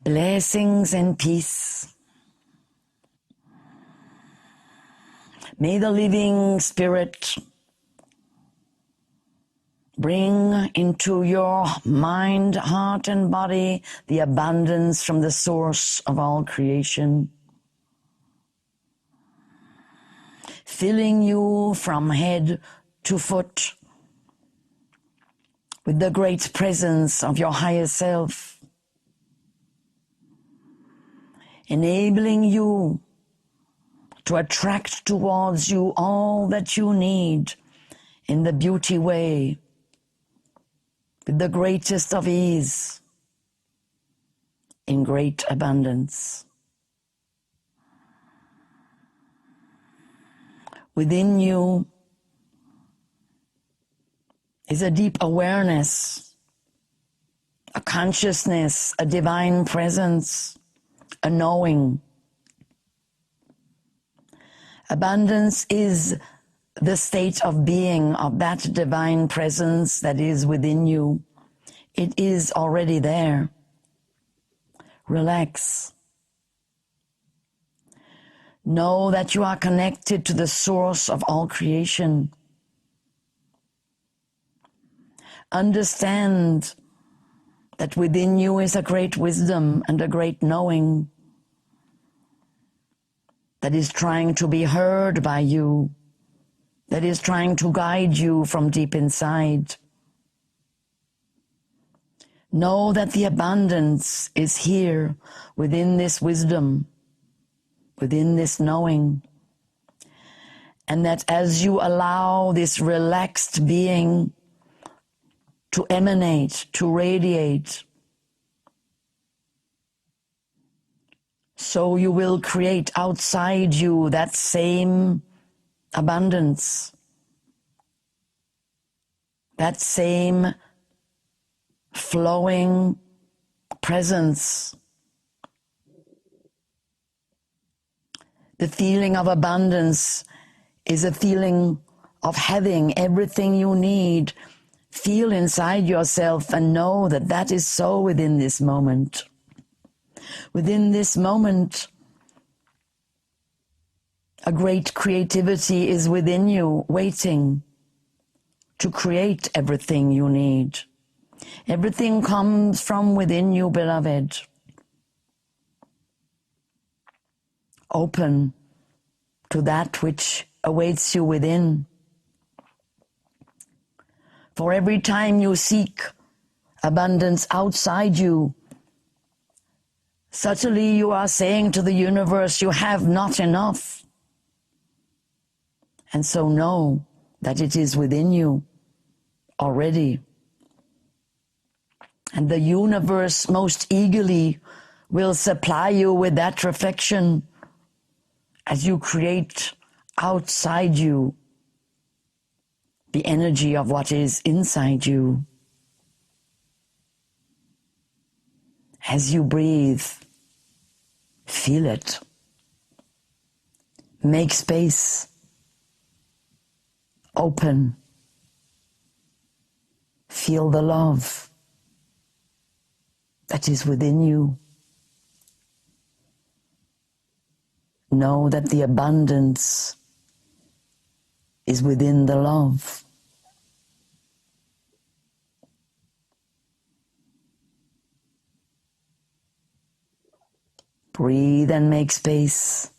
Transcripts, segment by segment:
Blessings and peace. May the living spirit bring into your mind, heart, and body the abundance from the source of all creation, filling you from head to foot with the great presence of your higher self, enabling you to attract towards you all that you need in the beauty way, with the greatest of ease, in great abundance. Within you is a deep awareness, a consciousness, a divine presence, a knowing. Abundance is the state of being of that divine presence that is within you. It is already there. Relax. Know that you are connected to the source of all creation. Understand that within you is a great wisdom and a great knowing that is trying to be heard by you, that is trying to guide you from deep inside. Know that the abundance is here within this wisdom, within this knowing, and that as you allow this relaxed being to emanate, to radiate, so you will create outside you that same abundance, that same flowing presence. The feeling of abundance is a feeling of having everything you need. Feel inside yourself and know that that is so within this moment. Within this moment, a great creativity is within you, waiting to create everything you need. Everything comes from within you, beloved. Open to that which awaits you within. For every time you seek abundance outside you, subtly you are saying to the universe, you have not enough. And so know that it is within you already. And the universe most eagerly will supply you with that reflection as you create outside you the energy of what is inside you. As you breathe, feel it. Make space. Open. Feel the love that is within you. Know that the abundance is within the love. Breathe and make space.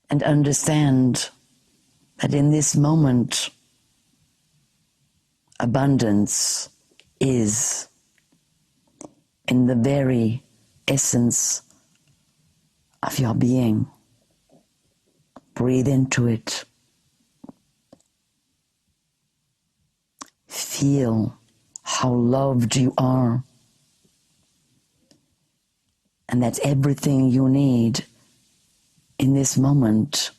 And understand that in this moment, abundance is in the very essence of your being. Breathe into it. Feel how loved you are, and that everything you need in this moment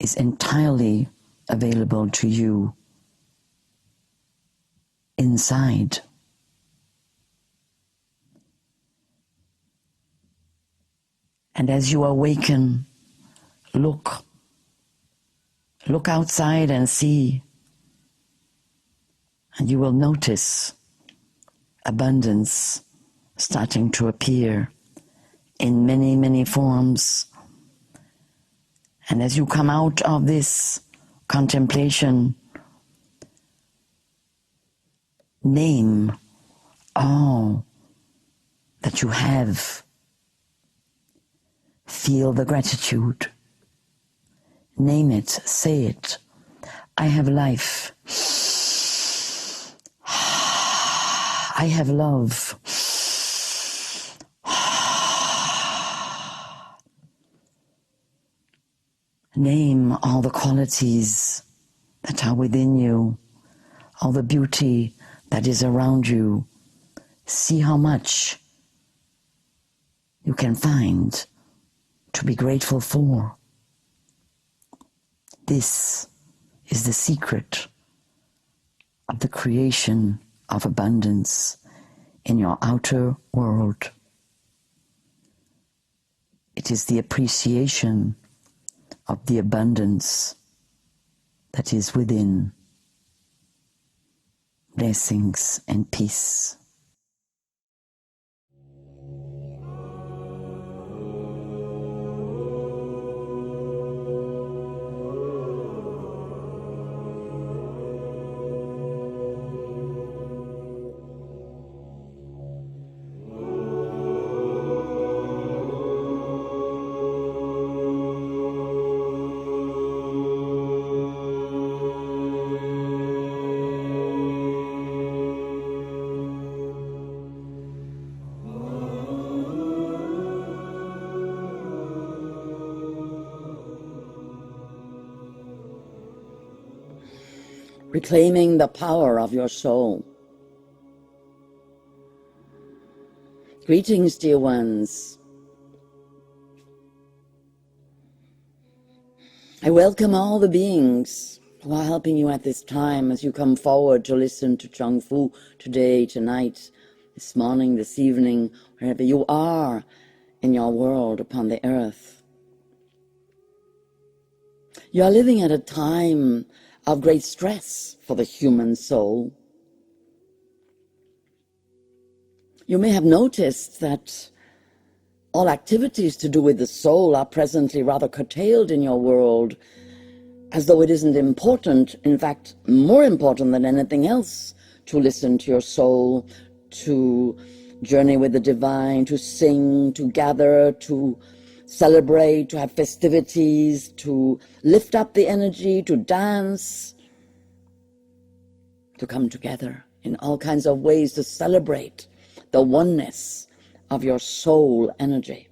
is entirely available to you inside. And as you awaken, look outside and see And you will notice abundance starting to appear in many, many forms. And as you come out of this contemplation, name all that you have. Feel the gratitude. Name it, say it. I have life. I have love. Name all the qualities that are within you, all the beauty that is around you. See how much you can find to be grateful for. This is the secret of the creation of abundance in your outer world. It is the appreciation of the abundance that is within. Blessings and peace. Reclaiming the power of your soul. Greetings, dear ones. I welcome all the beings who are helping you at this time as you come forward to listen to Chung Fu today, tonight, this morning, this evening, wherever you are in your world upon the earth. You are living at a time of great stress for the human soul. You may have noticed that all activities to do with the soul are presently rather curtailed in your world, as though it isn't important, in fact, more important than anything else, to listen to your soul, to journey with the divine, to sing, to gather, to celebrate, to have festivities, to lift up the energy, to dance, to come together in all kinds of ways to celebrate the oneness of your soul energy.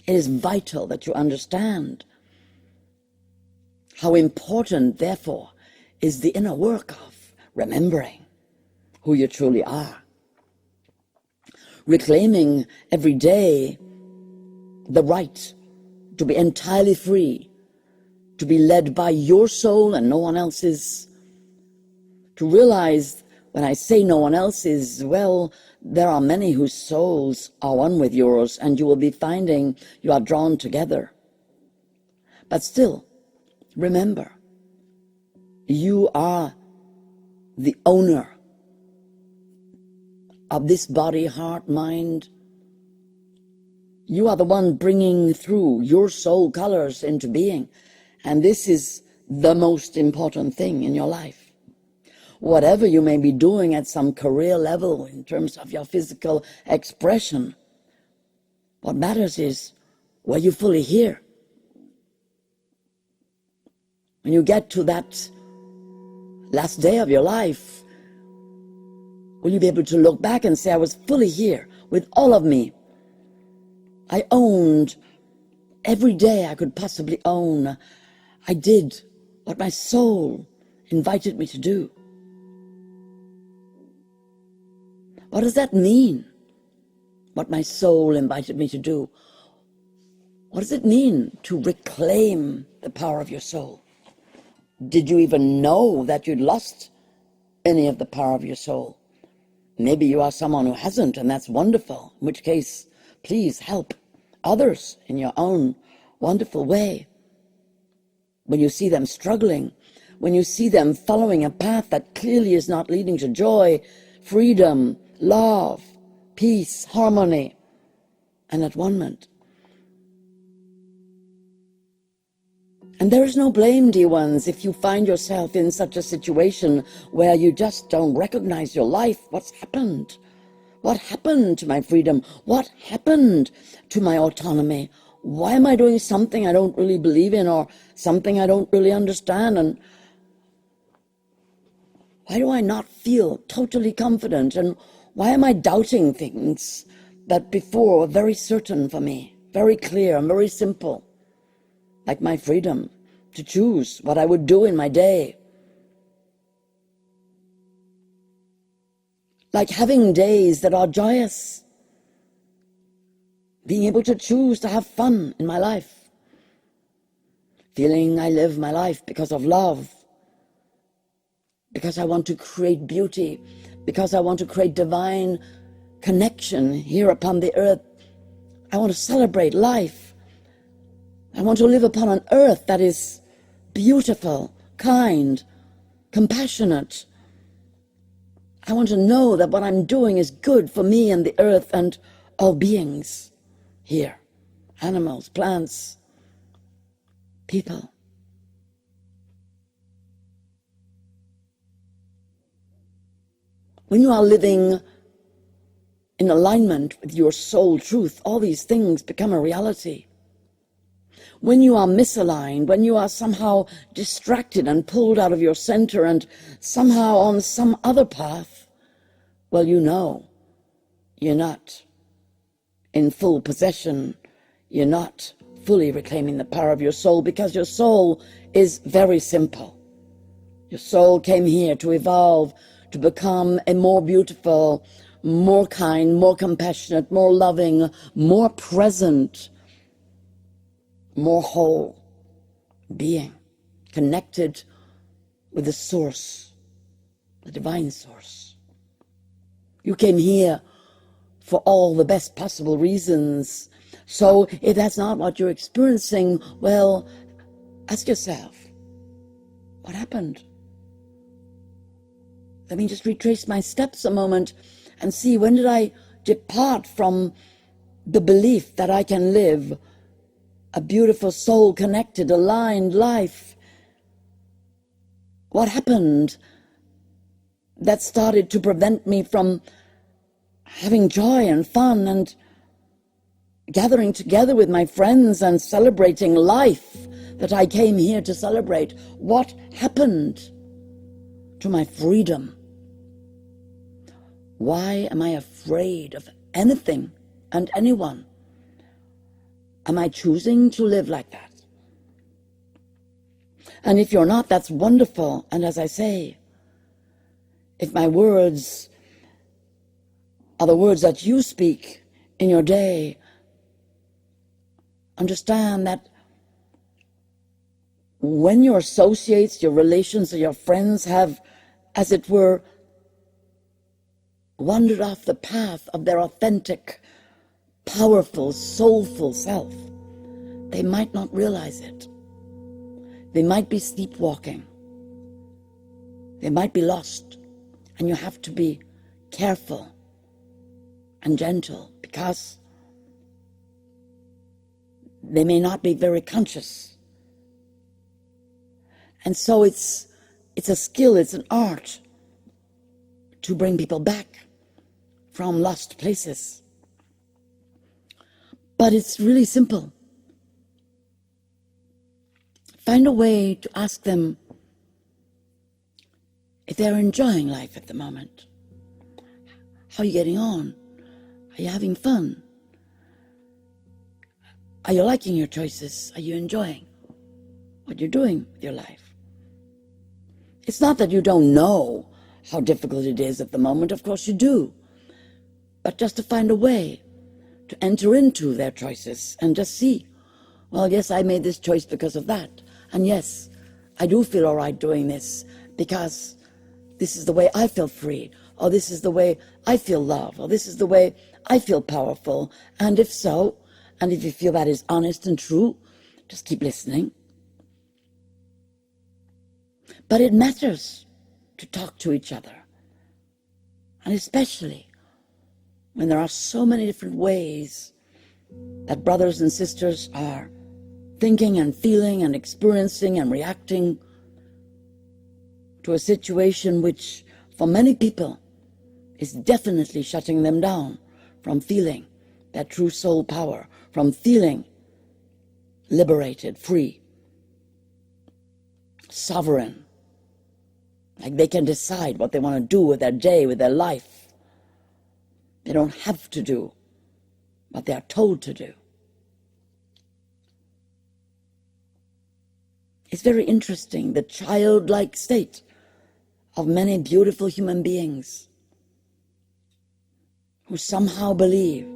It is vital that you understand how important, therefore, is the inner work of remembering who you truly are. Reclaiming every day the right to be entirely free, to be led by your soul and no one else's. To realize when I say no one else's, well, there are many whose souls are one with yours, and you will be finding you are drawn together. But still, remember, you are the owner of this body, heart, mind. You are the one bringing through your soul colors into being. And this is the most important thing in your life. Whatever you may be doing at some career level in terms of your physical expression, what matters is, were you fully here? When you get to that last day of your life, will you be able to look back and say, I was fully here with all of me? I owned every day I could possibly own. I did what my soul invited me to do. What does that mean? What my soul invited me to do? What does it mean to reclaim the power of your soul? Did you even know that you'd lost any of the power of your soul? Maybe you are someone who hasn't, and that's wonderful, in which case, please help others in your own wonderful way. When you see them struggling when you see them following a path that clearly is not leading to joy, freedom, love, peace, harmony, and at-one-ment. And there is no blame, dear ones, if you find yourself in such a situation where you just don't recognize your life. What's happened? What happened to my freedom? What happened to my autonomy? Why am I doing something I don't really believe in, or something I don't really understand? And why do I not feel totally confident? And why am I doubting things that before were very certain for me, very clear and very simple? Like my freedom to choose what I would do in my day. Like having days that are joyous. Being able to choose to have fun in my life. Feeling I live my life because of love. Because I want to create beauty. Because I want to create divine connection here upon the earth. I want to celebrate life. I want to live upon an earth that is beautiful, kind, compassionate. I want to know that what I'm doing is good for me and the earth and all beings here. Animals, plants, people. When you are living in alignment with your soul truth, all these things become a reality. When you are misaligned, when you are somehow distracted and pulled out of your center and somehow on some other path, well, you know you're not in full possession. You're not fully reclaiming the power of your soul, because your soul is very simple. Your soul came here to evolve, to become a more beautiful, more kind, more compassionate, more loving, more present, more whole being, connected with the source, the divine source. You came here for all the best possible reasons. So if that's not what you're experiencing, well, ask yourself, what happened? Let me just retrace my steps a moment and see, when did I depart from the belief that I can live a beautiful, soul-connected, aligned life? What happened that started to prevent me from having joy and fun and gathering together with my friends and celebrating life that I came here to celebrate? What happened to my freedom? Why am I afraid of anything and anyone? Am I choosing to live like that? And if you're not, that's wonderful. And as I say, if my words are the words that you speak in your day, understand that when your associates, your relations, or your friends have, as it were, wandered off the path of their authentic, powerful, soulful self, they might not realize it. They might be sleepwalking. They might be lost. And you have to be careful and gentle, because they may not be very conscious. And so it's a skill, it's an art to bring people back from lost places. But it's really simple. Find a way to ask them if they're enjoying life at the moment. How are you getting on? Are you having fun? Are you liking your choices? Are you enjoying what you're doing with your life? It's not that you don't know how difficult it is at the moment. Of course you do. But just to find a way to enter into their choices and just see, well, yes, I made this choice because of that. And yes, I do feel all right doing this because this is the way I feel free, or this is the way I feel love, or this is the way I feel powerful. And if so, and if you feel that is honest and true, just keep listening. But it matters to talk to each other. And especially when there are so many different ways that brothers and sisters are thinking and feeling and experiencing and reacting to a situation which, for many people, is definitely shutting them down from feeling their true soul power, from feeling liberated, free, sovereign, like they can decide what they want to do with their day, with their life. They don't have to do what they are told to do. It's very interesting, the childlike state of many beautiful human beings who somehow believe,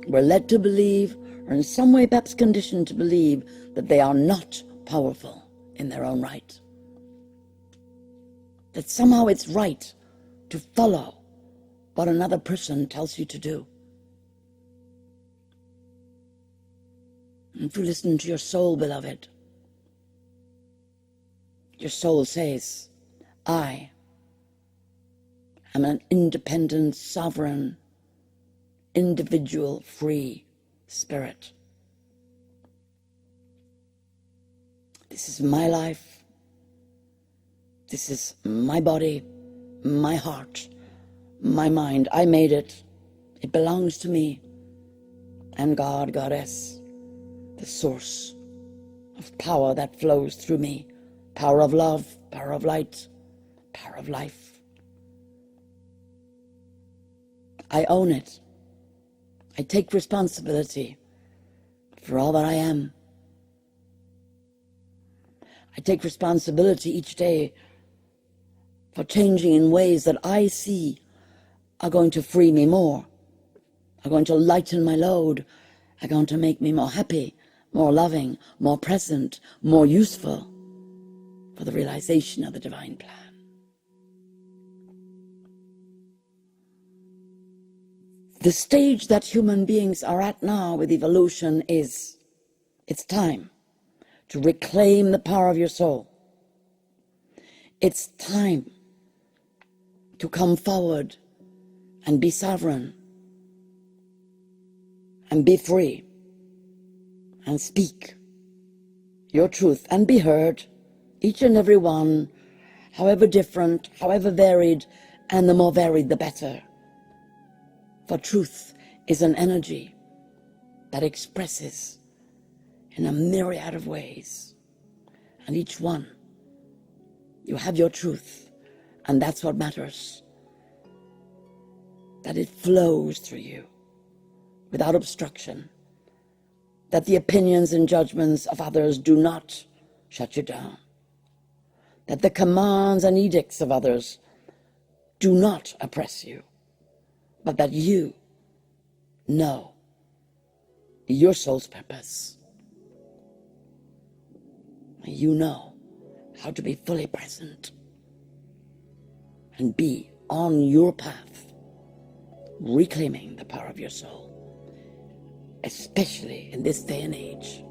were led to believe, or in some way perhaps conditioned to believe, that they are not powerful in their own right. That somehow it's right to follow what another person tells you to do. And if you listen to your soul, beloved, your soul says, I am an independent, sovereign, individual, free spirit. This is my life. This is my body, my heart, my mind. I made it. It belongs to me. And God, Goddess, the source of power that flows through me, power of love, power of light, power of life. I own it. I take responsibility for all that I am. I take responsibility each day for changing in ways that I see are going to free me more, are going to lighten my load, are going to make me more happy, more loving, more present, more useful for the realization of the divine plan. The stage that human beings are at now with evolution is, it's time to reclaim the power of your soul. It's time to come forward and be sovereign and be free and speak your truth and be heard, each and every one, however different, however varied, and the more varied the better. For truth is an energy that expresses in a myriad of ways. And each one, you have your truth, and that's what matters. That it flows through you without obstruction. That the opinions and judgments of others do not shut you down. That the commands and edicts of others do not oppress you. But that you know your soul's purpose. You know how to be fully present and be on your path, reclaiming the power of your soul, especially in this day and age.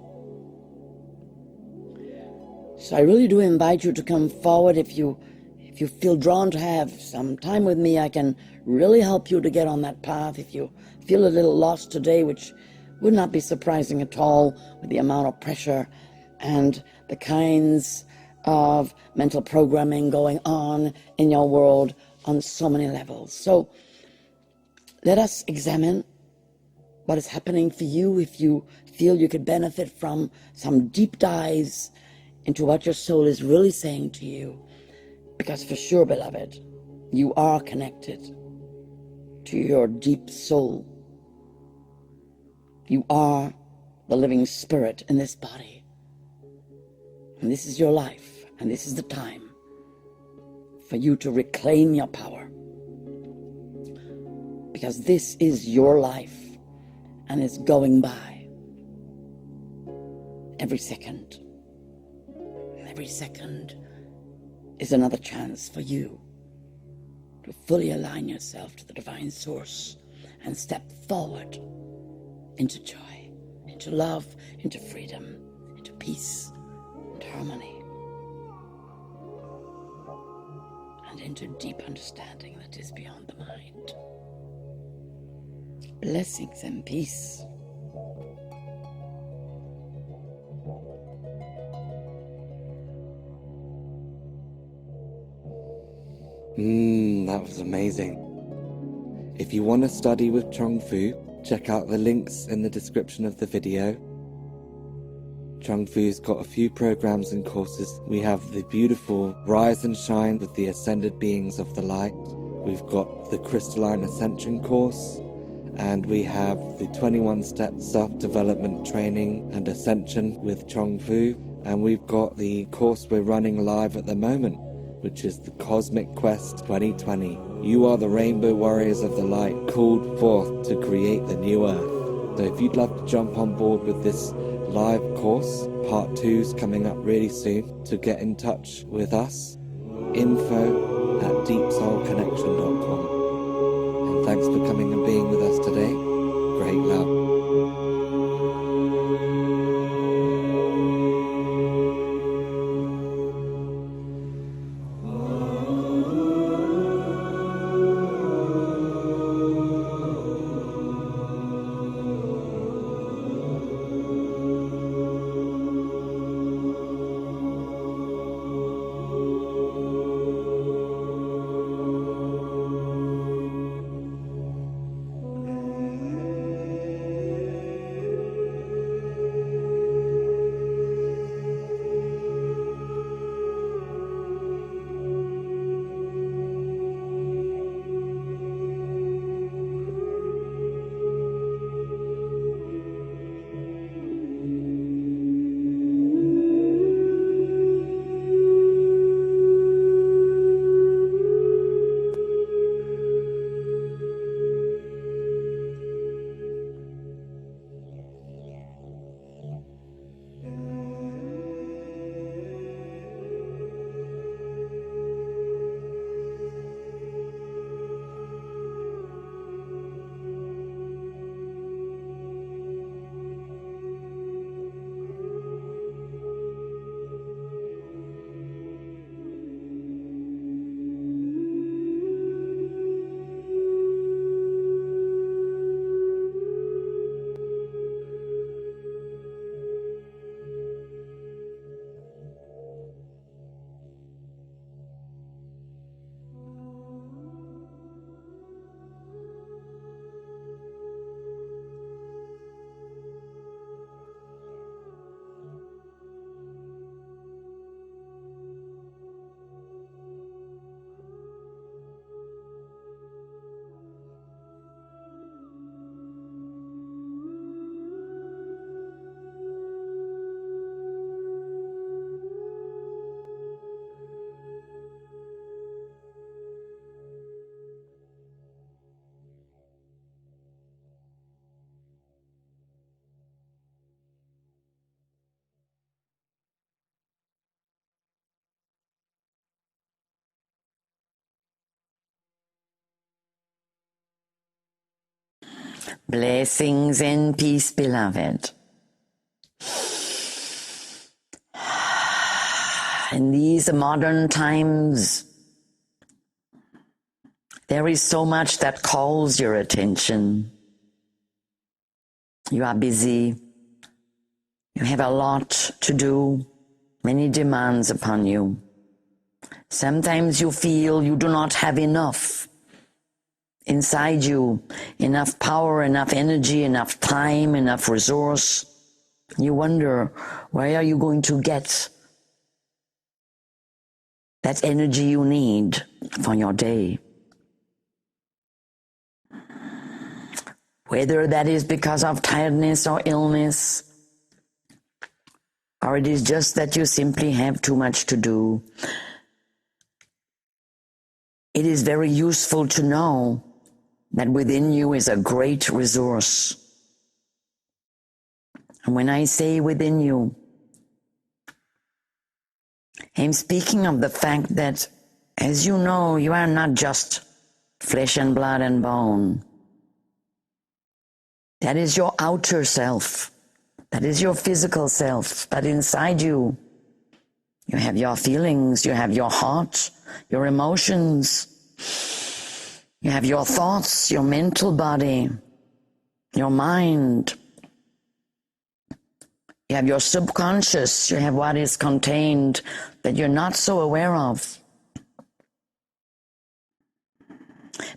So I really do invite you to come forward. If you feel drawn to have some time with me, I can really help you to get on that path. If you feel a little lost today, which would not be surprising at all with the amount of pressure and the kinds of mental programming going on in your world on so many levels. So let us examine what is happening for you. If you feel you could benefit from some deep dives into what your soul is really saying to you, because for sure, beloved, you are connected to your deep soul. You are the living spirit in this body. And this is your life, and this is the time for you to reclaim your power. Because this is your life, and it's going by every second. Every second is another chance for you to fully align yourself to the divine source and step forward into joy, into love, into freedom, into peace and harmony. get into deep understanding that is beyond the mind. Blessings and peace. That was amazing. If you want to study with Chung Fu, check out the links in the description of the video. Chung Fu's got a few programs and courses. We have the beautiful Rise and Shine with the Ascended Beings of the Light. We've got the Crystalline Ascension course. And we have the 21-step self-development training and ascension with Chung Fu. And we've got the course we're running live at the moment, which is the Cosmic Quest 2020. You are the Rainbow Warriors of the Light, called forth to create the new Earth. So if you'd love to jump on board with this live course, part 2's coming up really soon. To get in touch with us, info@deepsoulconnection.com. And thanks for coming and being with us today. Great love. Blessings and peace, beloved. In these modern times, there is so much that calls your attention. You are busy. You have a lot to do, many demands upon you. Sometimes you feel you do not have enough inside you, enough power, enough energy, enough time, enough resource. You wonder, where are you going to get that energy you need for your day? Whether that is because of tiredness or illness, or it is just that you simply have too much to do. It is very useful to know that within you is a great resource. And when I say within you, I'm speaking of the fact that, as you know, you are not just flesh and blood and bone. That is your outer self. That is your physical self. But inside you, You have your feelings, you have your heart, your emotions, you have your thoughts, your mental body, your mind. You have your subconscious, you have what is contained that you're not so aware of.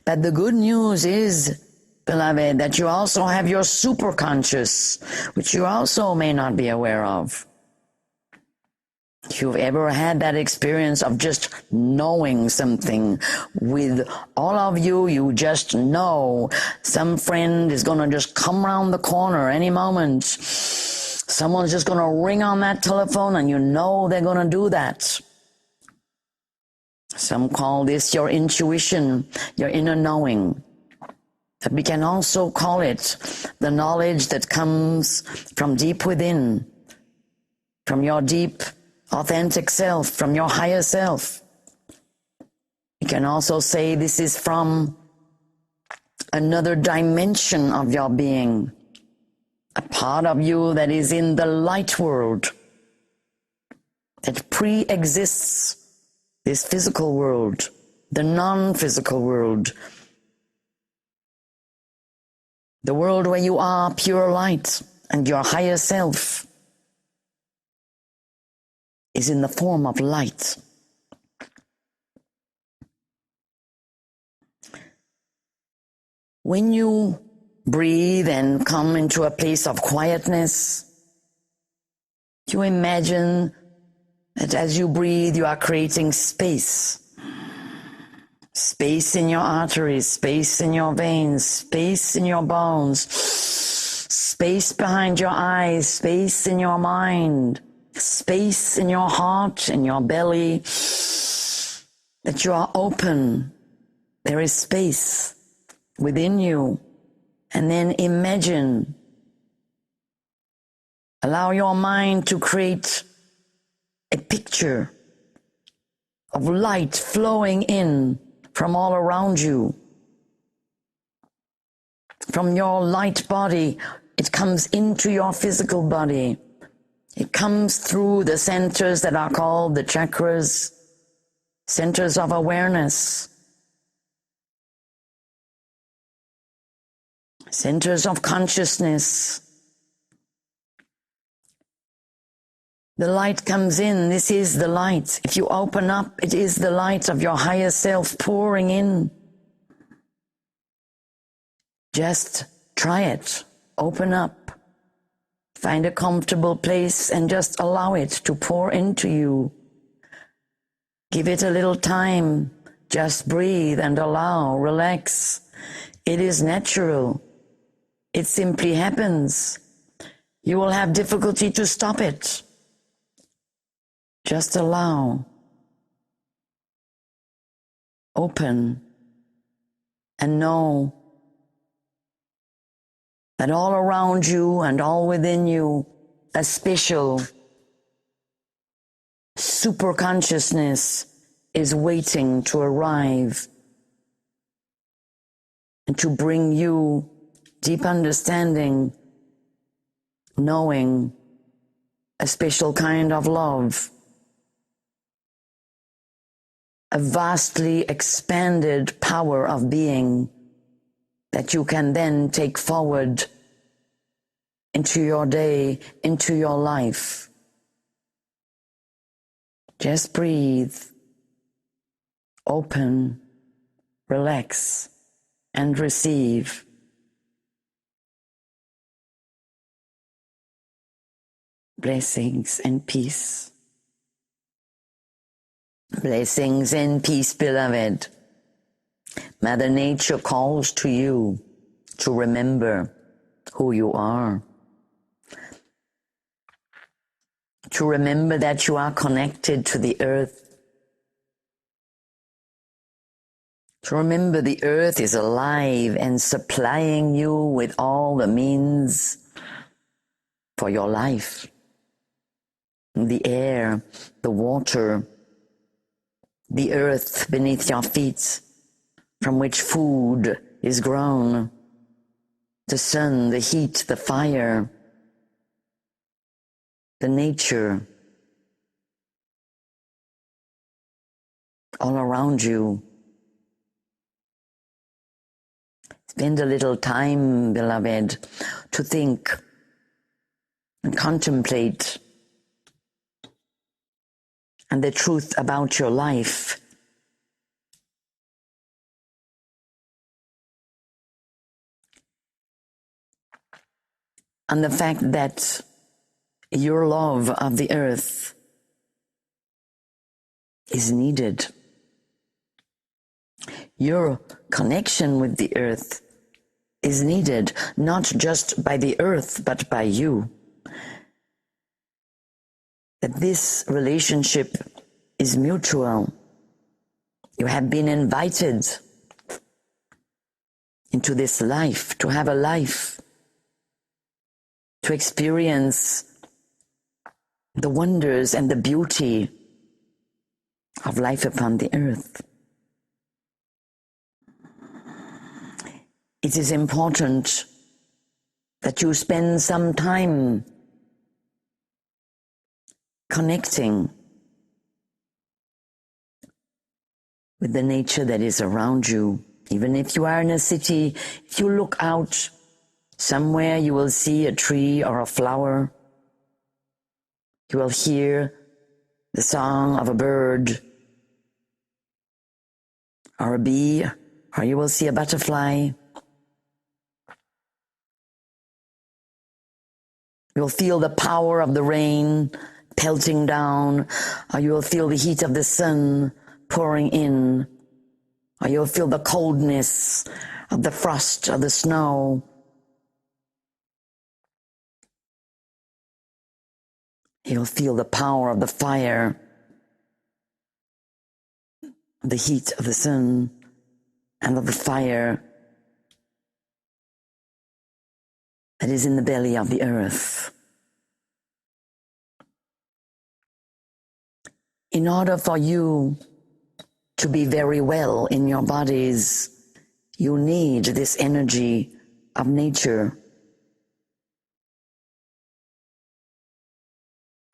But the good news is, beloved, that you also have your superconscious, which you also may not be aware of. If you've ever had that experience of just knowing something with all of you, you just know some friend is going to just come around the corner any moment. Someone's just going to ring on that telephone and you know they're going to do that. Some call this your intuition, your inner knowing. But we can also call it the knowledge that comes from deep within, from your deep authentic self, from your higher self. You can also say this is from another dimension of your being, a part of you that is in the light world, that pre-exists this physical world, the non-physical world, the world where you are pure light and your higher self is in the form of light. When you breathe and come into a place of quietness, you imagine that as you breathe, you are creating space. Space in your arteries, space in your veins, space in your bones, space behind your eyes, space in your mind, space in your heart, in your belly, that you are open. There is space within you. And then imagine, allow your mind to create a picture of light flowing in from all around you. From your light body, it comes into your physical body. It comes through the centers that are called the chakras, centers of awareness, centers of consciousness. The light comes in. This is the light. If you open up, it is the light of your higher self pouring in. Just try it. Open up. Find a comfortable place and just allow it to pour into you. Give it a little time. Just breathe and allow. Relax. It is natural. It simply happens. You will have difficulty to stop it. Just allow. Open. And know that all around you and all within you, a special super consciousness is waiting to arrive and to bring you deep understanding, knowing, a special kind of love, a vastly expanded power of being that you can then take forward into your day, into your life. Just breathe, open, relax, and receive. Blessings and peace. Blessings and peace, beloved. Mother Nature calls to you to remember who you are. To remember that you are connected to the earth. To remember the earth is alive and supplying you with all the means for your life. The air, the water, the earth beneath your feet, from which food is grown, the sun, the heat, the fire, the nature, all around you. Spend a little time, beloved, to think and contemplate on the truth about your life. On the fact that your love of the earth is needed. Your connection with the earth is needed, not just by the earth, but by you. That this relationship is mutual. You have been invited into this life, to have a life, to experience the wonders and the beauty of life upon the earth. It is important that you spend some time connecting with the nature that is around you. Even if you are in a city, if you look out somewhere, you will see a tree or a flower. You will hear the song of a bird or a bee, or you will see a butterfly. You'll feel the power of the rain pelting down, or you will feel the heat of the sun pouring in, or you'll feel the coldness of the frost or the snow. You'll feel the power of the fire, the heat of the sun, and of the fire that is in the belly of the earth. In order for you to be very well in your bodies, you need this energy of nature.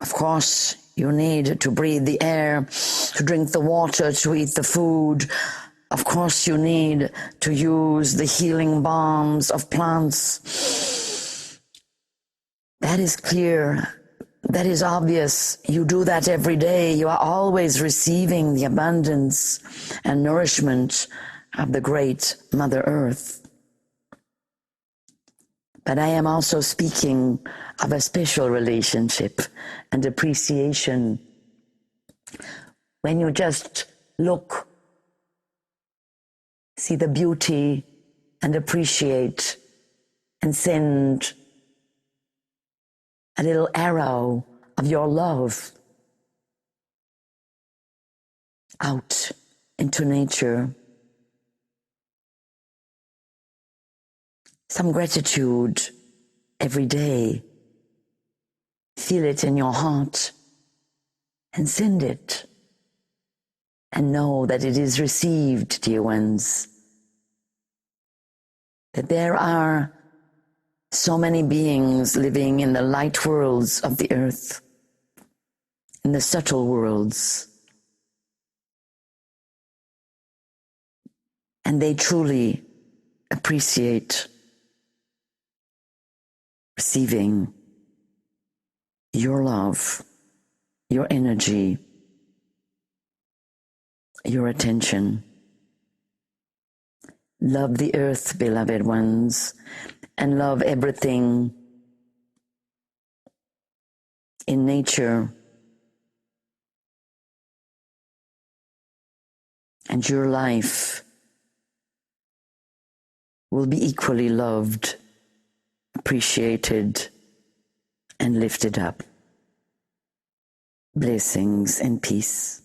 Of course, you need to breathe the air, to drink the water, to eat the food. Of course, you need to use the healing balms of plants. That is clear. That is obvious. You do that every day. You are always receiving the abundance and nourishment of the great Mother Earth. But I am also speaking of a special relationship and appreciation. When you just look, see the beauty and appreciate and send a little arrow of your love out into nature. Some gratitude every day. Feel it in your heart and send it. And know that it is received, dear ones. That there are so many beings living in the light worlds of the earth, in the subtle worlds. And they truly appreciate receiving your love, your energy, your attention. Love the earth, beloved ones, and love everything in nature. And your life will be equally loved, appreciated, and lifted up. Blessings and peace.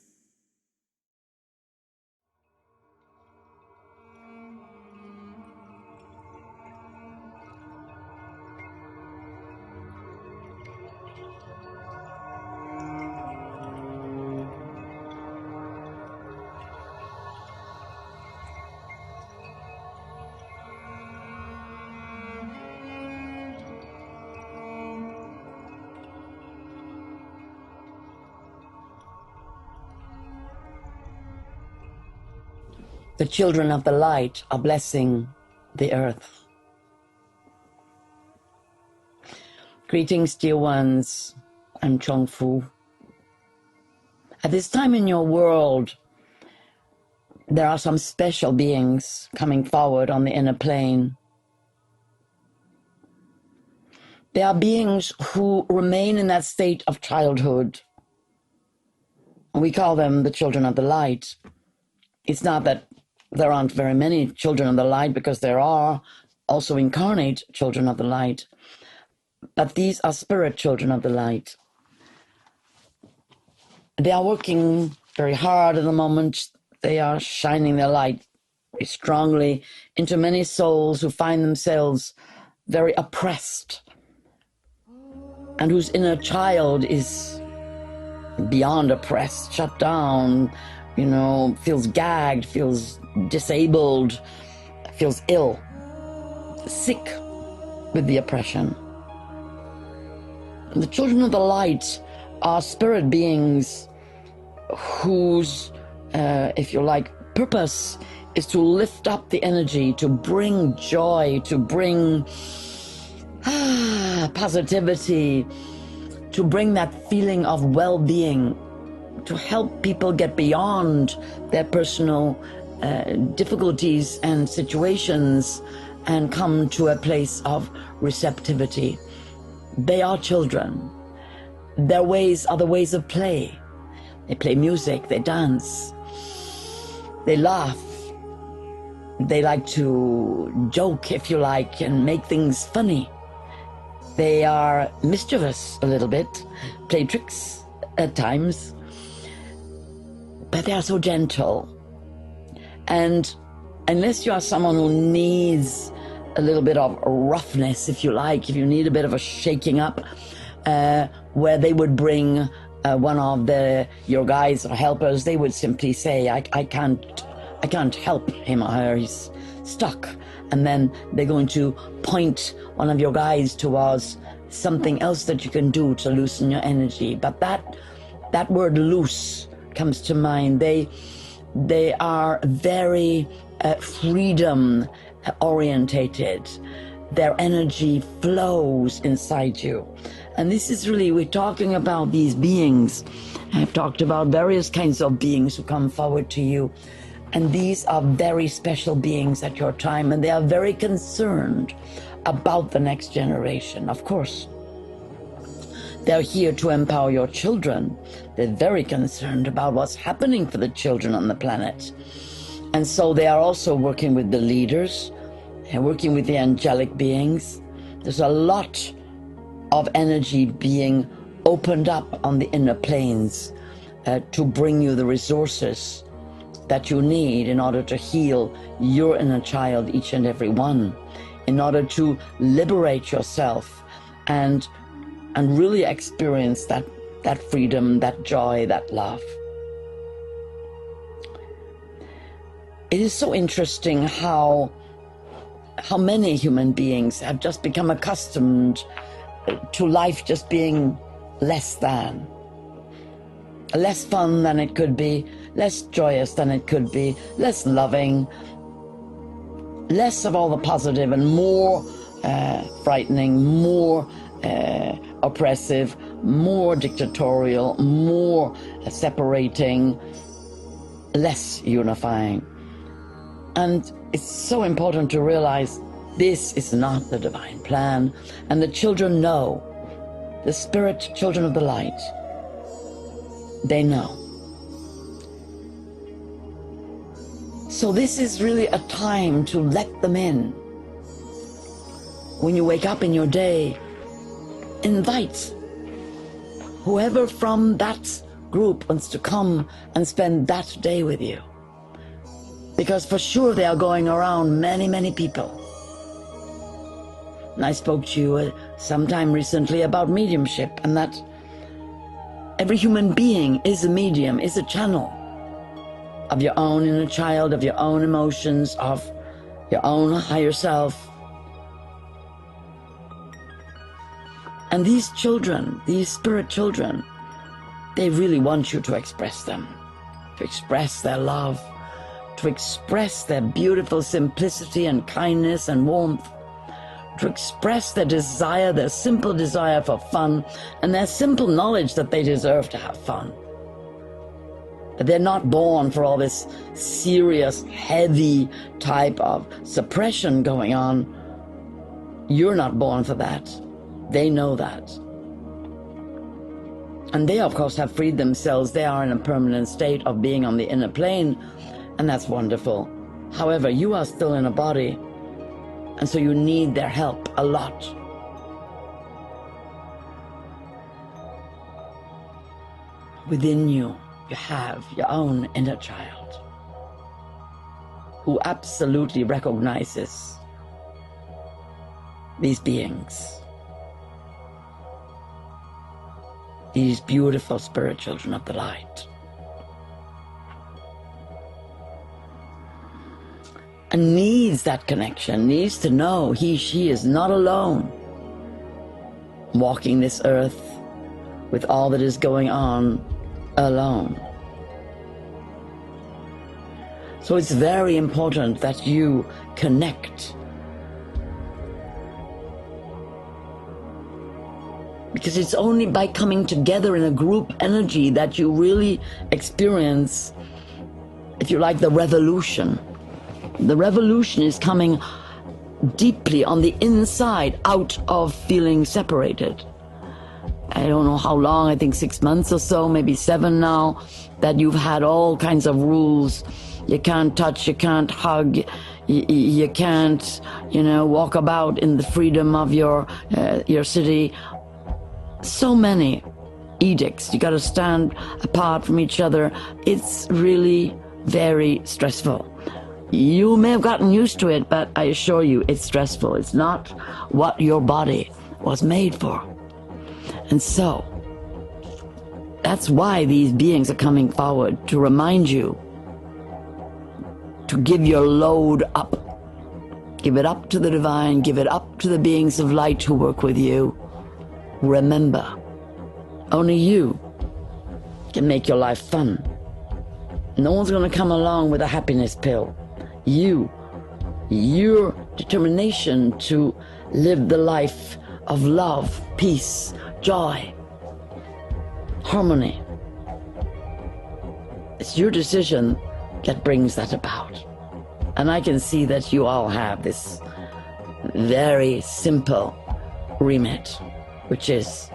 The children of the light are blessing the earth. Greetings, dear ones. I'm Chung Fu. At this time in your world, there are some special beings coming forward on the inner plane. There are beings who remain in that state of childhood. We call them the children of the light. It's not that there aren't very many children of the light, because there are also incarnate children of the light. But these are spirit children of the light. They are working very hard at the moment. They are shining their light very strongly into many souls who find themselves very oppressed and whose inner child is beyond oppressed, shut down, feels gagged, feels disabled, feels ill, sick with the oppression. And the children of the light are spirit beings whose, if you like, purpose is to lift up the energy, to bring joy, to bring positivity, to bring that feeling of well-being, to help people get beyond their personal difficulties and situations and come to a place of receptivity. They are children. Their ways are the ways of play. They play music, they dance, they laugh, they like to joke, if you like, and make things funny. They are mischievous a little bit, play tricks at times, but they are so gentle. And unless you are someone who needs a little bit of roughness, if you like, if you need a bit of a shaking up, where they would bring one of your guides or helpers, they would simply say, I can't help him or her, he's stuck. And then they're going to point one of your guides towards something else that you can do to loosen your energy. But that word loose comes to mind. They are very freedom orientated. Their energy flows inside you. And this is really, we're talking about these beings. I've talked about various kinds of beings who come forward to you. And these are very special beings at your time, and they are very concerned about the next generation. Of course, they're here to empower your children. They're very concerned about what's happening for the children on the planet. And so they are also working with the leaders and working with the angelic beings. There's a lot of energy being opened up on the inner planes to bring you the resources that you need in order to heal your inner child, each and every one, in order to liberate yourself and really experience that freedom, that joy, that love. It is so interesting how many human beings have just become accustomed to life just being less than. Less fun than it could be, less joyous than it could be, less loving, less of all the positive and more frightening, more oppressive, more dictatorial, more separating, less unifying. And it's so important to realize this is not the divine plan. And the children know, the spirit children of the light, they know. So this is really a time to let them in. When you wake up in your day, invite whoever from that group wants to come and spend that day with you. Because for sure they are going around many, many people. And I spoke to you sometime recently about mediumship, and that every human being is a medium, is a channel of your own inner child, of your own emotions, of your own higher self. And these children, these spirit children, they really want you to express them, to express their love, to to express their beautiful simplicity and kindness and warmth, to express their desire, their simple desire for fun, and their simple knowledge that they deserve to have fun. That they're not born for all this serious, heavy type of suppression going on. You're not born for that. They know that. And they, of course, have freed themselves. They are in a permanent state of being on the inner plane, and that's wonderful. However, you are still in a body, and so you need their help a lot. Within you, you have your own inner child who absolutely recognizes these beings, these beautiful spirit children of the light. And needs that connection, needs to know he, she is not alone walking this earth with all that is going on alone. So it's very important that you connect, because it's only by coming together in a group energy that you really experience, if you like, the revolution. The revolution is coming deeply on the inside, out of feeling separated. I don't know how long, I think 6 months or so, maybe 7 now, that you've had all kinds of rules. You can't touch, you can't hug, you can't, walk about in the freedom of your city. So many edicts. You got to stand apart from each other. It's really very stressful. You may have gotten used to it, but I assure you it's stressful. It's not what your body was made for. And so that's why these beings are coming forward, to remind you to give your load up. Give it up to the divine, give it up to the beings of light who work with you. Remember, only you can make your life fun. No one's going to come along with a happiness pill. Your determination to live the life of love, peace, joy, harmony. It's your decision that brings that about. And I can see that you all have this very simple remit, which is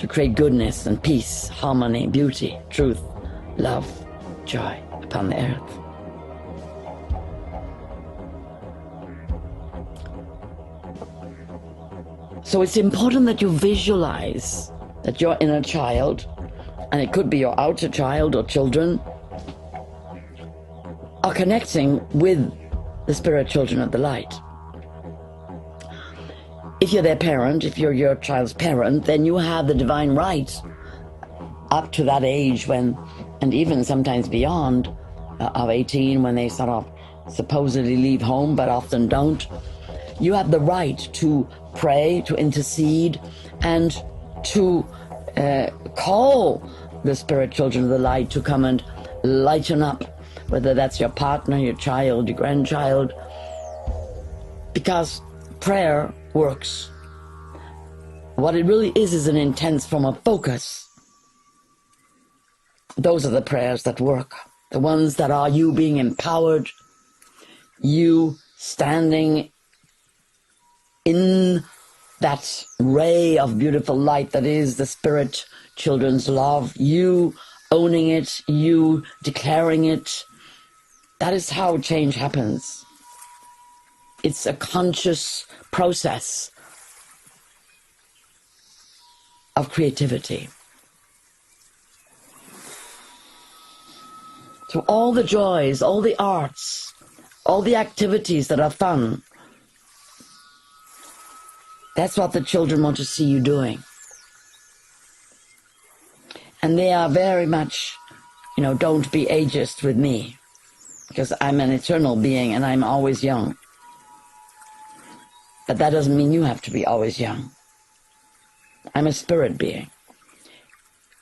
to create goodness and peace, harmony, beauty, truth, love, joy upon the earth. So it's important that you visualize that your inner child, and it could be your outer child or children, are connecting with the spirit children of the light. If you're their parent, if you're your child's parent, then you have the divine right up to that age when, and even sometimes beyond, of 18, when they sort of supposedly leave home but often don't. You have the right to pray, to intercede, and to call the spirit children of the light to come and lighten up, whether that's your partner, your child, your grandchild, because prayer works. What it really is an intense form of focus. Those are the prayers that work, the ones that are you being empowered, you standing in that ray of beautiful light that is the spirit children's love, you owning it, you declaring it. That is how change happens. It's a conscious process of creativity. So all the joys, all the arts, all the activities that are fun, that's what the children want to see you doing. And they are very much, don't be ageist with me, because I'm an eternal being and I'm always young. But that doesn't mean you have to be always young. I'm a spirit being.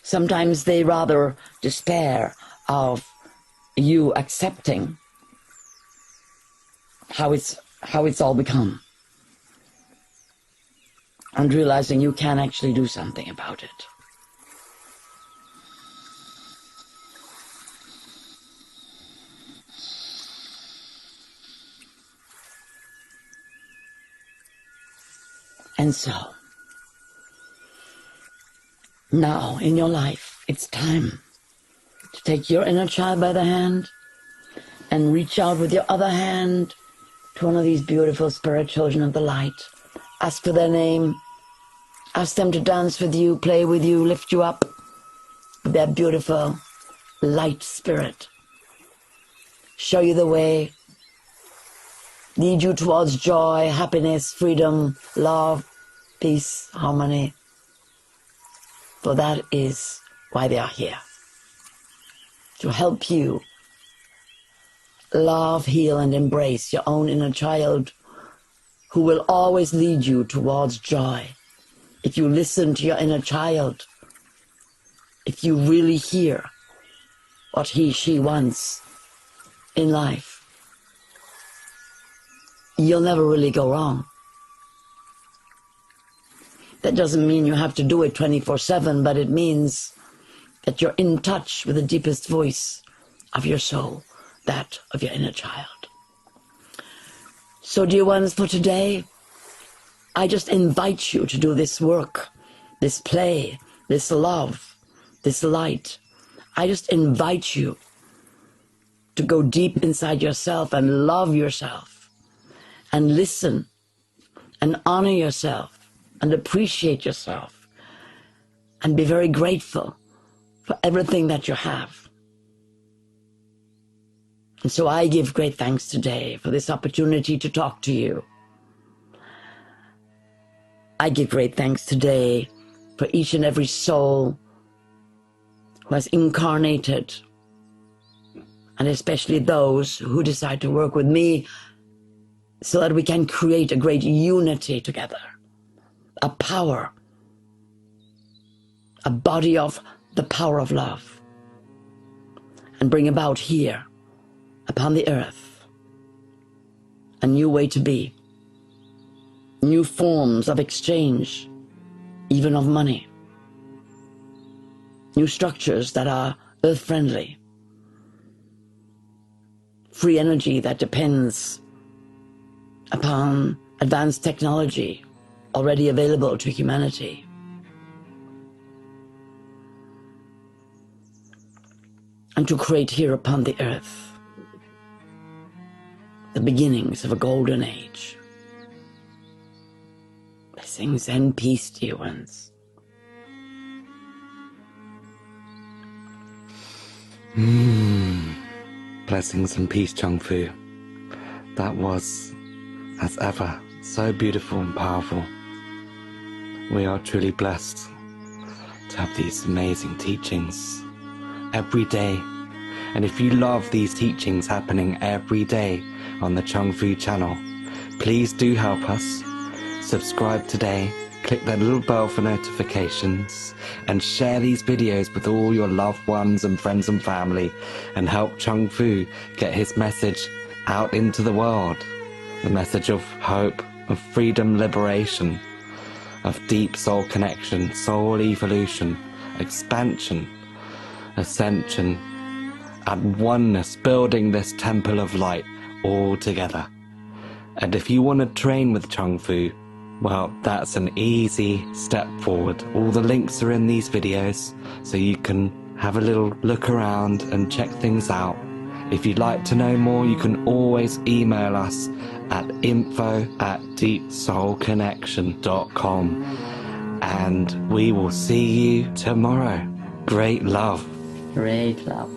Sometimes they rather despair of you accepting how it's all become, and realizing you can actually do something about it. And so, now in your life, it's time to take your inner child by the hand and reach out with your other hand to one of these beautiful spirit children of the light. Ask for their name. Ask them to dance with you, play with you, lift you up with their beautiful light spirit. Show you the way. Lead you towards joy, happiness, freedom, love, peace, harmony. For that is why they are here. To help you love, heal, and embrace your own inner child, who will always lead you towards joy. If you listen to your inner child, if you really hear what he, she wants in life, you'll never really go wrong. That doesn't mean you have to do it 24/7, but it means that you're in touch with the deepest voice of your soul, that of your inner child. So, dear ones, for today, I just invite you to do this work, this play, this love, this light. I just invite you to go deep inside yourself and love yourself, and listen and honor yourself and appreciate yourself and be very grateful for everything that you have. And so I give great thanks today for this opportunity to talk to you. I give great thanks today for each and every soul who has incarnated, and especially those who decide to work with me so that we can create a great unity together, a power, a body of the power of love, and bring about here upon the earth a new way to be, new forms of exchange, even of money, new structures that are earth-friendly, free energy that depends upon advanced technology already available to humanity. And to create here upon the earth the beginnings of a golden age. Blessings and peace, dear ones. Blessings and peace, Chung Fu. That was, as ever, so beautiful and powerful. We are truly blessed to have these amazing teachings every day. And if you love these teachings happening every day on the Chung Fu channel, please do help us. Subscribe today, click that little bell for notifications, and share these videos with all your loved ones and friends and family, and help Chung Fu get his message out into the world. The message of hope, of freedom, liberation, of deep soul connection, soul evolution, expansion, ascension, and oneness, building this temple of light all together. And if you want to train with Chung Fu, well, that's an easy step forward. All the links are in these videos, so you can have a little look around and check things out. If you'd like to know more, you can always email us at info@deepsoulconnection.com. And we will see you tomorrow. Great love. Great love.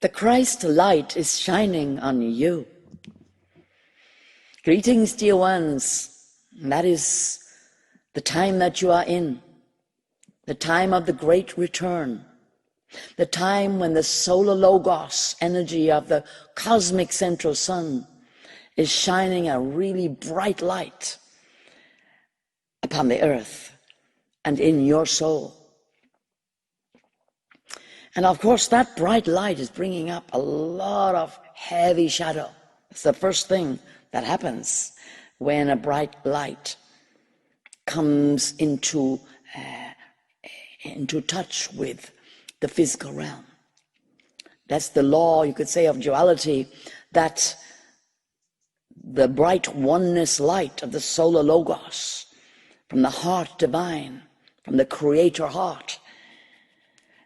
The Christ light is shining on you. Greetings, dear ones. That is the time that you are in, the time of the great return, the time when the solar logos energy of the cosmic central sun is shining a really bright light upon the earth and in your soul. And of course, that bright light is bringing up a lot of heavy shadow. It's the first thing that happens when a bright light comes into touch with the physical realm. That's the law, you could say, of duality, that the bright oneness light of the solar logos from the heart divine, from the creator heart,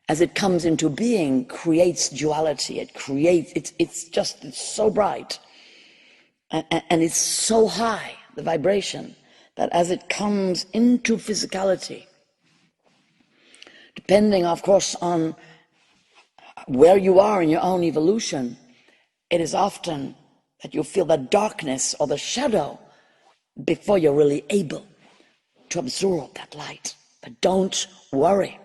as it comes into being, creates duality. It creates, it's so bright and it's so high, the vibration, that as it comes into physicality, depending, of course, on where you are in your own evolution, it is often that you feel the darkness or the shadow before you're really able to absorb that light. But don't worry.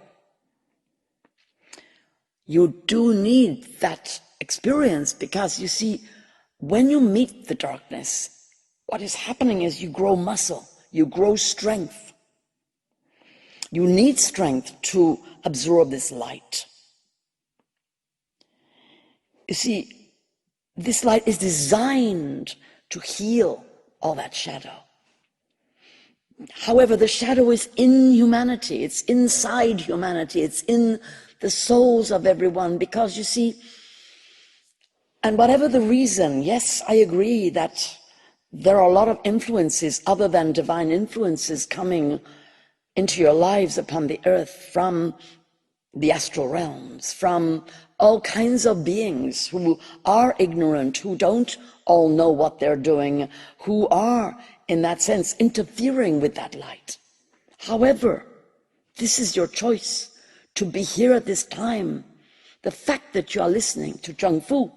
You do need that experience, because you see, when you meet the darkness, what is happening is you grow muscle, you grow strength. You need strength to absorb this light. You see, this light is designed to heal all that shadow. However, the shadow is in humanity, it's inside humanity, it's in the souls of everyone, because you see, and whatever the reason, yes, I agree that there are a lot of influences other than divine influences coming into your lives upon the earth from the astral realms, from all kinds of beings who are ignorant, who don't all know what they're doing, who are, in that sense, interfering with that light. However, this is your choice to be here at this time. The fact that you are listening to Chung Fu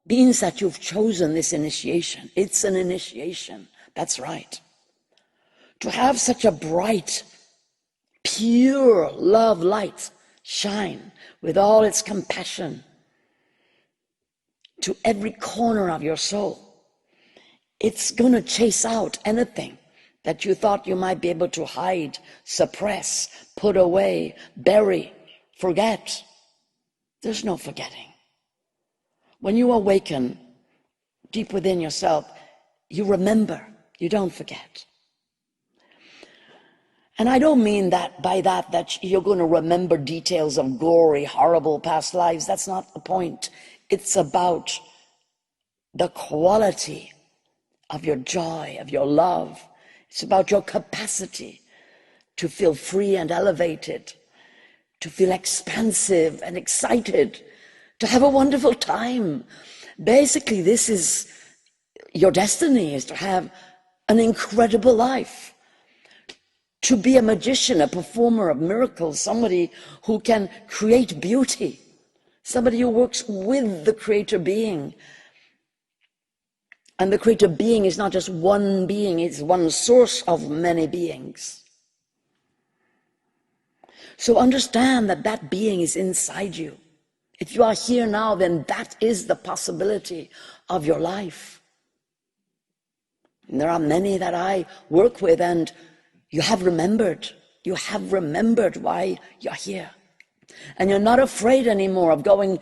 means that you've chosen this initiation. It's an initiation, that's right. To have such a bright, pure love light shine with all its compassion to every corner of your soul, it's going to chase out anything that you thought you might be able to hide, suppress, put away, bury, forget. There's no forgetting. When you awaken deep within yourself, you remember, you don't forget. And I don't mean that by that you're going to remember details of gory, horrible past lives. That's not the point. It's about the quality of your joy, of your love. It's about your capacity to feel free and elevated, to feel expansive and excited, to have a wonderful time. Basically, this is your destiny, is to have an incredible life. To be a magician, a performer of miracles, somebody who can create beauty, somebody who works with the creator being. And the creator being is not just one being, it's one source of many beings. So understand that that being is inside you. If you are here now, then that is the possibility of your life. And there are many that I work with, and you have remembered why you're here. And you're not afraid anymore of going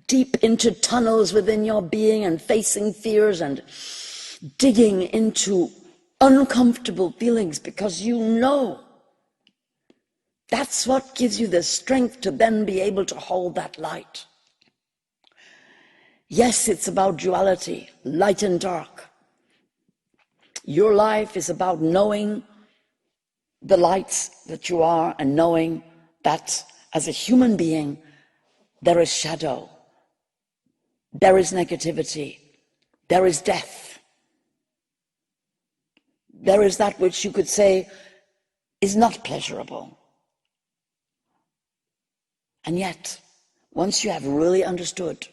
deep into tunnels within your being and facing fears and digging into uncomfortable feelings, because you know that's what gives you the strength to then be able to hold that light. Yes, it's about duality, light and dark. Your life is about knowing the lights that you are, and knowing that as a human being, there is shadow, there is negativity, there is death. There is that which you could say is not pleasurable. And yet, once you have really understood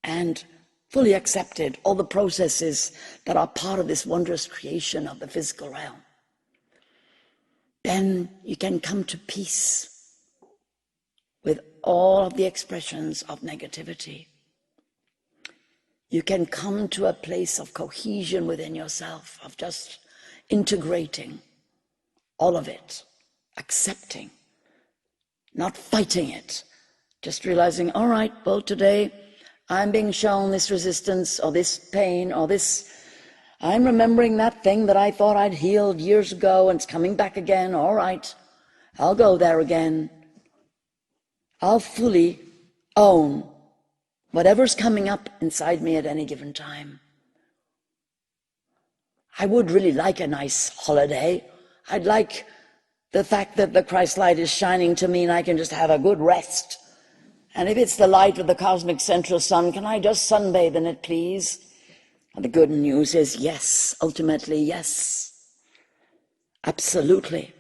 and fully accepted all the processes that are part of this wondrous creation of the physical realm, then you can come to peace with all of the expressions of negativity. You can come to a place of cohesion within yourself, of just integrating all of it, accepting, not fighting it, just realizing, all right, well, today I'm being shown this resistance or this pain or this, I'm remembering that thing that I thought I'd healed years ago and it's coming back again. All right, I'll go there again. I'll fully own whatever's coming up inside me at any given time. I would really like a nice holiday. I'd like the fact that the Christ light is shining to me and I can just have a good rest. And if it's the light of the cosmic central sun, can I just sunbathe in it, please? And the good news is yes, ultimately yes. Absolutely.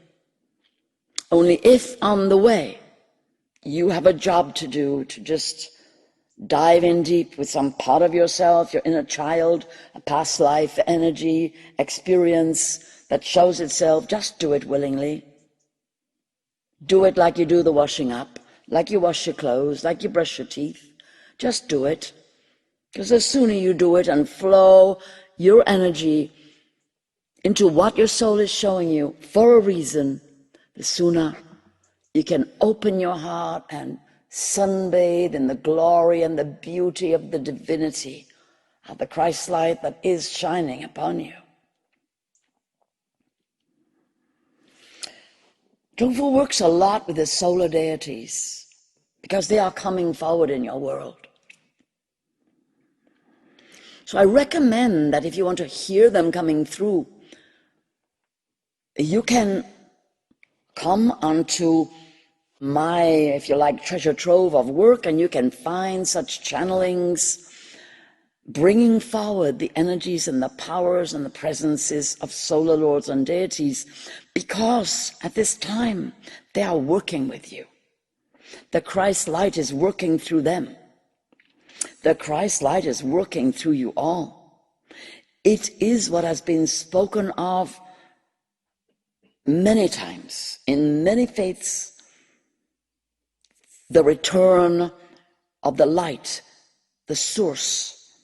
Only if on the way you have a job to do, to just dive in deep with some part of yourself, your inner child, a past life energy, experience that shows itself, just do it willingly. Do it like you do the washing up, like you wash your clothes, like you brush your teeth. Just do it. Because the sooner you do it and flow your energy into what your soul is showing you for a reason, the sooner you can open your heart and sunbathe in the glory and the beauty of the divinity of the Christ light that is shining upon you. Chung Fu works a lot with the solar deities because they are coming forward in your world. So I recommend that if you want to hear them coming through, you can come onto my, if you like, treasure trove of work, and you can find such channelings bringing forward the energies and the powers and the presences of solar lords and deities, because at this time they are working with you. The Christ light is working through them. The Christ light is working through you all. It is what has been spoken of many times in many faiths, the return of the light, the source,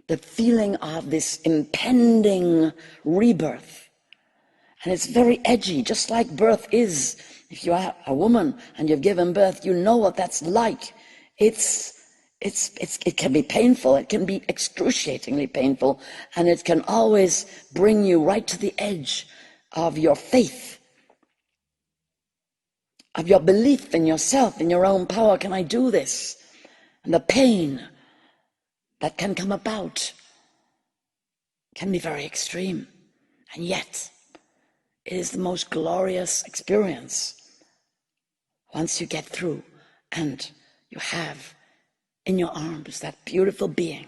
the feeling of this impending rebirth. And it's very edgy, just like birth is. If you are a woman and you've given birth, you know what that's like. It can be painful, it can be excruciatingly painful, and it can always bring you right to the edge of your faith, of your belief in yourself, in your own power. Can I do this? And the pain that can come about can be very extreme. And yet, it is the most glorious experience once you get through and you have in your arms that beautiful being,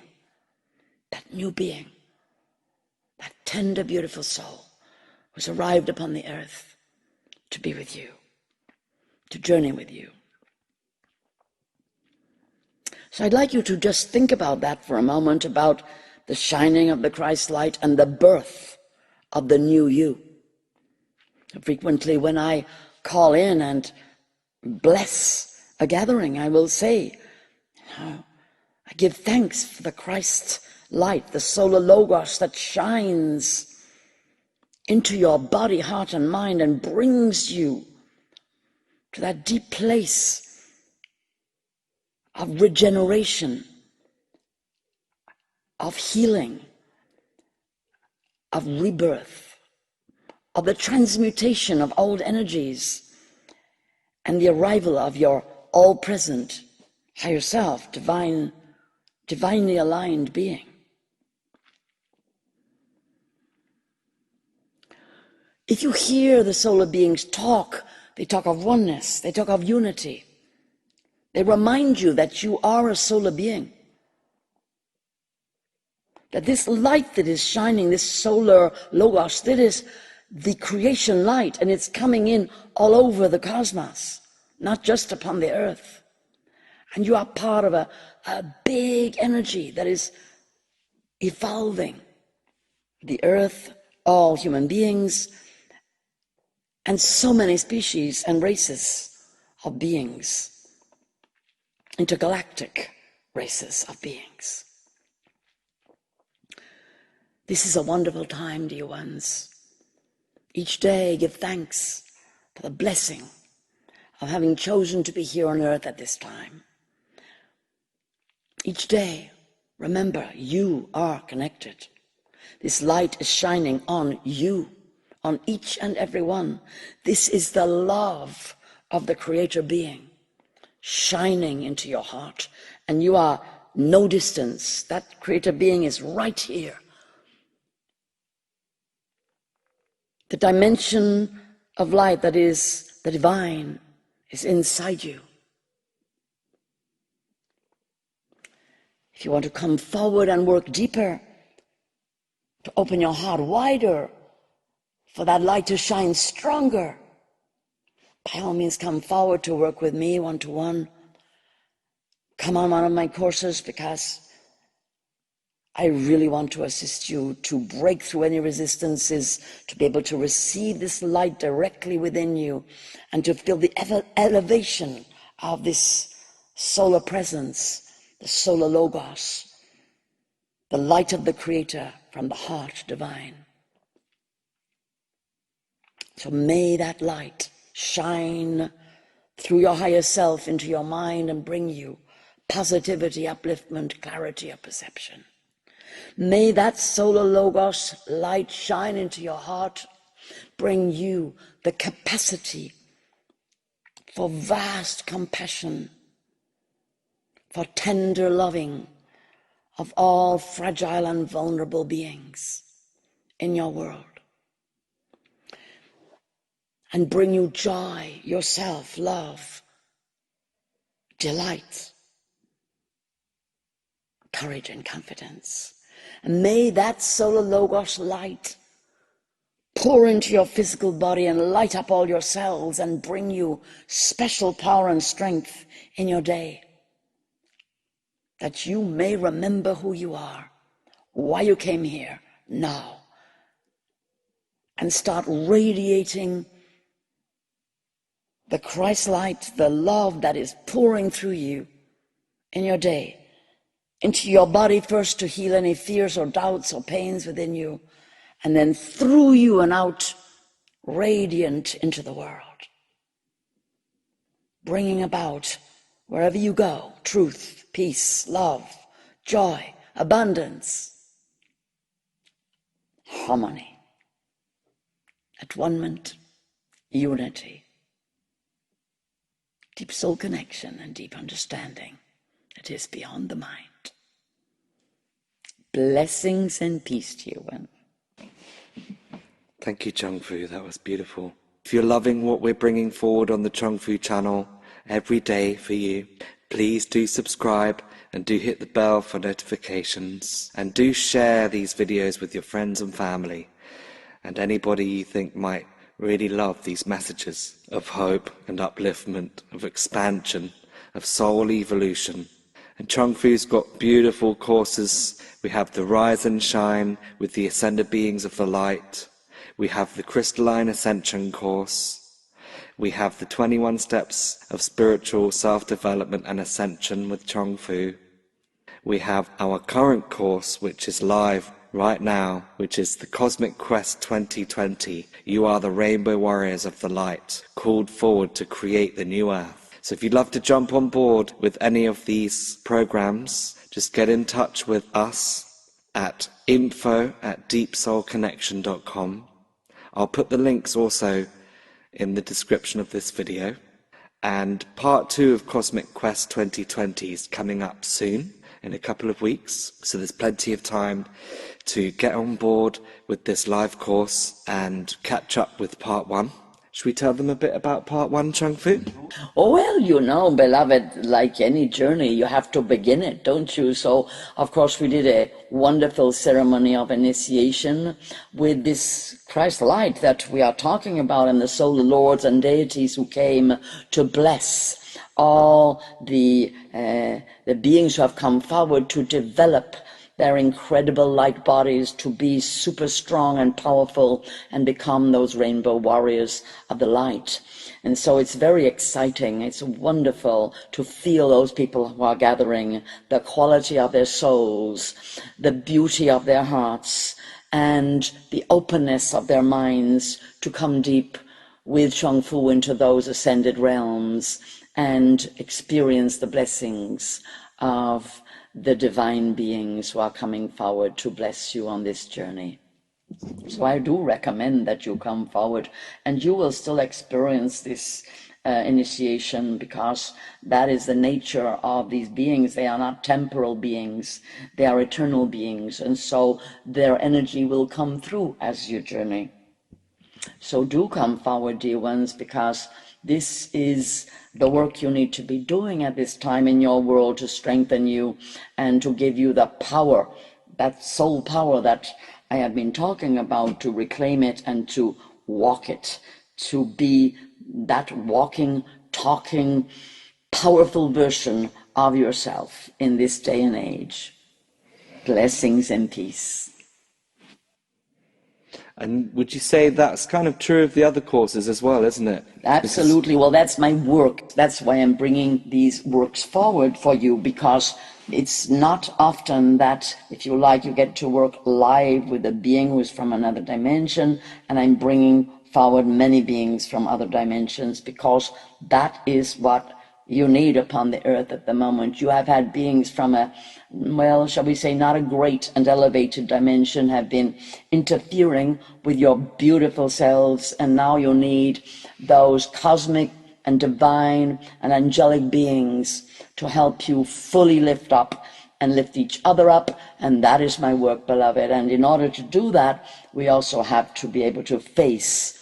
that new being, that tender, beautiful soul who's arrived upon the earth to be with you, to journey with you. So I'd like you to just think about that for a moment, about the shining of the Christ light and the birth of the new you. Frequently when I call in and bless a gathering, I will say, I give thanks for the Christ light, the solar logos that shines into your body, heart, and mind and brings you to that deep place of regeneration, of healing, of rebirth, of the transmutation of old energies, and the arrival of your all-present, higher self, divinely aligned being. If you hear the solar beings talk, they talk of oneness, they talk of unity. They remind you that you are a solar being. That this light that is shining, this solar logos, that is the creation light, and it's coming in all over the cosmos, not just upon the earth. And you are part of a a big energy that is evolving the earth, all human beings, and so many species and races of beings, intergalactic races of beings. This is a wonderful time, dear ones. Each day give thanks for the blessing of having chosen to be here on earth at this time. Each day, remember, you are connected. This light is shining on you, on each and every one. This is the love of the Creator being shining into your heart, and you are no distance. That Creator being is right here. The dimension of light that is the divine is inside you. If you want to come forward and work deeper, to open your heart wider, for that light to shine stronger, by all means come forward to work with me one-to-one. Come on one of my courses, because I really want to assist you to break through any resistances, to be able to receive this light directly within you, and to feel the elevation of this solar presence, the solar logos, the light of the Creator from the heart divine. So may that light shine through your higher self into your mind and bring you positivity, upliftment, clarity of perception. May that solar logos light shine into your heart, bring you the capacity for vast compassion, for tender loving of all fragile and vulnerable beings in your world. And bring you joy, yourself, love, delight, courage and confidence. And may that solar logos light pour into your physical body and light up all your cells and bring you special power and strength in your day, that you may remember who you are, why you came here now, and start radiating the Christ light, the love that is pouring through you in your day, into your body first to heal any fears or doubts or pains within you, and then through you and out, radiant into the world, bringing about, wherever you go, truth, peace, love, joy, abundance, harmony, at-one-ment, unity, deep soul connection and deep understanding that is beyond the mind. Blessings and peace to you, one. Thank you, Chung Fu. That was beautiful. If you're loving what we're bringing forward on the Chung Fu channel every day for you, please do subscribe and do hit the bell for notifications. And do share these videos with your friends and family and anybody you think might really love these messages of hope and upliftment, of expansion, of soul evolution. And Chung Fu's got beautiful courses. We have the Rise and Shine with the Ascended Beings of the Light. We have the Crystalline Ascension course. We have the 21 Steps of Spiritual Self-Development and Ascension with Chung Fu. We have our current course, which is live right now, which is the Cosmic Quest 2020. You are the Rainbow Warriors of the Light, called forward to create the new Earth. So if you'd love to jump on board with any of these programs, just get in touch with us at info@deepsoulconnection.com. I'll put the links also in the description of this video. And part 2 of Cosmic Quest 2020 is coming up soon, in a couple of weeks. So there's plenty of time to get on board with this live course and catch up with part 1. Should we tell them a bit about part 1, Chung Fu? Oh, well, you know, beloved, like any journey, you have to begin it, don't you? So, of course, we did a wonderful ceremony of initiation with this Christ light that we are talking about, and the solar lords and deities who came to bless all the beings who have come forward to develop their incredible light bodies to be super strong and powerful and become those rainbow warriors of the light. And so it's very exciting. It's wonderful to feel those people who are gathering, the quality of their souls, the beauty of their hearts, and the openness of their minds to come deep with Chung Fu into those ascended realms and experience the blessings of the divine beings who are coming forward to bless you on this journey. So I do recommend that you come forward, and you will still experience this initiation, because that is the nature of these beings. They are not temporal beings, they are eternal beings, and so their energy will come through as you journey. So do come forward, dear ones, because this is the work you need to be doing at this time in your world to strengthen you and to give you the power, that soul power that I have been talking about, to reclaim it and to walk it, to be that walking, talking, powerful version of yourself in this day and age. Blessings and peace. And would you say that's kind of true of the other courses as well, isn't it? Absolutely. Well, that's my work. That's why I'm bringing these works forward for you, because it's not often that, if you like, you get to work live with a being who is from another dimension, and I'm bringing forward many beings from other dimensions, because that is what you need upon the earth at the moment. You have had beings from a, well, shall we say, not a great and elevated dimension have been interfering with your beautiful selves, and now you need those cosmic and divine and angelic beings to help you fully lift up and lift each other up. And that is my work, beloved. And in order to do that, we also have to be able to face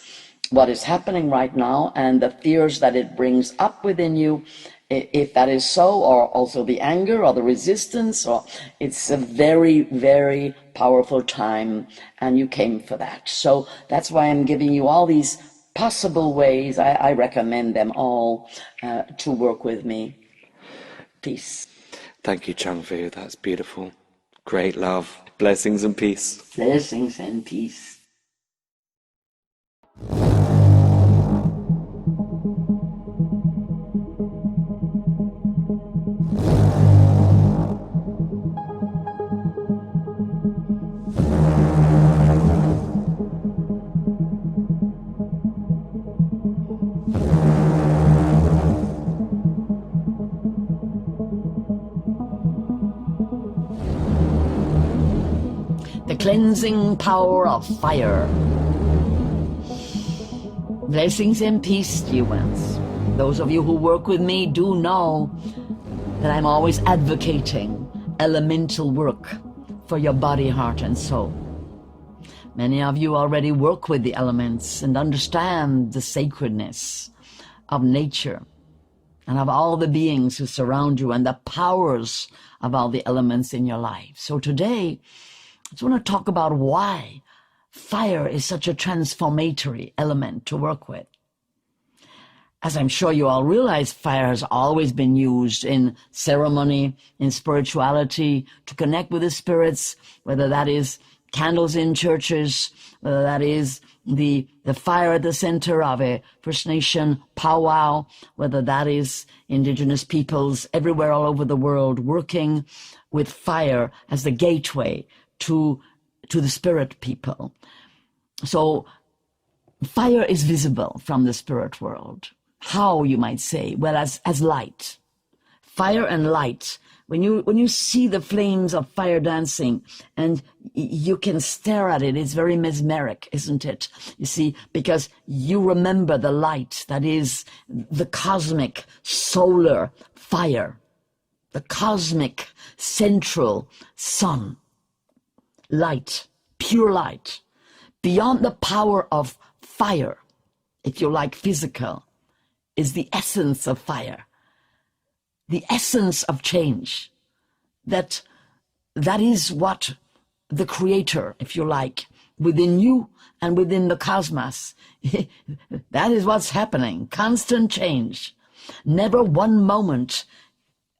what is happening right now and the fears that it brings up within you, if that is so, or also the anger or the resistance. Or it's a very, very powerful time, and you came for that. So that's why I'm giving you all these possible ways. I recommend them all to work with me. Peace. Thank you, Chung Fu. That's beautiful. Great love. Blessings and peace. Blessings and peace. The cleansing power of fire. Blessings and peace, dear ones. Those of you who work with me do know that I'm always advocating elemental work for your body, heart, and soul. Many of you already work with the elements and understand the sacredness of nature and of all the beings who surround you and the powers of all the elements in your life. So today, I just want to talk about why fire is such a transformatory element to work with. As I'm sure you all realize, fire has always been used in ceremony, in spirituality, to connect with the spirits, whether that is candles in churches, whether that is the fire at the center of a First Nation powwow, whether that is indigenous peoples everywhere all over the world working with fire as the gateway to the spirit people. So fire is visible from the spirit world. How, you might say? Well, as light. Fire and light. When you see the flames of fire dancing and you can stare at it, it's very mesmeric, isn't it? You see, because you remember the light that is the cosmic solar fire, the cosmic central sun. Light, pure light, beyond the power of fire, if you like, physical, is the essence of fire, the essence of change. That is what the creator, if you like, within you and within the cosmos, that is what's happening, constant change. Never one moment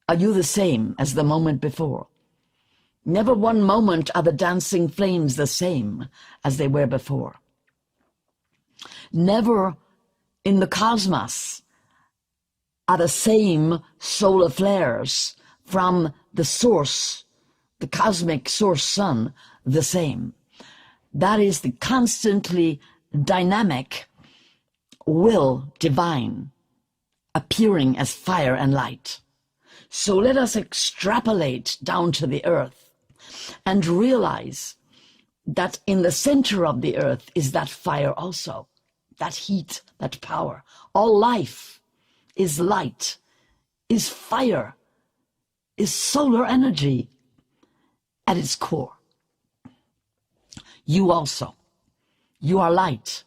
are you the same as the moment before. Never one moment are the dancing flames the same as they were before. Never in the cosmos are the same solar flares from the source, the cosmic source sun, the same. That is the constantly dynamic will divine appearing as fire and light. So let us extrapolate down to the earth and realize that in the center of the earth is that fire also, that heat, that power. All life is light, is fire, is solar energy at its core. You also, you are light.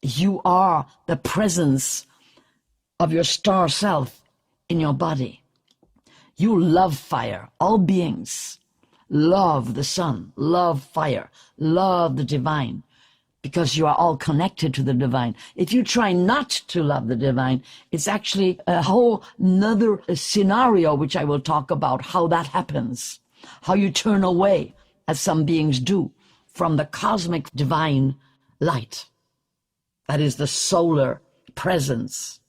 You are the presence of your star self in your body. You love fire. All beings love the sun, love fire, love the divine, because you are all connected to the divine. If you try not to love the divine, it's actually a whole nother scenario, which I will talk about, how that happens, how you turn away, as some beings do, from the cosmic divine light. That is the solar presence.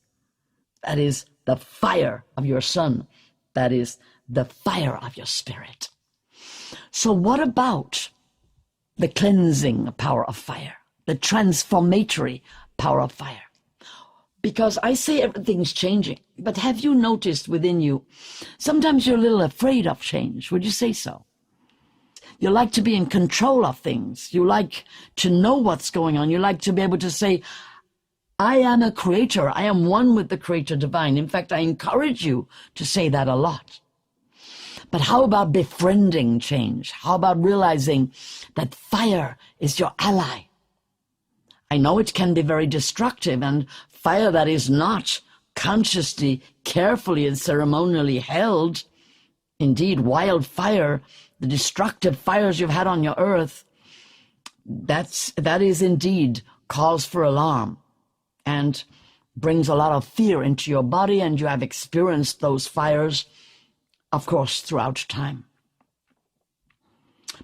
That is the fire of your sun. That is the fire of your spirit. So what about the cleansing power of fire, the transformatory power of fire? Because I say everything's changing, but have you noticed within you, sometimes you're a little afraid of change. Would you say so? You like to be in control of things. You like to know what's going on. You like to be able to say, I am a creator. I am one with the creator divine. In fact, I encourage you to say that a lot. But how about befriending change? How about realizing that fire is your ally? I know it can be very destructive, and fire that is not consciously, carefully, and ceremonially held, indeed, wildfire, the destructive fires you've had on your earth, that is indeed cause for alarm and brings a lot of fear into your body, and you have experienced those fires, of course, throughout time.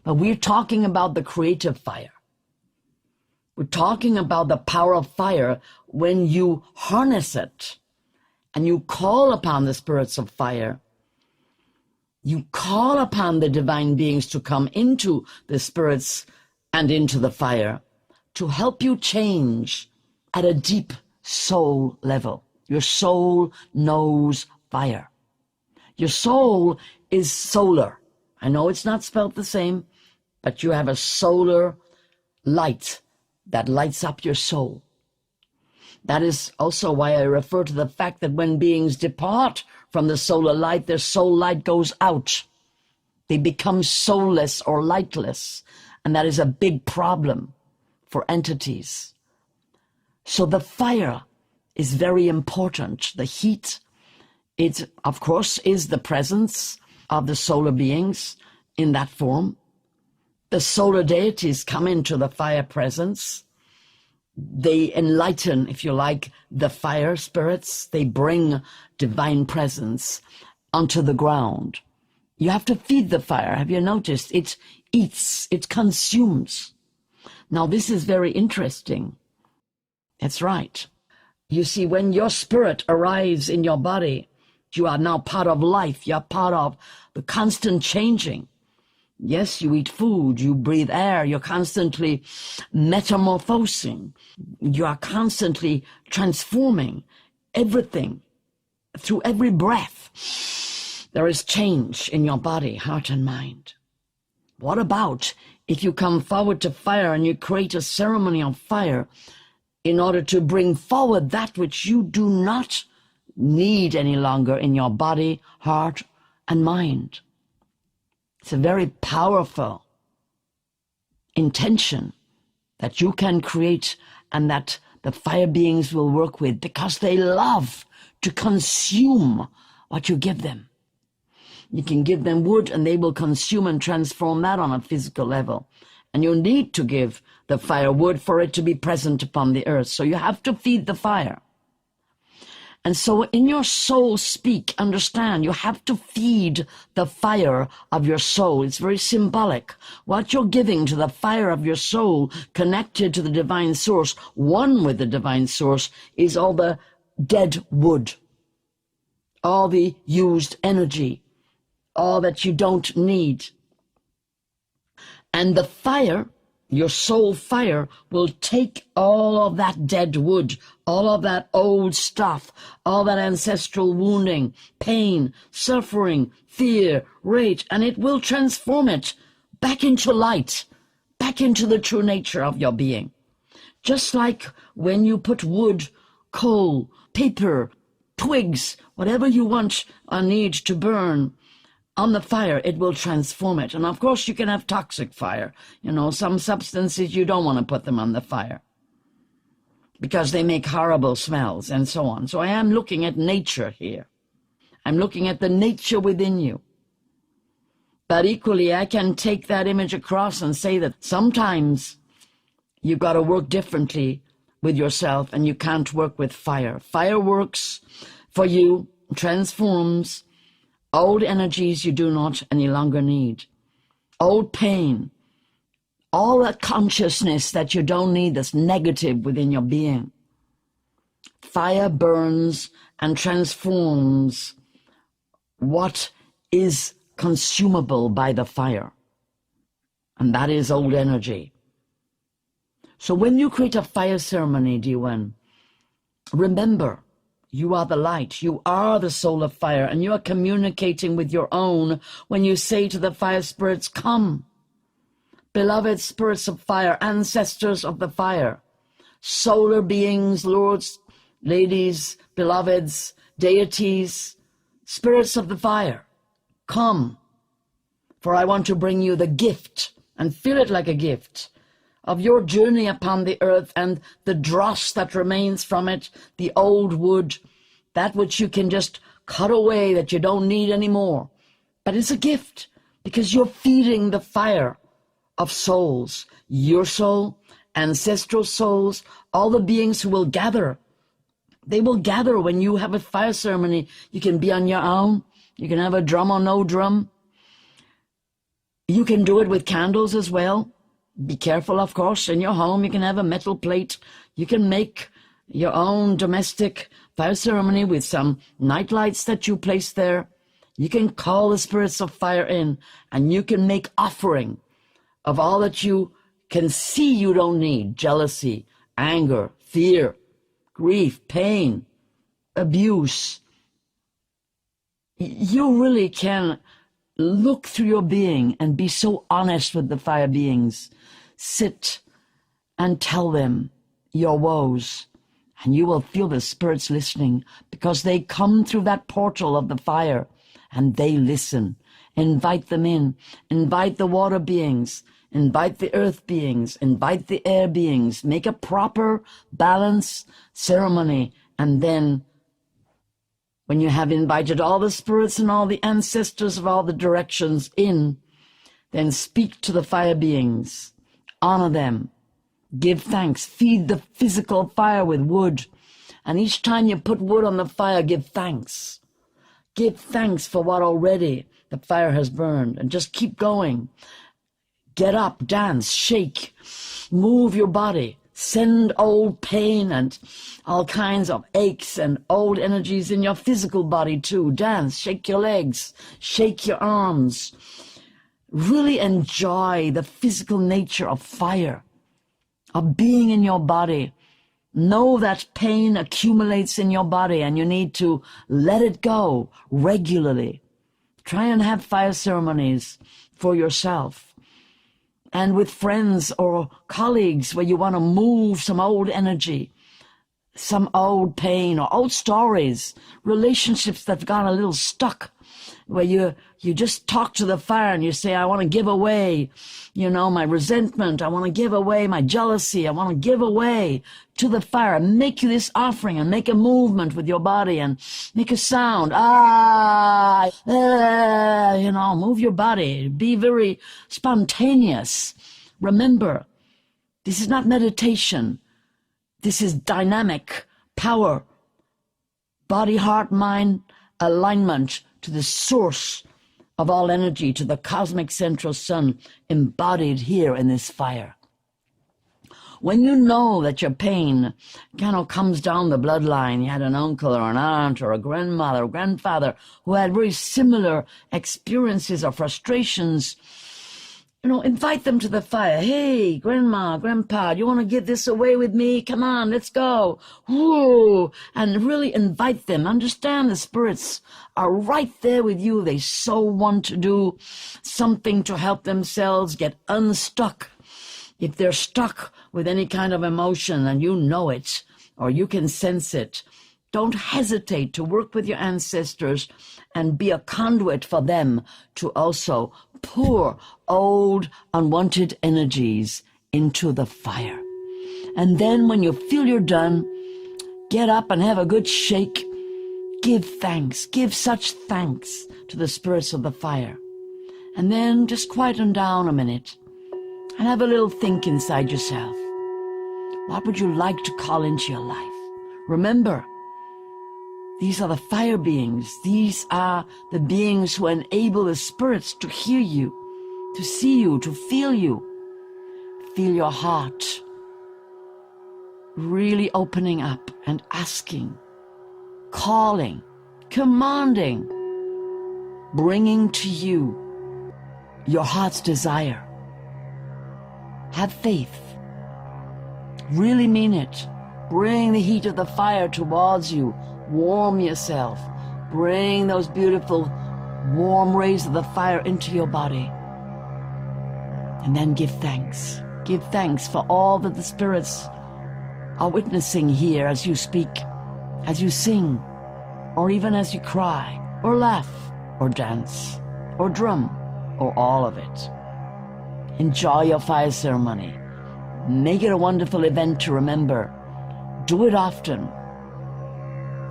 But we're talking about the creative fire. We're talking about the power of fire when you harness it and you call upon the spirits of fire. You call upon the divine beings to come into the spirits and into the fire to help you change at a deep soul level. Your soul knows fire. Your soul is solar. I know it's not spelled the same, but you have a solar light that lights up your soul. That is also why I refer to the fact that when beings depart from the solar light, their soul light goes out. They become soulless or lightless, and that is a big problem for entities. So the fire is very important. The heat, it, of course, is the presence of the solar beings in that form. The solar deities come into the fire presence. They enlighten, if you like, the fire spirits. They bring divine presence onto the ground. You have to feed the fire. Have you noticed? It eats, it consumes. Now, this is very interesting. That's right. You see, when your spirit arrives in your body, you are now part of life. You are part of the constant changing. Yes, you eat food, you breathe air, you're constantly metamorphosing. You are constantly transforming everything through every breath. There is change in your body, heart, and mind. What about if you come forward to fire and you create a ceremony of fire in order to bring forward that which you do not need any longer in your body, heart, and mind? It's a very powerful intention that you can create and that the fire beings will work with, because they love to consume what you give them. You can give them wood and they will consume and transform that on a physical level. And you need to give the fire wood for it to be present upon the earth. So you have to feed the fire. And so in your soul speak, understand, you have to feed the fire of your soul. It's very symbolic. What you're giving to the fire of your soul, connected to the divine source, one with the divine source, is all the dead wood, all the used energy, all that you don't need. And the fire, your soul fire, will take all of that dead wood, all of that old stuff, all that ancestral wounding, pain, suffering, fear, rage, and it will transform it back into light, back into the true nature of your being. Just like when you put wood, coal, paper, twigs, whatever you want or need to burn on the fire, it will transform it. And of course you can have toxic fire. Some substances you don't want to put them on the fire because they make horrible smells and so on. So I am looking at nature here. I'm looking at the nature within you. But equally, I can take that image across and say that sometimes you've got to work differently with yourself and you can't work with fire. Fire works for you, transforms old energies you do not any longer need, old pain, all that consciousness that you don't need that's negative within your being. Fire burns and transforms what is consumable by the fire, and that is old energy. So when you create a fire ceremony, dear one, remember, you are the light. You are the soul of fire, and you are communicating with your own when you say to the fire spirits, come, beloved spirits of fire, ancestors of the fire, solar beings, lords, ladies, beloveds, deities, spirits of the fire, come, for I want to bring you the gift, and feel it like a gift, of your journey upon the earth and the dross that remains from it, the old wood, that which you can just cut away, that you don't need anymore. But it's a gift because you're feeding the fire of souls, your soul, ancestral souls, all the beings who will gather. They will gather when you have a fire ceremony. You can be on your own. You can have a drum or no drum. You can do it with candles as well. Be careful, of course. In your home, you can have a metal plate. You can make your own domestic fire ceremony with some night lights that you place there. You can call the spirits of fire in, and you can make offering of all that you can see you don't need: jealousy, anger, fear, grief, pain, abuse. You really can look through your being and be so honest with the fire beings. Sit and tell them your woes, and you will feel the spirits listening, because they come through that portal of the fire and they listen. Invite them in. Invite the water beings. Invite the earth beings. Invite the air beings. Make a proper, balanced ceremony, and then when you have invited all the spirits and all the ancestors of all the directions in, then speak to the fire beings. Honor them. Give thanks. Feed the physical fire with wood. And each time you put wood on the fire, give thanks. Give thanks for what already the fire has burned. And just keep going. Get up, dance, shake, move your body. Send old pain and all kinds of aches and old energies in your physical body too. Dance, shake your legs, shake your arms. Really enjoy the physical nature of fire, of being in your body. Know that pain accumulates in your body and you need to let it go regularly. Try and have fire ceremonies for yourself and with friends or colleagues where you want to move some old energy, some old pain or old stories, relationships that got a little stuck, where you just talk to the fire and you say, I want to give away, my resentment. I want to give away my jealousy. I want to give away to the fire. Make this offering and make a movement with your body and make a sound. Move your body. Be very spontaneous. Remember, this is not meditation. This is dynamic power body, heart, mind alignment to the source of all energy, to the cosmic central sun embodied here in this fire. When you know that your pain kind of comes down the bloodline, you had an uncle or an aunt or a grandmother or grandfather who had very similar experiences or frustrations, invite them to the fire. Hey, grandma, grandpa, you want to give this away with me? Come on, let's go. Whoa. And really invite them. Understand the spirits are right there with you. They so want to do something to help themselves get unstuck. If they're stuck with any kind of emotion and you know it, or you can sense it, don't hesitate to work with your ancestors and be a conduit for them to also pour old, unwanted energies into the fire. And then when you feel you're done, get up and have a good shake. Give thanks. Give such thanks to the spirits of the fire. And then just quieten down a minute and have a little think inside yourself. What would you like to call into your life? Remember, these are the fire beings. These are the beings who enable the spirits to hear you, to see you, to feel you. Feel your heart really opening up and asking, calling, commanding, bringing to you your heart's desire. Have faith. Really mean it. Bring the heat of the fire towards you. Warm yourself. Bring those beautiful warm rays of the fire into your body. And then give thanks. Give thanks for all that the spirits are witnessing here as you speak, as you sing, or even as you cry, or laugh, or dance, or drum, or all of it. Enjoy your fire ceremony. Make it a wonderful event to remember. Do it often.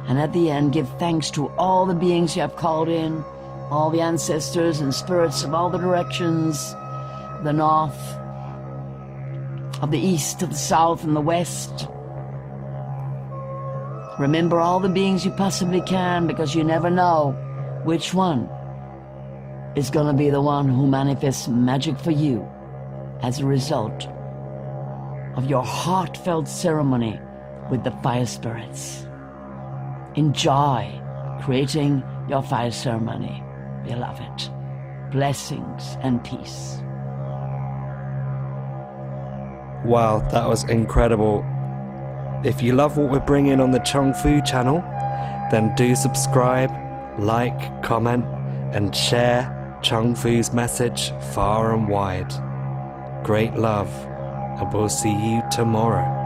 And at the end, give thanks to all the beings you have called in, all the ancestors and spirits of all the directions, the north, of the east, of the south, and the west. Remember all the beings you possibly can, because you never know which one is going to be the one who manifests magic for you as a result of your heartfelt ceremony with the fire spirits. Enjoy creating your fire ceremony, beloved. Blessings and peace. Wow, that was incredible. If you love what we're bringing on the Chung Fu channel, then do subscribe, like, comment, and share Chung Fu's message far and wide. Great love, and we'll see you tomorrow.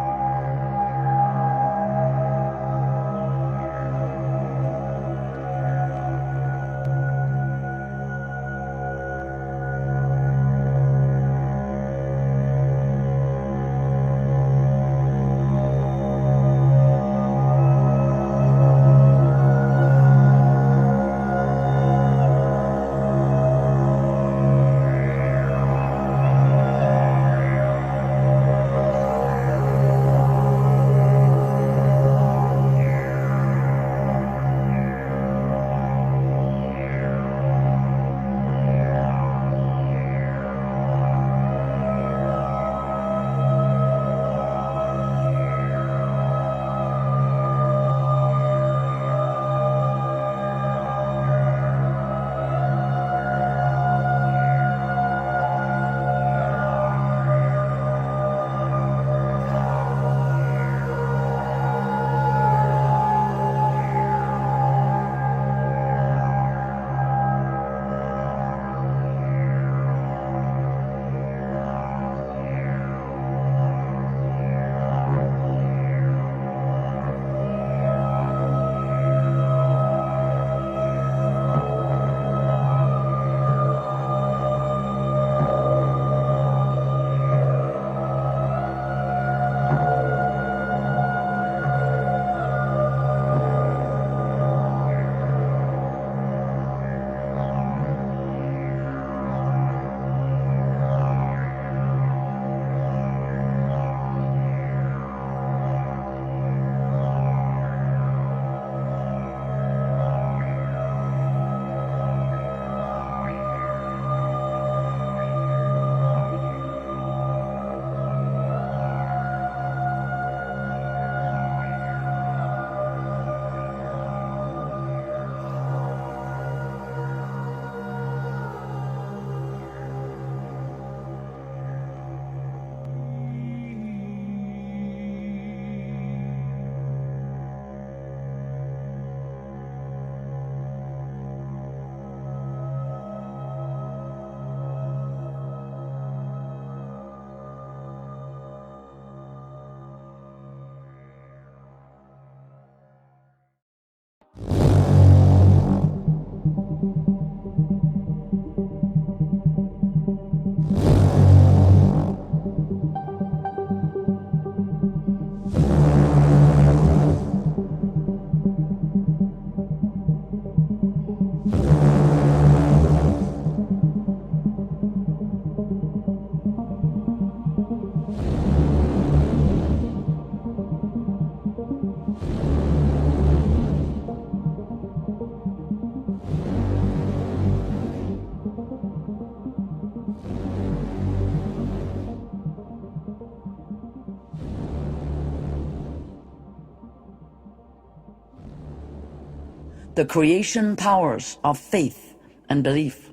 the creation powers of faith and belief.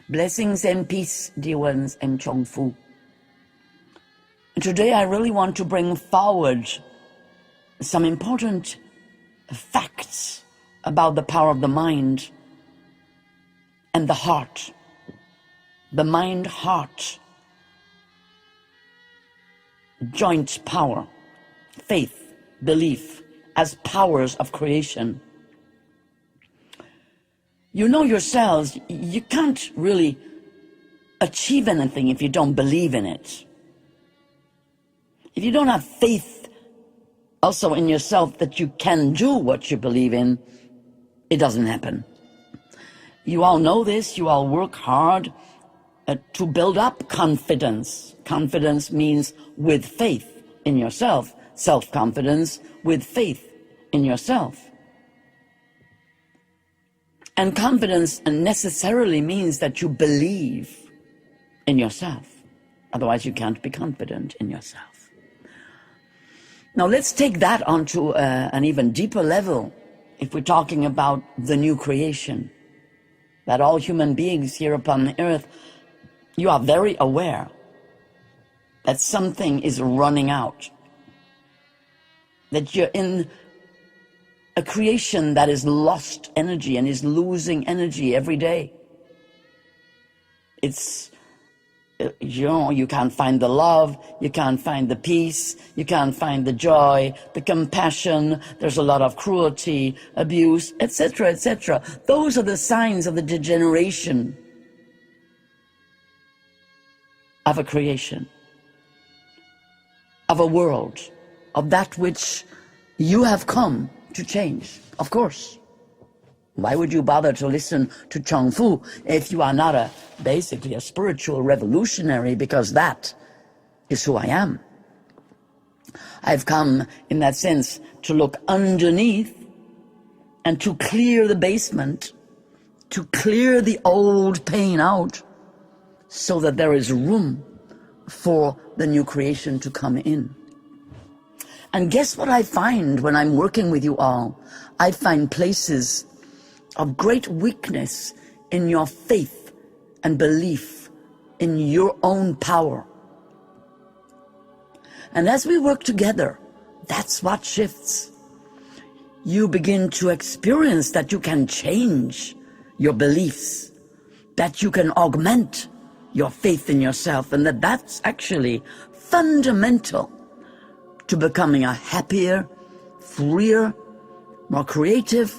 Blessings and peace, dear ones, and Chung Fu. And today I really want to bring forward some important facts about the power of the mind and the heart. The mind-heart joint power, faith, belief, as powers of creation. You know yourselves, you can't really achieve anything if you don't believe in it. If you don't have faith also in yourself that you can do what you believe in, it doesn't happen. You all know this, you all work hard to build up confidence. Confidence means with faith in yourself. Self-confidence with faith in yourself. And confidence necessarily means that you believe in yourself. Otherwise, you can't be confident in yourself. Now, let's take that onto an even deeper level if we're talking about the new creation. That all human beings here upon the earth, you are very aware that something is running out. That you're in a creation that is lost energy and is losing energy every day. It's, you can't find the love, you can't find the peace, you can't find the joy, the compassion, there's a lot of cruelty, abuse, etc., etc. Those are the signs of the degeneration of a creation, of a world, of that which you have come to change, of course. Why would you bother to listen to Chung Fu if you are not basically a spiritual revolutionary? Because that is who I am. I've come, in that sense, to look underneath and to clear the basement, to clear the old pain out, so that there is room for the new creation to come in. And guess what I find when I'm working with you all? I find places of great weakness in your faith and belief in your own power. And as we work together, that's what shifts. You begin to experience that you can change your beliefs, that you can augment your faith in yourself, and that's actually fundamental to becoming a happier, freer, more creative,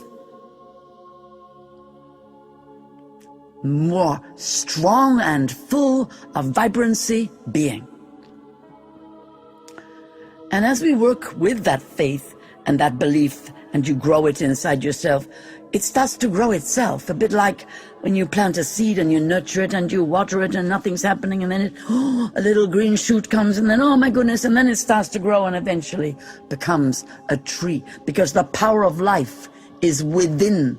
more strong and full of vibrancy being. And as we work with that faith and that belief, and you grow it inside yourself, it starts to grow itself, a bit like when you plant a seed and you nurture it and you water it and nothing's happening, and then a little green shoot comes, and then, oh my goodness, and then it starts to grow and eventually becomes a tree, because the power of life is within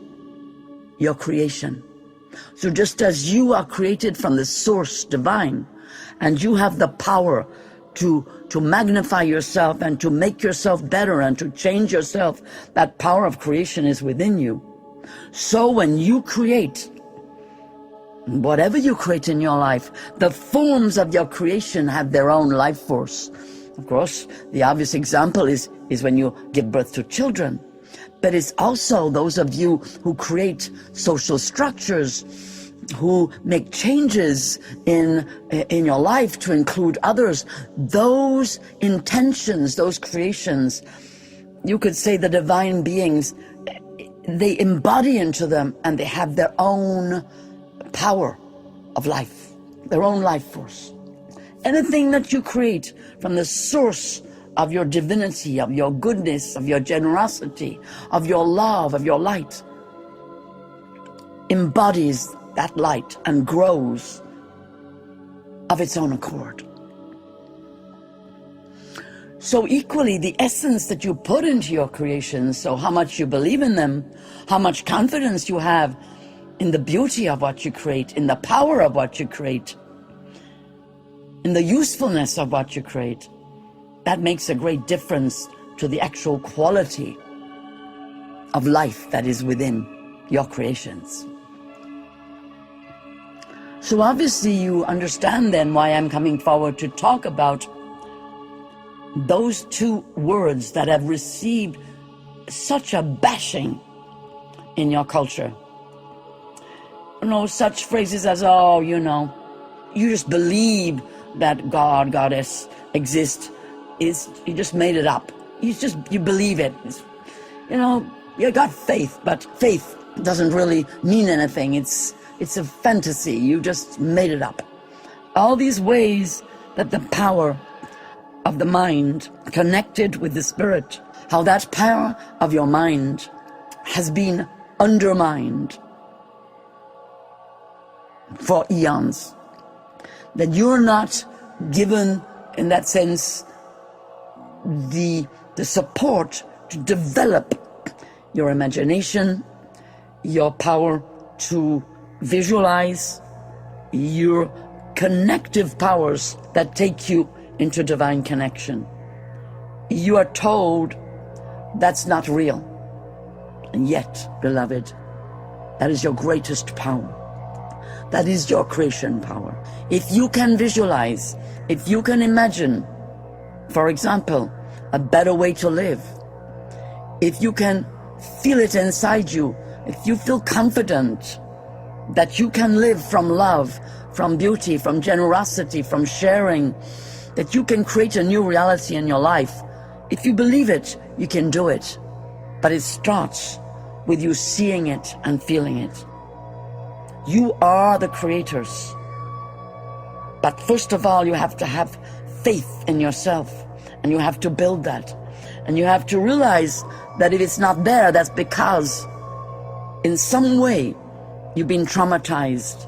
your creation. So just as you are created from the source divine, and you have the power to magnify yourself and to make yourself better and to change yourself, that power of creation is within you. So when you create, whatever you create in your life, the forms of your creation have their own life force. Of course, the obvious example is when you give birth to children. But it's also those of you who create social structures, who make changes in your life to include others. Those intentions, those creations, you could say the divine beings, they embody into them, and they have their own power of life, their own life force. Anything that you create from the source of your divinity, of your goodness, of your generosity, of your love, of your light, embodies that light and grows of its own accord. So equally, the essence that you put into your creations, so how much you believe in them, how much confidence you have in the beauty of what you create, in the power of what you create, in the usefulness of what you create, that makes a great difference to the actual quality of life that is within your creations. So obviously you understand then why I'm coming forward to talk about those two words that have received such a bashing in your culture. You know, such phrases as, oh, you know, you just believe that God, goddess exist. You just made it up. You believe it. You know, you got faith, but faith doesn't really mean anything. It's a fantasy. You just made it up. All these ways that the power of the mind connected with the spirit, how that power of your mind has been undermined for eons. That you're not given, in that sense, the support to develop your imagination, your power to visualize, your connective powers that take you into divine connection. You are told that's not real. And yet, beloved, that is your greatest power. That is your creation power. If you can visualize, if you can imagine, for example, a better way to live, if you can feel it inside you, if you feel confident that you can live from love, from beauty, from generosity, from sharing, that you can create a new reality in your life, if you believe it, you can do it. But it starts with you seeing it and feeling it. You are the creators. But first of all, you have to have faith in yourself, and you have to build that. And you have to realize that if it's not there, that's because in some way you've been traumatized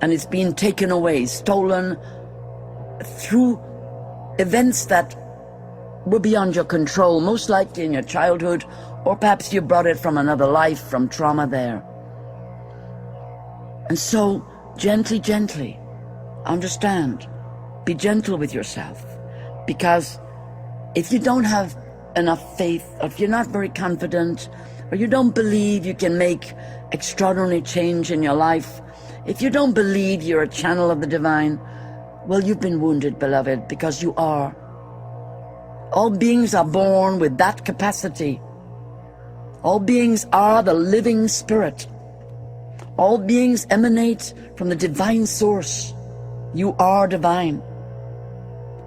and it's been taken away, stolen through events that were beyond your control, most likely in your childhood, or perhaps you brought it from another life, from trauma there. And so, gently, understand, be gentle with yourself, because if you don't have enough faith, or if you're not very confident, or you don't believe you can make extraordinary change in your life, if you don't believe you're a channel of the divine, well, you've been wounded, beloved, because you are. All beings are born with that capacity. All beings are the living spirit. All beings emanate from the divine source. You are divine.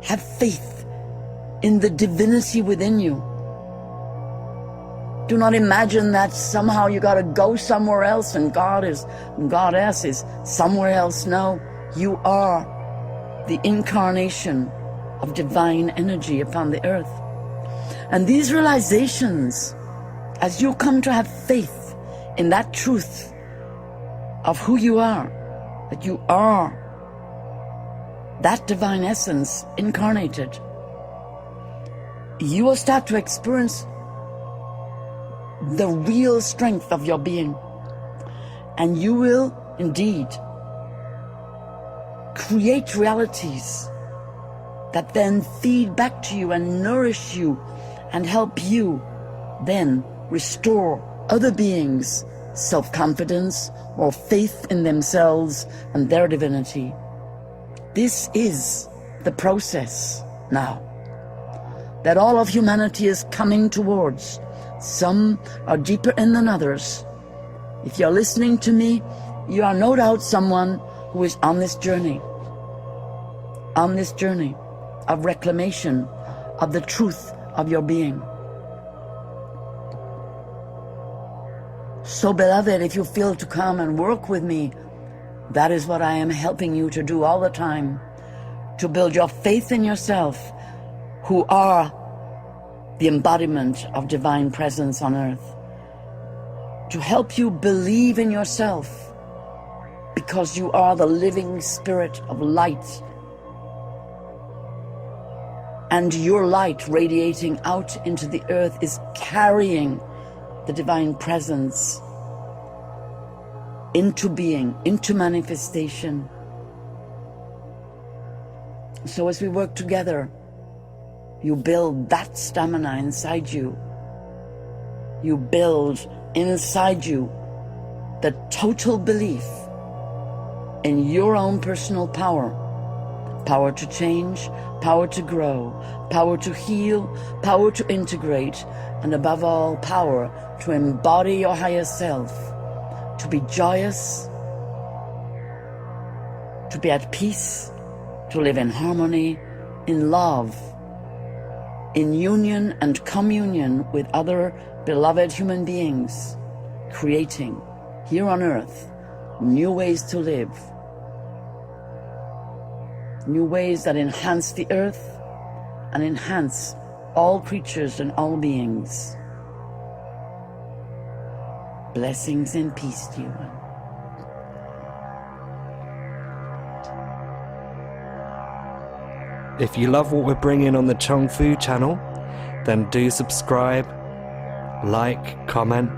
Have faith in the divinity within you. Do not imagine that somehow you got to go somewhere else and Goddess is somewhere else. No, you are the incarnation of divine energy upon the earth. And these realizations, as you come to have faith in that truth of who you are, that you are that divine essence incarnated, you will start to experience the real strength of your being. And you will indeed create realities that then feed back to you and nourish you and help you then restore other beings' self-confidence or faith in themselves and their divinity. This is the process now that all of humanity is coming towards. Some are deeper in than others. If you're listening to me, you are no doubt someone who is on this journey of reclamation of the truth of your being. So, beloved, if you feel to come and work with me, that is what I am helping you to do all the time, to build your faith in yourself, who are the embodiment of divine presence on earth, to help you believe in yourself, because you are the living spirit of light, and your light radiating out into the earth is carrying the divine presence into being, into manifestation. So as we work together, you build that stamina inside you you build inside you the total belief in your own personal power. Power to change, power to grow, power to heal, power to integrate, and above all, power to embody your higher self, to be joyous, to be at peace, to live in harmony, in love, in union and communion with other beloved human beings, creating here on earth new ways to live, new ways that enhance the earth and enhance all creatures and all beings. Blessings and peace to you. If you love what we're bringing on the Chung Fu channel, then do subscribe, like, comment,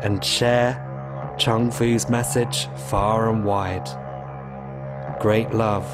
and share Chung Fu's message far and wide. Great love.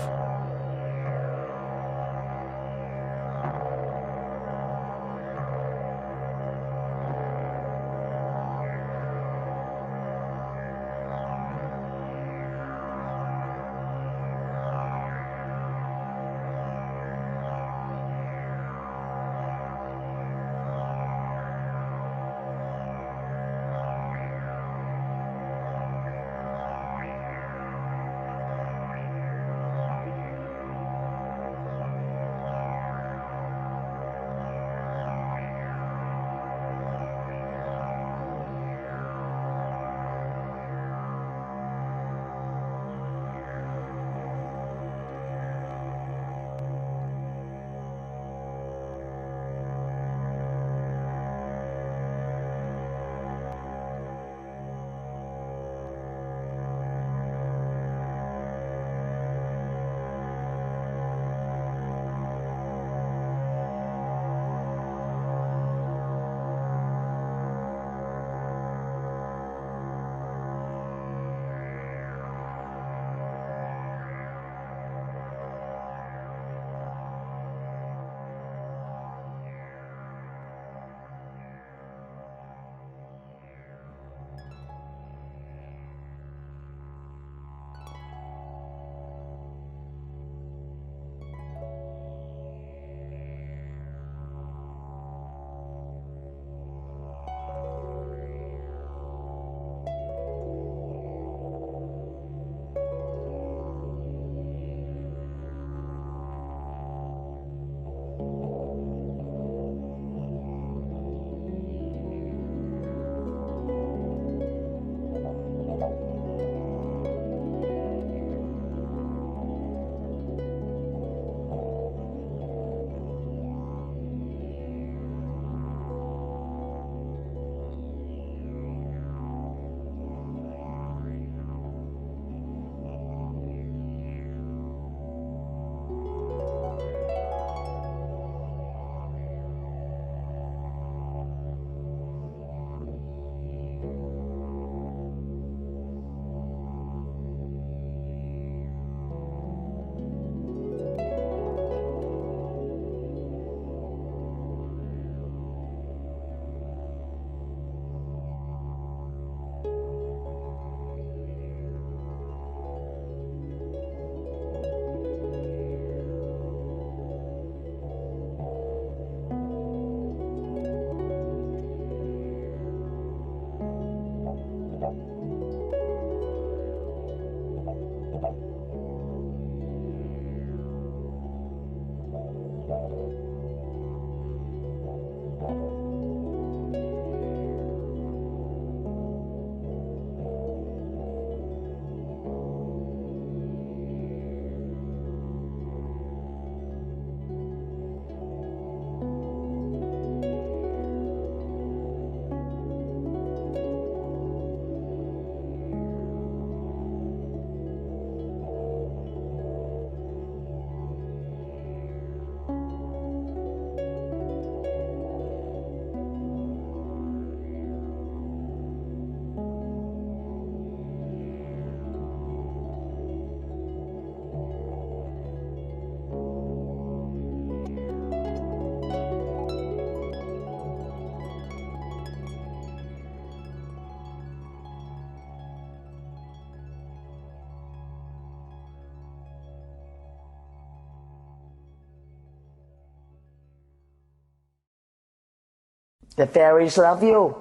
The fairies love you.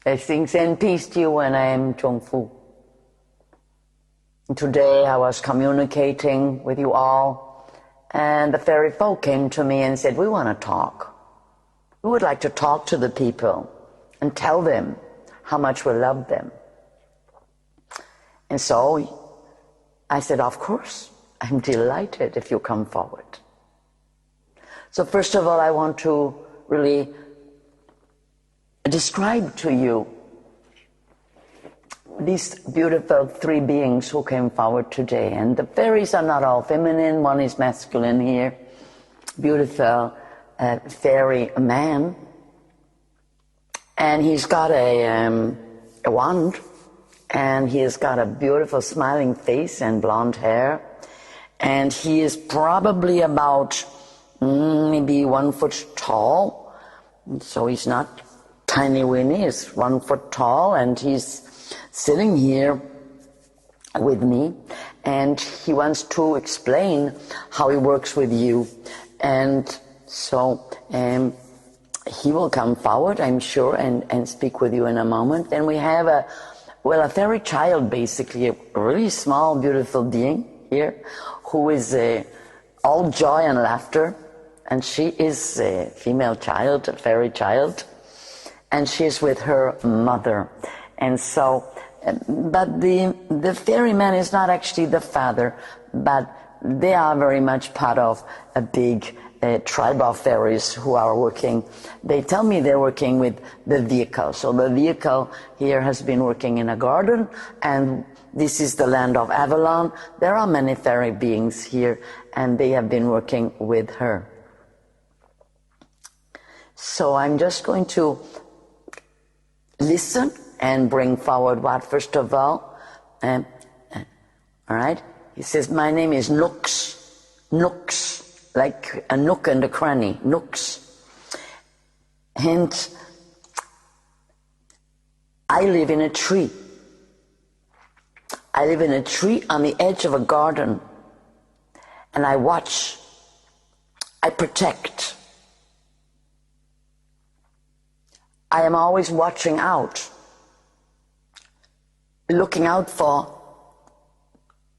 Blessings and peace to you, and I am Chung Fu. Today I was communicating with you all, and the fairy folk came to me and said, we want to talk. We would like to talk to the people and tell them how much we love them. And so I said, of course, I'm delighted if you come forward. So first of all, I want to really describe to you these beautiful three beings who came forward today. And the fairies are not all feminine, one is masculine here. Beautiful fairy man. And he's got a wand, and he's got a beautiful smiling face and blonde hair. And he is probably about maybe 1 foot tall. So he's not tiny weeny, he's 1 foot tall, and he's sitting here with me, and he wants to explain how he works with you. And so he will come forward, I'm sure, and speak with you in a moment. Then we have a fairy child, basically, a really small, beautiful being here, who is all joy and laughter. And she is a female child, a fairy child, and she is with her mother. And so, but the fairy man is not actually the father, but they are very much part of a big tribe of fairies who are working. They tell me they're working with the vehicle. So the vehicle here has been working in a garden, and this is the land of Avalon. There are many fairy beings here, and they have been working with her. So I'm just going to listen and bring forward what, first of all, all right? He says, my name is Nooks, like a nook and a cranny, Nooks. And I live in a tree. I live in a tree on the edge of a garden, and I watch, I protect. I am always watching out, looking out for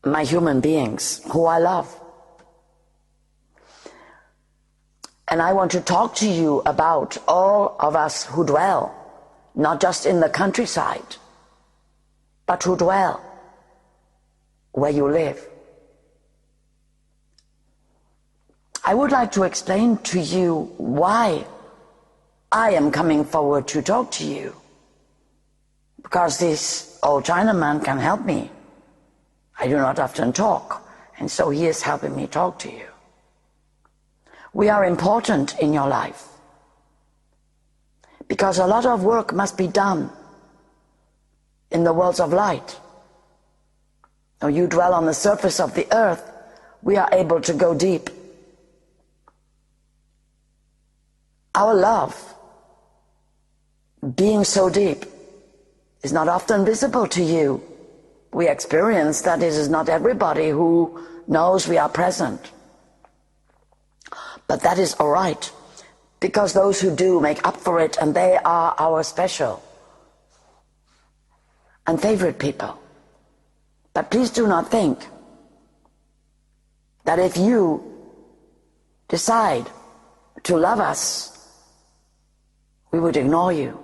my human beings who I love. And I want to talk to you about all of us who dwell, not just in the countryside, but who dwell where you live. I would like to explain to you why I am coming forward to talk to you, because this old Chinaman can help me. I do not often talk, and so he is helping me talk to you. We are important in your life, because a lot of work must be done in the worlds of light. Now you dwell on the surface of the earth, we are able to go deep. Our love, being so deep, is not often visible to you. We experience that it is not everybody who knows we are present. But that is all right, because those who do make up for it, and they are our special and favorite people. But please do not think that if you decide to love us, we would ignore you.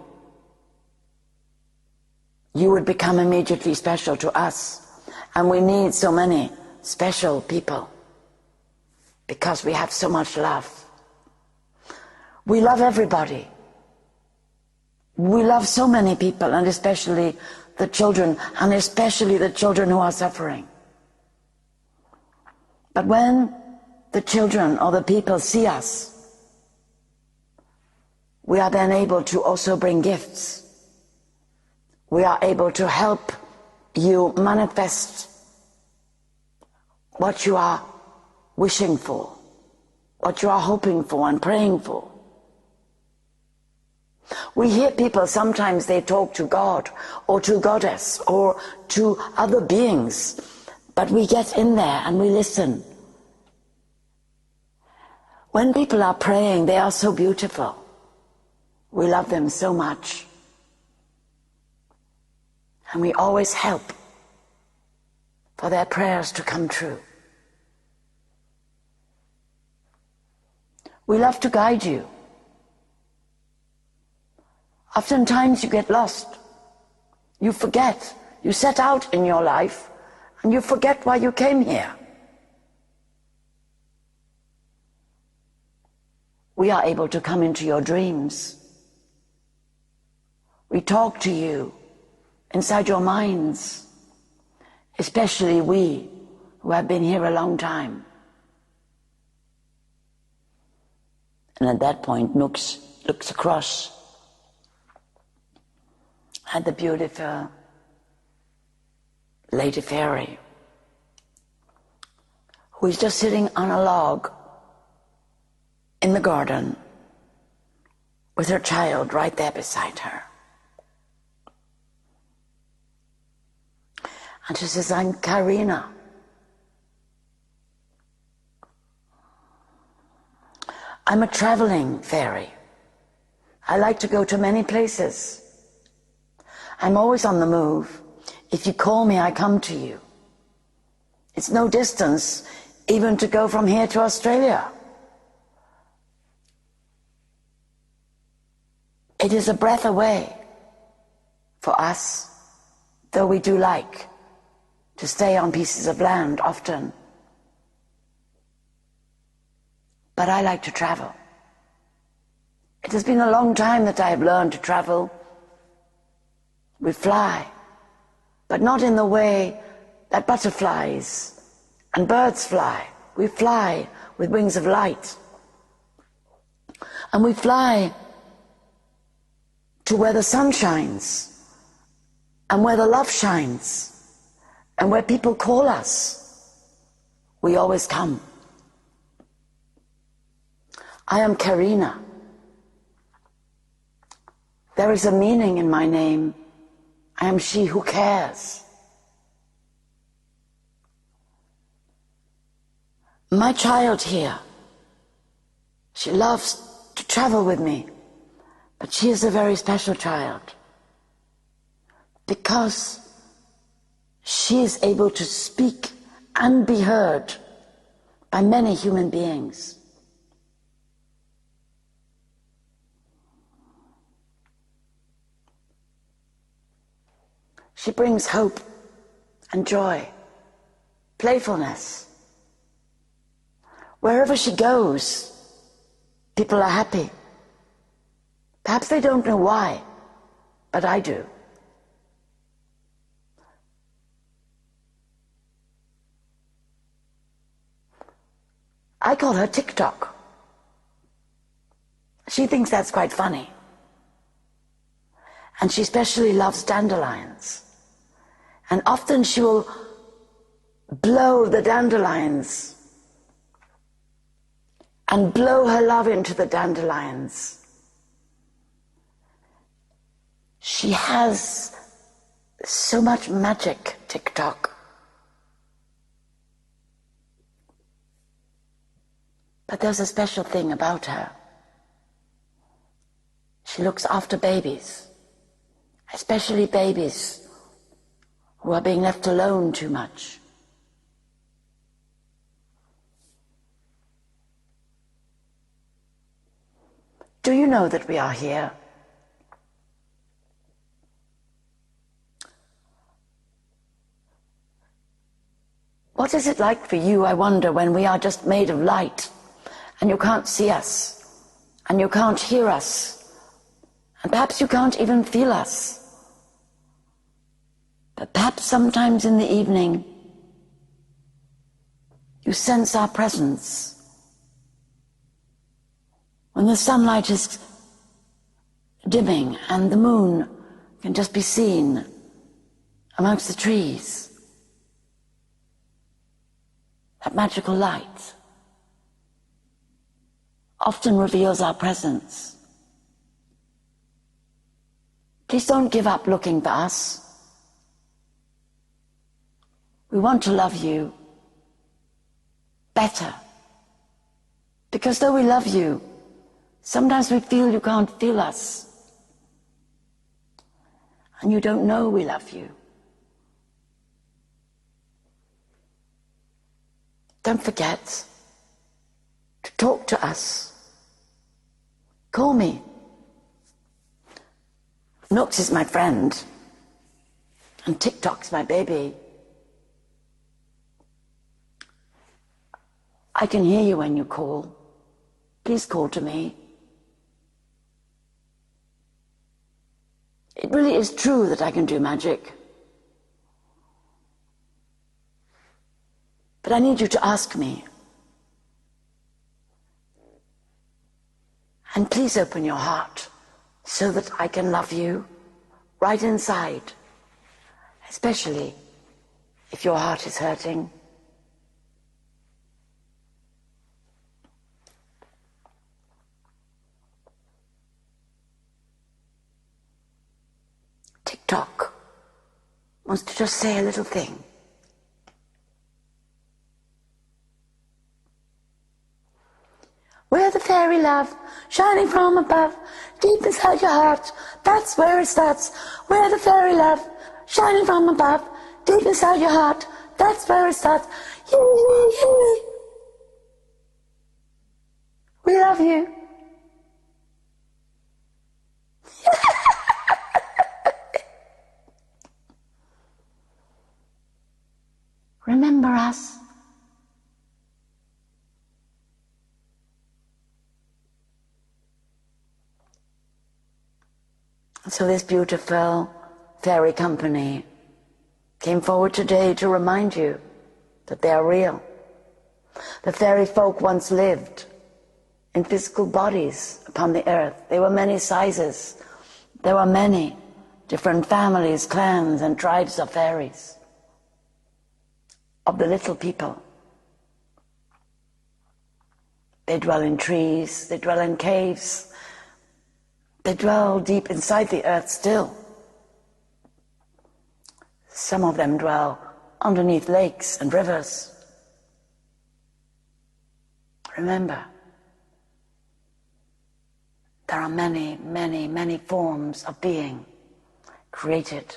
You would become immediately special to us. And we need so many special people because we have so much love. We love everybody. We love so many people, and especially the children, and especially the children who are suffering. But when the children or the people see us, we are then able to also bring gifts. We are able to help you manifest what you are wishing for, what you are hoping for and praying for. We hear people, sometimes they talk to God or to Goddess or to other beings, but we get in there and we listen. When people are praying, they are so beautiful. We love them so much. And we always help for their prayers to come true. We love to guide you. Oftentimes you get lost. You forget. You set out in your life and you forget why you came here. We are able to come into your dreams. We talk to you inside your minds, especially we who have been here a long time. And at that point, Nooks looks across at the beautiful Lady Fairy, who is just sitting on a log in the garden with her child right there beside her. And she says, I'm Karina. I'm a traveling fairy. I like to go to many places. I'm always on the move. If you call me, I come to you. It's no distance even to go from here to Australia. It is a breath away for us, though we do like to stay on pieces of land often. But I like to travel. It has been a long time that I have learned to travel. We fly, but not in the way that butterflies and birds fly. We fly with wings of light. And we fly to where the sun shines, and where the love shines, and where people call us. We always come. I am Karina. There is a meaning in my name. I am she who cares. My child here, she loves to travel with me, but she is a very special child because she is able to speak and be heard by many human beings. She brings hope and joy, playfulness. Wherever she goes, people are happy. Perhaps they don't know why, but I do. I call her TikTok. She thinks that's quite funny. And she especially loves dandelions. And often she will blow the dandelions and blow her love into the dandelions. She has so much magic, TikTok. But there's a special thing about her. She looks after babies, especially babies who are being left alone too much. Do you know that we are here? What is it like for you, I wonder, when we are just made of light and you can't see us and you can't hear us and perhaps you can't even feel us? But perhaps sometimes in the evening you sense our presence. When the sunlight is dimming and the moon can just be seen amongst the trees. That magical light often reveals our presence. Please don't give up looking for us. We want to love you better, Because though we love you, sometimes we feel you can't feel us. And you don't know we love you. Don't forget to talk to us. Call me. Nooks is my friend. And TikTok's my baby. I can hear you when you call. Please call to me. It really is true that I can do magic. But I need you to ask me. And please open your heart so that I can love you right inside, especially if your heart is hurting. TikTok wants to just say a little thing. Where the fairy love, shining from above, deep inside your heart, that's where it starts. Where the fairy love, shining from above, deep inside your heart, that's where it starts. We love you. Remember us. So this beautiful fairy company came forward today to remind you that they are real. The fairy folk once lived in physical bodies upon the earth. There were many sizes. There were many different families, clans, and tribes of fairies, of the little people. They dwell in trees, they dwell in caves, they dwell deep inside the earth still. Some of them dwell underneath lakes and rivers. Remember, there are many, many, many forms of being created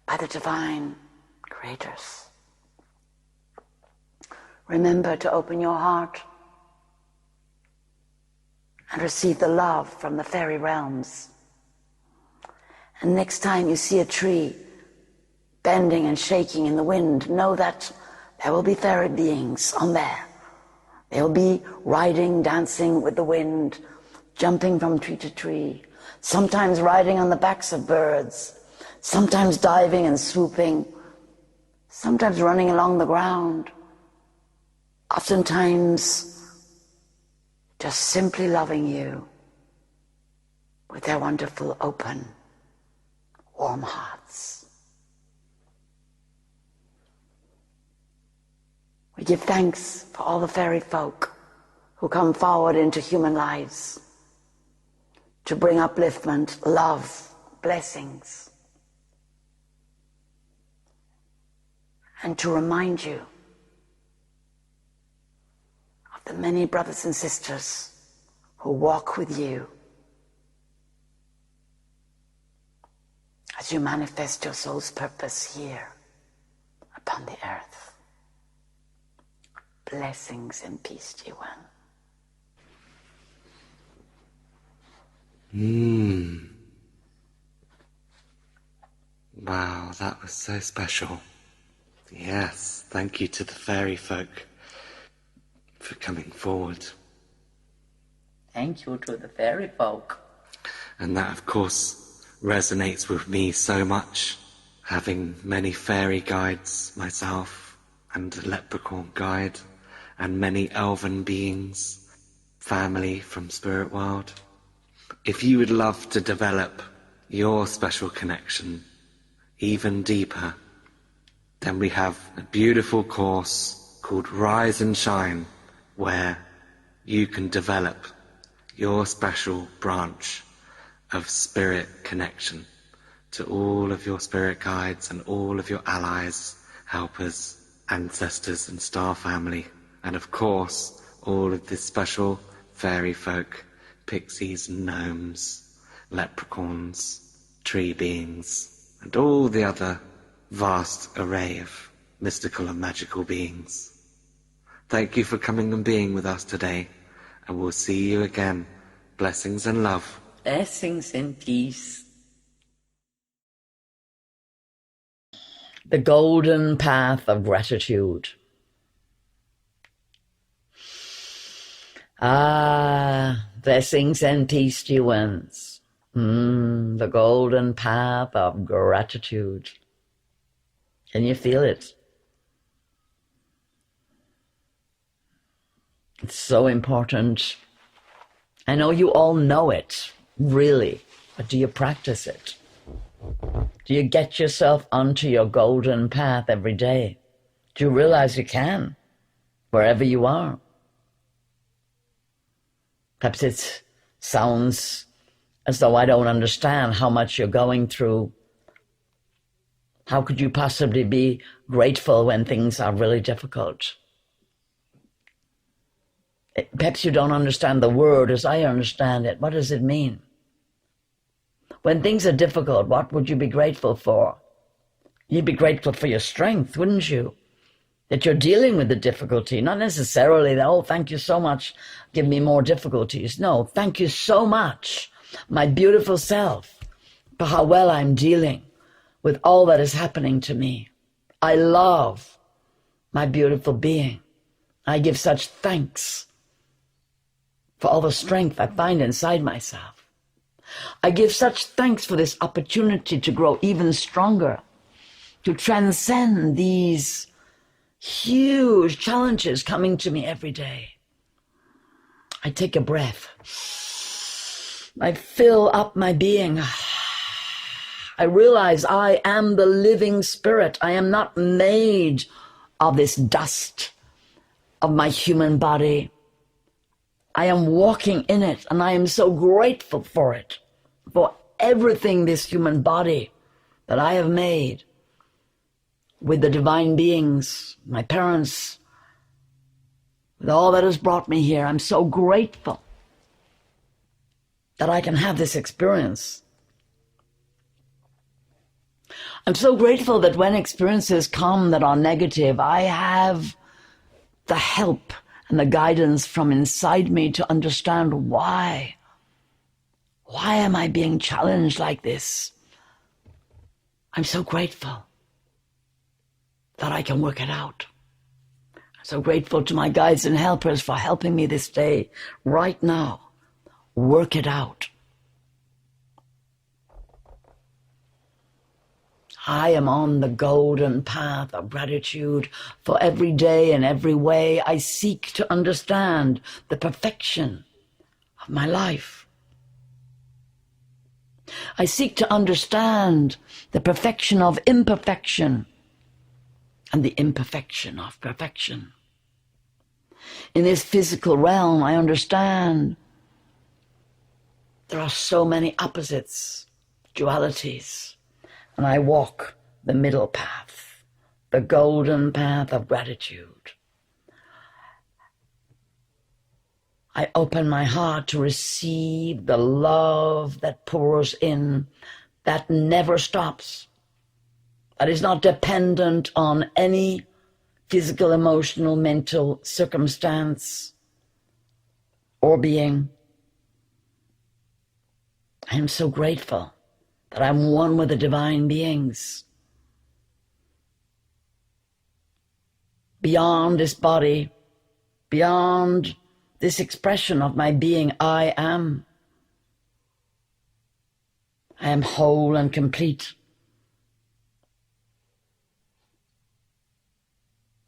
by the divine creators. Remember to open your heart and receive the love from the fairy realms. And next time you see a tree bending and shaking in the wind, know that there will be fairy beings on there. They will be riding, dancing with the wind, jumping from tree to tree, sometimes riding on the backs of birds, sometimes diving and swooping, sometimes running along the ground, oftentimes just simply loving you with their wonderful, open, warm hearts. We give thanks for all the fairy folk who come forward into human lives to bring upliftment, love, blessings, and to remind you of the many brothers and sisters who walk with you as you manifest your soul's purpose here upon the earth. Blessings and peace to you one. Wow, that was so special. Yes, thank you to the fairy folk for coming forward. Thank you to the fairy folk. And that, of course, resonates with me so much, having many fairy guides myself, and a leprechaun guide, and many elven beings, family from spirit world. If you would love to develop your special connection even deeper, then we have a beautiful course called Rise and Shine, where you can develop your special branch of spirit connection to all of your spirit guides and all of your allies, helpers, ancestors and star family And of course, all of the special fairy folk, pixies, gnomes, leprechauns, tree beings, and all the other vast array of mystical and magical beings. Thank you for coming and being with us today, and we'll see you again. Blessings and love. Blessings and peace. The golden path of gratitude. Blessings and peace to you ones. The golden path of gratitude. Can you feel it? It's so important. I know you all know it, really, but do you practice it? Do you get yourself onto your golden path every day? Do you realize you can, wherever you are? Perhaps it sounds as though I don't understand how much you're going through. How could you possibly be grateful when things are really difficult? Perhaps you don't understand the word as I understand it. What does it mean? When things are difficult, what would you be grateful for? You'd be grateful for your strength, wouldn't you? That you're dealing with the difficulty, not necessarily that, oh, thank you so much, give me more difficulties. No, thank you so much, my beautiful self, for how well I'm dealing with all that is happening to me. I love my beautiful being. I give such thanks for all the strength I find inside myself. I give such thanks for this opportunity to grow even stronger, to transcend these huge challenges coming to me every day. I take a breath. I fill up my being. I realize I am the living spirit. I am not made of this dust of my human body. I am walking in it, and I am so grateful for it, for everything this human body that I have made with the divine beings, my parents, with all that has brought me here. I'm so grateful that I can have this experience. I'm so grateful that when experiences come that are negative, I have the help and the guidance from inside me to understand why. Why am I being challenged like this? I'm so grateful that I can work it out. I'm so grateful to my guides and helpers for helping me this day, right now. Work it out. I am on the golden path of gratitude for every day and every way I seek to understand the perfection of my life. I seek to understand the perfection of imperfection and the imperfection of perfection. In this physical realm, I understand there are so many opposites, dualities, and I walk the middle path, the golden path of gratitude. I open my heart to receive the love that pours in, that never stops, that is not dependent on any physical, emotional, mental circumstance or being. I am so grateful that I'm one with the divine beings. Beyond this body, beyond this expression of my being, I am. I am whole and complete.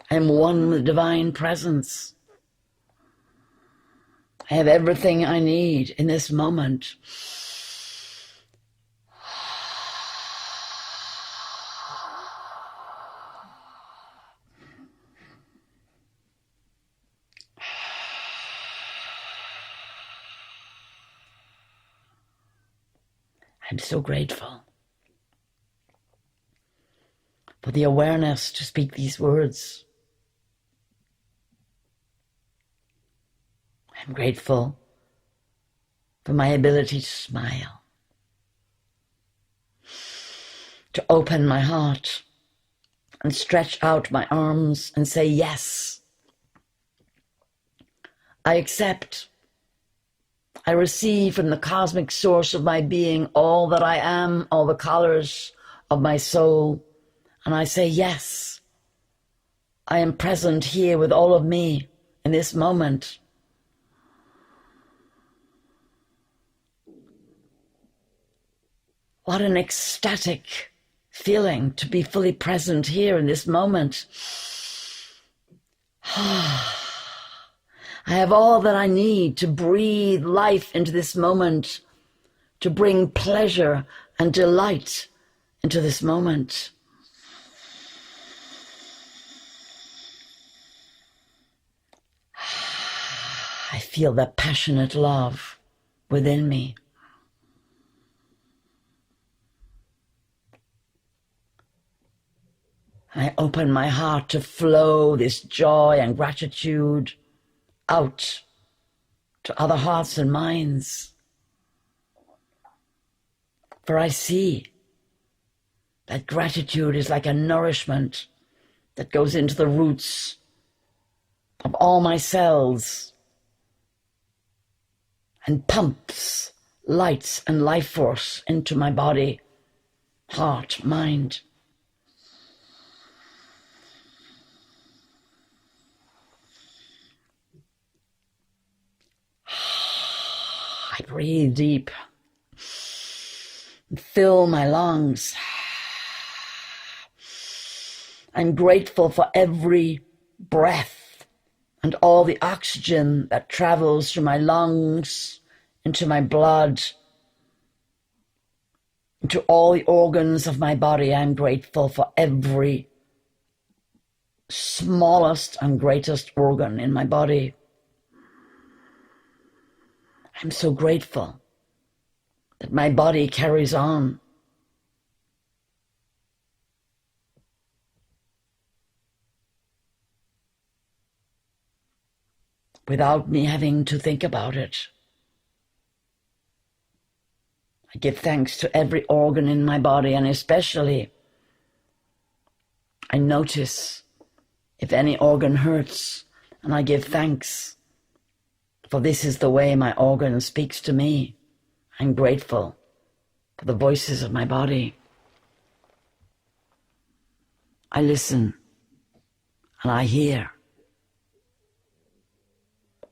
I am one with divine presence. I have everything I need in this moment. I'm so grateful for the awareness to speak these words. I'm grateful for my ability to smile, to open my heart and stretch out my arms and say yes. I accept. I receive from the cosmic source of my being all that I am, all the colors of my soul, and I say yes. I am present here with all of me in this moment. What an ecstatic feeling to be fully present here in this moment. I have all that I need to breathe life into this moment, to bring pleasure and delight into this moment. I feel that passionate love within me. I open my heart to flow this joy and gratitude out to other hearts and minds. For I see that gratitude is like a nourishment that goes into the roots of all my cells and pumps light and life force into my body, heart, mind. I breathe deep and fill my lungs. I'm grateful for every breath and all the oxygen that travels through my lungs, into my blood, into all the organs of my body. I'm grateful for every smallest and greatest organ in my body. I'm so grateful that my body carries on. Without me having to think about it. I give thanks to every organ in my body, and especially I notice if any organ hurts, and I give thanks, for this is the way my organ speaks to me. I'm grateful for the voices of my body. I listen and I hear.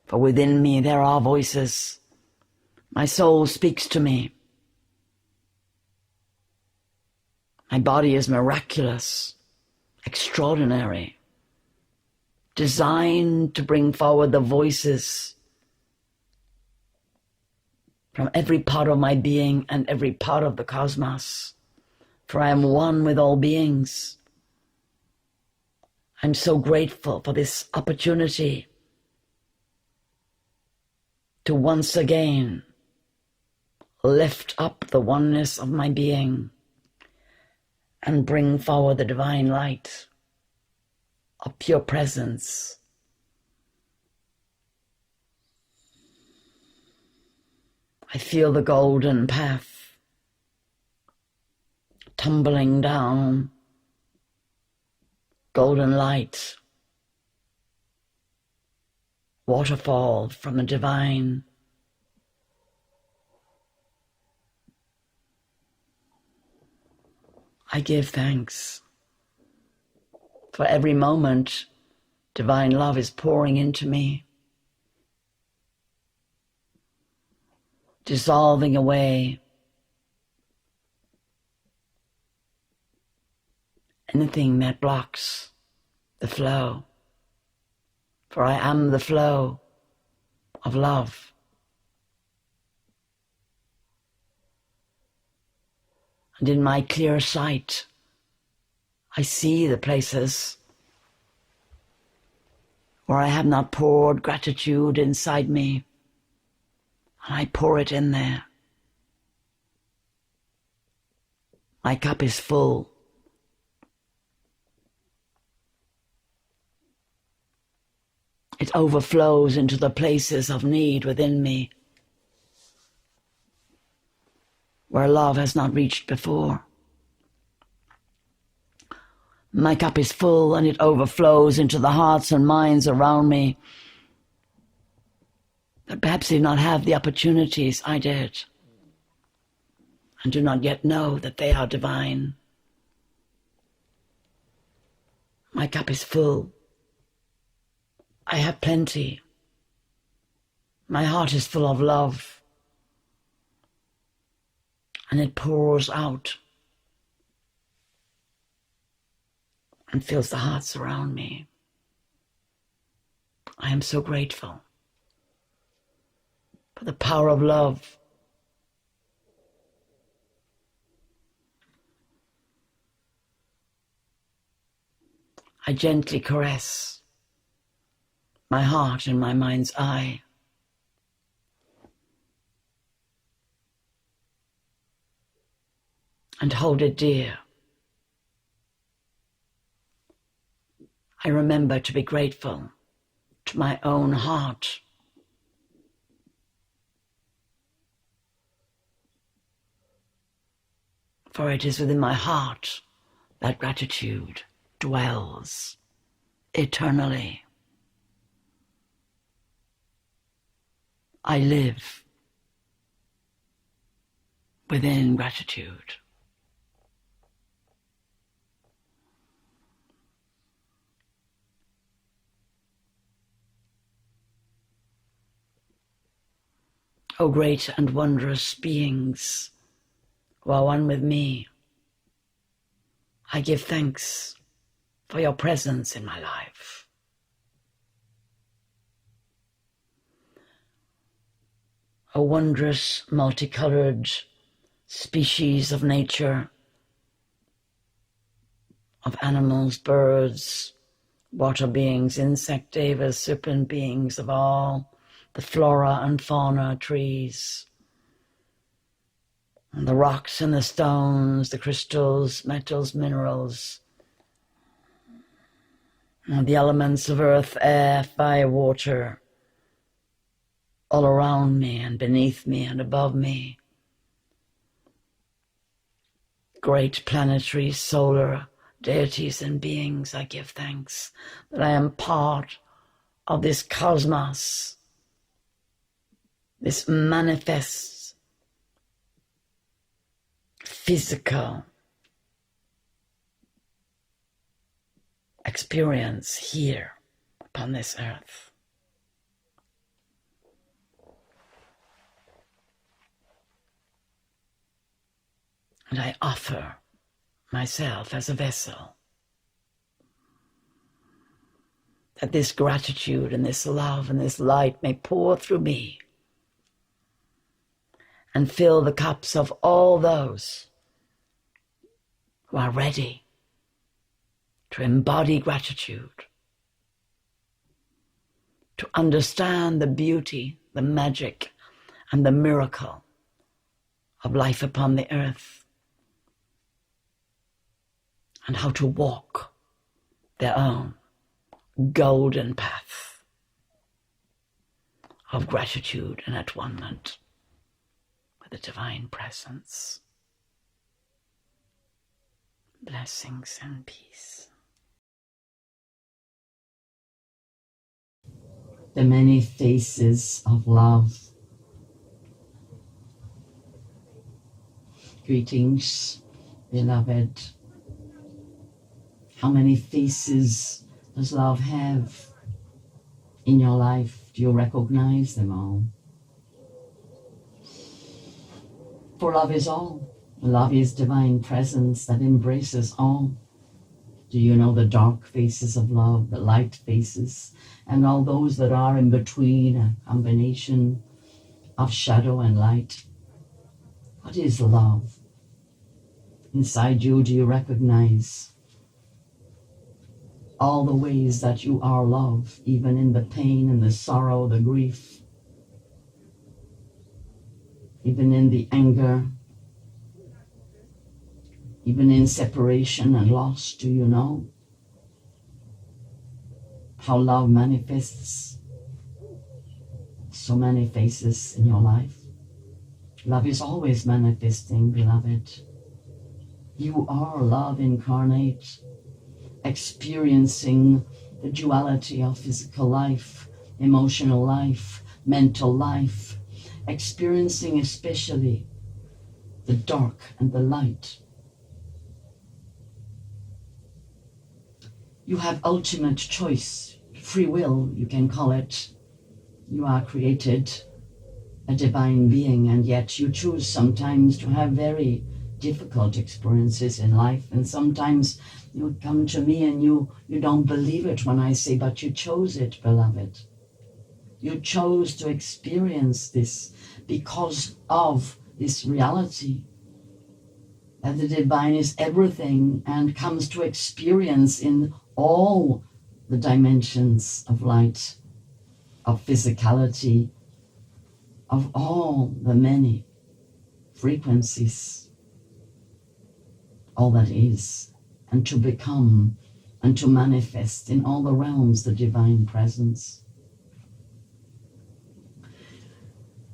For within me there are voices. My soul speaks to me. My body is miraculous, extraordinary, designed to bring forward the voices from every part of my being and every part of the cosmos. For I am one with all beings. I'm so grateful for this opportunity to once again lift up the oneness of my being and bring forward the divine light of pure presence. I feel the golden path tumbling down, golden light, waterfall from the divine. I give thanks for every moment divine love is pouring into me, dissolving away anything that blocks the flow. For I am the flow of love. And in my clear sight, I see the places where I have not poured gratitude inside me, and I pour it in there. My cup is full. It overflows into the places of need within me, where love has not reached before. My cup is full and it overflows into the hearts and minds around me that perhaps did not have the opportunities I did and do not yet know that they are divine. My cup is full. I have plenty. My heart is full of love, and it pours out and fills the hearts around me. I am so grateful for the power of love. I gently caress my heart and my mind's eye. And hold it dear. I remember to be grateful to my own heart. For it is within my heart that gratitude dwells eternally. I live within gratitude. O great and wondrous beings who are one with me, I give thanks for your presence in my life. O wondrous, multicolored species of nature, of animals, birds, water beings, insect devas, serpent beings, of all the flora and fauna, trees, and the rocks and the stones, the crystals, metals, minerals, and the elements of earth, air, fire, water, all around me and beneath me and above me. Great planetary, solar deities and beings, I give thanks that I am part of this cosmos, this manifest, physical experience here upon this earth. And I offer myself as a vessel, that this gratitude and this love and this light may pour through me and fill the cups of all those who are ready to embody gratitude, to understand the beauty, the magic, and the miracle of life upon the earth, and how to walk their own golden path of gratitude and at one-ment with the divine presence. Blessings and peace. The many faces of love. Greetings, beloved. How many faces does love have in your life? Do you recognize them all? For love is all. Love is divine presence that embraces all. Do you know the dark faces of love, the light faces, and all those that are in between, a combination of shadow and light? What is love? Inside you, do you recognize all the ways that you are love, even in the pain and the sorrow, the grief, even in the anger, even in separation and loss? Do you know how love manifests so many faces in your life. Love is always manifesting, beloved. You are love incarnate, experiencing the duality of physical life, emotional life, mental life, experiencing especially the dark and the light. You have ultimate choice, free will, you can call it. You are created a divine being, and yet you choose sometimes to have very difficult experiences in life. And sometimes you come to me and you don't believe it when I say, but you chose it, beloved. You chose to experience this because of this reality that the divine is everything and comes to experience in all the dimensions of light, of physicality, of all the many frequencies, all that is, and to become and to manifest in all the realms the divine presence.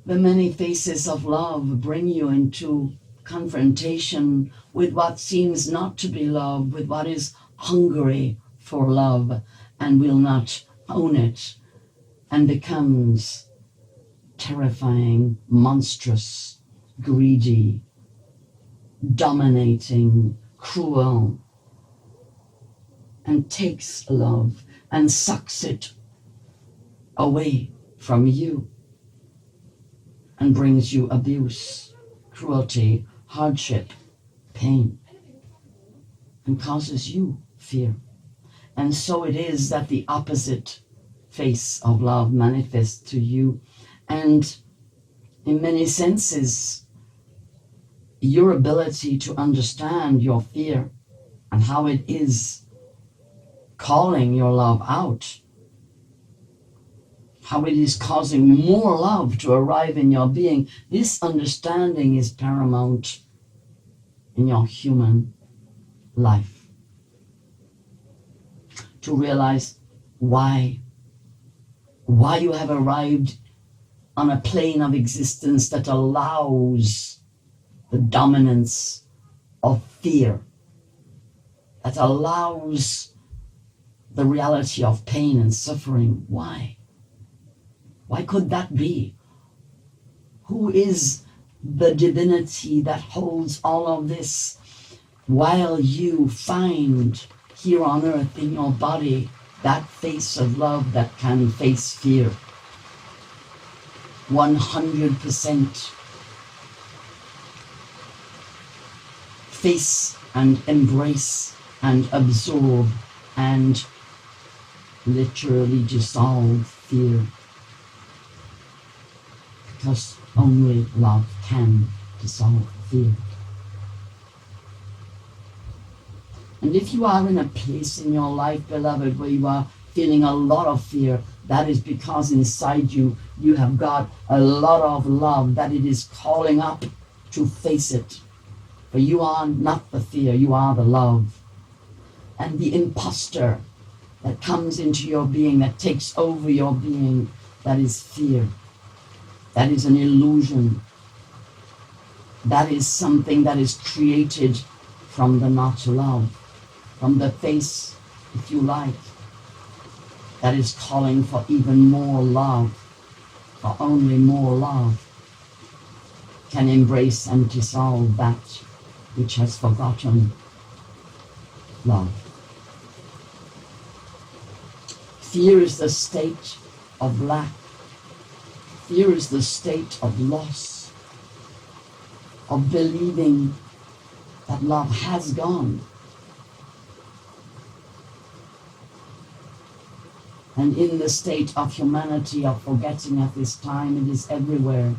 The many faces of love bring you into confrontation with what seems not to be love, with what is hungry for love and will not own it, and becomes terrifying, monstrous, greedy, dominating, cruel, and takes love and sucks it away from you and brings you abuse, cruelty, hardship, pain, and causes you fear. And so it is that the opposite face of love manifests to you. And in many senses, your ability to understand your fear and how it is calling your love out, how it is causing more love to arrive in your being, this understanding is paramount in your human life. To realize why you have arrived on a plane of existence that allows the dominance of fear, that allows the reality of pain and suffering. Why? Why could that be? Who is the divinity that holds all of this while you find here on earth in your body that face of love that can face fear? 100% face and embrace and absorb and literally dissolve fear, because only love can dissolve fear. And if you are in a place in your life, beloved, where you are feeling a lot of fear, that is because inside you have got a lot of love that it is calling up to face it. For you are not the fear, you are the love. And the imposter that comes into your being, that takes over your being, that is fear. That is an illusion. That is something that is created from the not love, from the face, if you like, that is calling for even more love, for only more love can embrace and dissolve that which has forgotten love. Fear is the state of lack. Fear is the state of loss, of believing that love has gone. And in the state of humanity, of forgetting at this time, it is everywhere.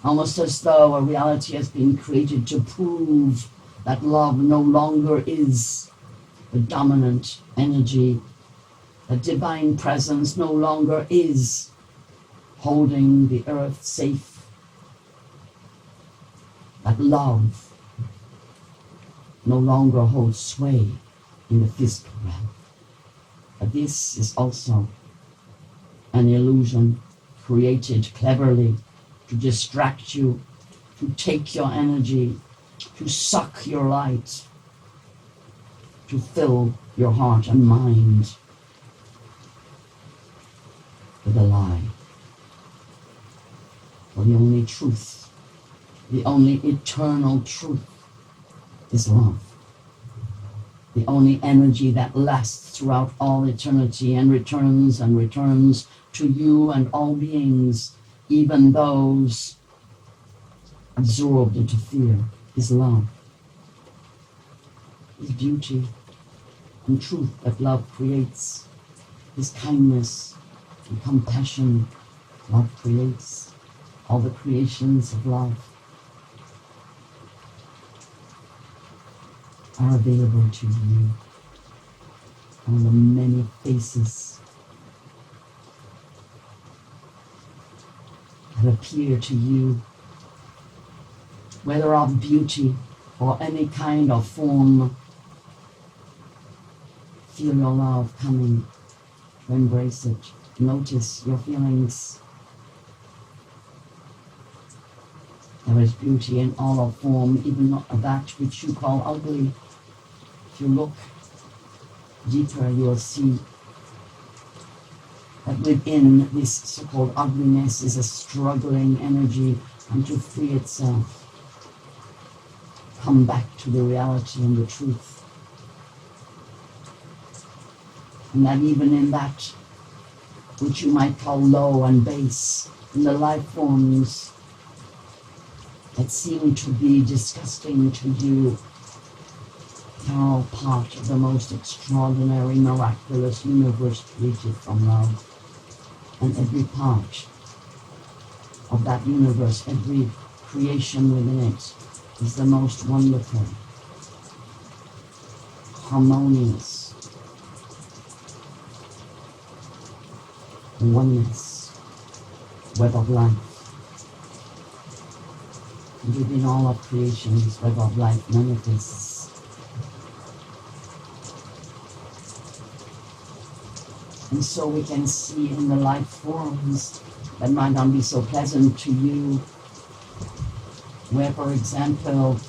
Almost as though a reality has been created to prove that love no longer is the dominant energy. The divine presence no longer is holding the earth safe. That love no longer holds sway in the physical realm. But this is also an illusion created cleverly to distract you, to take your energy, to suck your light, to fill your heart and mind with a lie. For the only truth, the only eternal truth is love. The only energy that lasts throughout all eternity and returns to you and all beings, even those absorbed into fear, is love. Is beauty and truth that love creates. Is kindness and compassion love creates. All the creations of love are available to you. All the many faces that appear to you, whether of beauty or any kind of form. Feel your love coming to embrace it. Notice your feelings. There is beauty in all of form, even that which you call ugly. If you look deeper, you will see that within this so-called ugliness is a struggling energy, and to free itself, come back to the reality and the truth. And that even in that which you might call low and base, in the life forms that seem to be disgusting to you, are all part of the most extraordinary, miraculous universe created from love. And every part of that universe, every creation within it, is the most wonderful, harmonious oneness, web of life. And within all of creation, this web of life manifests. And so we can see in the life forms that might not be so pleasant to you, where, for example,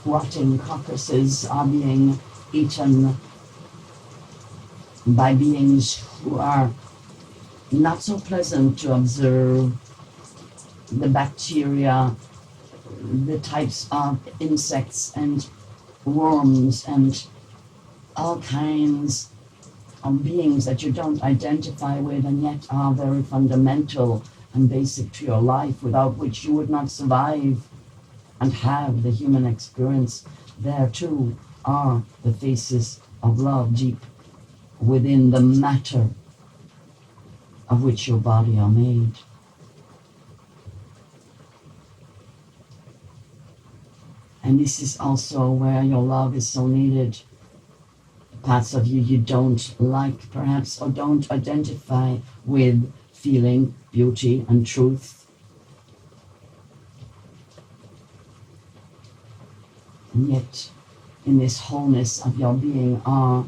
rotting carcasses are being eaten by beings who are not so pleasant to observe. The bacteria, the types of insects and worms and all kinds of beings that you don't identify with and yet are very fundamental and basic to your life, without which you would not survive and have the human experience. There too are the faces of love deep within the matter of which your body are made. And this is also where your love is so needed. Parts of you don't like, perhaps, or don't identify with feeling beauty and truth. And yet, in this wholeness of your being are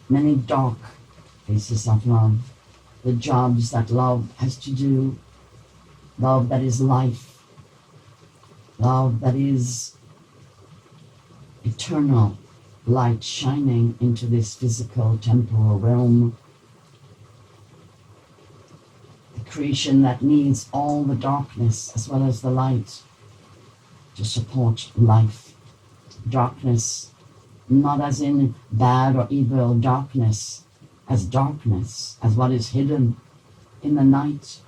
many dark faces of love. The jobs that love has to do, love that is life, love that is eternal light shining into this physical temporal realm. The creation that needs all the darkness as well as the light to support life. Darkness, not as in bad or evil darkness, as what is hidden in the night.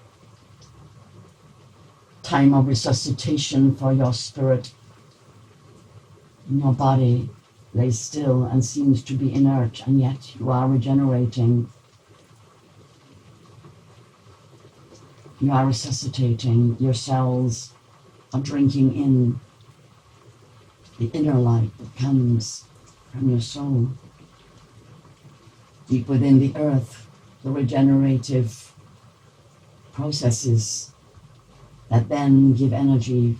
Time of resuscitation for your spirit. Your body lays still and seems to be inert, and yet you are regenerating. You are resuscitating. Your cells are drinking in the inner light that comes from your soul. Deep within the earth, the regenerative processes that then give energy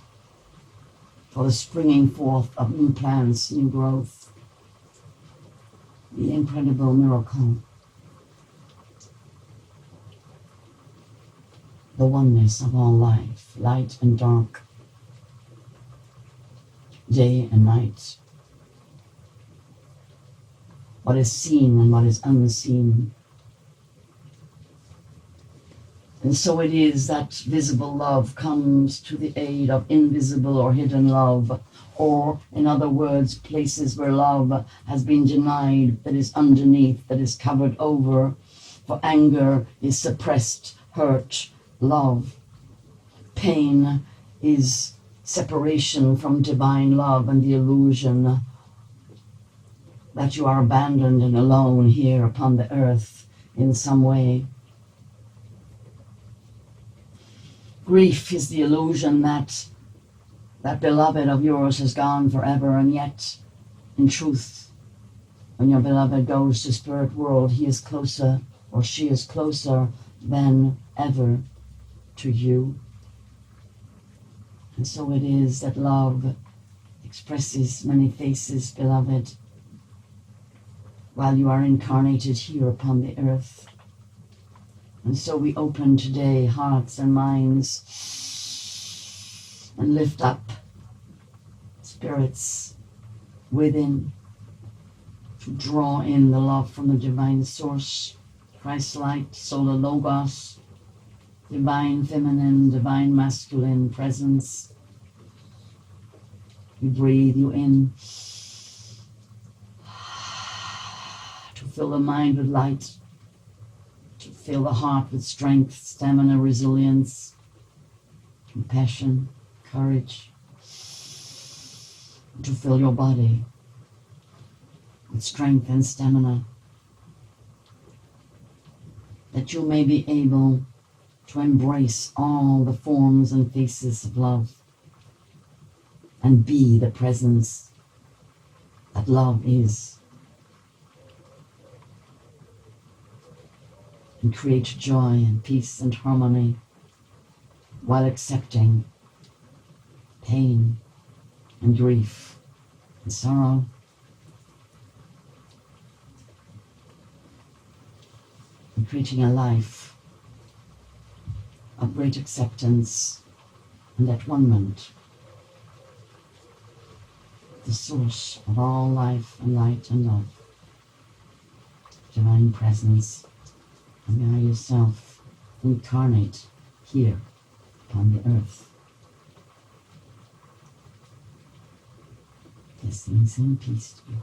for the springing forth of new plants, new growth. the incredible miracle, the oneness of all life, light and dark, day and night, what is seen and what is unseen. And so it is that visible love comes to the aid of invisible or hidden love, or, in other words, places where love has been denied, that is underneath, that is covered over. For anger is suppressed, hurt, love. Pain is separation from divine love and the illusion that you are abandoned and alone here upon the earth in some way. Grief is the illusion that that beloved of yours has gone forever, and yet, in truth, when your beloved goes to spirit world, he is closer, or she is closer than ever to you. And so it is that love expresses many faces, beloved, while you are incarnated here upon the earth. And so we open today hearts and minds and lift up spirits within to draw in the love from the divine source, Christ light, solar logos, divine feminine, divine masculine presence. We breathe you in to fill the mind with light, to fill the heart with strength, stamina, resilience, compassion, courage, to fill your body with strength and stamina, that you may be able to embrace all the forms and faces of love and be the presence that love is, and create joy and peace and harmony while accepting pain and grief and sorrow. And creating a life of great acceptance and at-one-ment, the source of all life and light and love, divine presence, and may yourself incarnate here upon the earth. Blessings and peace to you.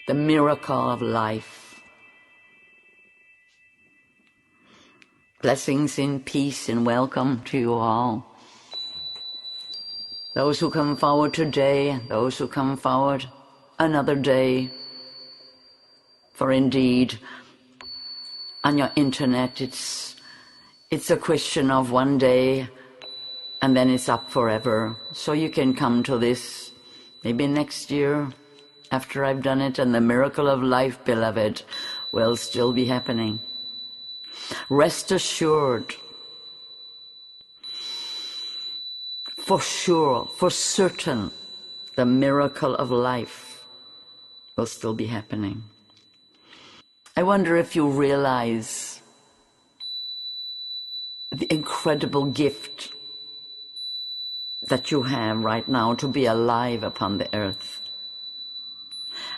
the miracle of life. Blessings in peace and welcome to you all. Those who come forward today, those who come forward another day. For indeed, on your internet, it's a question of one day and then it's up forever. So you can come to this maybe next year after I've done it, and the miracle of life, beloved, will still be happening. Rest assured, for sure, for certain, the miracle of life will still be happening. I wonder if you realize the incredible gift that you have right now to be alive upon the earth.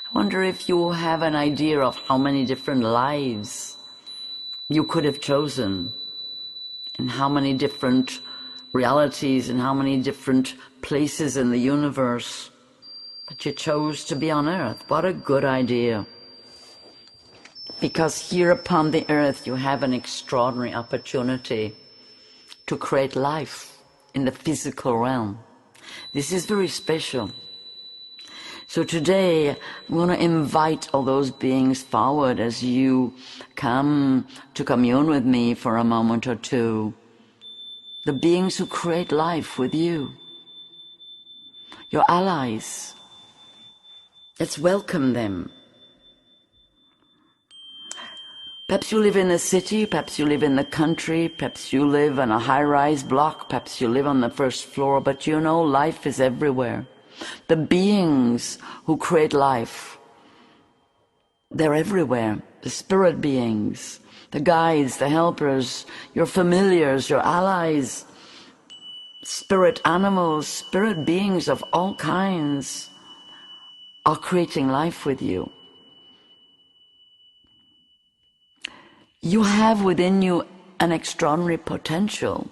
I wonder if you have an idea of how many different lives you could have chosen, and how many different realities and how many different places in the universe, but you chose to be on earth. What a good idea. Because here upon the earth you have an extraordinary opportunity to create life in the physical realm. This is very special. So today I'm going to invite all those beings forward as you come to commune with me for a moment or two. The beings who create life with you, your allies. Let's welcome them. Perhaps you live in a city, perhaps you live in the country, perhaps you live on a high-rise block, perhaps you live on the first floor, but you know life is everywhere. The beings who create life, they're everywhere. The spirit beings, the guides, the helpers, your familiars, your allies, spirit animals, spirit beings of all kinds are creating life with you. You have within you an extraordinary potential.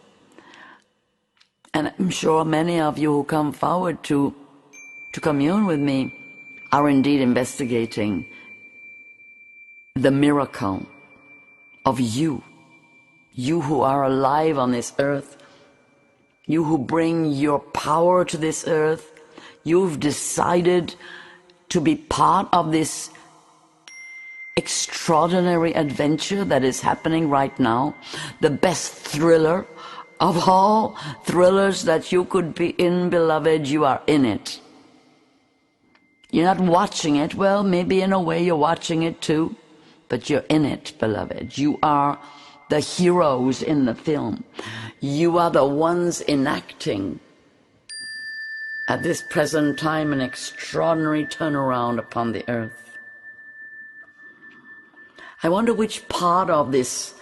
And I'm sure many of you who come forward to commune with me are indeed investigating the miracle of you. You who are alive on this earth. You who bring your power to this earth. You've decided to be part of this extraordinary adventure that is happening right now. The best thriller of all thrillers that you could be in, beloved, you are in it. You're not watching it. Well, maybe in a way you're watching it too, but you're in it, beloved. You are the heroes in the film. You are the ones enacting at this present time an extraordinary turnaround upon the earth. I wonder which part of this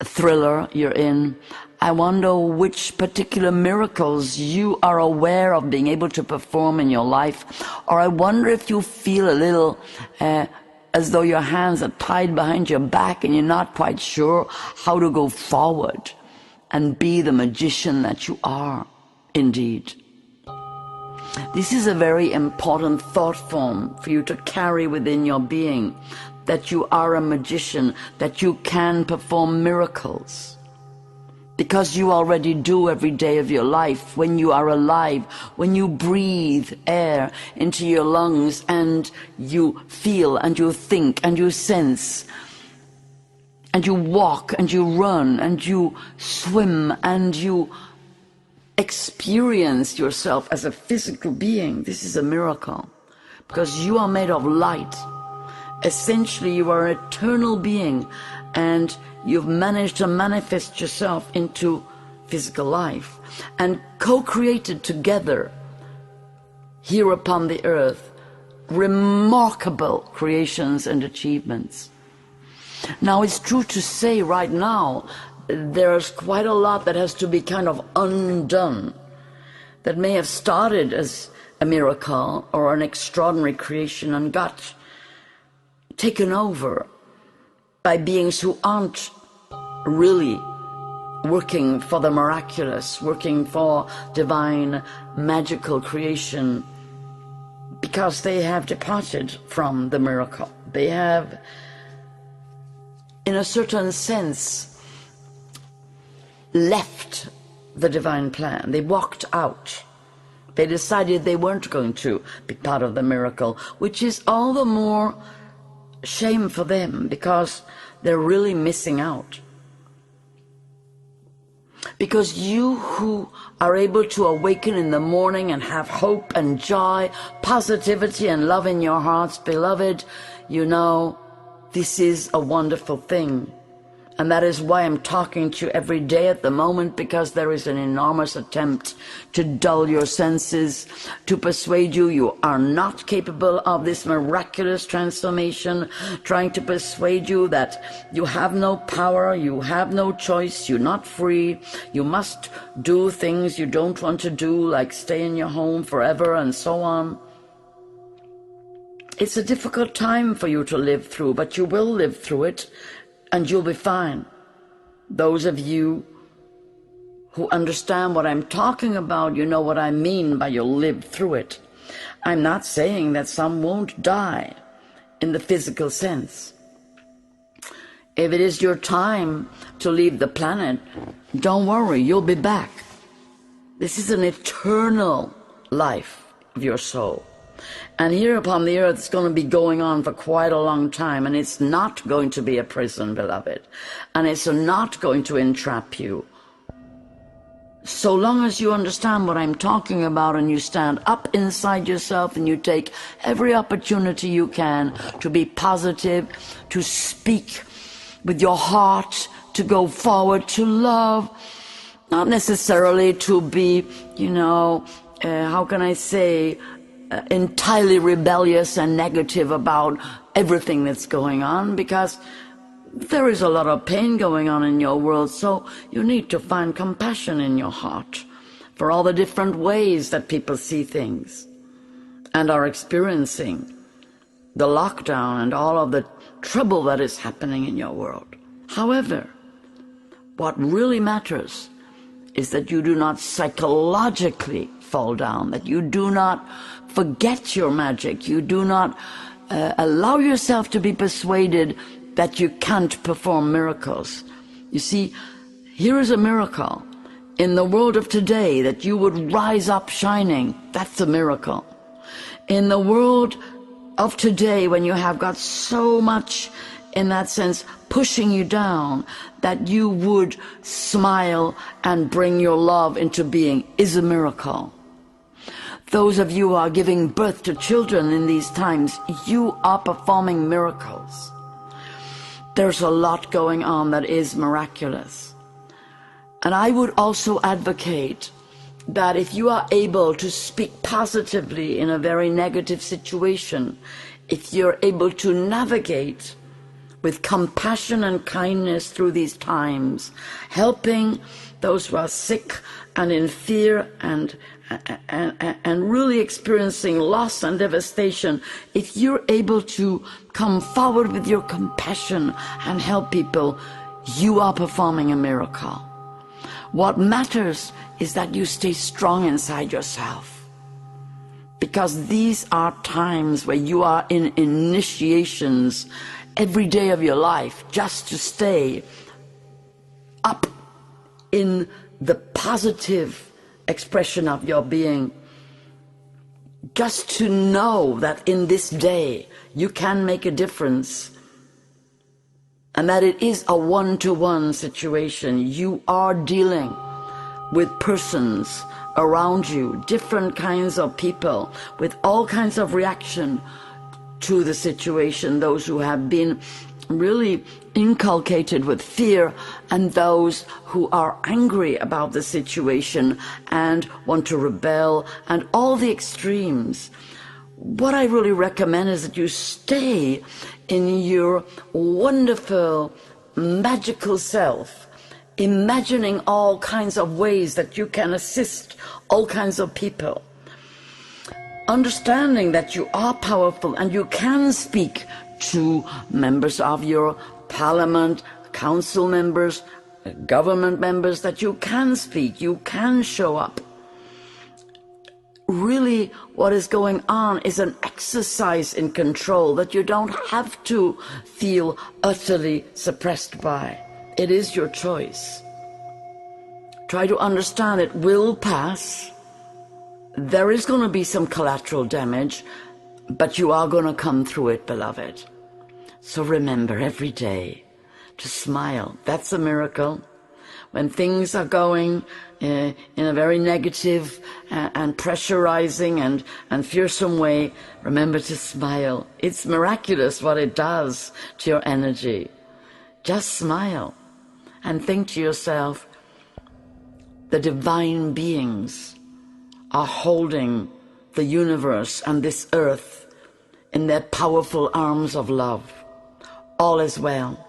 thriller you're in. I wonder which particular miracles you are aware of being able to perform in your life. Or I wonder if you feel a little as though your hands are tied behind your back and you're not quite sure how to go forward and be the magician that you are indeed. This is a very important thought form for you to carry within your being, that you are a magician, that you can perform miracles. Because you already do every day of your life when you are alive, when you breathe air into your lungs and you feel and you think and you sense and you walk and you run and you swim and you experience yourself as a physical being. This is a miracle because you are made of light. Essentially, you are an eternal being and you've managed to manifest yourself into physical life and co-created together here upon the earth remarkable creations and achievements. Now, it's true to say right now there's quite a lot that has to be kind of undone, that may have started as a miracle or an extraordinary creation and got taken over by beings who aren't really working for the miraculous, working for divine magical creation, because they have departed from the miracle. They have, in a certain sense, left the divine plan. They walked out. They decided they weren't going to be part of the miracle, which is all the more shame for them, because they're really missing out. Because you who are able to awaken in the morning and have hope and joy, positivity and love in your hearts, beloved, you know, this is a wonderful thing. And that is why I'm talking to you every day at the moment, because there is an enormous attempt to dull your senses, to persuade you you are not capable of this miraculous transformation, trying to persuade you that you have no power, you have no choice, you're not free, you must do things you don't want to do, like stay in your home forever and so on. It's a difficult time for you to live through, but you will live through it. And you'll be fine. Those of you who understand what I'm talking about, you know what I mean by you'll live through it. I'm not saying that some won't die in the physical sense. If it is your time to leave the planet, don't worry, you'll be back. This is an eternal life of your soul. And here upon the earth, it's going to be going on for quite a long time, and it's not going to be a prison, beloved. And it's not going to entrap you. So long as you understand what I'm talking about, and you stand up inside yourself and you take every opportunity you can to be positive, to speak with your heart, to go forward, to love, not necessarily to be, you know, how can I say, entirely rebellious and negative about everything that's going on, because there is a lot of pain going on in your world, so you need to find compassion in your heart for all the different ways that people see things and are experiencing the lockdown and all of the trouble that is happening in your world. However, what really matters is that you do not psychologically fall down, that you do not forget your magic, you do not allow yourself to be persuaded that you can't perform miracles. You see, here is a miracle. In the world of today, that you would rise up shining, that's a miracle. In the world of today, when you have got so much, in that sense, pushing you down, that you would smile and bring your love into being, is a miracle. Those of you who are giving birth to children in these times, you are performing miracles. There's a lot going on that is miraculous. And I would also advocate that if you are able to speak positively in a very negative situation, if you're able to navigate with compassion and kindness through these times, helping those who are sick and in fear and really experiencing loss and devastation, if you're able to come forward with your compassion and help people, you are performing a miracle. What matters is that you stay strong inside yourself, because these are times where you are in initiations every day of your life, just to stay up in the positive expression of your being, just to know that in this day you can make a difference, and that it is a one-to-one situation. You are dealing with persons around you, different kinds of people, with all kinds of reaction to the situation, those who have been really inculcated with fear, and those who are angry about the situation and want to rebel, and all the extremes. What I really recommend is that you stay in your wonderful, magical self, imagining all kinds of ways that you can assist all kinds of people, understanding that you are powerful and you can speak to members of your parliament, council members, government members, that you can speak, you can show up. really what is going on is an exercise in control that you don't have to feel utterly suppressed by. It is your choice. Try to understand it will pass. There is going to be some collateral damage, but you are going to come through it, beloved. So remember every day to smile. That's a miracle. When things are going in a very negative and pressurizing and fearsome way, remember to smile. It's miraculous what it does to your energy. Just smile and think to yourself, the divine beings are holding the universe and this earth in their powerful arms of love. All is well.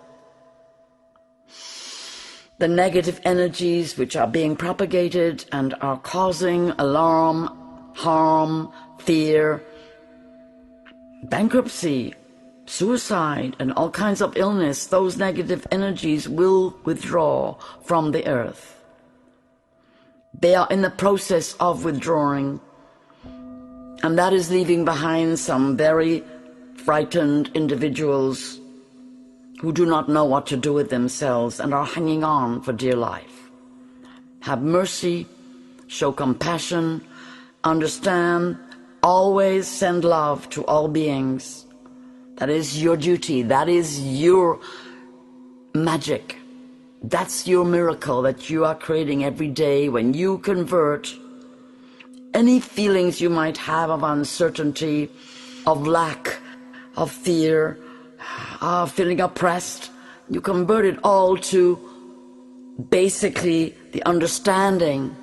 The negative energies which are being propagated and are causing alarm, harm, fear, bankruptcy, suicide, and all kinds of illness, those negative energies will withdraw from the earth. They are in the process of withdrawing, and that is leaving behind some very frightened individuals who do not know what to do with themselves and are hanging on for dear life. Have mercy, show compassion, understand, always send love to all beings. That is your duty, that is your magic. That's your miracle that you are creating every day when you convert any feelings you might have of uncertainty, of lack, of fear, of feeling oppressed. You convert it all to basically the understanding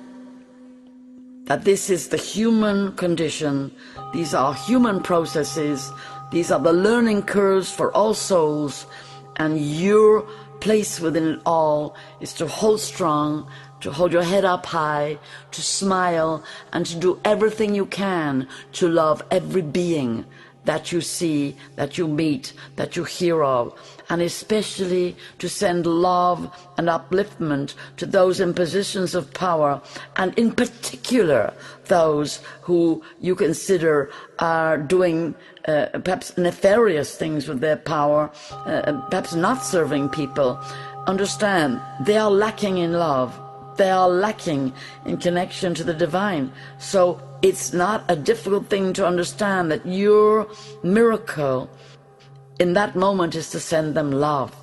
that this is the human condition. These are human processes. These are the learning curves for all souls, and your place within it all is to hold strong, to hold your head up high, to smile, and to do everything you can to love every being that you see, that you meet, that you hear of, and especially to send love and upliftment to those in positions of power, and in particular those who you consider are doing perhaps nefarious things with their power, perhaps not serving people. Understand, they are lacking in love. They are lacking in connection to the divine. So it's not a difficult thing to understand that your miracle in that moment is to send them love.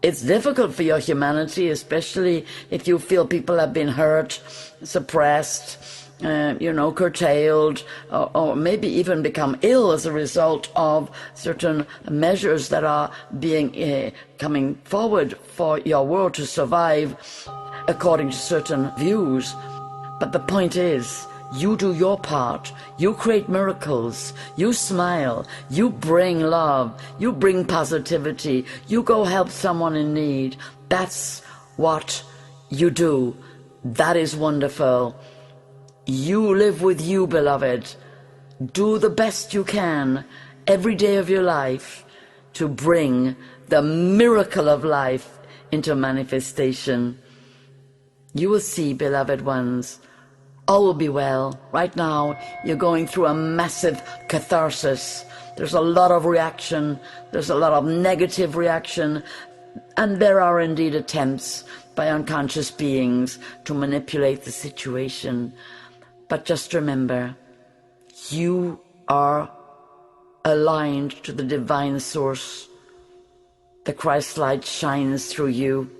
It's difficult for your humanity, especially if you feel people have been hurt, suppressed, curtailed, or maybe even become ill as a result of certain measures that are being coming forward for your world to survive according to certain views. But the point is, you do your part, you create miracles, you smile, you bring love, you bring positivity, you go help someone in need. That's what you do. That is wonderful. You live with you, beloved. Do the best you can every day of your life to bring the miracle of life into manifestation. You will see, beloved ones, all will be well. Right now, you're going through a massive catharsis. There's a lot of reaction. There's a lot of negative reaction. And there are indeed attempts by unconscious beings to manipulate the situation. But just remember, you are aligned to the divine source. The Christ light shines through you.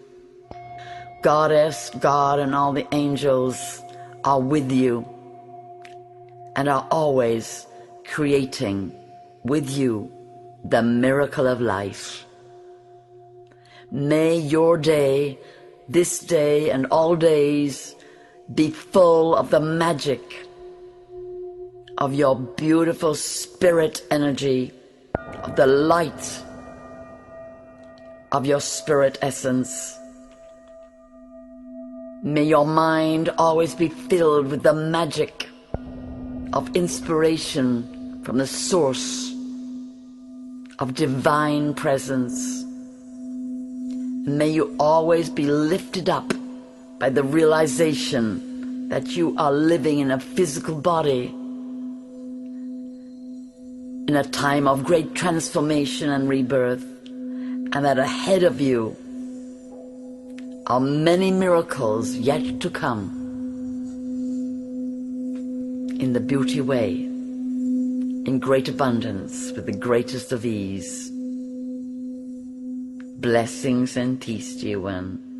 Goddess, God, and all the angels are with you and are always creating with you the miracle of life. May your day, this day and all days, be full of the magic of your beautiful spirit energy, of the light of your spirit essence. May your mind always be filled with the magic of inspiration from the source of divine presence. May you always be lifted up by the realization that you are living in a physical body in a time of great transformation and rebirth, and that ahead of you are many miracles yet to come in the beauty way, in great abundance, with the greatest of ease. Blessings and peace to you, one.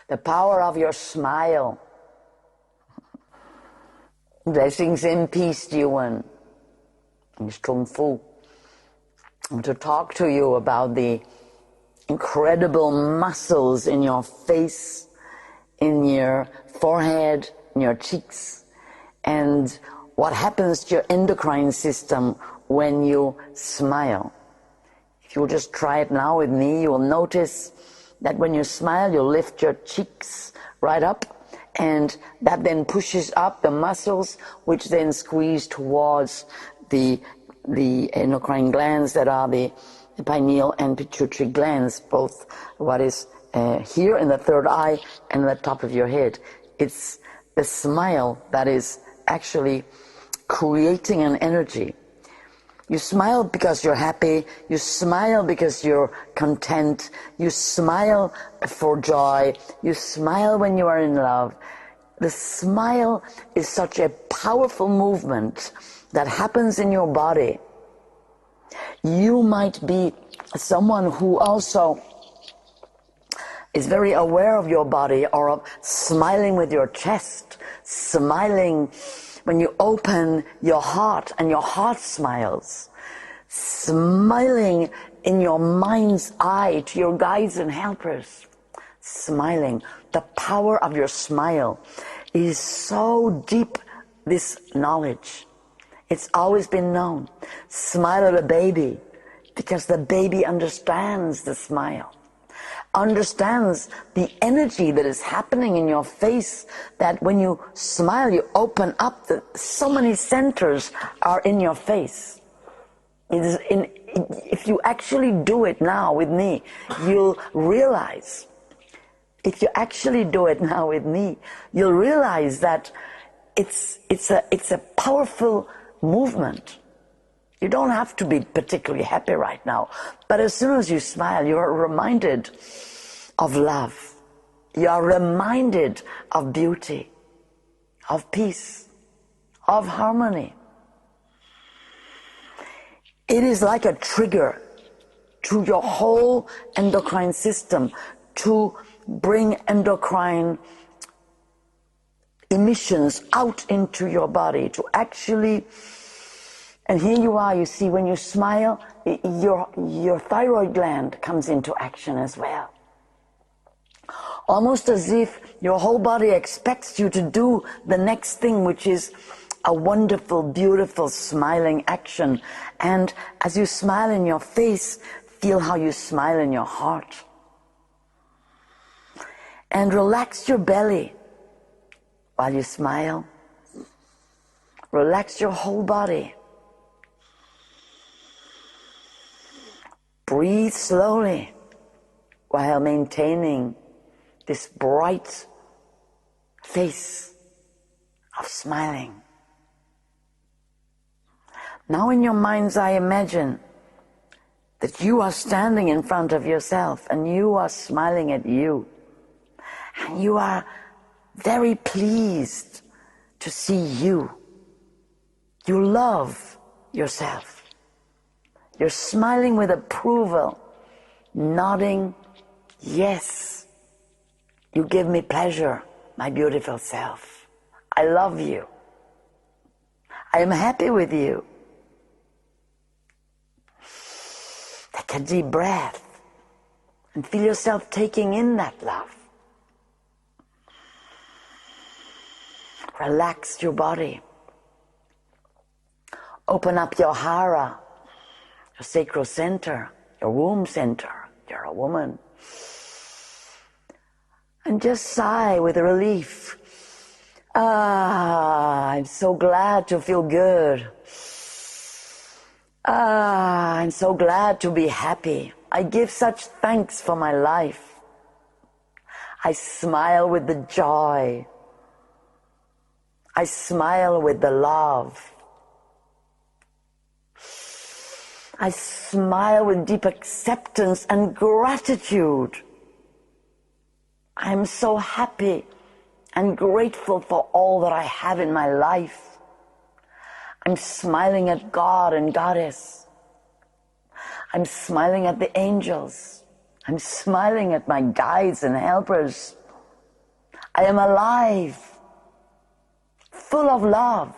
The power of your smile. Blessings and peace to you, one. It's Chung Fu. I want to talk to you about the incredible muscles in your face, in your forehead, in your cheeks, and what happens to your endocrine system when you smile. If you'll just try it now with me, you will notice that when you smile, you lift your cheeks right up, and that then pushes up the muscles, which then squeeze towards the endocrine glands that are the pineal and pituitary glands, both what is here in the third eye and the top of your head. It's the smile that is actually creating an energy. You smile because you're happy, you smile because you're content, you smile for joy, you smile when you are in love. The smile is such a powerful movement that happens in your body. You might be someone who also is very aware of your body, or of smiling with your chest, smiling when you open your heart and your heart smiles, smiling in your mind's eye to your guides and helpers, smiling. The power of your smile is so deep, this knowledge. It's always been known. Smile at a baby, because the baby understands the smile, understands the energy that is happening in your face, that when you smile, you open up. So many centers are in your face. If you actually do it now with me, you'll realize, if you actually do it now with me, you'll realize that it's a powerful movement. You don't have to be particularly happy right now, but as soon as you smile, you are reminded of love. You are reminded of beauty, of peace, of harmony. It is like a trigger to your whole endocrine system to bring endocrine emissions out into your body, to actually. And here you are, you see, when you smile, your thyroid gland comes into action as well. Almost as if your whole body expects you to do the next thing, which is a wonderful, beautiful, smiling action. And as you smile in your face, feel how you smile in your heart. And relax your belly while you smile. Relax your whole body. Breathe slowly while maintaining this bright face of smiling. Now in your mind's eye, imagine that you are standing in front of yourself and you are smiling at you. And you are very pleased to see you. You love yourself. You're smiling with approval, nodding, yes, you give me pleasure, my beautiful self. I love you. I am happy with you. Take a deep breath and feel yourself taking in that love. Relax your body. Open up your hara, your sacral center, your womb center. You're a woman. And just sigh with relief. I'm so glad to feel good. I'm so glad to be happy. I give such thanks for my life. I smile with the joy. I smile with the love. I smile with deep acceptance and gratitude. I'm so happy and grateful for all that I have in my life. I'm smiling at God and Goddess. I'm smiling at the angels. I'm smiling at my guides and helpers. I am alive, full of love.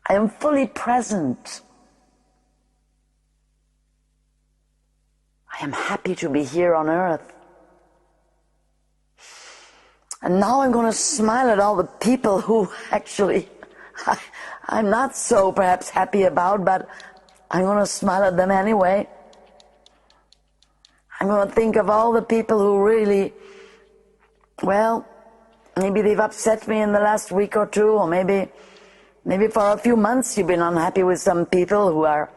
I am fully present. I am happy to be here on earth. And now I'm going to smile at all the people who actually I'm not so perhaps happy about, but I'm going to smile at them anyway. I'm going to think of all the people who really, well, maybe they've upset me in the last week or two, or maybe for a few months you've been unhappy with some people who are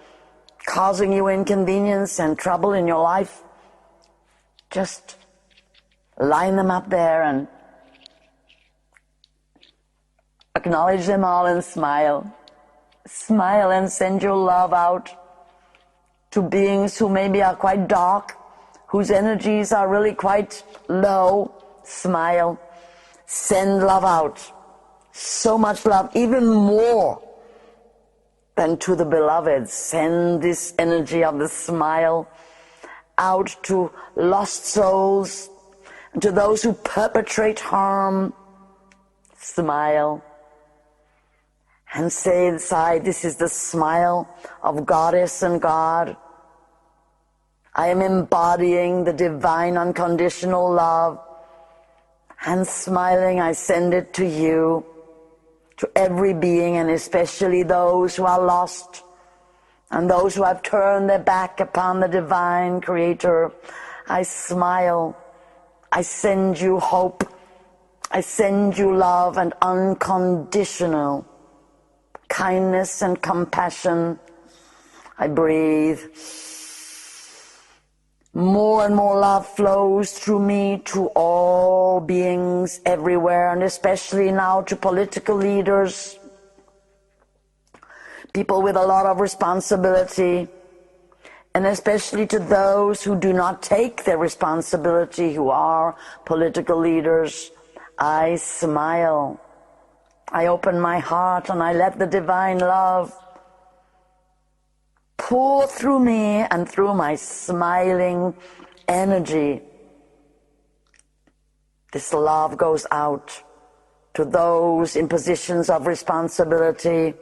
causing you inconvenience and trouble in your life. Just line them up there and acknowledge them all and smile. Smile and send your love out to beings who maybe are quite dark, whose energies are really quite low. Smile. Send love out. So much love, even more than to the beloved. Send this energy of the smile out to lost souls and to those who perpetrate harm. Smile. And say inside, this is the smile of Goddess and God. I am embodying the divine unconditional love. And smiling, I send it to you, to every being, and especially those who are lost and those who have turned their back upon the divine Creator. I smile. I send you hope. I send you love and unconditional kindness and compassion. I breathe. More and more love flows through me to all beings everywhere, and especially now to political leaders, people with a lot of responsibility, and especially to those who do not take their responsibility, who are political leaders. I smile. I open my heart and I let the divine love pour through me and through my smiling energy. This love goes out to those in positions of responsibility,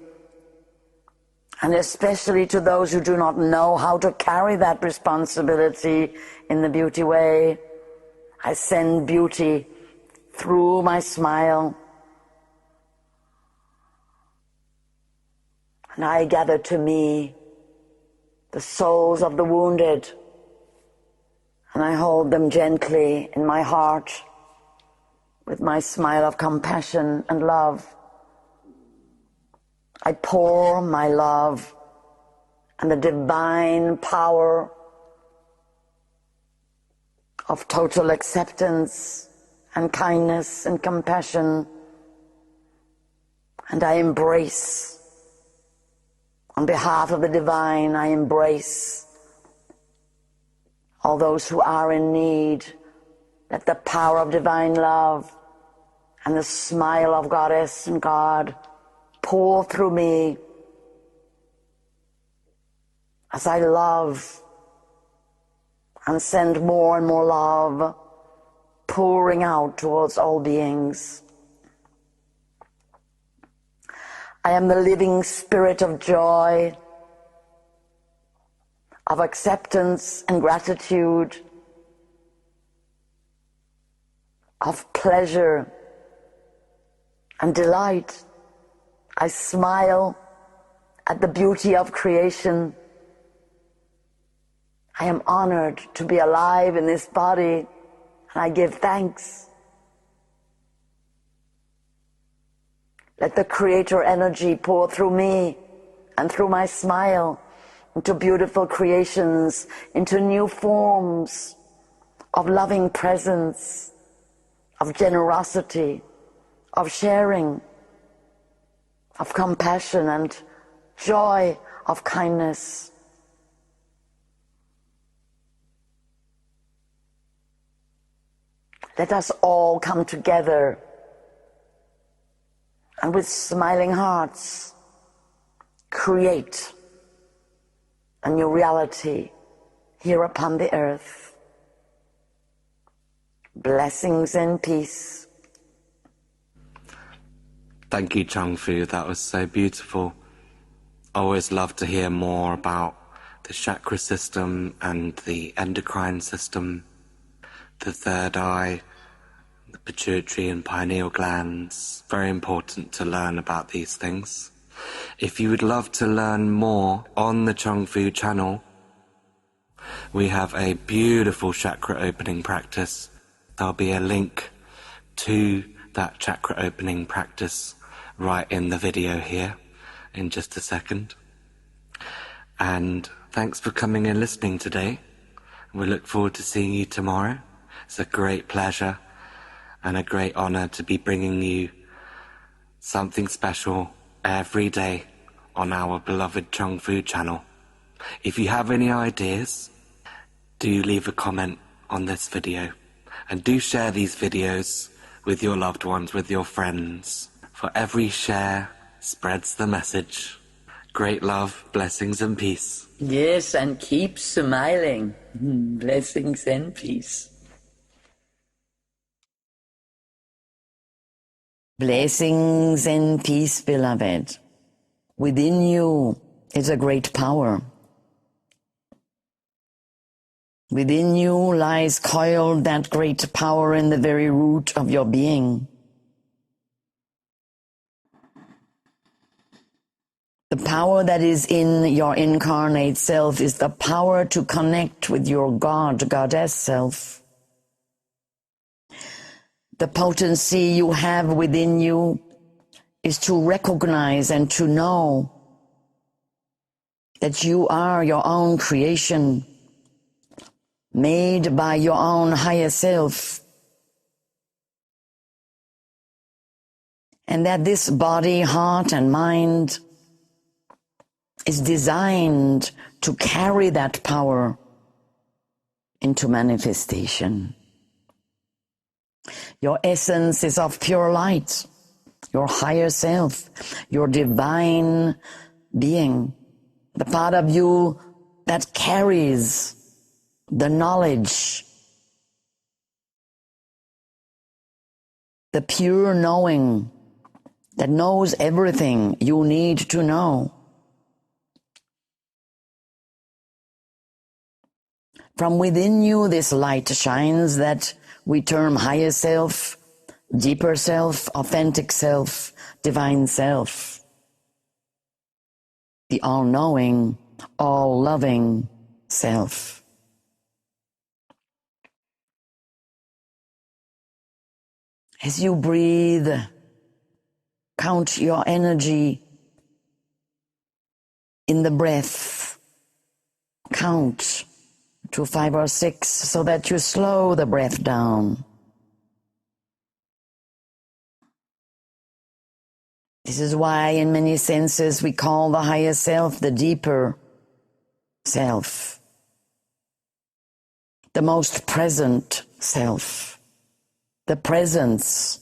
and especially to those who do not know how to carry that responsibility in the beauty way. I send beauty through my smile. And I gather to me the souls of the wounded, and I hold them gently in my heart with my smile of compassion and love. I pour my love and the divine power of total acceptance and kindness and compassion, and I embrace. On behalf of the divine, I embrace all those who are in need. Let the power of divine love and the smile of Goddess and God pour through me as I love and send more and more love pouring out towards all beings. I am the living spirit of joy, of acceptance and gratitude, of pleasure and delight. I smile at the beauty of creation. I am honored to be alive in this body, and I give thanks. Let the creator energy pour through me and through my smile into beautiful creations, into new forms of loving presence, of generosity, of sharing, of compassion and joy, of kindness. Let us all come together and with smiling hearts create a new reality here upon the earth. Blessings and peace. Thank you, Chung Fu. That was so beautiful. I always love to hear more about the chakra system and the endocrine system, the third eye, the pituitary and pineal glands. Very important to learn about these things. If you would love to learn more on the Chung Fu channel, we have a beautiful chakra opening practice. There'll be a link to that chakra opening practice right in the video here in just a second. And thanks for coming and listening today. We look forward to seeing you tomorrow. It's a great pleasure and a great honor to be bringing you something special every day on our beloved Chung Fu channel. If you have any ideas, do leave a comment on this video and do share these videos with your loved ones, with your friends. For every share spreads the message. Great love, blessings and peace. Yes, and keep smiling. Blessings and peace. Blessings and peace, beloved. Within you is a great power. Within you lies coiled that great power in the very root of your being. The power that is in your incarnate self is the power to connect with your God, Goddess self. The potency you have within you is to recognize and to know that you are your own creation, made by your own higher self, and that this body, heart, and mind is designed to carry that power into manifestation. Your essence is of pure light, your higher self, your divine being, the part of you that carries the knowledge, the pure knowing that knows everything you need to know. From within you, this light shines that we term higher self, deeper self, authentic self, divine self. The all-knowing, all-loving self. As you breathe, count your energy in the breath. Count to 5 or 6 so that you slow the breath down. This is why in many senses we call the higher self the deeper self, the most present self, the presence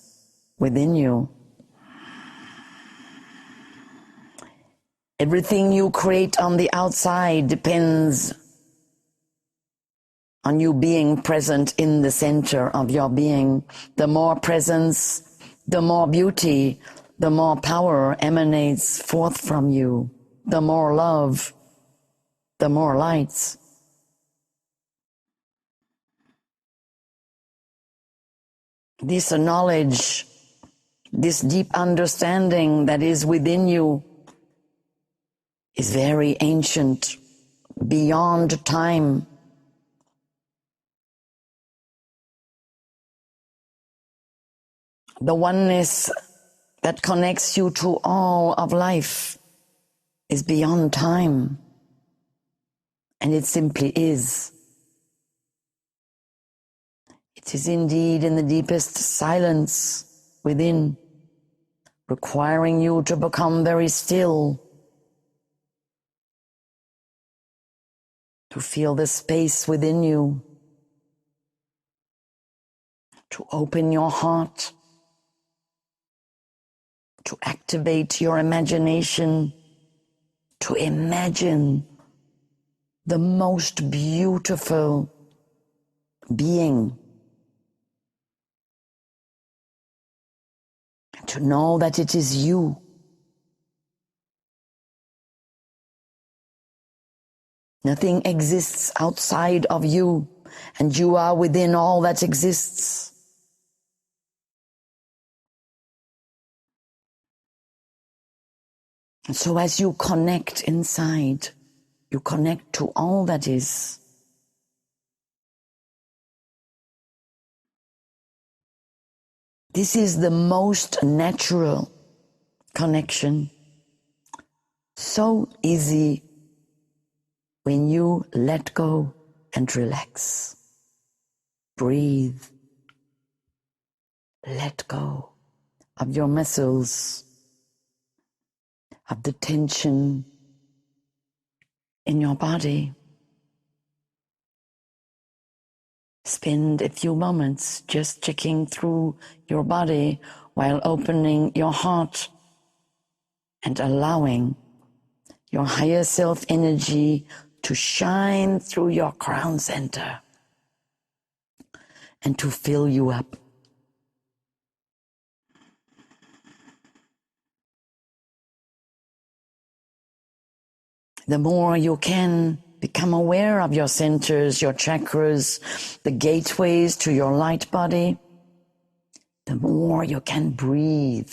within you. Everything you create on the outside depends on you being present in the center of your being. The more presence, the more beauty, the more power emanates forth from you, the more love, the more light. This knowledge, this deep understanding that is within you is very ancient, beyond time. The oneness that connects you to all of life is beyond time, and it simply is. It is indeed in the deepest silence within, requiring you to become very still, to feel the space within you, to open your heart, to activate your imagination, to imagine the most beautiful being, to know that it is you. Nothing exists outside of you, and you are within all that exists. And so as you connect inside, you connect to all that is. This is the most natural connection. So easy when you let go and relax. Breathe. Let go of your muscles, of the tension in your body. Spend a few moments just checking through your body while opening your heart and allowing your higher self energy to shine through your crown center and to fill you up. The more you can become aware of your centers, your chakras, the gateways to your light body, the more you can breathe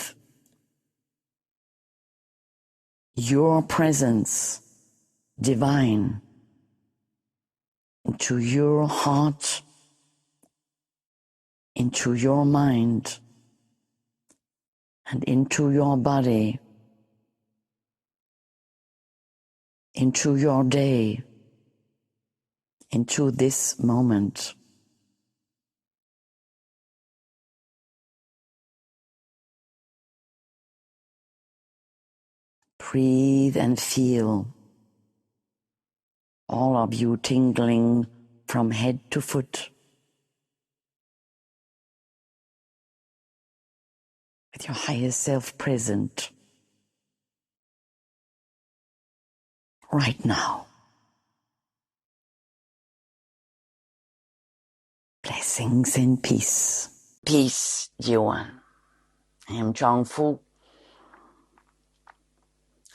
your presence divine into your heart, into your mind, and into your body, into your day, into this moment. Breathe and feel all of you tingling from head to foot, with your higher self present right now. Blessings and peace. Peace, dear one. I am Chung Fu.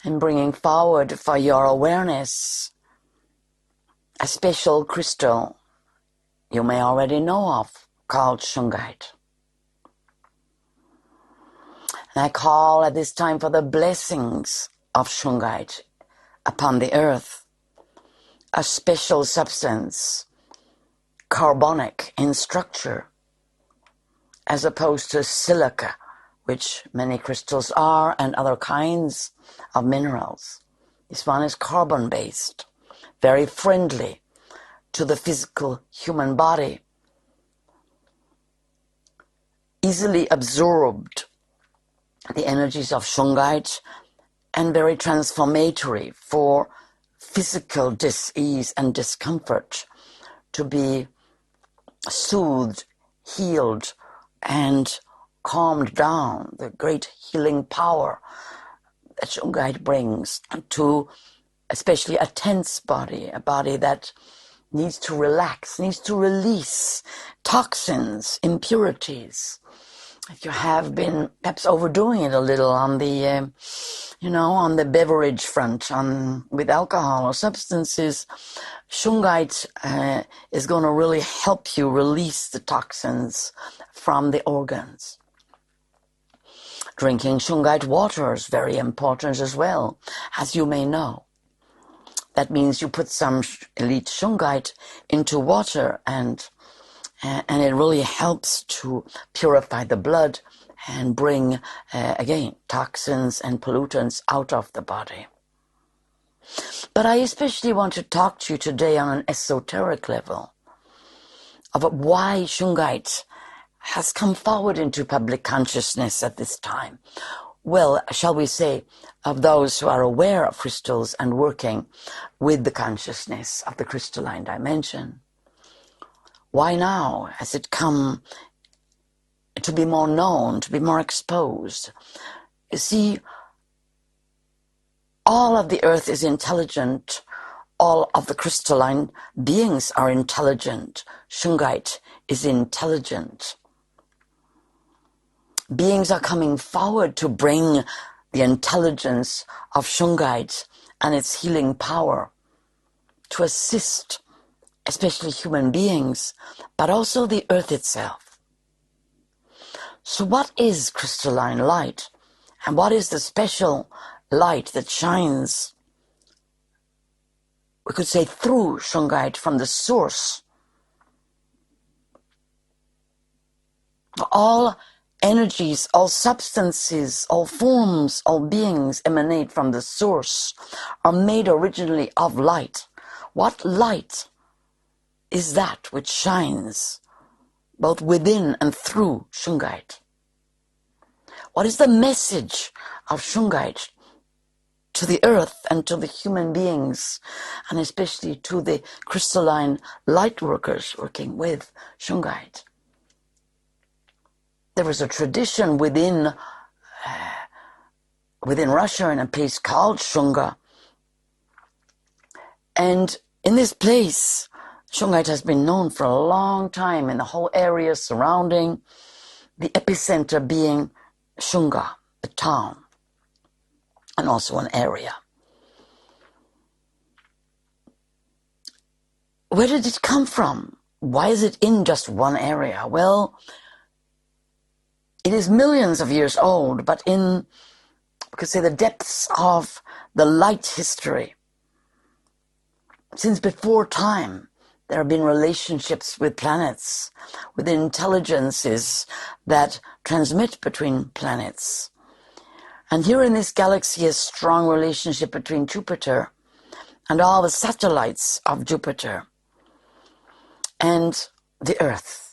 I'm bringing forward for your awareness a special crystal you may already know of, called shungite. And I call at this time for the blessings of shungite upon the earth, a special substance, carbonic in structure, as opposed to silica, which many crystals are, and other kinds of minerals. This one is carbon-based, very friendly to the physical human body, easily absorbed the energies of shungite, and very transformatory for physical dis-ease and discomfort to be soothed, healed, and calmed down. The great healing power that shungite brings to especially a tense body, a body that needs to relax, needs to release toxins, impurities. If you have been perhaps overdoing it a little on the, on the beverage front, with alcohol or substances, shungite is going to really help you release the toxins from the organs. Drinking shungite water is very important as well, as you may know. That means you put some elite shungite into water, and it really helps to purify the blood and bring, again, toxins and pollutants out of the body. But I especially want to talk to you today on an esoteric level about why Shungite has come forward into public consciousness at this time. Well, shall we say, of those who are aware of crystals and working with the consciousness of the crystalline dimension. Why now has it come to be more known, to be more exposed? You see, all of the earth is intelligent. All of the crystalline beings are intelligent. Shungite is intelligent. Beings are coming forward to bring the intelligence of Shungite and its healing power to assist, especially human beings, but also the earth itself. So what is crystalline light? And what is the special light that shines, we could say, through Shungite from the source? All energies, all substances, all forms, all beings emanate from the source, are made originally of light. What light is that which shines both within and through Shungite? What is the message of Shungite to the earth and to the human beings, and especially to the crystalline light workers working with Shungite? There was a tradition within Russia in a place called Shunga. And in this place, Shungite has been known for a long time in the whole area surrounding, the epicenter being Shunga, the town, and also an area. Where did it come from? Why is it in just one area? Well, it is millions of years old, but in, we could say, the depths of the light history. Since before time, there have been relationships with planets, with intelligences that transmit between planets. And here in this galaxy, a strong relationship between Jupiter and all the satellites of Jupiter and the Earth.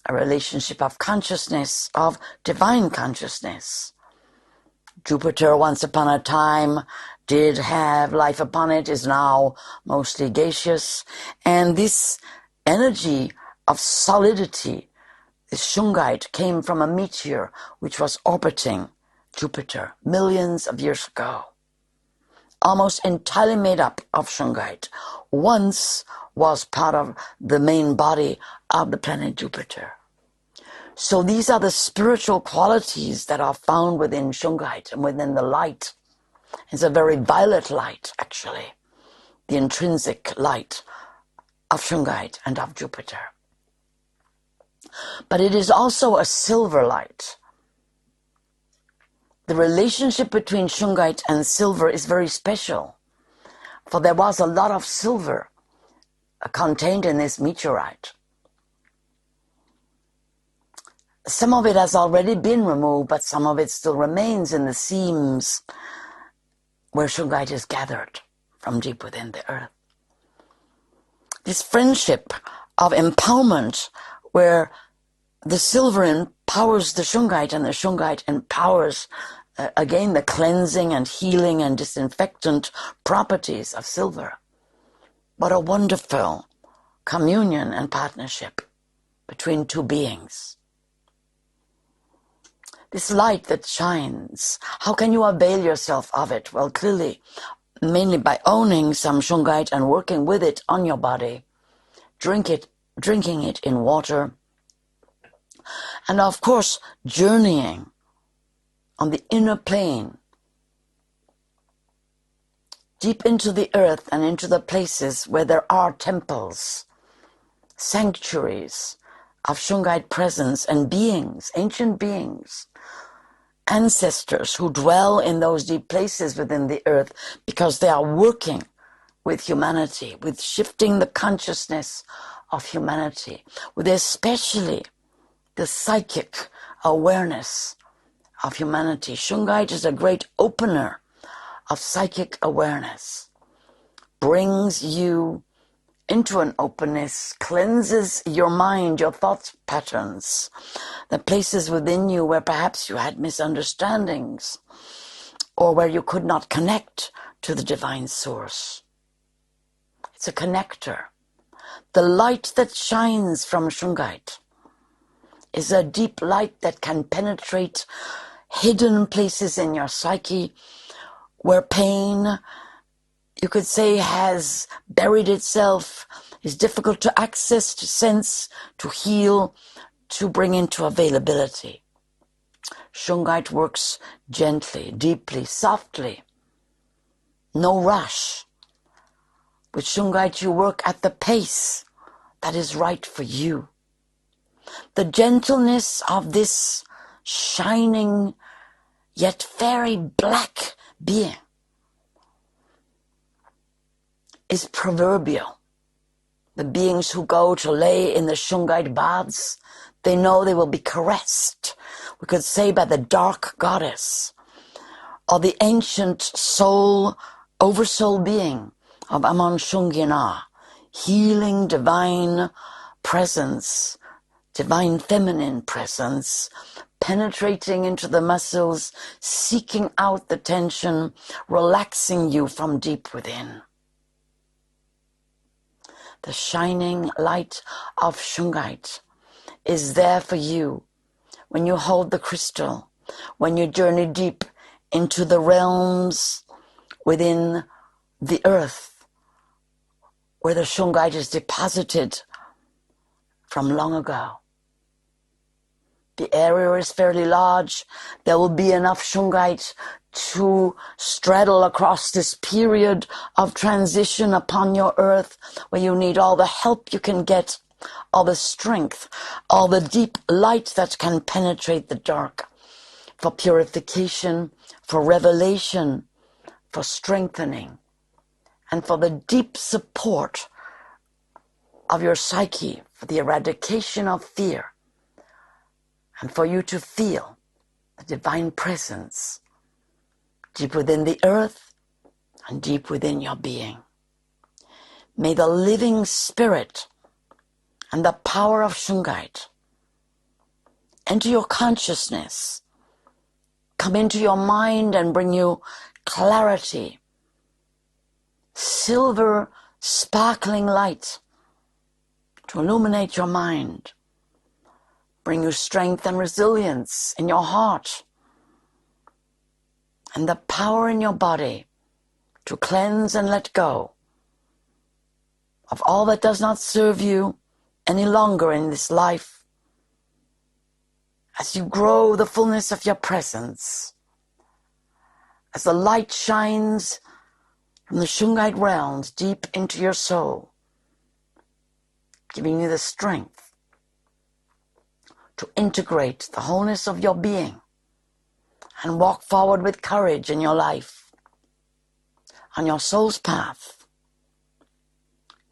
A relationship of consciousness, of divine consciousness. Jupiter, once upon a time, did have life upon it, is now mostly gaseous. And this energy of solidity, this Shungite, came from a meteor which was orbiting Jupiter millions of years ago. Almost entirely made up of Shungite. Once was part of the main body of the planet Jupiter. So these are the spiritual qualities that are found within Shungite and within the light. It's a very violet light, actually, the intrinsic light of Shungite and of Jupiter. But it is also a silver light. The relationship between Shungite and silver is very special, for there was a lot of silver contained in this meteorite. Some of it has already been removed, but some of it still remains in the seams where Shungite is gathered from deep within the earth. This friendship of empowerment, where the silver empowers the Shungite and the Shungite empowers, again, the cleansing and healing and disinfectant properties of silver. What a wonderful communion and partnership between two beings. This light that shines, how can you avail yourself of it? Well, clearly, mainly by owning some Shungite and working with it on your body, drinking it in water, and of course, journeying on the inner plane, deep into the earth and into the places where there are temples, sanctuaries of Shungite presence and beings, ancient beings, ancestors who dwell in those deep places within the earth because they are working with humanity, with shifting the consciousness of humanity, with especially the psychic awareness of humanity. Shungite is a great opener of psychic awareness, brings you into an openness, cleanses your mind, your thought patterns, the places within you where perhaps you had misunderstandings or where you could not connect to the divine source. It's a connector. The light that shines from Shungite is a deep light that can penetrate hidden places in your psyche where pain, you could say, has buried itself, is difficult to access, to sense, to heal, to bring into availability. Shungite works gently, deeply, softly. No rush. With Shungite you work at the pace that is right for you. The gentleness of this shining yet very black being is proverbial. The beings who go to lay in the Shungite baths, they know they will be caressed, we could say, by the dark goddess, or the ancient soul, oversoul being of Amon Shungina, healing divine presence, divine feminine presence, penetrating into the muscles, seeking out the tension, relaxing you from deep within. The shining light of Shungite is there for you when you hold the crystal, when you journey deep into the realms within the earth, where the Shungite is deposited from long ago. The area is fairly large. There will be enough Shungite to straddle across this period of transition upon your earth, where you need all the help you can get, all the strength, all the deep light that can penetrate the dark, for purification, for revelation, for strengthening, and for the deep support of your psyche, for the eradication of fear, and for you to feel the divine presence deep within the earth and deep within your being. May the living spirit and the power of Shungite enter your consciousness, come into your mind and bring you clarity, silver sparkling light to illuminate your mind, bring you strength and resilience in your heart, and the power in your body to cleanse and let go of all that does not serve you any longer in this life, as you grow the fullness of your presence, as the light shines from the Shungite realms deep into your soul, giving you the strength to integrate the wholeness of your being and walk forward with courage in your life, on your soul's path,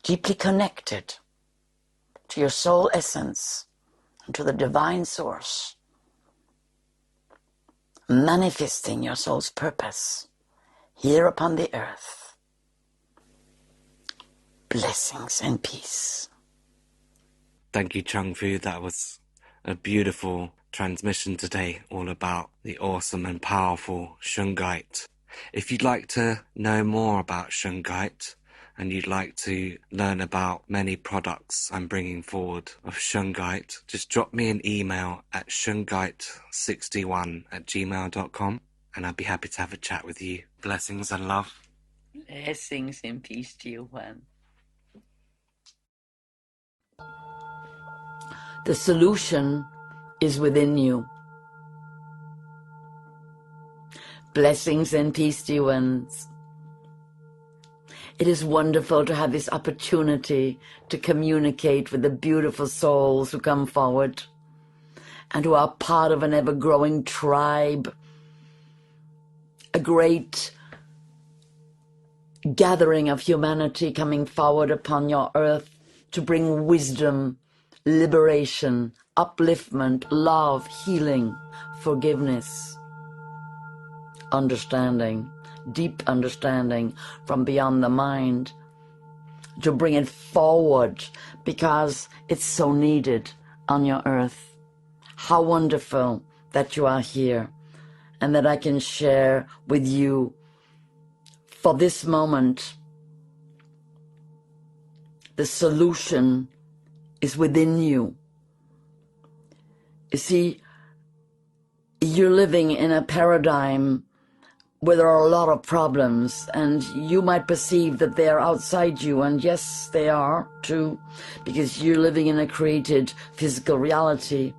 deeply connected to your soul essence and to the divine source, manifesting your soul's purpose here upon the earth. Blessings and peace. Thank you, Chung Fu. That was a beautiful transmission today, all about the awesome and powerful Shungite. If you'd like to know more about Shungite and you'd like to learn about many products I'm bringing forward of Shungite, just drop me an email at shungite61@gmail.com and I'd be happy to have a chat with you. Blessings and love. Blessings and peace to you, Juan. The solution is within you. Blessings and peace to you, ones. It is wonderful to have this opportunity to communicate with the beautiful souls who come forward and who are part of an ever-growing tribe, a great gathering of humanity coming forward upon your earth to bring wisdom liberation, upliftment, love, healing, forgiveness, understanding, deep understanding from beyond the mind, to bring it forward because it's so needed on your earth. How wonderful that you are here and that I can share with you for this moment. The solution is within you. You see, you're living in a paradigm where there are a lot of problems, and you might perceive that they are outside you, and yes, they are too, because you're living in a created physical reality,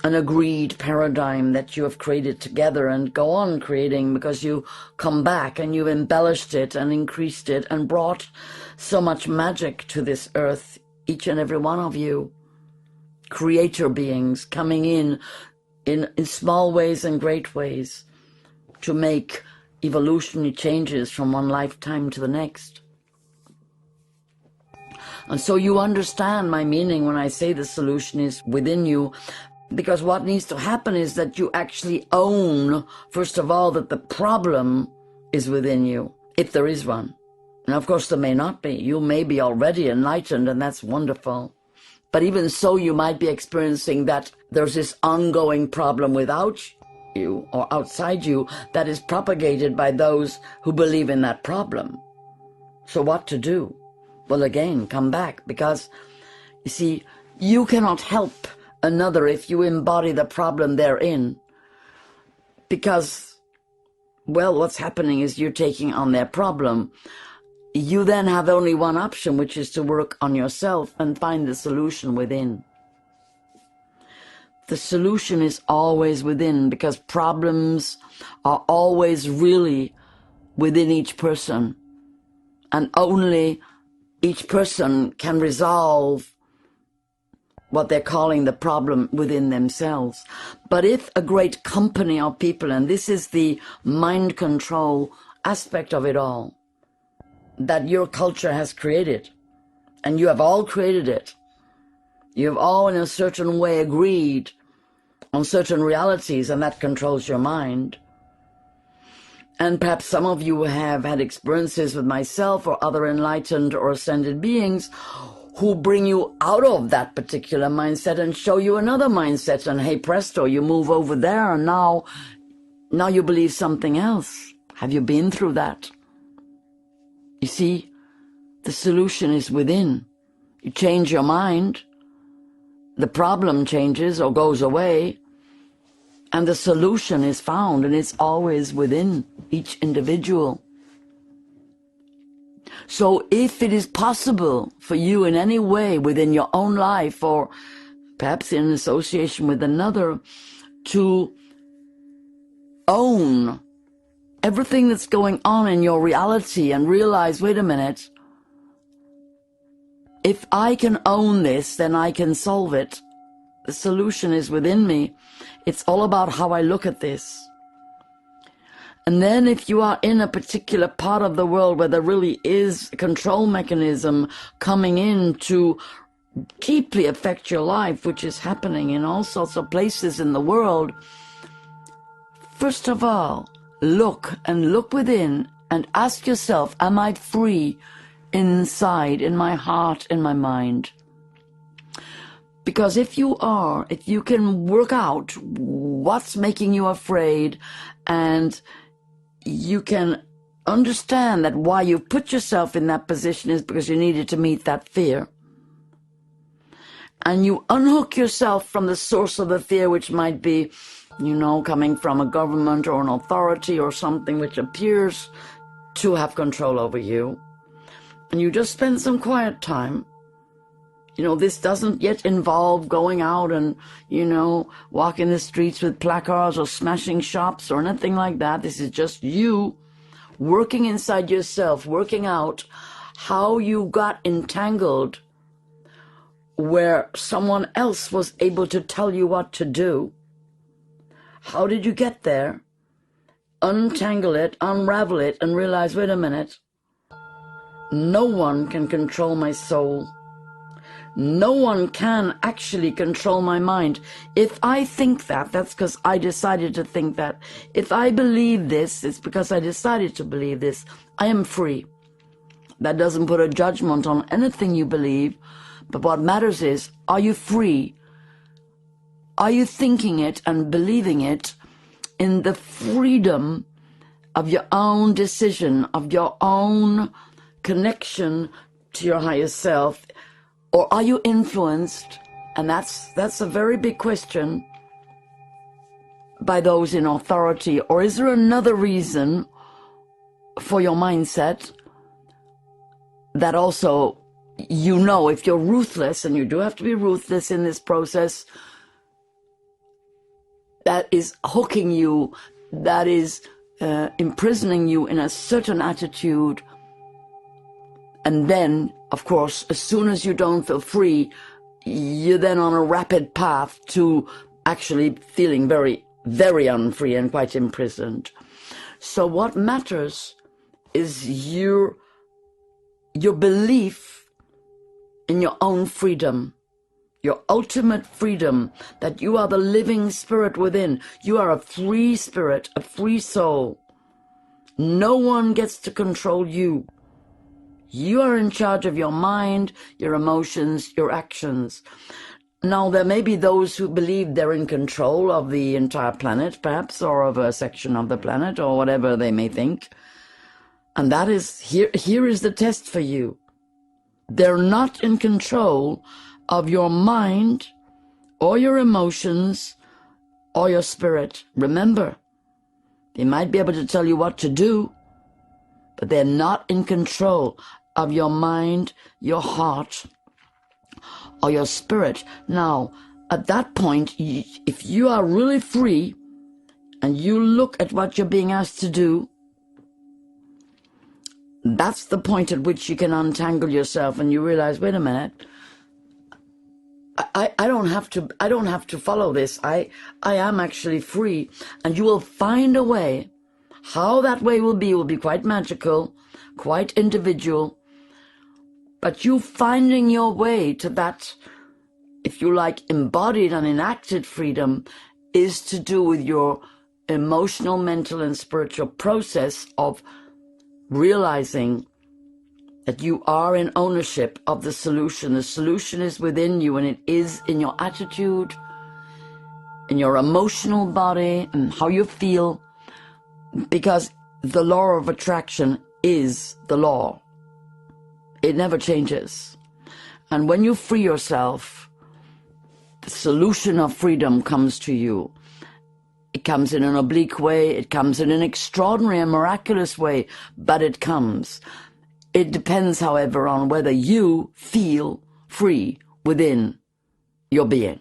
an agreed paradigm that you have created together and go on creating, because you come back and you've embellished it and increased it and brought so much magic to this earth, each and every one of you, creator beings coming in small ways and great ways, to make evolutionary changes from one lifetime to the next. And so you understand my meaning when I say the solution is within you, because what needs to happen is that you actually own, first of all, that the problem is within you, if there is one. And of course there may not be. You may be already enlightened, and that's wonderful. But even so, you might be experiencing that there's this ongoing problem without you or outside you that is propagated by those who believe in that problem. So what to do? Well, again, come back, because you see, you cannot help another if you embody the problem they're in, because, well, what's happening is you're taking on their problem. You then have only one option, which is to work on yourself and find the solution within. The solution is always within, because problems are always really within each person, and only each person can resolve what they're calling the problem within themselves. But if a great company of people, and this is the mind control aspect of it all, that your culture has created, and you have all created it, you have all in a certain way agreed on certain realities, and that controls your mind. And perhaps some of you have had experiences with myself or other enlightened or ascended beings who bring you out of that particular mindset and show you another mindset, and hey presto, you move over there, and now you believe something else. Have you been through that? You see, the solution is within. You change your mind, the problem changes or goes away, and the solution is found, and it's always within each individual. So if it is possible for you in any way within your own life, or perhaps in association with another, to own everything that's going on in your reality and realize, wait a minute, if I can own this, then I can solve it. The solution is within me. It's all about how I look at this. And then if you are in a particular part of the world where there really is a control mechanism coming in to deeply affect your life, which is happening in all sorts of places in the world, first of all, look within and ask yourself, am I free inside, in my heart, in my mind? Because if you are, if you can work out what's making you afraid, and you can understand that why you put yourself in that position is because you needed to meet that fear, and you unhook yourself from the source of the fear, which might be, coming from a government or an authority or something which appears to have control over you, and you just spend some quiet time. This doesn't yet involve going out and, walking the streets with placards or smashing shops or anything like that. This is just you working inside yourself, working out how you got entangled where someone else was able to tell you what to do. How did you get there? Untangle it, unravel it, and realize, wait a minute, no one can control my soul. No one can actually control my mind. If I think that, that's because I decided to think that. If I believe this, it's because I decided to believe this. I am free. That doesn't put a judgment on anything you believe, but what matters is, are you free? Are you thinking it and believing it in the freedom of your own decision, of your own connection to your higher self? Or are you influenced, and that's a very big question, by those in authority? Or is there another reason for your mindset that also, you know, if you're ruthless, and you do have to be ruthless in this process, that is hooking you, that is imprisoning you in a certain attitude. And then, of course, as soon as you don't feel free, you're then on a rapid path to actually feeling very, very unfree and quite imprisoned. So what matters is your belief in your own freedom, your ultimate freedom, that you are the living spirit within. You are a free spirit, a free soul. No one gets to control you. You are in charge of your mind, your emotions, your actions. Now, there may be those who believe they're in control of the entire planet, perhaps, or of a section of the planet, or whatever they may think. And that is, here is the test for you. They're not in control of your mind, or your emotions, or your spirit. Remember, they might be able to tell you what to do, but they're not in control of your mind, your heart, or your spirit. Now, at that point, if you are really free, and you look at what you're being asked to do, that's the point at which you can untangle yourself and you realize, wait a minute, I don't have to follow this. I am actually free. And you will find a way. How that way will be quite magical, quite individual. But you finding your way to that, if you like, embodied and enacted freedom, is to do with your emotional, mental, and spiritual process of realizing that you are in ownership of the solution. The solution is within you, and it is in your attitude, in your emotional body, and how you feel, because the law of attraction is the law. It never changes. And when you free yourself, the solution of freedom comes to you. It comes in an oblique way, it comes in an extraordinary and miraculous way, but it comes. It depends, however, on whether you feel free within your being.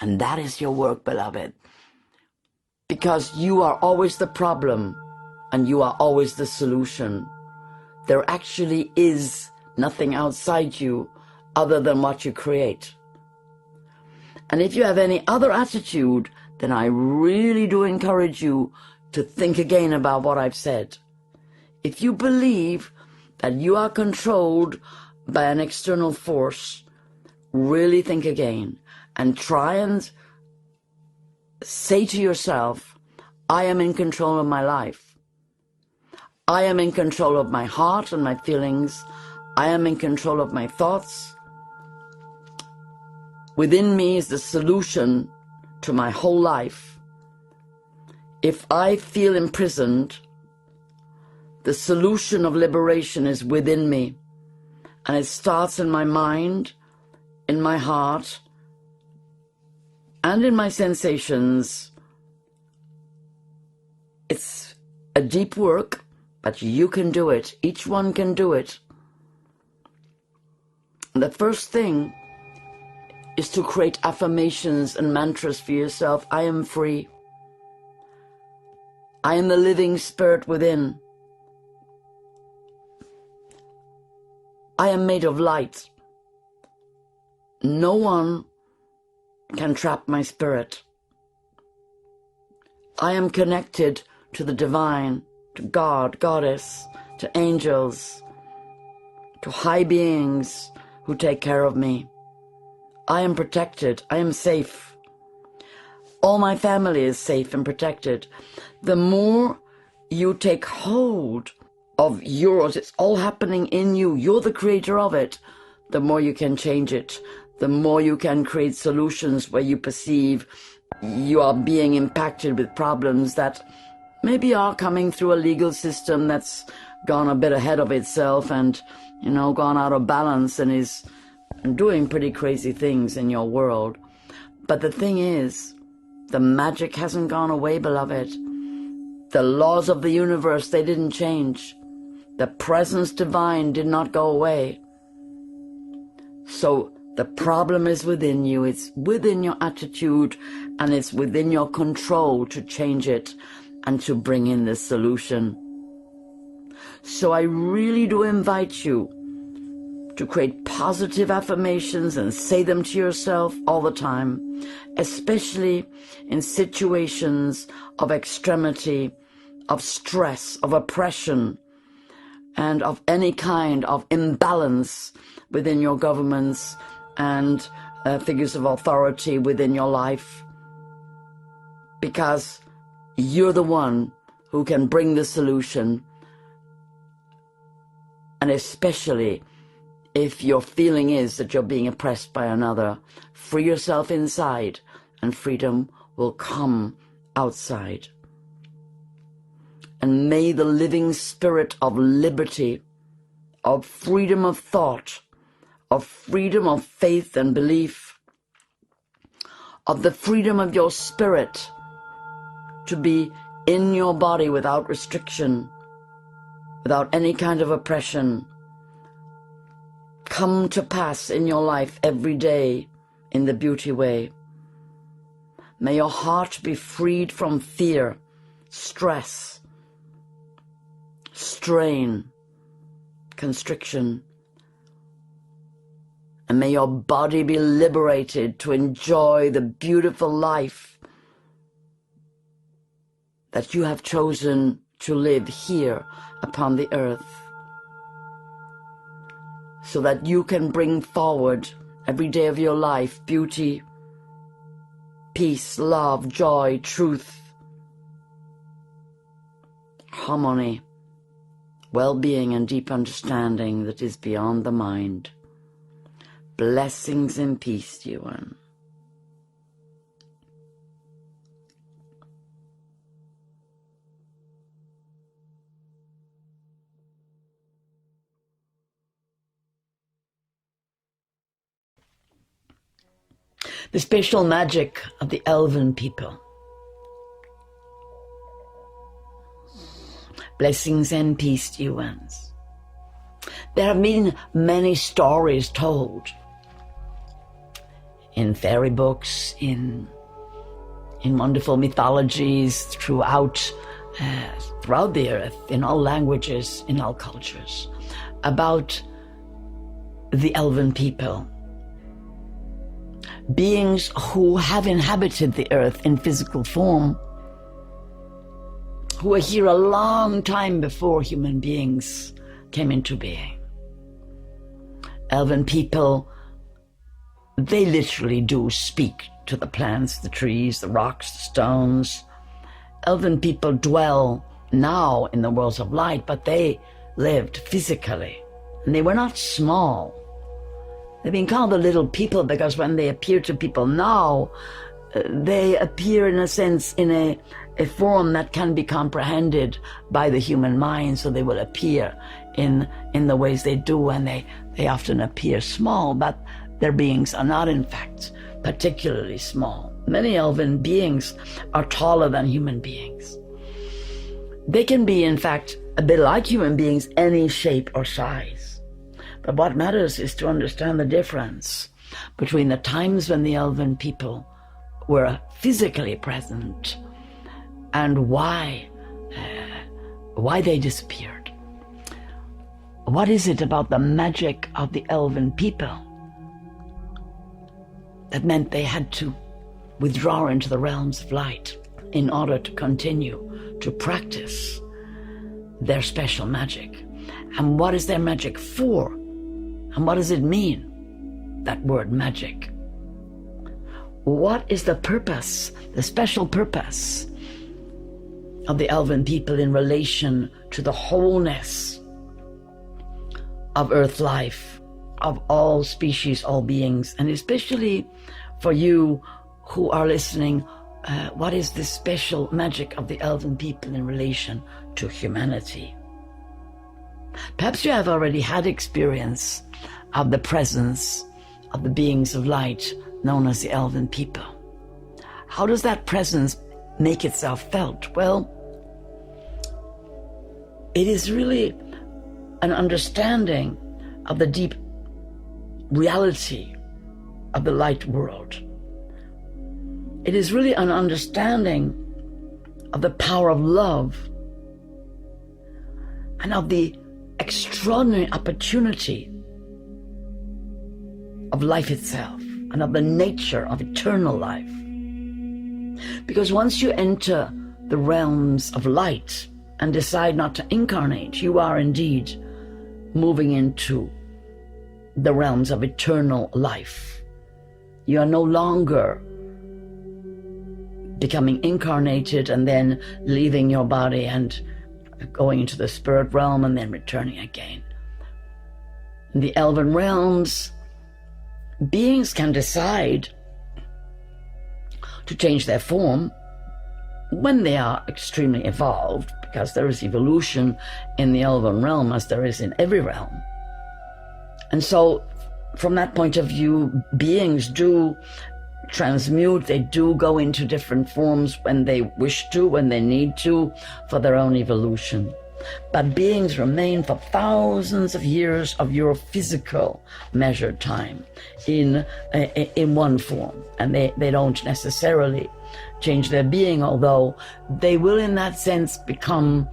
And that is your work, beloved. Because you are always the problem, and you are always the solution. There actually is nothing outside you other than what you create. And if you have any other attitude, then I really do encourage you to think again about what I've said. If you believe that you are controlled by an external force, really think again and try and say to yourself, I am in control of my life. I am in control of my heart and my feelings. I am in control of my thoughts. Within me is the solution to my whole life. If I feel imprisoned, the solution of liberation is within me, and it starts in my mind, in my heart, and in my sensations. It's a deep work, but you can do it. Each one can do it. The first thing is to create affirmations and mantras for yourself. I am free. I am the living spirit within. I am made of light. No one can trap my spirit. I am connected to the divine, to God, Goddess, to angels, to high beings who take care of me. I am protected. I am safe. All my family is safe and protected. The more you take hold of yours, it's all happening in you. You're the creator of it. The more you can change it, the more you can create solutions where you perceive you are being impacted with problems that maybe are coming through a legal system that's gone a bit ahead of itself and, gone out of balance and is doing pretty crazy things in your world. But the thing is, the magic hasn't gone away, beloved. The laws of the universe, they didn't change. The presence divine did not go away. So the problem is within you. It's within your attitude, and it's within your control to change it and to bring in this solution. So I really do invite you to create positive affirmations and say them to yourself all the time, especially in situations of extremity, of stress, of oppression, and of any kind of imbalance within your governments and figures of authority within your life. Because you're the one who can bring the solution, and especially if your feeling is that you're being oppressed by another, free yourself inside and freedom will come outside. And may the living spirit of liberty, of freedom of thought, of freedom of faith and belief, of the freedom of your spirit to be in your body without restriction, without any kind of oppression, come to pass in your life every day in the beauty way. May your heart be freed from fear, stress, strain, constriction. And may your body be liberated to enjoy the beautiful life that you have chosen to live here upon the earth, so that you can bring forward every day of your life beauty, peace, love, joy, truth, harmony, well-being and deep understanding that is beyond the mind. Blessings and peace, Yuan. The special magic of the elven people. Blessings and peace to you ones. There have been many stories told in fairy books, in wonderful mythologies throughout the earth, in all languages, in all cultures, about the elven people. Beings who have inhabited the earth in physical form, who were here a long time before human beings came into being. Elven people, they literally do speak to the plants, the trees, the rocks, the stones. Elven people dwell now in the worlds of light, but they lived physically, and they were not small. They've been called the little people because when they appear to people now, they appear in a sense in a form that can be comprehended by the human mind, so they will appear in the ways they do, and they often appear small, but their beings are not in fact particularly small. Many elven beings are taller than human beings. They can be in fact a bit like human beings, any shape or size. But what matters is to understand the difference between the times when the elven people were physically present and why they disappeared. What is it about the magic of the elven people that meant they had to withdraw into the realms of light in order to continue to practice their special magic? And what is their magic for? And what does it mean, that word magic? what is the purpose, the special purpose of the elven people in relation to the wholeness of earth life, of all species, all beings, and especially for you who are listening, what is this special magic of the elven people in relation to humanity? Perhaps you have already had experience of the presence of the beings of light known as the elven people. How does that presence make itself felt? Well, it is really an understanding of the deep reality of the light world. It is really an understanding of the power of love and of the extraordinary opportunity of life itself and of the nature of eternal life. Because once you enter the realms of light and decide not to incarnate, you are indeed moving into the realms of eternal life. You are no longer becoming incarnated and then leaving your body and going into the spirit realm and then returning again. In the elven realms, beings can decide to change their form when they are extremely evolved, because there is evolution in the elven realm as there is in every realm. And so from that point of view, beings do transmute, they do go into different forms when they wish to, when they need to, for their own evolution. But beings remain for thousands of years of your physical measured time in one form, and they don't necessarily change their being, although they will in that sense become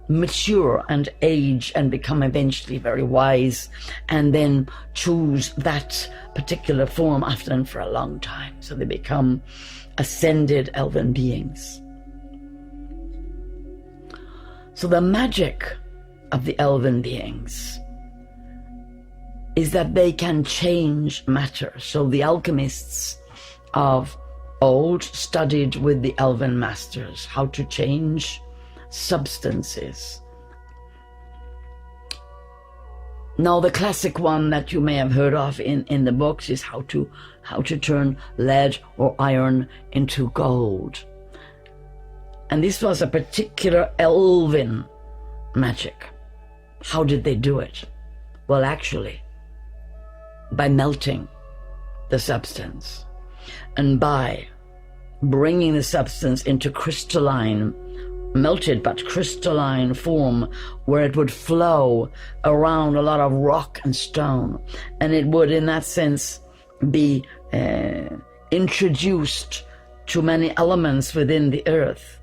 mature and age and become eventually very wise, and then choose that particular form often for a long time. So they become ascended elven beings. So the magic of the elven beings is that they can change matter. So the alchemists of old studied with the elven masters how to change substances. Now the classic one that you may have heard of in the books is how to turn lead or iron into gold. And this was a particular elven magic. How did they do it? Well, actually, by melting the substance and by bringing the substance into crystalline, melted but crystalline form, where it would flow around a lot of rock and stone, and it would in that sense be introduced to many elements within the earth.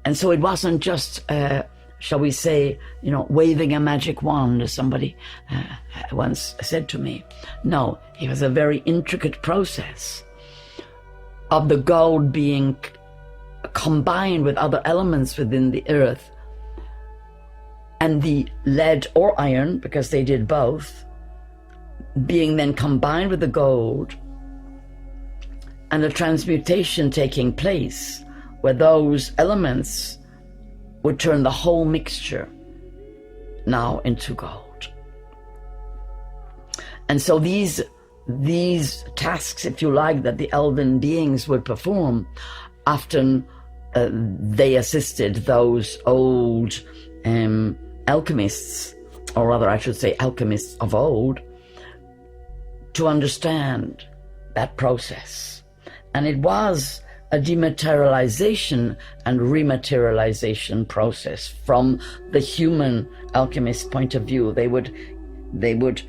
And so it wasn't just, shall we say, waving a magic wand, as somebody once said to me. No, it was a very intricate process of the gold being combined with other elements within the earth, and the lead or iron, because they did both, being then combined with the gold, and a transmutation taking place where those elements would turn the whole mixture now into gold. And so these tasks, if you like, that the elven beings would perform, often they assisted those old alchemists, or rather I should say alchemists of old, to understand that process. And it was a dematerialization and rematerialization process from the human alchemist's point of view. They would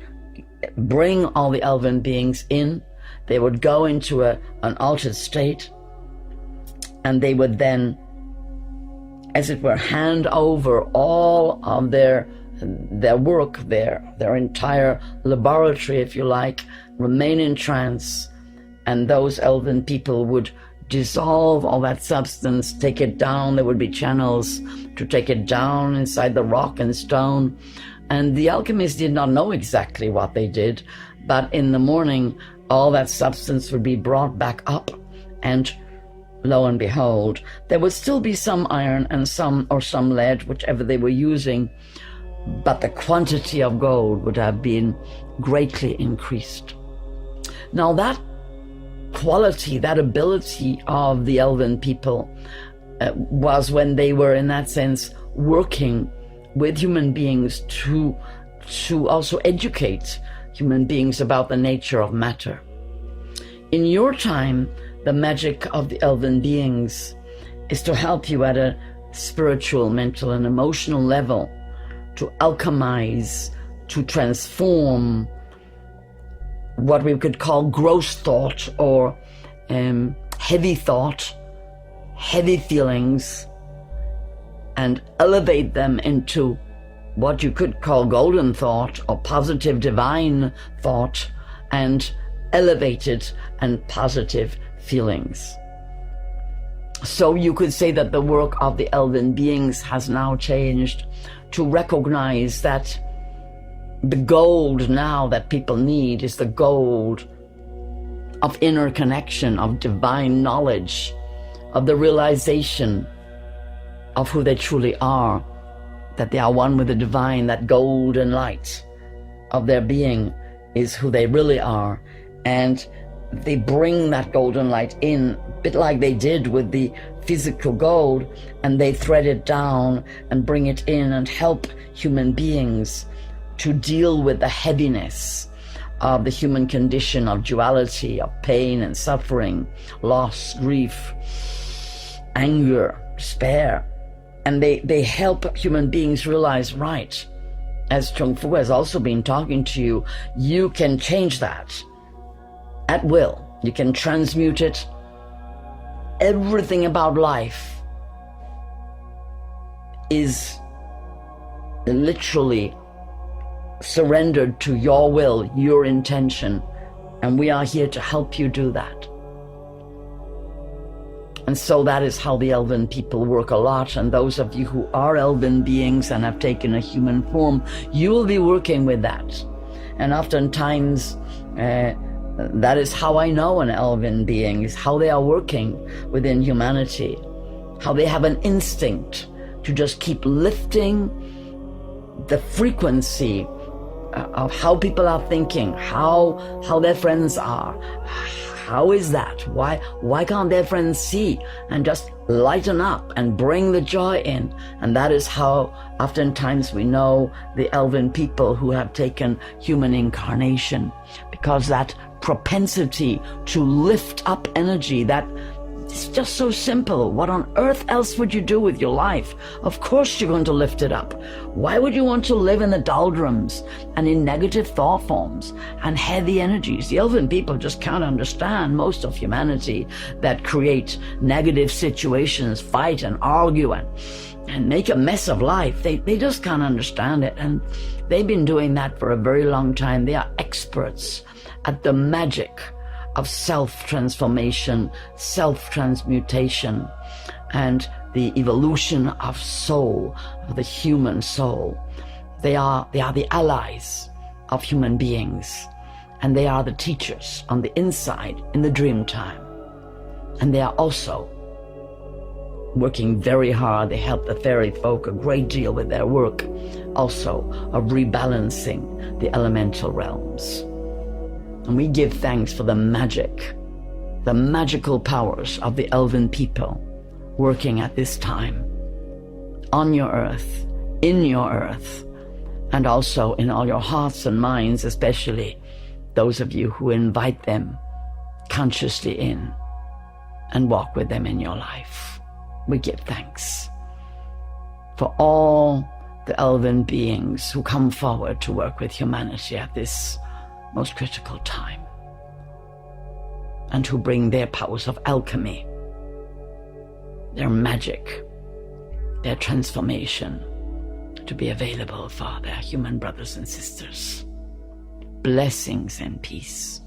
bring all the elven beings in, they would go into an altered state, and they would then, as it were, hand over all of their work, their entire laboratory, if you like, remain in trance, and those elven people would dissolve all that substance, take it down. There would be channels to take it down inside the rock and stone. And the alchemists did not know exactly what they did, but in the morning, all that substance would be brought back up, and lo and behold, there would still be some iron and some lead, whichever they were using, but the quantity of gold would have been greatly increased. Now that quality, that ability of the elven people was when they were, in that sense, working with human beings to also educate human beings about the nature of matter. In your time, the magic of the elven beings is to help you at a spiritual, mental, and emotional level to alchemize, to transform what we could call gross thought or heavy thought, heavy feelings, and elevate them into what you could call golden thought or positive divine thought and elevated and positive feelings. So you could say that the work of the elven beings has now changed to recognize that the gold now that people need is the gold of inner connection, of divine knowledge, of the realization of who they truly are, that they are one with the divine. That golden light of their being is who they really are. And they bring that golden light in, a bit like they did with the physical gold, and they thread it down and bring it in and help human beings to deal with the heaviness of the human condition of duality, of pain and suffering, loss, grief, anger, despair. And they help human beings realize, right, as Chung Fu has also been talking to you, you can change that at will. You can transmute it. Everything about life is literally surrendered to your will, your intention, and we are here to help you do that. And so that is how the elven people work a lot. And those of you who are elven beings and have taken a human form, you will be working with that. And oftentimes, that is how I know an elven being, is how they are working within humanity, how they have an instinct to just keep lifting the frequency of how people are thinking, how their friends are. How is that? Why can't their friends see and just lighten up and bring the joy in? And that is how oftentimes we know the elven people who have taken human incarnation, because that propensity to lift up energy, that it's just so simple. What on earth else would you do with your life? Of course you're going to lift it up. Why would you want to live in the doldrums and in negative thought forms and heavy energies? The elven people just can't understand, most of humanity, that create negative situations, fight and argue and make a mess of life. They just can't understand it. And they've been doing that for a very long time. They are experts at the magic of self-transformation, self-transmutation, and the evolution of soul, of the human soul. They are the allies of human beings, and they are the teachers on the inside in the dream time. And they are also working very hard. They help the fairy folk a great deal with their work, also of rebalancing the elemental realms. And we give thanks for the magic, the magical powers of the elven people working at this time on your earth, in your earth, and also in all your hearts and minds, especially those of you who invite them consciously in and walk with them in your life. We give thanks for all the elven beings who come forward to work with humanity at this most critical time, and who bring their powers of alchemy, their magic, their transformation to be available for their human brothers and sisters. Blessings and peace.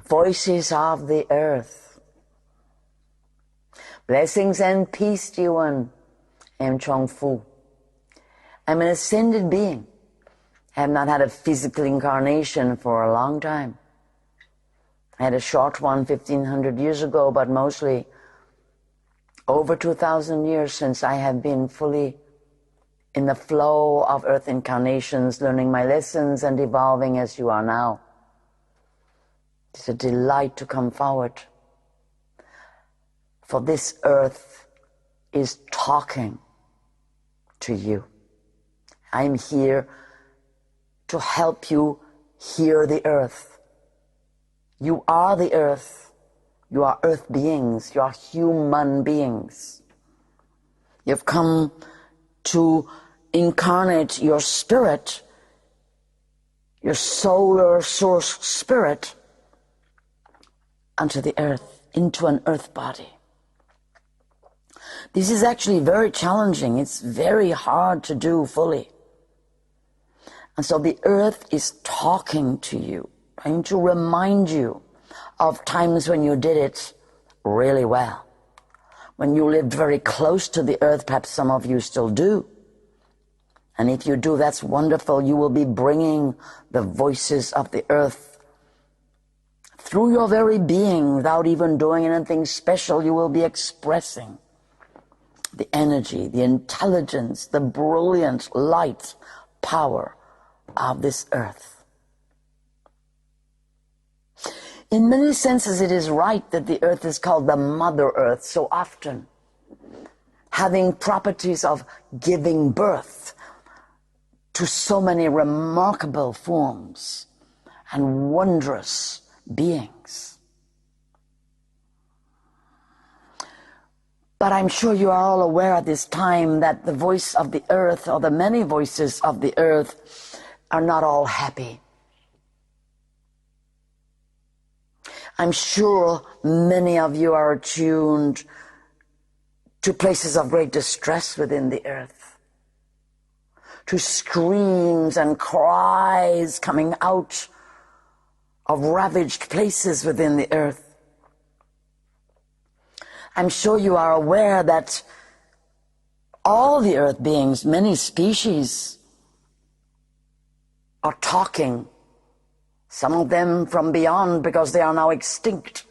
voices of the earth. Blessings and peace to you, one. I am Chung Fu. I'm an ascended being. I have not had a physical incarnation for a long time. I had a short one 1500 years ago, but mostly over 2000 years since I have been fully in the flow of earth incarnations, learning my lessons and evolving as you are now. It's a delight to come forward. For this earth is talking to you. I'm here to help you hear the earth. You are the earth. You are earth beings. You are human beings. You've come to incarnate your spirit, your solar source spirit, onto the earth, into an earth body. This is actually very challenging. It's very hard to do fully. And so the earth is talking to you, trying to remind you of times when you did it really well. When you lived very close to the earth, perhaps some of you still do. And if you do, that's wonderful. You will be bringing the voices of the earth through your very being without even doing anything special. You will be expressing the energy, the intelligence, the brilliant light, power of this earth. In many senses, it is right that the earth is called the Mother Earth so often, having properties of giving birth to so many remarkable forms and wondrous beings. But I'm sure you are all aware at this time that the voice of the earth, or the many voices of the earth, are not all happy. I'm sure many of you are attuned to places of great distress within the earth, to screams and cries coming out of ravaged places within the earth. I'm sure you are aware that all the earth beings, many species, are talking, some of them from beyond because they are now extinct,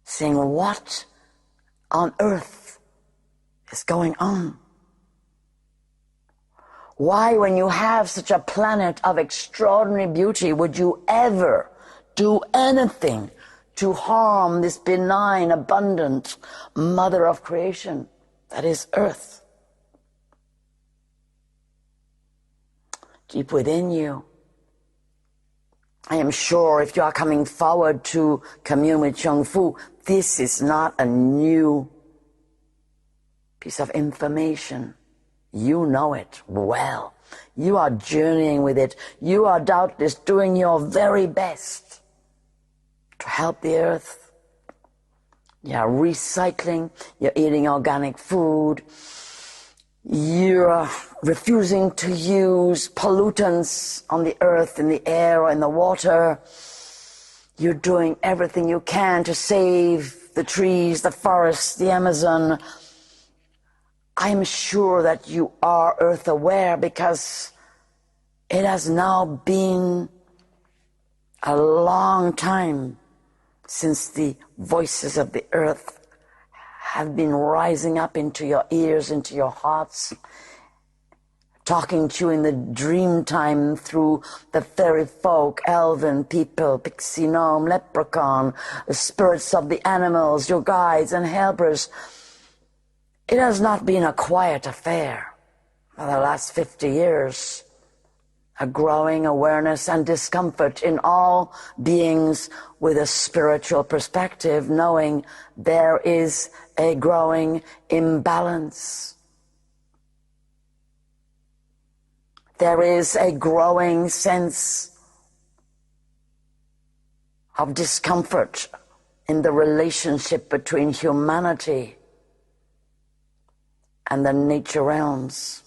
saying, what on earth is going on? Why, when you have such a planet of extraordinary beauty, would you ever do anything to harm this benign, abundant mother of creation that is earth? Deep within you, I am sure if you are coming forward to commune with Chung Fu, this is not a new piece of information. You know it well. You are journeying with it. You are doubtless doing your very best to help the earth. You're recycling. You're eating organic food. You're refusing to use pollutants on the earth, in the air, or in the water. You're doing everything you can to save the trees, the forests, the Amazon. I'm sure that you are earth aware, because it has now been a long time since the voices of the earth have been rising up into your ears, into your hearts, talking to you in the dream time through the fairy folk, elven people, pixie gnome, leprechaun, the spirits of the animals, your guides and helpers. It has not been a quiet affair for the last 50 years. A growing awareness and discomfort in all beings with a spiritual perspective, knowing there is a growing imbalance. There is a growing sense of discomfort in the relationship between humanity and the nature realms.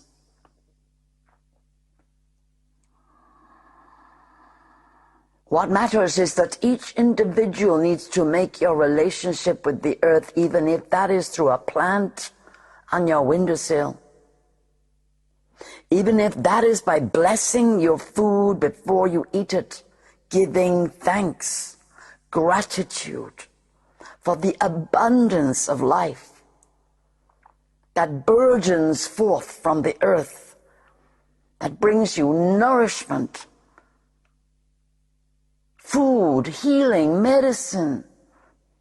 What matters is that each individual needs to make your relationship with the earth, even if that is through a plant on your windowsill. Even if that is by blessing your food before you eat it, giving thanks, gratitude for the abundance of life that burgeons forth from the earth, that brings you nourishment, food, healing, medicine,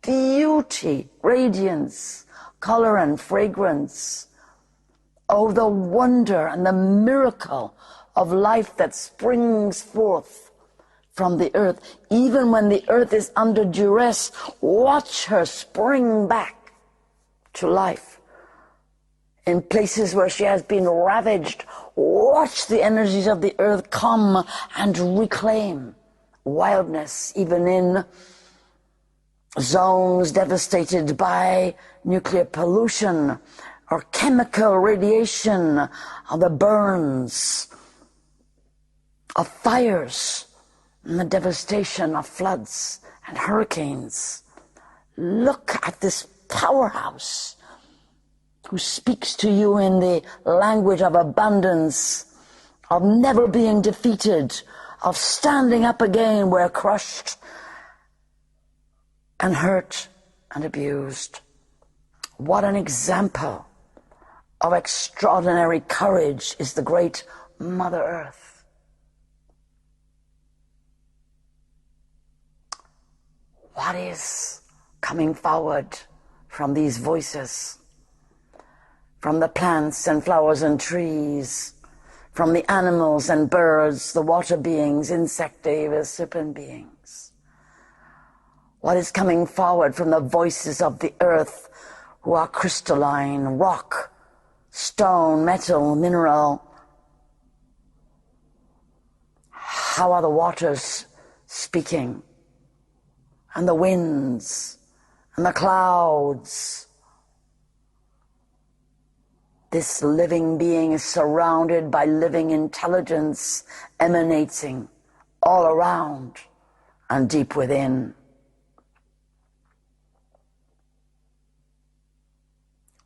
beauty, radiance, color and fragrance. Oh, the wonder and the miracle of life that springs forth from the earth. Even when the earth is under duress, watch her spring back to life. In places where she has been ravaged, watch the energies of the earth come and reclaim wildness, even in zones devastated by nuclear pollution or chemical radiation, or the burns of fires and the devastation of floods and hurricanes. Look at this powerhouse who speaks to you in the language of abundance, of never being defeated, of standing up again where crushed and hurt and abused. What an example of extraordinary courage is the great Mother Earth. What is coming forward from these voices? From the plants and flowers and trees, from the animals and birds, the water beings, insectivores, serpent beings. What is coming forward from the voices of the earth, who are crystalline, rock, stone, metal, mineral? How are the waters speaking? And the winds, and the clouds? This living being is surrounded by living intelligence emanating all around and deep within.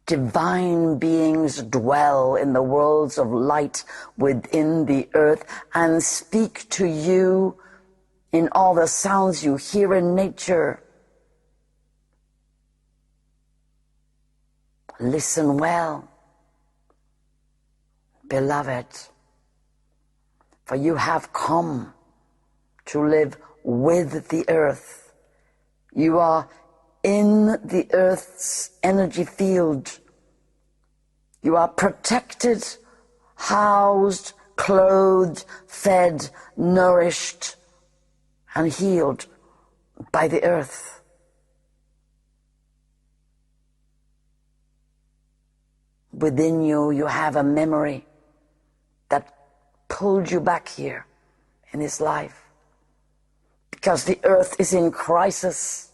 Divine beings dwell in the worlds of light within the earth and speak to you in all the sounds you hear in nature. Listen well, beloved, for you have come to live with the earth. You are in the earth's energy field. You are protected, housed, clothed, fed, nourished, and healed by the earth. Within you, you have a memory that pulled you back here in this life, because the earth is in crisis,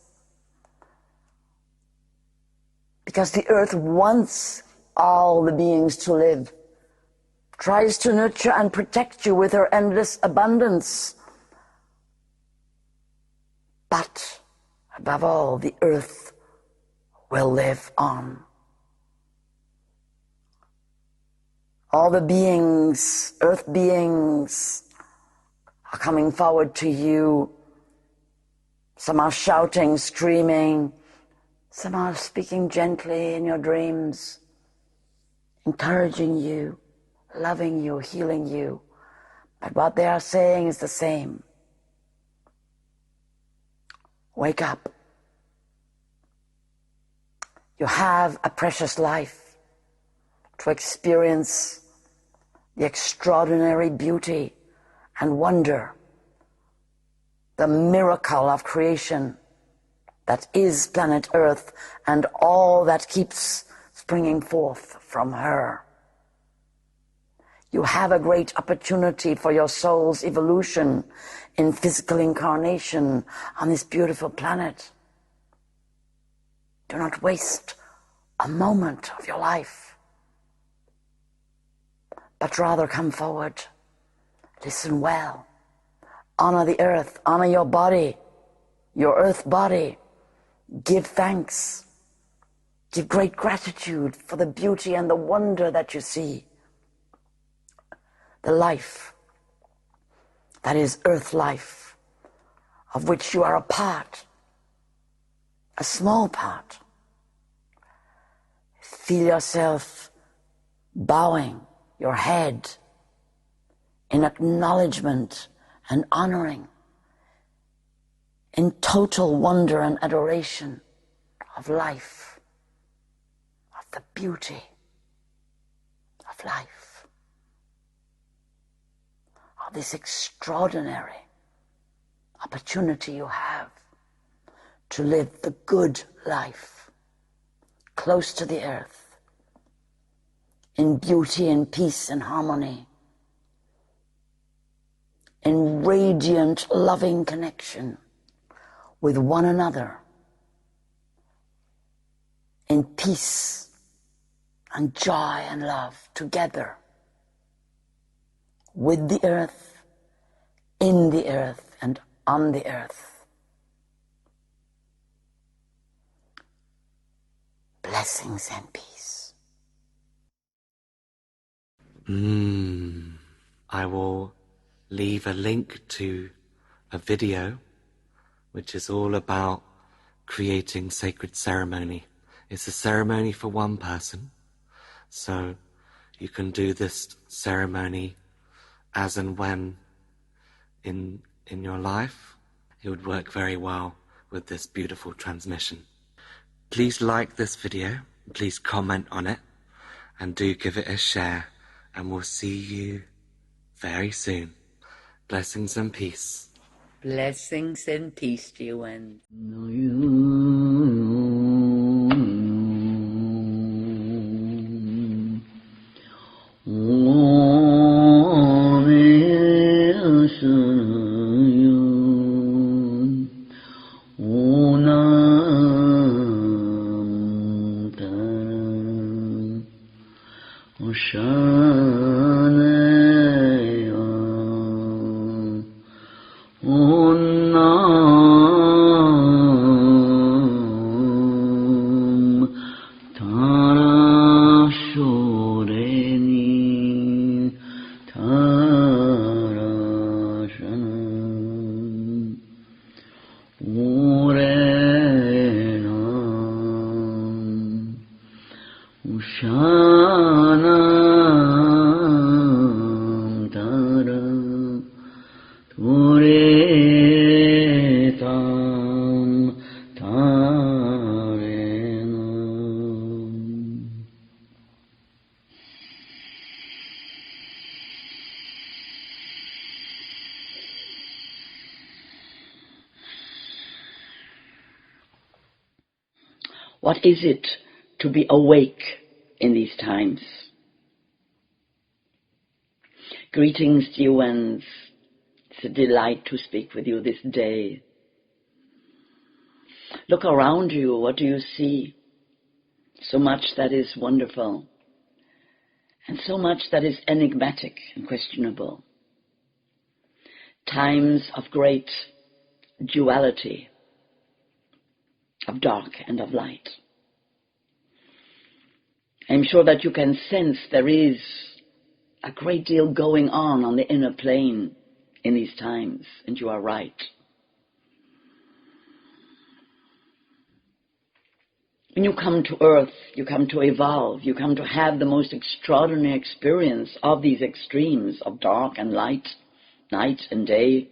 because the earth wants all the beings to live, tries to nurture and protect you with her endless abundance. But above all, the earth will live on. All the beings, earth beings, are coming forward to you. Some are shouting, screaming. Some are speaking gently in your dreams, encouraging you, loving you, healing you. But what they are saying is the same. Wake up. You have a precious life to experience the extraordinary beauty and wonder, the miracle of creation that is planet Earth and all that keeps springing forth from her. You have a great opportunity for your soul's evolution in physical incarnation on this beautiful planet. Do not waste a moment of your life, but rather come forward, listen well, honor the earth, honor your body, your earth body. Give thanks. Give great gratitude for the beauty and the wonder that you see. The life that is earth life, of which you are a part, a small part. Feel yourself bowing your head in acknowledgement and honoring, in total wonder and adoration of life, of the beauty of life, of this extraordinary opportunity you have to live the good life, close to the earth, in beauty and peace and harmony, in radiant, loving connection with one another, in peace and joy and love together, with the earth, in the earth, and on the earth. Blessings and peace. I will leave a link to a video which is all about creating sacred ceremony. It's a ceremony for one person, so you can do this ceremony as and when in your life. It would work very well with this beautiful transmission. Please like this video, please comment on it, and do give it a share, and we'll see you very soon. Blessings and peace. Blessings and peace, dear one. What is it to be awake in these times? Greetings, dear ones. It's a delight to speak with you this day. Look around you. What do you see? So much that is wonderful, and so much that is enigmatic and questionable. Times of great duality, of dark and of light. I'm sure that you can sense there is a great deal going on the inner plane in these times, and you are right. When you come to earth, you come to evolve, you come to have the most extraordinary experience of these extremes of dark and light, night and day,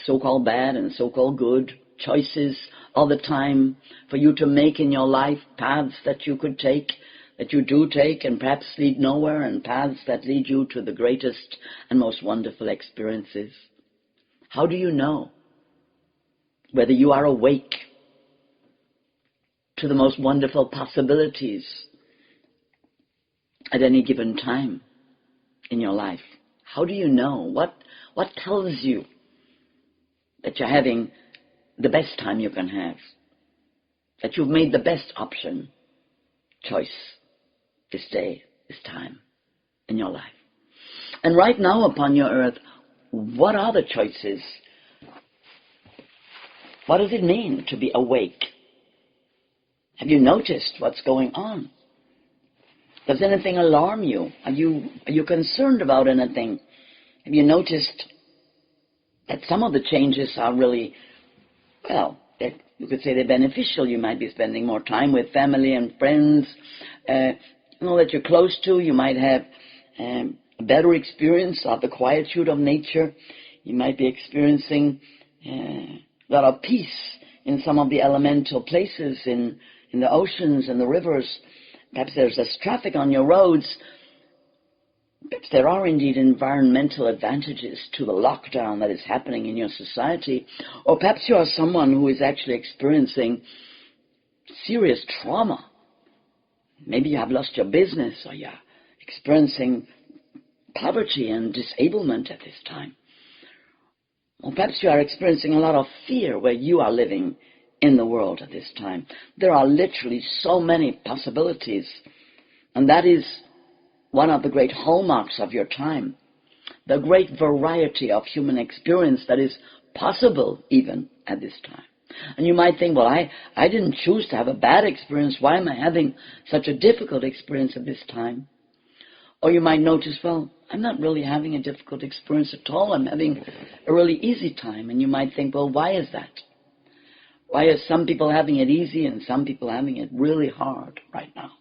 so-called bad and so-called good, choices all the time for you to make in your life, paths that you could take, that you do take and perhaps lead nowhere, and paths that lead you to the greatest and most wonderful experiences. How do you know whether you are awake to the most wonderful possibilities at any given time in your life? How do you know? What tells you that you're having the best time you can have, that you've made the best option, choice, this day, this time in your life? And right now upon your earth, what are the choices? What does it mean to be awake? Have you noticed what's going on? Does anything alarm you? Are you concerned about anything? Have you noticed that some of the changes are really, well, that you could say they're beneficial? You might be spending more time with family and friends, that you're close to. You might have a better experience of the quietude of nature. You might be experiencing a lot of peace in some of the elemental places, in the oceans and the rivers. Perhaps there's less traffic on your roads. Perhaps there are indeed environmental advantages to the lockdown that is happening in your society. Or perhaps you are someone who is actually experiencing serious trauma. Maybe you have lost your business, or you're experiencing poverty and disablement at this time. Or perhaps you are experiencing a lot of fear where you are living in the world at this time. There are literally so many possibilities, and that is one of the great hallmarks of your time, the great variety of human experience that is possible even at this time. And you might think, well, I didn't choose to have a bad experience. Why am I having such a difficult experience at this time? Or you might notice, well, I'm not really having a difficult experience at all. I'm having a really easy time. And you might think, well, why is that? Why are some people having it easy and some people having it really hard right now?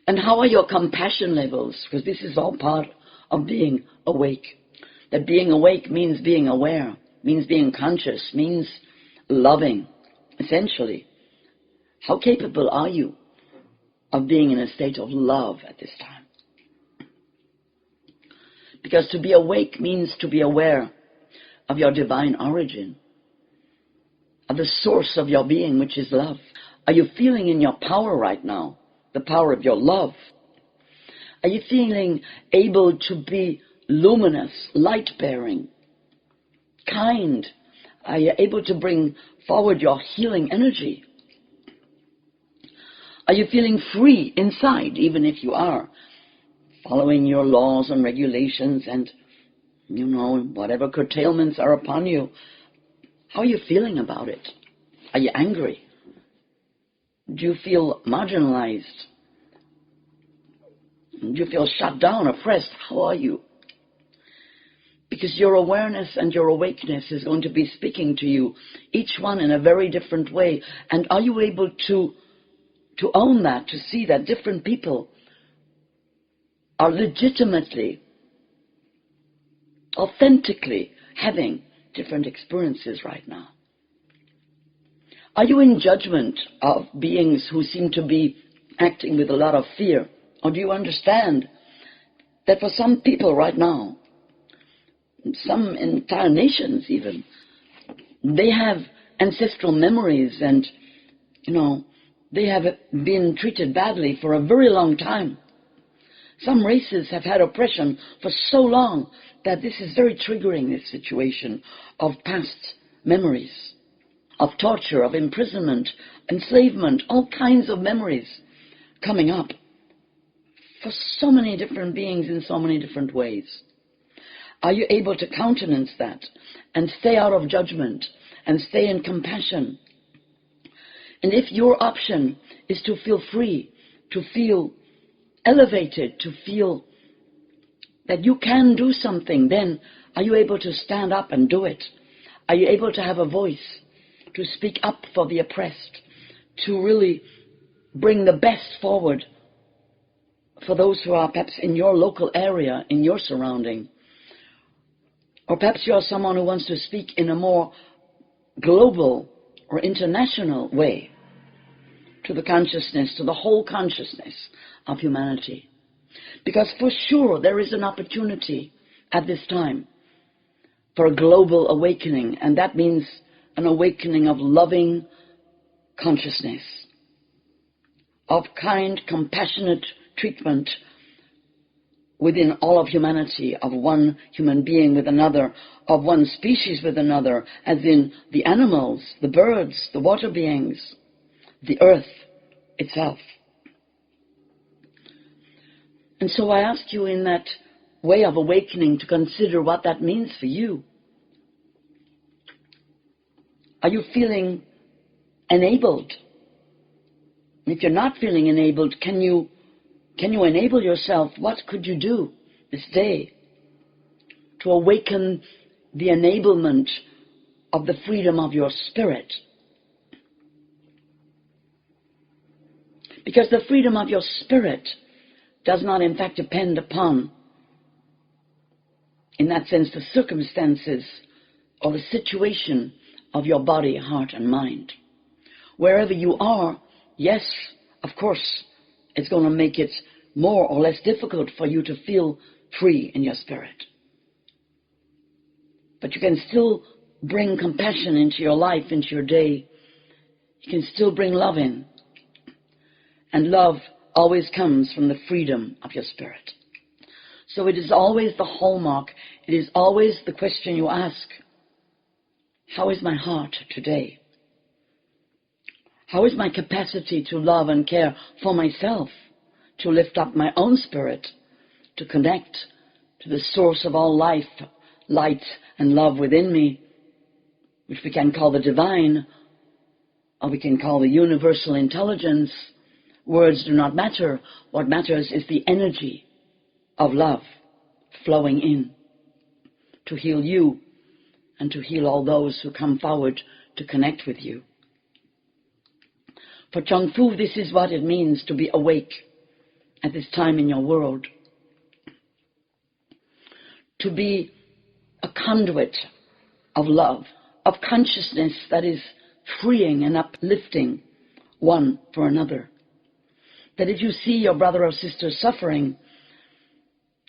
And how are your compassion levels? Because this is all part of being awake. That being awake means being aware, means being conscious, means loving, essentially. How capable are you of being in a state of love at this time? Because to be awake means to be aware of your divine origin, of the source of your being, which is love. Are you feeling in your power right now? The power of your love? Are you feeling able to be luminous, light-bearing, kind? Are you able to bring forward your healing energy? Are you feeling free inside, even if you are following your laws and regulations and, whatever curtailments are upon you? How are you feeling about it? Are you angry? Do you feel marginalized? Do you feel shut down, oppressed? How are you? Because your awareness and your awakeness is going to be speaking to you, each one in a very different way. And are you able to own that, to see that different people are legitimately, authentically having different experiences right now? Are you in judgment of beings who seem to be acting with a lot of fear? Or do you understand that for some people right now, some entire nations even, they have ancestral memories and, they have been treated badly for a very long time. Some races have had oppression for so long that this is very triggering, this situation of past memories, of torture, of imprisonment, enslavement, all kinds of memories coming up for so many different beings in so many different ways. Are you able to countenance that and stay out of judgment and stay in compassion? And if your option is to feel free, to feel elevated, to feel that you can do something, then are you able to stand up and do it? Are you able to have a voice, to speak up for the oppressed, to really bring the best forward for those who are perhaps in your local area, in your surrounding? Or perhaps you are someone who wants to speak in a more global or international way to the consciousness, to the whole consciousness of humanity. Because for sure there is an opportunity at this time for a global awakening, and that means an awakening of loving consciousness, of kind, compassionate treatment within all of humanity, of one human being with another, of one species with another, as in the animals, the birds, the water beings, the earth itself. And so I ask you in that way of awakening to consider what that means for you. Are you feeling enabled? If you're not feeling enabled, can you enable yourself? What could you do this day to awaken the enablement of the freedom of your spirit? Because the freedom of your spirit does not in fact depend upon, in that sense, the circumstances or the situation of your body, heart, and mind. Wherever you are, yes, of course, it's going to make it more or less difficult for you to feel free in your spirit. But you can still bring compassion into your life, into your day. You can still bring love in. And love always comes from the freedom of your spirit. So it is always the hallmark. It is always the question you ask. How is my heart today? How is my capacity to love and care for myself, to lift up my own spirit, to connect to the source of all life, light and love within me, which we can call the divine, or we can call the universal intelligence? Words do not matter. What matters is the energy of love flowing in to heal you and to heal all those who come forward to connect with you. For Chung Fu, this is what it means to be awake at this time in your world. To be a conduit of love, of consciousness that is freeing and uplifting one for another. That if you see your brother or sister suffering,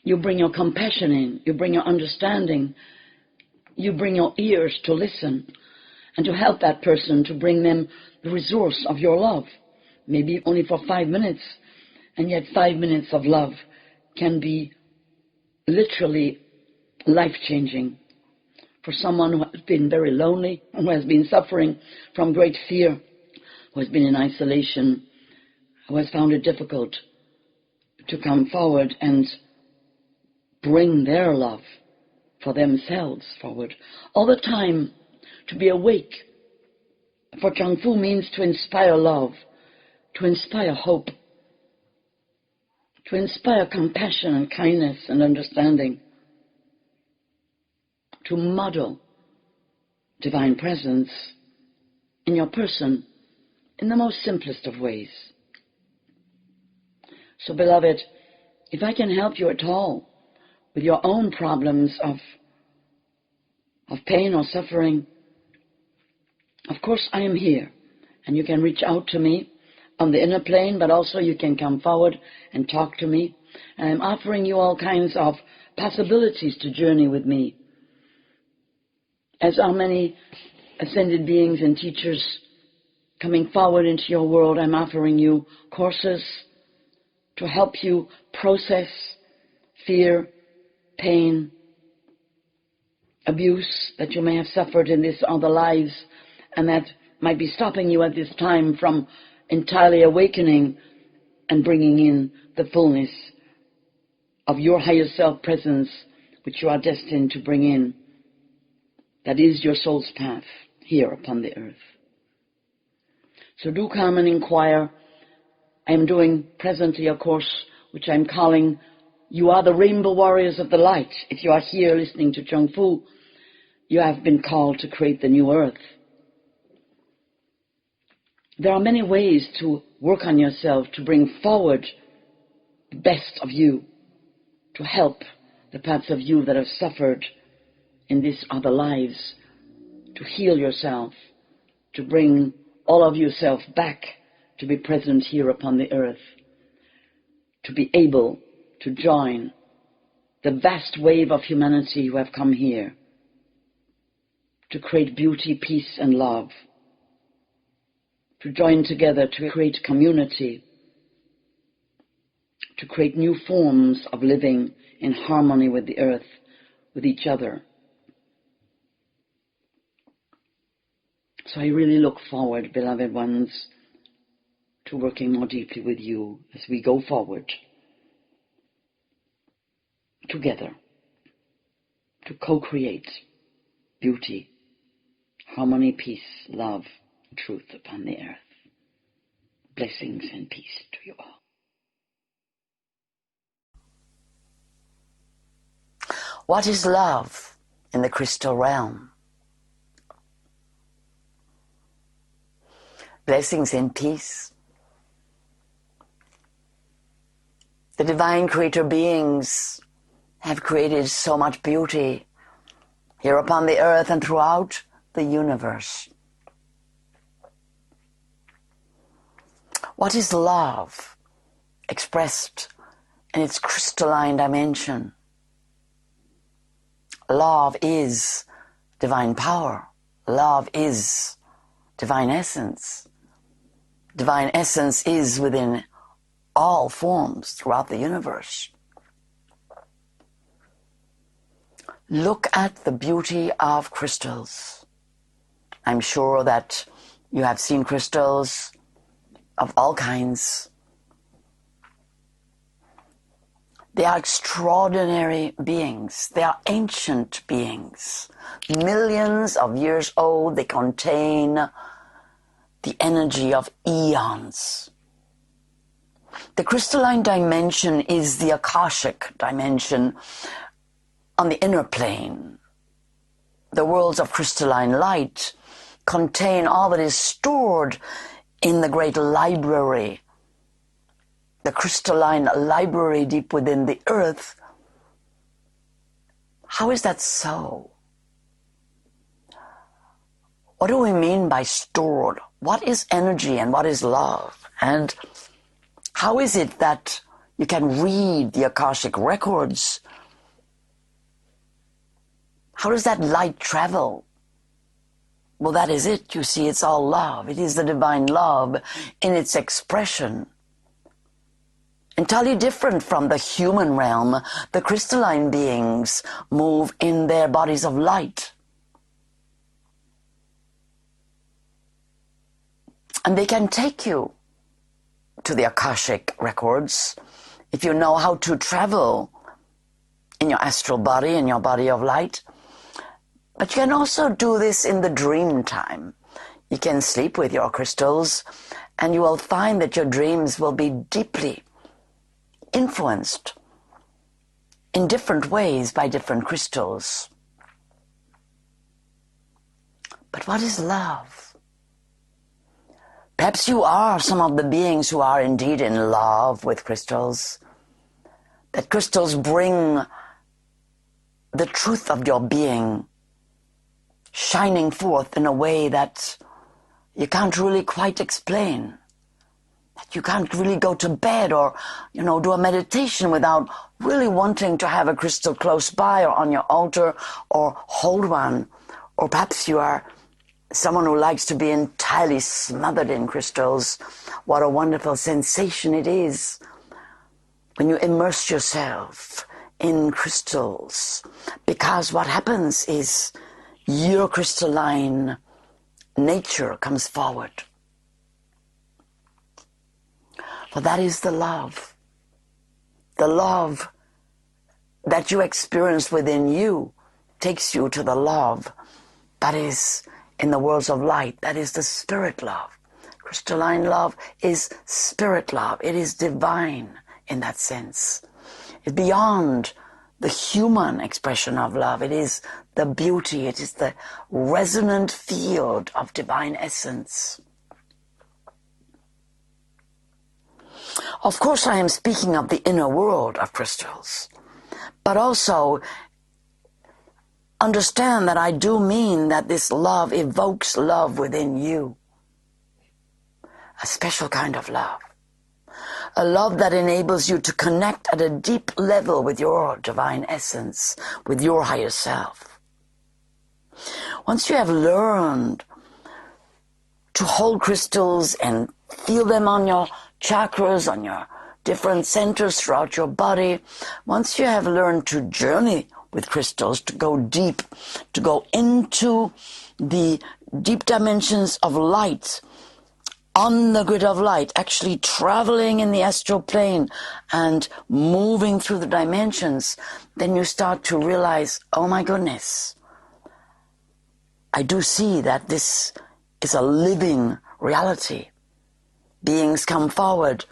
you bring your compassion in, you bring your understanding, you bring your ears to listen and to help that person, to bring them the resource of your love. Maybe only for 5 minutes, and yet 5 minutes of love can be literally life-changing for someone who has been very lonely, who has been suffering from great fear, who has been in isolation, who has found it difficult to come forward and bring their love for themselves forward. All the time, to be awake for Chung Fu means to inspire love, to inspire hope, to inspire compassion and kindness and understanding, to model divine presence in your person in the most simplest of ways. So, beloved, if I can help you at all with your own problems of pain or suffering, of course I am here, and you can reach out to me on the inner plane, but also you can come forward and talk to me. And I'm offering you all kinds of possibilities to journey with me. As are many ascended beings and teachers coming forward into your world, I'm offering you courses to help you process fear, pain, abuse that you may have suffered in this other lives, and that might be stopping you at this time from entirely awakening and bringing in the fullness of your higher self presence, which you are destined to bring in. That is your soul's path here upon the earth. So do come and inquire. I am doing presently a course which I'm calling You Are the Rainbow Warriors of the Light. If you are here listening to Chung Fu, you have been called to create the new earth. There are many ways to work on yourself, to bring forward the best of you, to help the parts of you that have suffered in these other lives, to heal yourself, to bring all of yourself back to be present here upon the earth, to be able to join the vast wave of humanity who have come here to create beauty, peace, and love, to join together to create community, to create new forms of living in harmony with the earth, with each other. So I really look forward, beloved ones, to working more deeply with you as we go forward. together to co-create beauty, harmony, peace, love, truth upon the earth. Blessings and peace to you all. What is love in the crystal realm? Blessings and peace. The divine creator beings have created so much beauty here upon the earth and throughout the universe. What is love expressed in its crystalline dimension? Love is divine power. Love is divine essence. Divine essence is within all forms throughout the universe. Look at the beauty of crystals. I'm sure that you have seen crystals of all kinds. They are extraordinary beings. They are ancient beings. Millions of years old. They contain the energy of eons. The crystalline dimension is the Akashic dimension on the inner plane. The worlds of crystalline light contain all that is stored in the great library, the crystalline library deep within the earth. How is that so? What do we mean by stored? What is energy and what is love? And how is it that you can read the Akashic records? How does that light travel? Well, that is it. You see, it's all love. It is the divine love in its expression. Entirely different from the human realm, the crystalline beings move in their bodies of light. And they can take you to the Akashic records if you know how to travel in your astral body, in your body of light. But you can also do this in the dream time. You can sleep with your crystals and you will find that your dreams will be deeply influenced in different ways by different crystals. But what is love? Perhaps you are some of the beings who are indeed in love with crystals. That crystals bring the truth of your being shining forth in a way that you can't really quite explain. That you can't really go to bed or, do a meditation without really wanting to have a crystal close by or on your altar or hold one. Or perhaps you are someone who likes to be entirely smothered in crystals. What a wonderful sensation it is when you immerse yourself in crystals. Because what happens is your crystalline nature comes forward. For that is the love. The love that you experience within you takes you to the love that is in the worlds of light. That is the spirit love. Crystalline love is spirit love. It is divine in that sense. It's beyond the human expression of love. It is the beauty. It is the resonant field of divine essence. Of course, I am speaking of the inner world of crystals, but also understand that I do mean that this love evokes love within you. A special kind of love. A love that enables you to connect at a deep level with your divine essence, with your higher self. Once you have learned to hold crystals and feel them on your chakras, on your different centers throughout your body, once you have learned to journey with crystals, to go deep, to go into the deep dimensions of light on the grid of light, actually traveling in the astral plane and moving through the dimensions, then you start to realize, oh my goodness, I do see that this is a living reality. Beings come forward.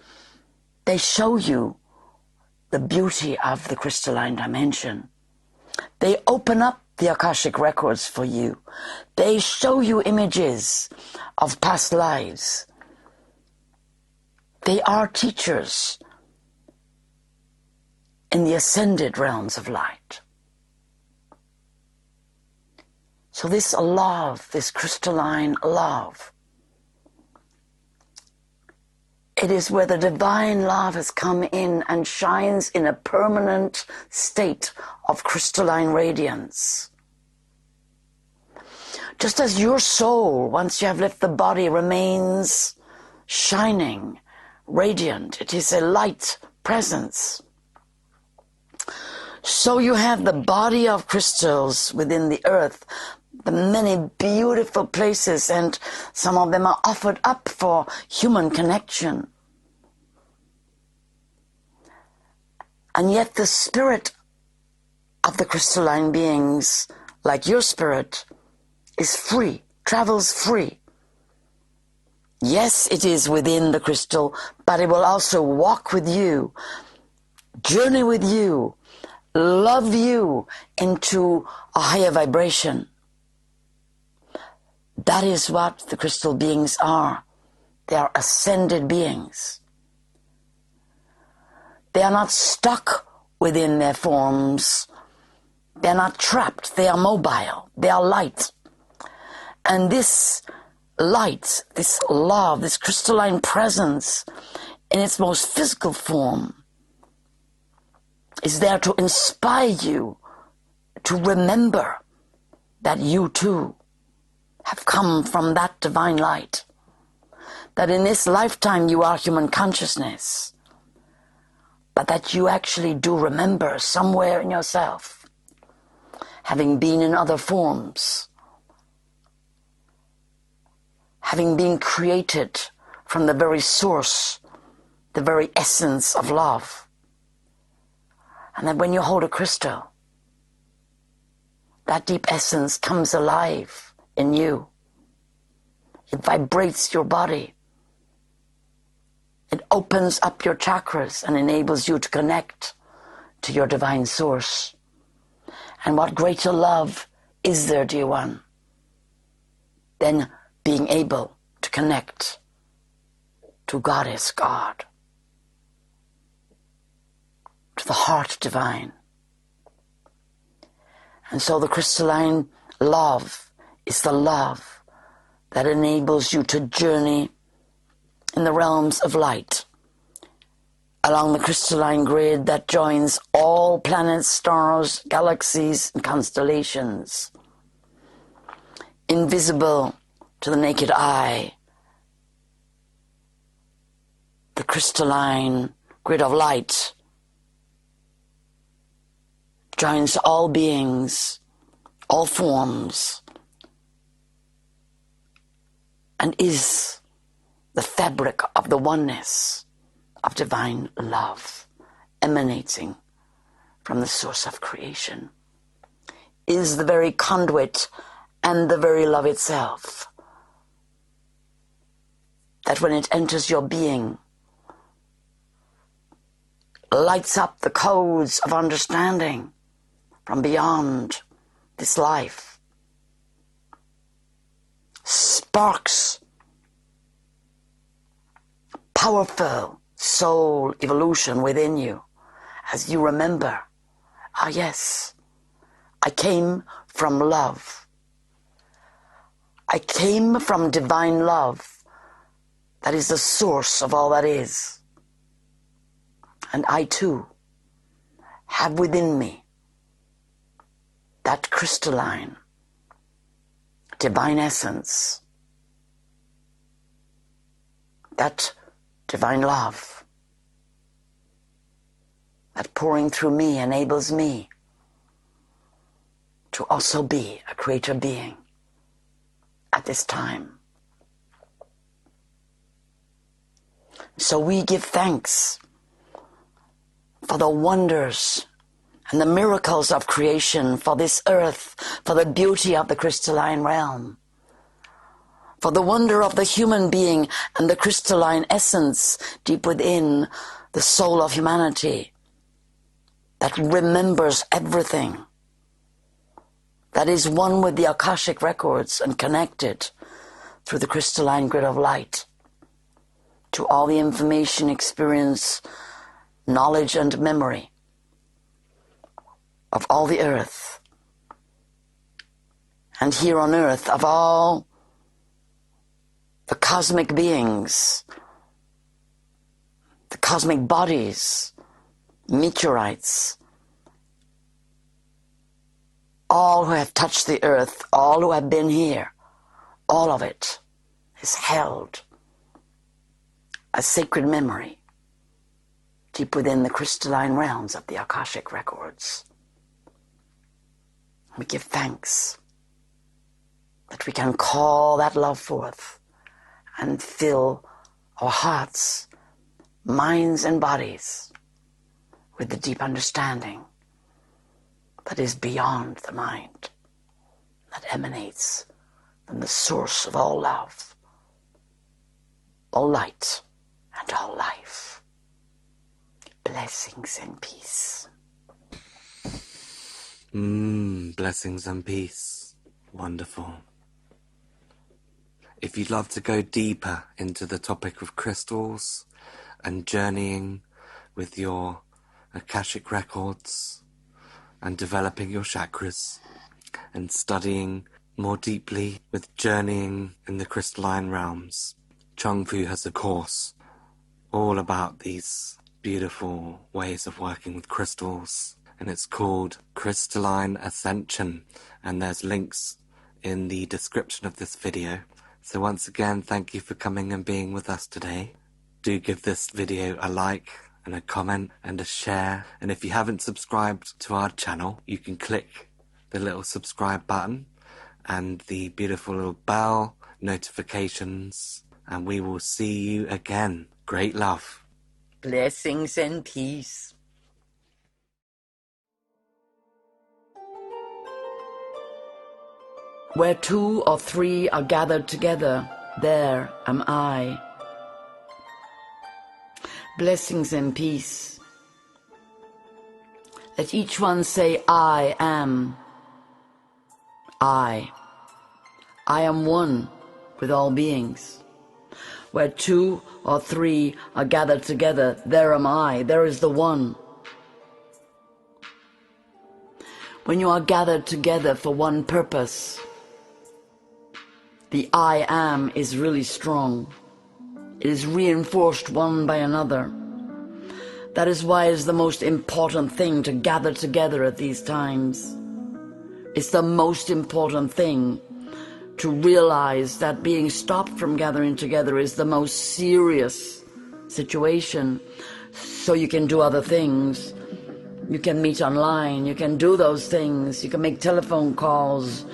They show you the beauty of the crystalline dimension. They open up the Akashic records for you. They show you images of past lives. They are teachers in the ascended realms of light. So this love, this crystalline love, it is where the divine love has come in and shines in a permanent state of crystalline radiance. Just as your soul, once you have left the body, remains shining, radiant, it is a light presence. So you have the body of crystals within the earth, the many beautiful places, and some of them are offered up for human connection. And yet the spirit of the crystalline beings, like your spirit, is free, travels free. Yes, it is within the crystal, but it will also walk with you, journey with you, love you into a higher vibration. That is what the crystal beings are. They are ascended beings. They are not stuck within their forms. They are not trapped. They are mobile. They are light. And this light, this love, this crystalline presence in its most physical form is there to inspire you to remember that you too have come from that divine light, that in this lifetime you are human consciousness, but that you actually do remember somewhere in yourself having been in other forms, having been created from the very source, the very essence of love. And that when you hold a crystal, that deep essence comes alive in you. It vibrates your body. It opens up your chakras and enables you to connect to your divine source. And what greater love is there, dear one, than being able to connect to Goddess God, to the heart divine. And so the crystalline love is the love that enables you to journey in the realms of light, along the crystalline grid that joins all planets, stars, galaxies, and constellations, invisible to the naked eye. The crystalline grid of light joins all beings, all forms, and is the fabric of the oneness of divine love emanating from the source of creation, is the very conduit and the very love itself, that when it enters your being, lights up the codes of understanding from beyond this life, sparks powerful soul evolution within you as you remember, ah yes, I came from love. I came from divine love that is the source of all that is. And I too have within me that crystalline divine essence, that divine love that pouring through me enables me to also be a creator being at this time. so we give thanks for the wonders and the miracles of creation, for this earth, for the beauty of the crystalline realm, for the wonder of the human being and the crystalline essence deep within the soul of humanity that remembers everything, that is one with the Akashic records and connected through the crystalline grid of light to all the information, experience, knowledge and memory of all the earth, and here on earth of all the cosmic beings, the cosmic bodies, meteorites, all who have touched the earth, all who have been here, all of it is held as sacred memory deep within the crystalline realms of the Akashic records. We give thanks that we can call that love forth and fill our hearts, minds and bodies with the deep understanding that is beyond the mind, that emanates from the source of all love, all light and all life. Blessings and peace. Blessings and peace. Wonderful. If you'd love to go deeper into the topic of crystals and journeying with your Akashic records and developing your chakras and studying more deeply with journeying in the crystalline realms, Chung Fu has a course all about these beautiful ways of working with crystals, and it's called Crystalline Ascension, and there's links in the description of this video. So once again, thank you for coming and being with us today. Do give this video a like and a comment and a share, and if you haven't subscribed to our channel, you can click the little subscribe button and the beautiful little bell notifications, and we will see you again. Great love. Blessings and peace. Where two or three are gathered together, there am I. Blessings and peace. Let each one say, I am. I am one with all beings. Where two or three are gathered together, there am I. There is the one. When you are gathered together for one purpose, the I am is really strong. It is reinforced one by another. That is why it is the most important thing to gather together at these times. It's the most important thing to realize that being stopped from gathering together is the most serious situation. So you can do other things. You can meet online, you can do those things, you can make telephone calls.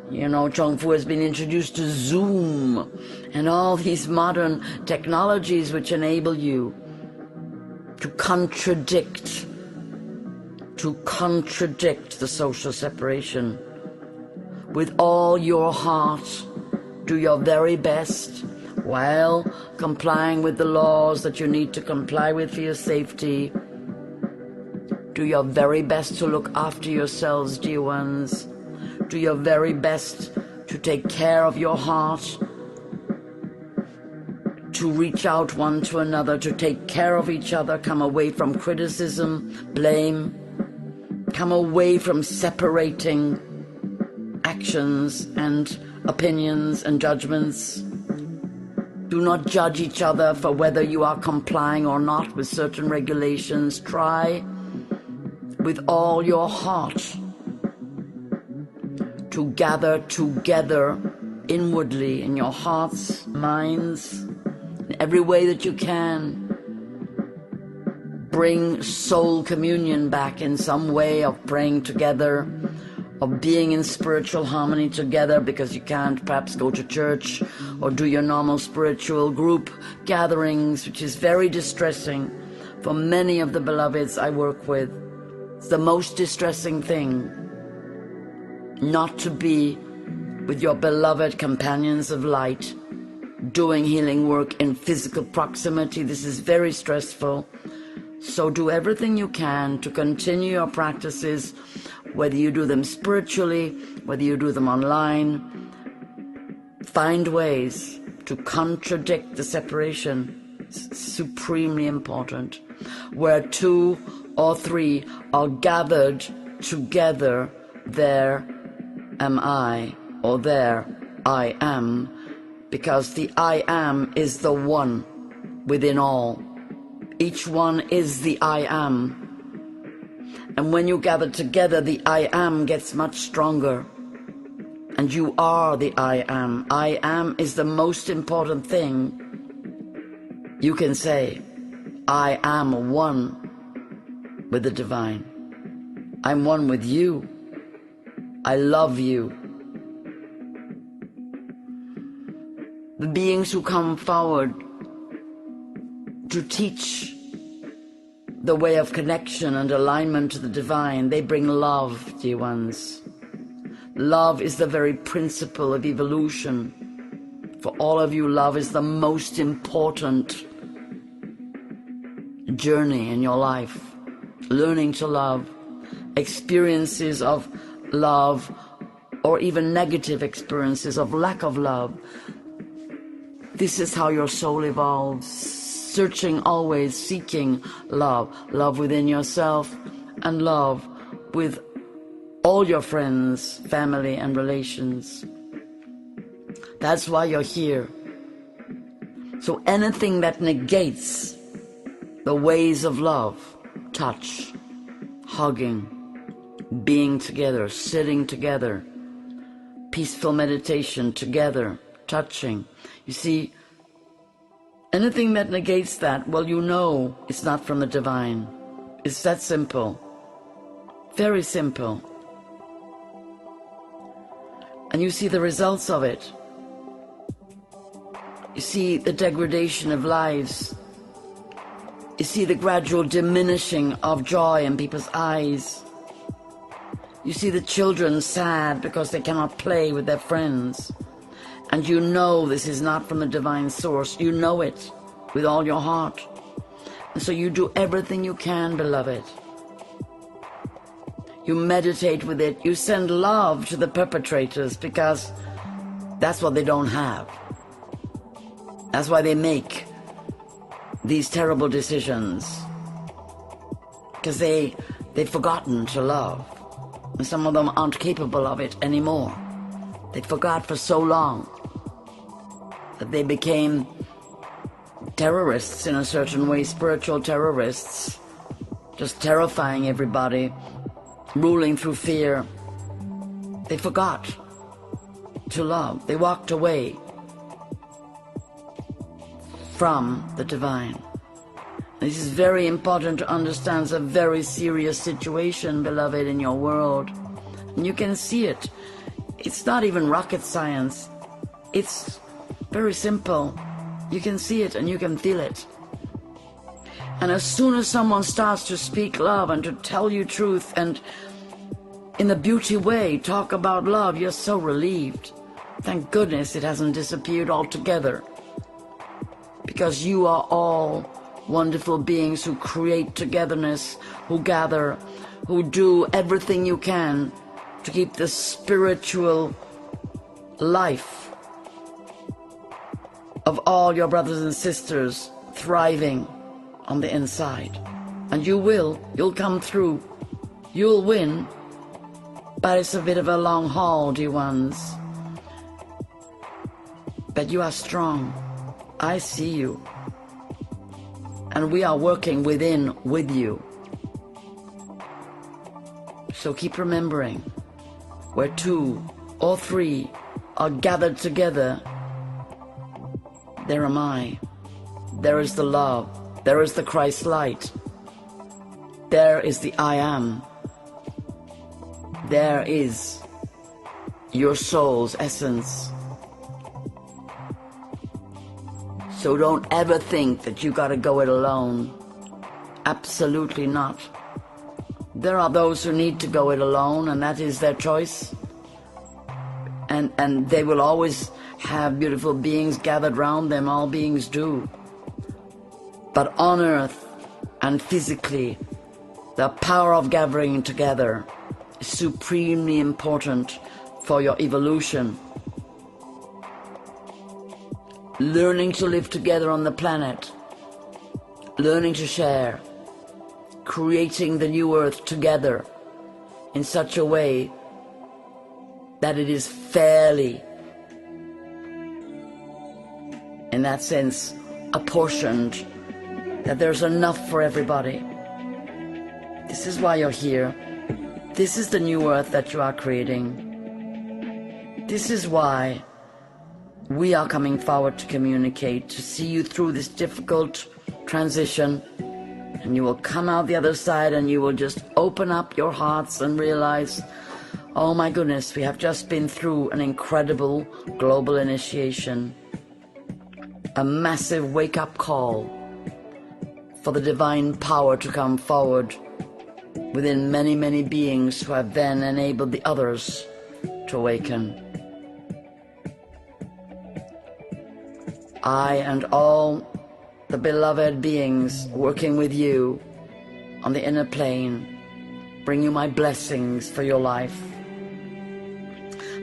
You know, Chung Fu has been introduced to Zoom and all these modern technologies which enable you to contradict the social separation. With all your heart, do your very best while complying with the laws that you need to comply with for your safety. Do your very best to look after yourselves, dear ones. Do your very best to take care of your heart, to reach out one to another, to take care of each other, come away from criticism, blame, come away from separating actions and opinions and judgments. Do not judge each other for whether you are complying or not with certain regulations. Try with all your heart to gather together inwardly in your hearts, minds, in every way that you can. Bring soul communion back in some way of praying together, of being in spiritual harmony together, because you can't perhaps go to church or do your normal spiritual group gatherings, which is very distressing for many of the beloveds I work with. It's the most distressing thing, not to be with your beloved companions of light, doing healing work in physical proximity. This is very stressful. So do everything you can to continue your practices, whether you do them spiritually, whether you do them online. Find ways to contradict the separation. It's supremely important. Where 2 or 3 are gathered together, there am I, or there I am, because the I am is the one within all. Each one is the I am. And when you gather together, the I am gets much stronger. And you are the I am. I am is the most important thing you can say. I am one with the divine. I'm one with you. I love you. The beings who come forward to teach the way of connection and alignment to the divine, they bring love, dear ones. Love is the very principle of evolution. For all of you, love is the most important journey in your life. Learning to love, experiences of love, or even negative experiences of lack of love. This is how your soul evolves, searching always, seeking love. Love within yourself and love with all your friends, family, and relations. That's why you're here. So anything that negates the ways of love, touch, hugging, being together, sitting together, peaceful meditation together, touching. You see, anything that negates that, well, you know it's not from the divine. It's that simple. Very simple. And you see the results of it. You see the degradation of lives. You see the gradual diminishing of joy in people's eyes. You see the children sad because they cannot play with their friends. And you know this is not from the divine source. You know it with all your heart. And so you do everything you can, beloved. You meditate with it. You send love to the perpetrators, because that's what they don't have. That's why they make these terrible decisions. Because they've forgotten to love. And some of them aren't capable of it anymore. They forgot for so long that they became terrorists in a certain way, spiritual terrorists, just terrifying everybody, ruling through fear. They forgot to love. They walked away from the divine. And this is very important to understand. It's a very serious situation, beloved, in your world. And you can see it. It's not even rocket science. It's very simple. You can see it and you can feel it. And as soon as someone starts to speak love and to tell you truth and in a beauty way talk about love, you're so relieved. Thank goodness it hasn't disappeared altogether. Because you are all wonderful beings who create togetherness, who gather, who do everything you can to keep the spiritual life of all your brothers and sisters thriving on the inside. And you'll come through, you'll win, but it's a bit of a long haul, dear ones. But you are strong. I see you. And we are working within with you. So keep remembering, where 2 or 3 are gathered together, there am I. There is the love. There is the Christ light. There is the I am. There is your soul's essence. So don't ever think that you gotta go it alone. Absolutely not. There are those who need to go it alone, and that is their choice. And they will always have beautiful beings gathered round them, all beings do. But on earth and physically, the power of gathering together is supremely important for your evolution. Learning to live together on the planet, learning to share, creating the new earth together in such a way that it is fairly, in that sense, apportioned, that there's enough for everybody. This is why you're here. This is the new earth that you are creating. This is why we are coming forward to communicate, to see you through this difficult transition, and you will come out the other side and you will just open up your hearts and realize, oh my goodness, we have just been through an incredible global initiation, a massive wake-up call for the divine power to come forward within many, many beings who have then enabled the others to awaken. I and all the beloved beings working with you on the inner plane bring you my blessings for your life,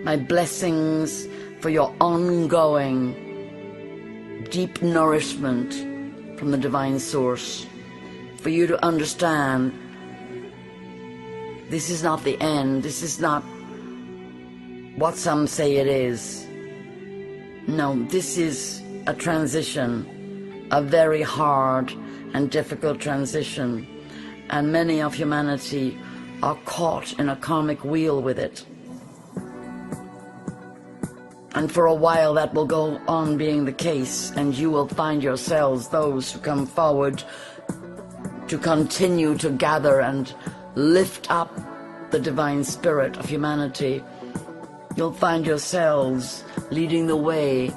my blessings for your ongoing deep nourishment from the divine source, for you to understand this is not the end, this is not what some say it is. No, this is a transition, a very hard and difficult transition, and many of humanity are caught in a karmic wheel with it. And for a while that will go on being the case, and you will find yourselves, those who come forward to continue to gather and lift up the divine spirit of humanity, you'll find yourselves leading the way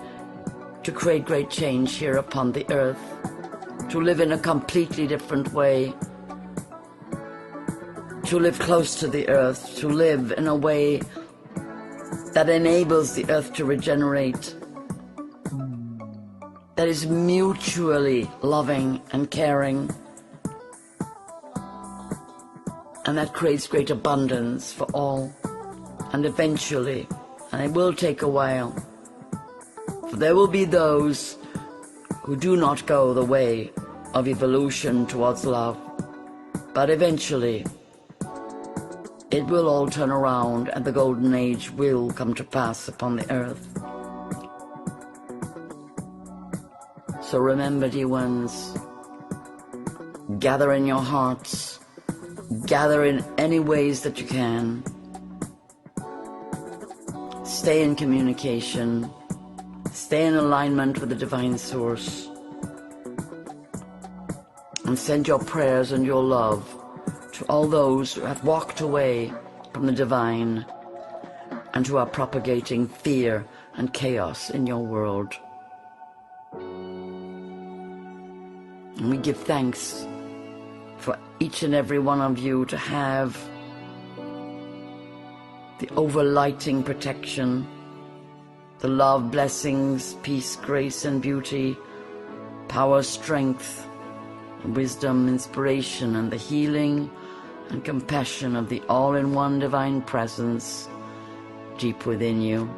to create great change here upon the earth, to live in a completely different way, to live close to the earth, to live in a way that enables the earth to regenerate, that is mutually loving and caring, and that creates great abundance for all. And eventually, and it will take a while, for there will be those who do not go the way of evolution towards love, but eventually it will all turn around and the golden age will come to pass upon the earth. So remember, dear ones, gather in your hearts, gather in any ways that you can, stay in communication, stay in alignment with the divine source, and send your prayers and your love to all those who have walked away from the divine and who are propagating fear and chaos in your world. And we give thanks for each and every one of you to have the overlighting protection, the love, blessings, peace, grace and beauty, power, strength, wisdom, inspiration, and the healing and compassion of the all-in-one divine presence deep within you.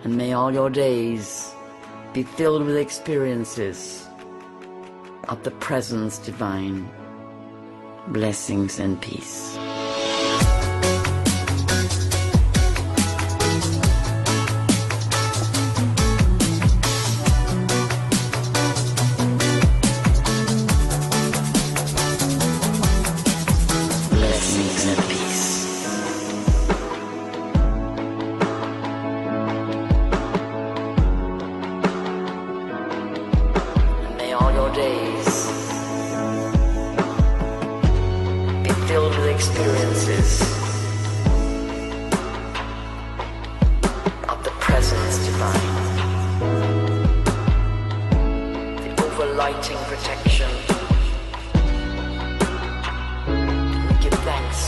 And may all your days be filled with experiences of the presence divine. Blessings and peace. Days be filled with blessings of the presence divine, the overlighting protection. We give thanks.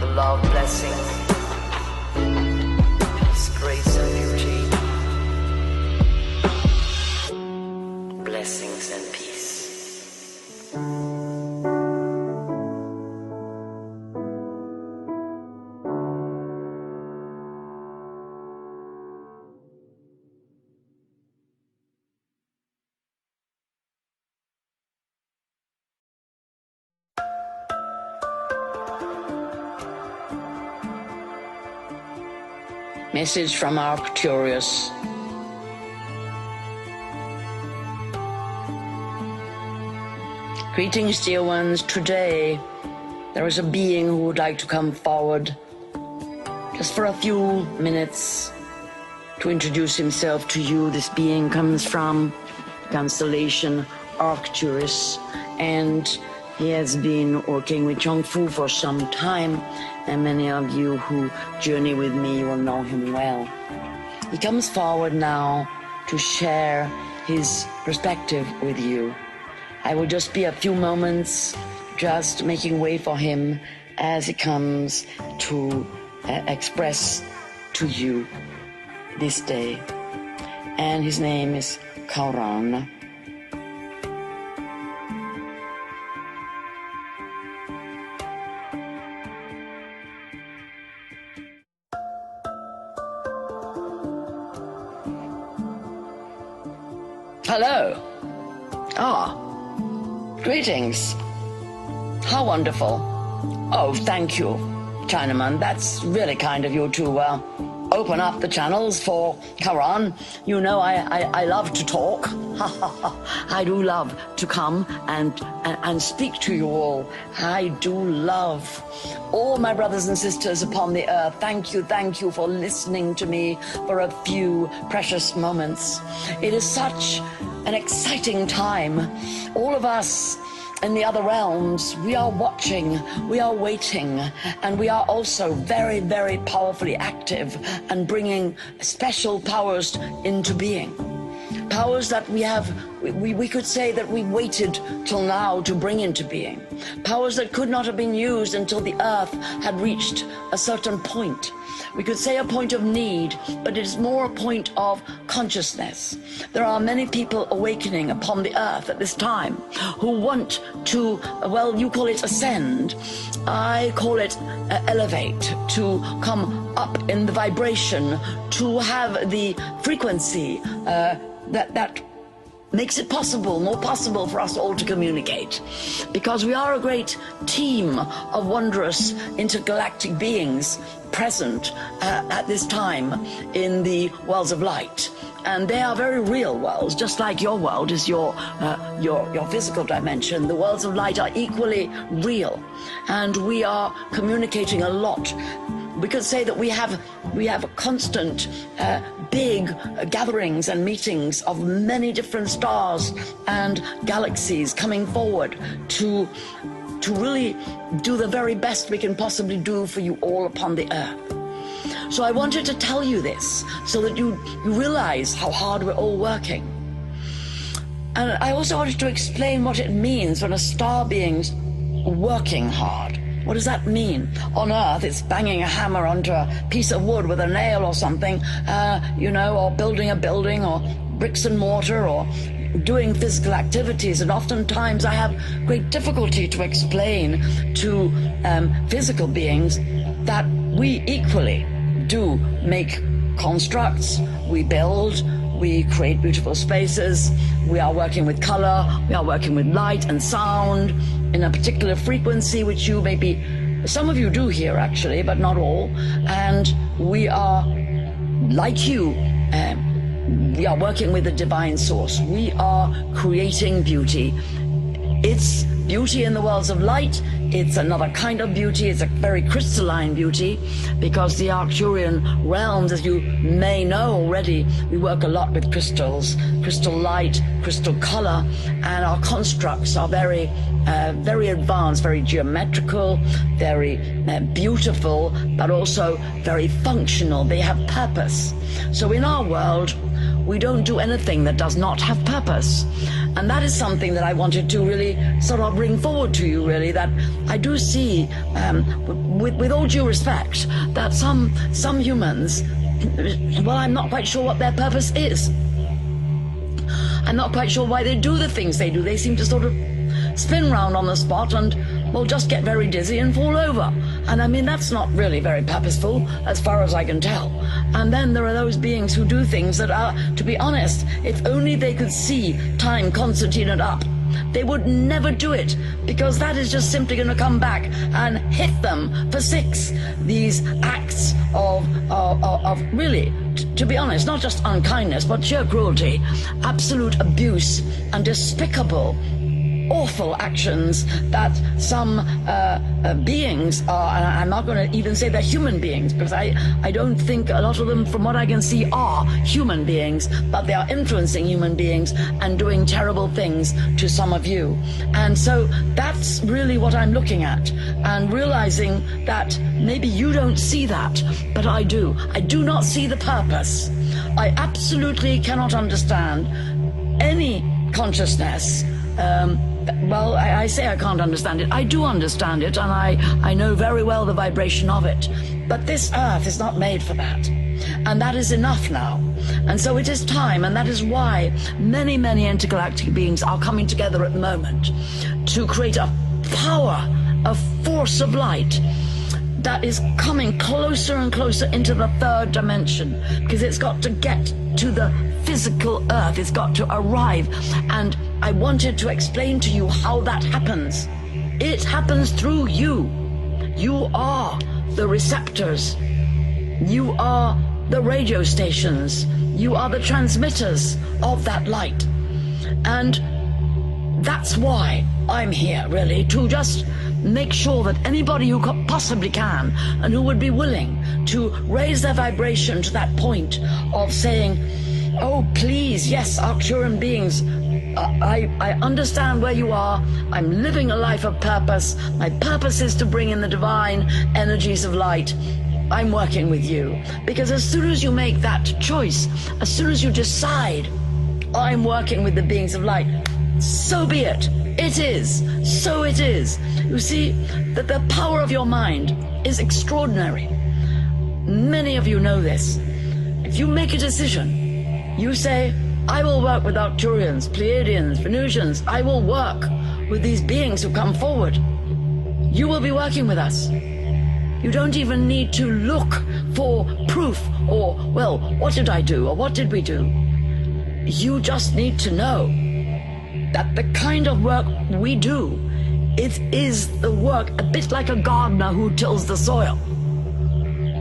The love, blessing, peace, grace, and beauty. Blessings and peace. Message from Arcturus. Greetings, dear ones. Today, there is a being who would like to come forward just for a few minutes to introduce himself to you. This being comes from the constellation Arcturus, and he has been working with Chung Fu for some time, and many of you who journey with me will know him well. He comes forward now to share his perspective with you. I will just be a few moments just making way for him as he comes to express to you this day. And his name is Kauran. Hello. Greetings. How wonderful. Oh, thank you, Chinaman. That's really kind of you to open up the channels for Karan. You know, I love to talk. I do love to come and speak to you all. I do love all my brothers and sisters upon the earth. Thank you for listening to me for a few precious moments. It is such an exciting time. All of us in the other realms, we are watching, we are waiting, and we are also very, very powerfully active and bringing special powers into being. Powers that we could say that we waited till now to bring into being. Powers that could not have been used until the earth had reached a certain point. We could say a point of need, but it is more a point of consciousness. There are many people awakening upon the earth at this time who want to, well, you call it ascend. I call it elevate, to come up in the vibration, to have the frequency that makes it possible, more possible for us all to communicate. Because we are a great team of wondrous intergalactic beings present at this time in the worlds of light. And they are very real worlds, just like your world is your physical dimension. The worlds of light are equally real. And we are communicating a lot. We could say that we have constant big gatherings and meetings of many different stars and galaxies coming forward to really do the very best we can possibly do for you all upon the earth. So I wanted to tell you this so that you realize how hard we're all working. And I also wanted to explain what it means when a star being's working hard. What does that mean? On Earth, it's banging a hammer onto a piece of wood with a nail or something, or building a building, or bricks and mortar, or doing physical activities. And oftentimes I have great difficulty to explain to physical beings that we equally do make constructs, we build, we create beautiful spaces, we are working with color, we are working with light and sound in a particular frequency, which you maybe, some of you do hear actually, but not all. And we are, like you, we are working with the divine source. We are creating beauty It's beauty in the worlds of light. It's another kind of beauty. It's a very crystalline beauty, because the Arcturian realms, as you may know already, we work a lot with crystals, crystal light, crystal color, and our constructs are very advanced, very geometrical, very beautiful, but also very functional. They have purpose. So in our world, we don't do anything that does not have purpose. And that is something that I wanted to really sort of bring forward to you, really, that I do see, with all due respect, that some humans, well, I'm not quite sure what their purpose is. I'm not quite sure why they do the things they do. They seem to sort of spin round on the spot and, well, just get very dizzy and fall over. And I mean, that's not really very purposeful, as far as I can tell. And then there are those beings who do things that are, to be honest, if only they could see time concertina it up, they would never do it, because that is just simply going to come back and hit them for six. These acts of really, to be honest, not just unkindness, but sheer cruelty, absolute abuse, and despicable, awful actions that some beings are, and I'm not going to even say they're human beings, because I don't think a lot of them, from what I can see, are human beings, but they are influencing human beings and doing terrible things to some of you. And so that's really what I'm looking at, and realizing that maybe you don't see that, but I do. I do not see the purpose. I absolutely cannot understand any consciousness. Well, I say I can't understand it. I do understand it, and I know very well the vibration of it. But this earth is not made for that. And that is enough now. And so it is time, and that is why many, many intergalactic beings are coming together at the moment to create a power, a force of light that is coming closer and closer into the third dimension, because it's got to get to the physical earth. It's got to arrive. And I wanted to explain to you how that happens. It happens through you. You are the receptors. You are the radio stations. You are the transmitters of that light. And that's why I'm here, really, to just make sure that anybody who possibly can, and who would be willing to raise their vibration to that point of saying, oh, please, yes, Arcturian beings, I understand where you are. I'm living a life of purpose. My purpose is to bring in the divine energies of light. I'm working with you. Because as soon as you make that choice, as soon as you decide, I'm working with the beings of light, so be it. It is. So it is. You see, that the power of your mind is extraordinary. Many of you know this. If you make a decision, you say, I will work with Arcturians, Pleiadians, Venusians. I will work with these beings who come forward. You will be working with us. You don't even need to look for proof or, well, what did I do or what did we do? You just need to know that the kind of work we do, it is the work a bit like a gardener who tills the soil.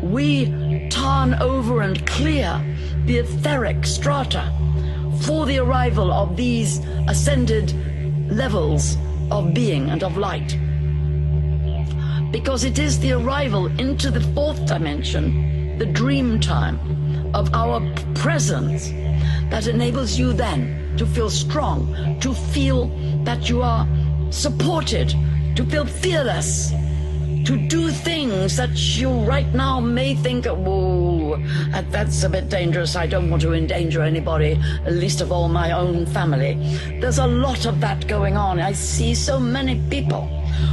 We turn over and clear the etheric strata for the arrival of these ascended levels of being and of light. Because it is the arrival into the fourth dimension, the dream time of our presence, that enables you then to feel strong, to feel that you are supported, to feel fearless, to do things that you right now may think, oh, that's a bit dangerous. I don't want to endanger anybody, least of all my own family. There's a lot of that going on. I see so many people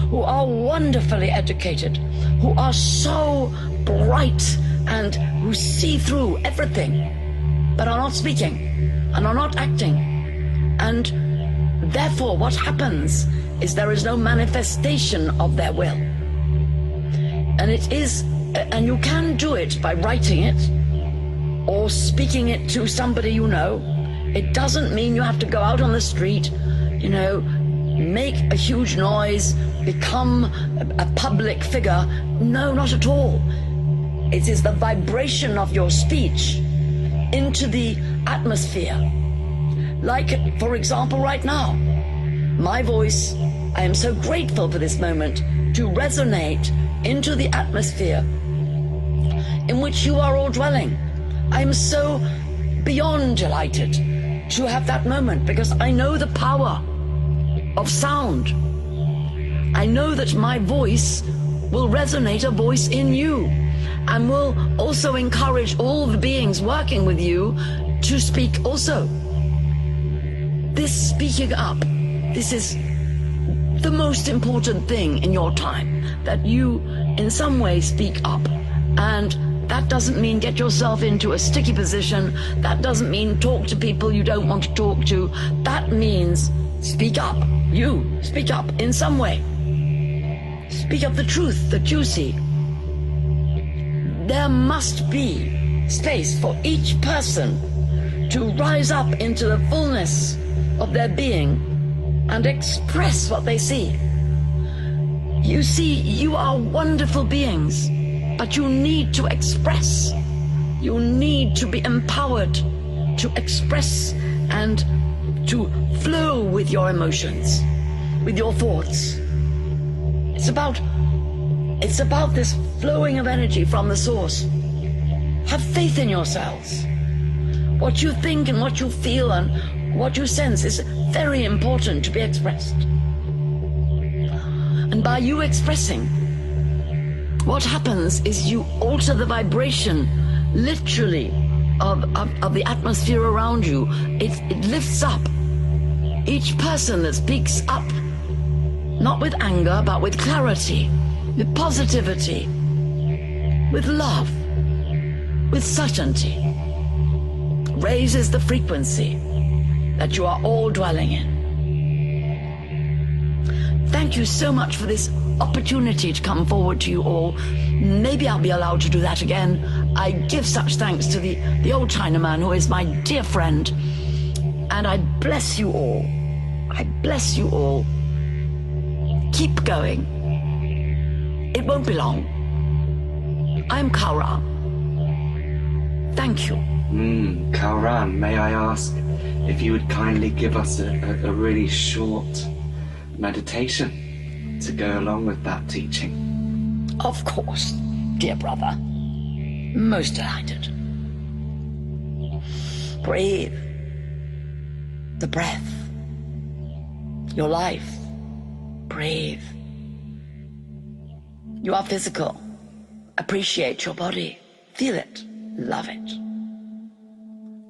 who are wonderfully educated, who are so bright and who see through everything, but are not speaking and are not acting. And therefore what happens is there is no manifestation of their will. And it is, and you can do it by writing it or speaking it to somebody you know. It doesn't mean you have to go out on the street, you know, make a huge noise, become a public figure. No, not at all. It is the vibration of your speech into the atmosphere. Like, for example, right now, my voice, I am so grateful for this moment to resonate into the atmosphere in which you are all dwelling. I am so beyond delighted to have that moment, because I know the power of sound. I know that my voice will resonate a voice in you, and will also encourage all the beings working with you to speak also. This speaking up, this is the most important thing in your time, that you in some way speak up. And that doesn't mean get yourself into a sticky position. That doesn't mean talk to people you don't want to talk to. That means speak up. You speak up in some way. Speak up the truth that you see. There must be space for each person to rise up into the fullness of their being and express what they see. You see, you are wonderful beings, but you need to express. You need to be empowered to express and to flow with your emotions, with your thoughts. It's about this flowing of energy from the source. Have faith in yourselves. What you think and what you feel and what you sense is very important to be expressed. And by you expressing, what happens is you alter the vibration, literally, of the atmosphere around you. It lifts up. Each person that speaks up, not with anger, but with clarity, with positivity, with love, with certainty, raises the frequency that you are all dwelling in. Thank you so much for this opportunity to come forward to you all. Maybe I'll be allowed to do that again. I give such thanks to the old Chinaman, who is my dear friend, and I bless you all. I bless you all. Keep going. It won't be long. I'm Kaoran. Thank you. Kaoran, may I ask if you would kindly give us a really short meditation to go along with that teaching? Of course, dear brother. Most delighted. Breathe. The breath. Your life. Breathe. You are physical. Appreciate your body. Feel it. Love it.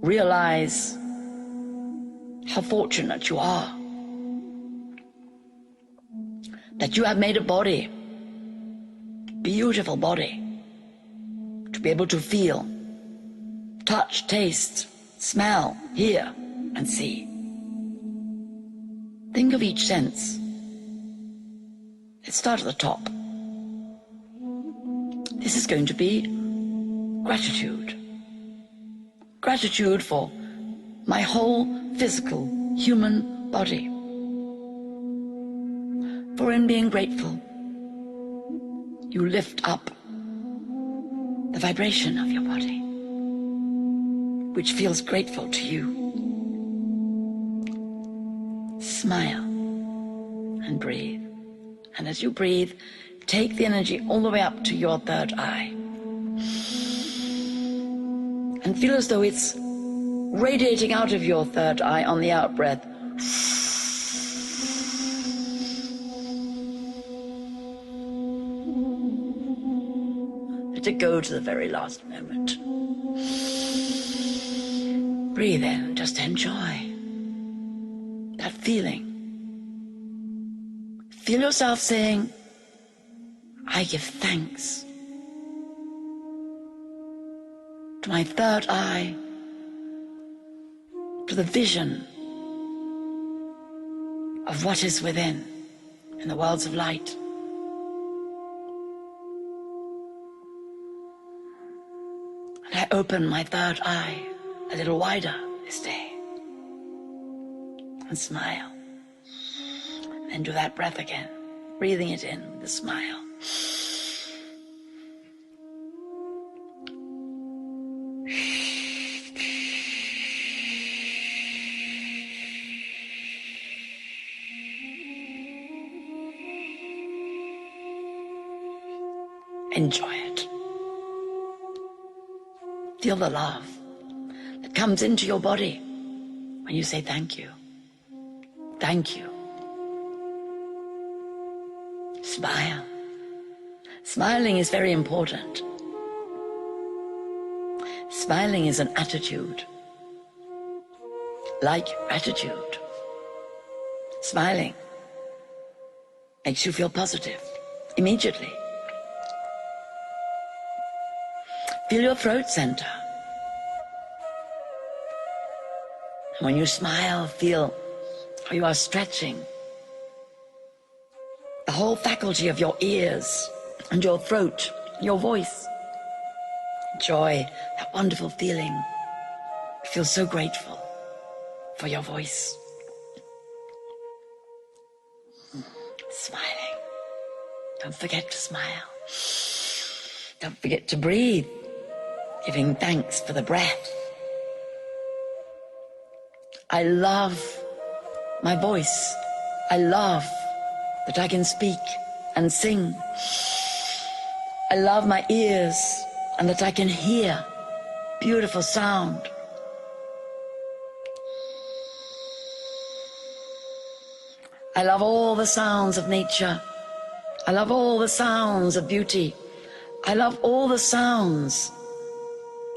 Realize how fortunate you are that you have made a body, beautiful body, to be able to feel, touch, taste, smell, hear, and see. Think of each sense. Let's start at the top. This is going to be gratitude. Gratitude for my whole physical human body. For in being grateful, you lift up the vibration of your body, which feels grateful to you. Smile and breathe. And as you breathe, take the energy all the way up to your third eye. And feel as though it's radiating out of your third eye on the out breath. Let it go to the very last moment. Breathe in, just enjoy that feeling. Feel yourself saying, I give thanks to my third eye, to the vision of what is within in the worlds of light. And I open my third eye a little wider this day and smile. And do that breath again, breathing it in with a smile. Enjoy it. Feel the love that comes into your body when you say thank you. Thank you. Smile. Smiling is very important. Smiling is an attitude, like gratitude. Smiling makes you feel positive immediately. Feel your throat center. When you smile, feel how you are stretching the whole faculty of your ears and your throat, your voice. Enjoy that wonderful feeling. Feel so grateful for your voice. Smiling. Don't forget to smile. Don't forget to breathe, giving thanks for the breath. I love my voice. I love that I can speak and sing. I love my ears and that I can hear beautiful sound. I love all the sounds of nature. I love all the sounds of beauty. I love all the sounds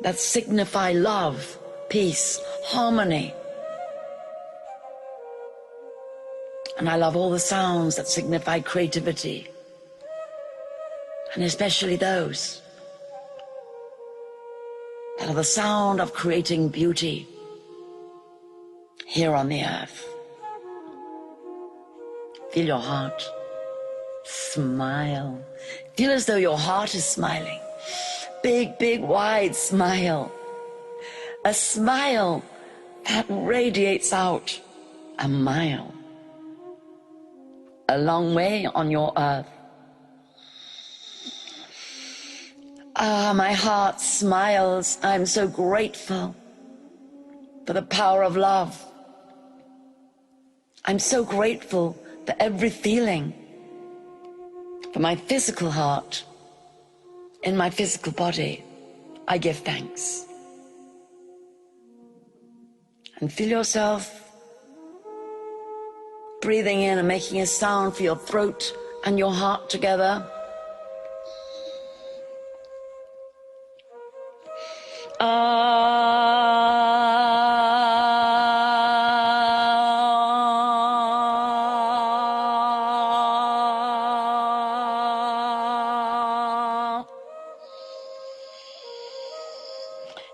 that signify love, peace, harmony. And I love all the sounds that signify creativity, and especially those that are the sound of creating beauty here on the earth. Feel your heart. Smile. Feel as though your heart is smiling. Big, big, wide smile. A smile that radiates out a mile. A long way on your earth. Ah, my heart smiles. I'm so grateful for the power of love. I'm so grateful for every feeling, for my physical heart, in my physical body. I give thanks. And feel yourself breathing in and making a sound for your throat and your heart together.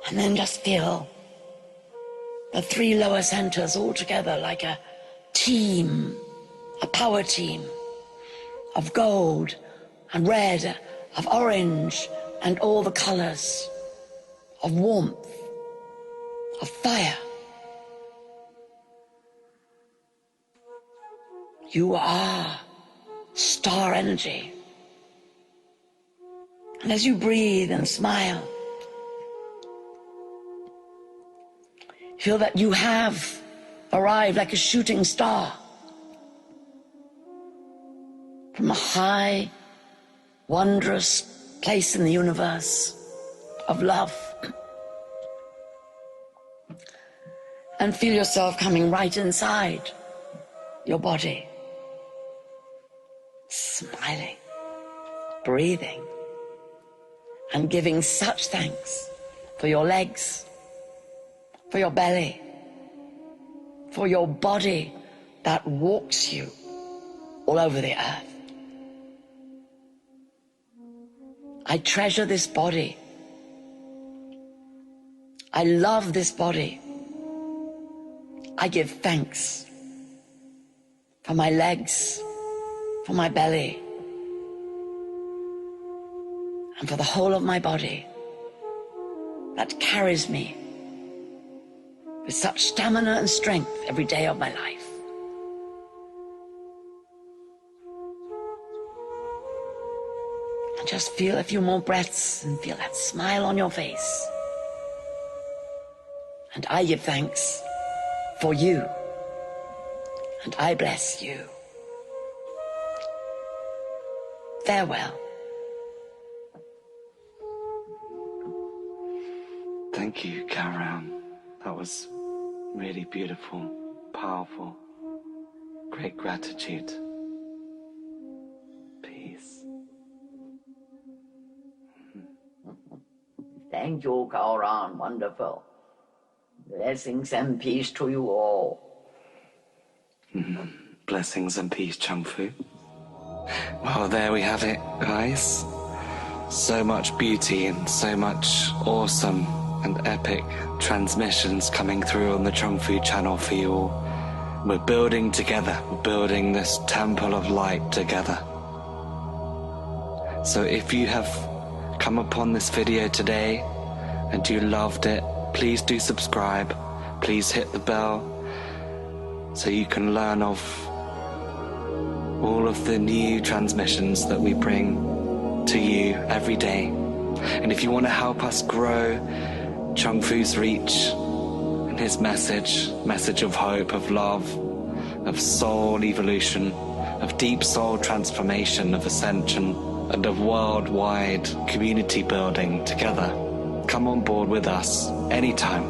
And then just feel the three lower centers all together like a team, a power team of gold and red, of orange and all the colors, of warmth, of fire. You are star energy. And as you breathe and smile, feel that you have arrived like a shooting star from a high, wondrous place in the universe of love. And feel yourself coming right inside your body, smiling, breathing, and giving such thanks for your legs, for your belly, for your body that walks you all over the earth. I treasure this body. I love this body. I give thanks for my legs, for my belly, and for the whole of my body that carries me with such stamina and strength every day of my life. And just feel a few more breaths and feel that smile on your face. And I give thanks for you, and I bless you. Farewell. Thank you, Karen. That was really beautiful, powerful, great gratitude. Peace. Thank you, Kauran. Wonderful. Blessings and peace to you all. Blessings and peace, Chung Fu. Well, there we have it, guys. So much beauty and so much awesome and epic transmissions coming through on the Chung Fu channel for you all. We're building together. We're building this temple of light together. So if you have come upon this video today and you loved it, please do subscribe. Please hit the bell so you can learn of all of the new transmissions that we bring to you every day. And if you want to help us grow Chung Fu's reach and his message of hope, of love, of soul evolution, of deep soul transformation, of ascension, and of worldwide community building together, come on board with us anytime.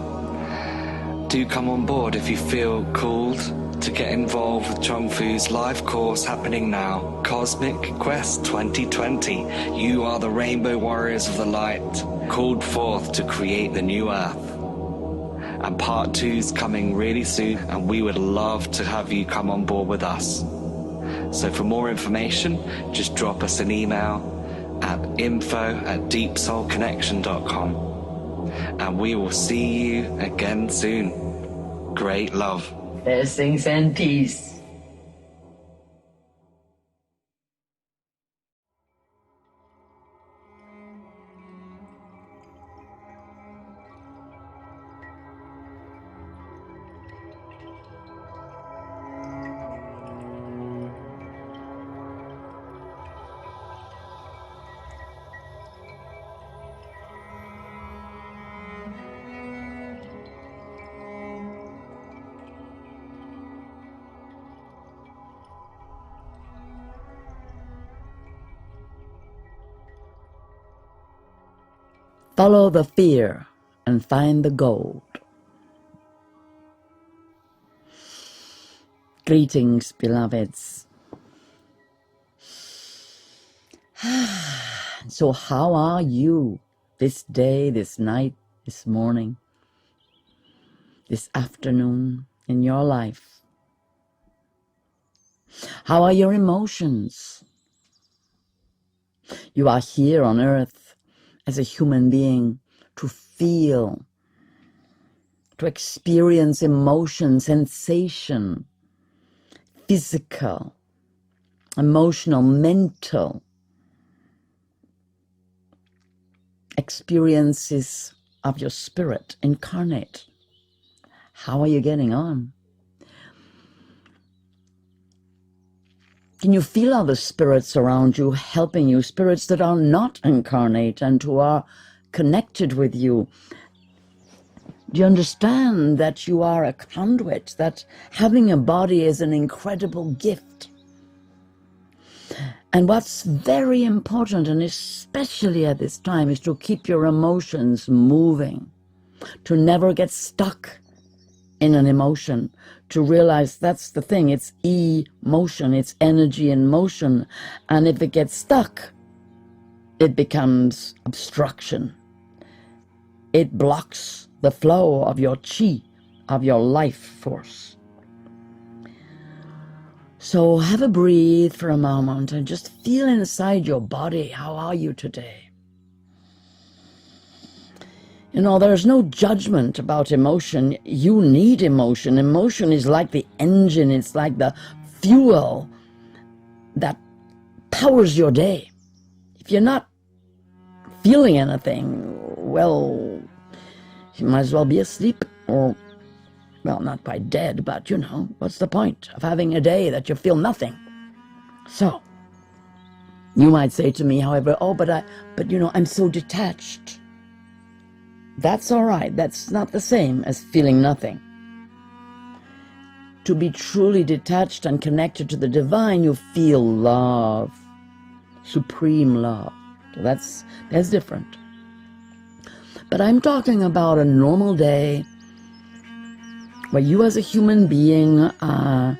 Do come on board if you feel called to get involved with Chung Fu's live course happening now, Cosmic Quest 2020. You are the Rainbow Warriors of the Light, called forth to create the new Earth. And part 2's coming really soon, and we would love to have you come on board with us. So for more information, just drop us an email at info@deepsoulconnection.com. And we will see you again soon. Great love. Blessings and peace. Follow the fear and find the gold. Greetings, beloveds. So how are you this day, this night, this morning, this afternoon in your life? How are your emotions? You are here on earth as a human being to feel, to experience emotion, sensation, physical, emotional, mental experiences of your spirit incarnate. How are you getting on? Can you feel other spirits around you helping you, spirits that are not incarnate and who are connected with you? Do you understand that you are a conduit, that having a body is an incredible gift? And what's very important, and especially at this time, is to keep your emotions moving, to never get stuck in an emotion, to realize that's the thing, it's emotion, it's energy in motion, and if it gets stuck, it becomes obstruction. It blocks the flow of your chi, of your life force. So have a breathe for a moment and just feel inside your body, how are you today? You know, there's no judgment about emotion. You need emotion. Emotion is like the engine. It's like the fuel that powers your day. If you're not feeling anything, well, you might as well be asleep or, well, not quite dead, but, you know, what's the point of having a day that you feel nothing? So, you might say to me, however, oh, but you know, I'm so detached. That's all right. That's not the same as feeling nothing. To be truly detached and connected to the divine, you feel love, supreme love. So that's different. But I'm talking about a normal day where you as a human being are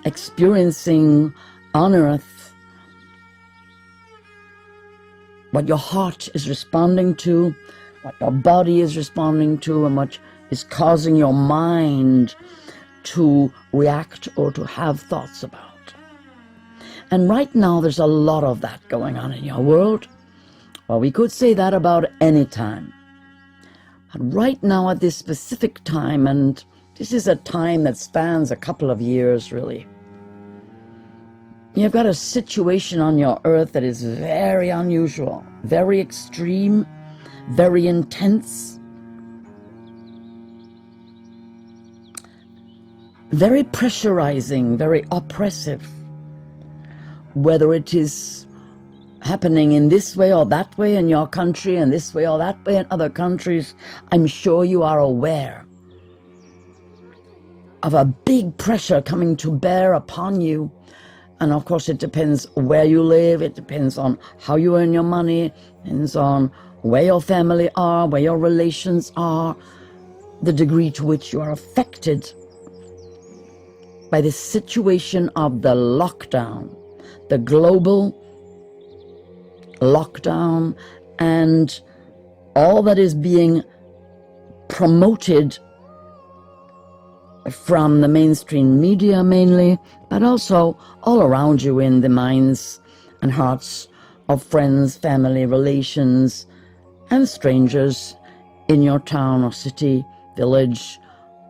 experiencing on earth what your heart is responding to, what your body is responding to, and what is causing your mind to react or to have thoughts about. And right now there's a lot of that going on in your world. Well, we could say that about any time. But right now at this specific time, and this is a time that spans a couple of years really, you've got a situation on your earth that is very unusual, very extreme, very intense, very pressurizing, very oppressive. Whether it is happening in this way or that way in your country, and this way or that way in other countries, I'm sure you are aware of a big pressure coming to bear upon you. And of course it depends where you live, it depends on how you earn your money, it depends on where your family are, where your relations are, the degree to which you are affected by the situation of the lockdown, the global lockdown, and all that is being promoted from the mainstream media mainly, but also all around you in the minds and hearts of friends, family, relations, and strangers in your town or city, village,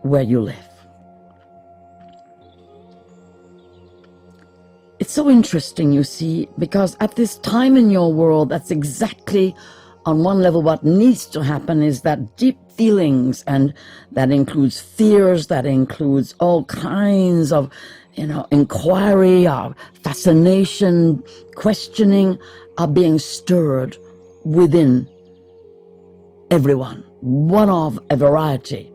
where you live. It's so interesting, you see, because at this time in your world, that's exactly on one level what needs to happen, is that deep feelings, and that includes fears, that includes all kinds of, inquiry, or fascination, questioning, are being stirred within everyone, one of a variety.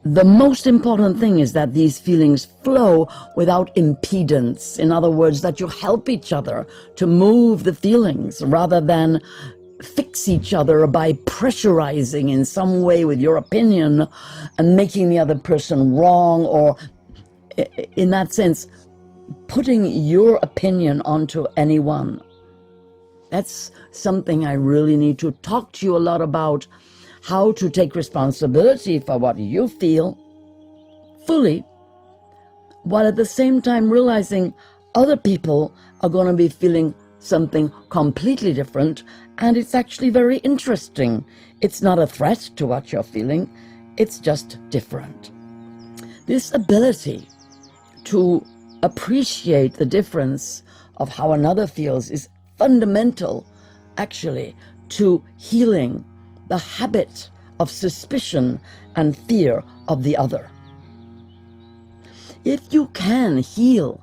The most important thing is that these feelings flow without impedance. In other words, that you help each other to move the feelings rather than fix each other by pressurizing in some way with your opinion and making the other person wrong, or in that sense, putting your opinion onto anyone. That's something I really need to talk to you a lot about. How to take responsibility for what you feel fully, while at the same time realizing other people are going to be feeling something completely different, and it's actually very interesting. It's not a threat to what you're feeling, it's just different. This ability to appreciate the difference of how another feels is fundamental, actually, to healing the habit of suspicion and fear of the other. If you can heal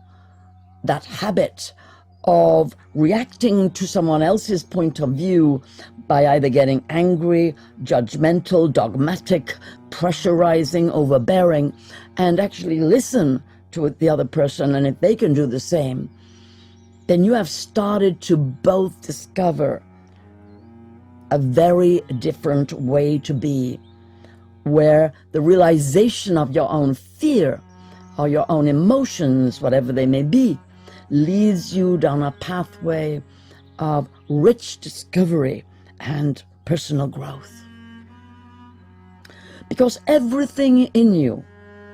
that habit of reacting to someone else's point of view by either getting angry, judgmental, dogmatic, pressurizing, overbearing, and actually listen to the other person, and if they can do the same, then you have started to both discover a very different way to be, where the realization of your own fear or your own emotions, whatever they may be, leads you down a pathway of rich discovery and personal growth. Because everything in you,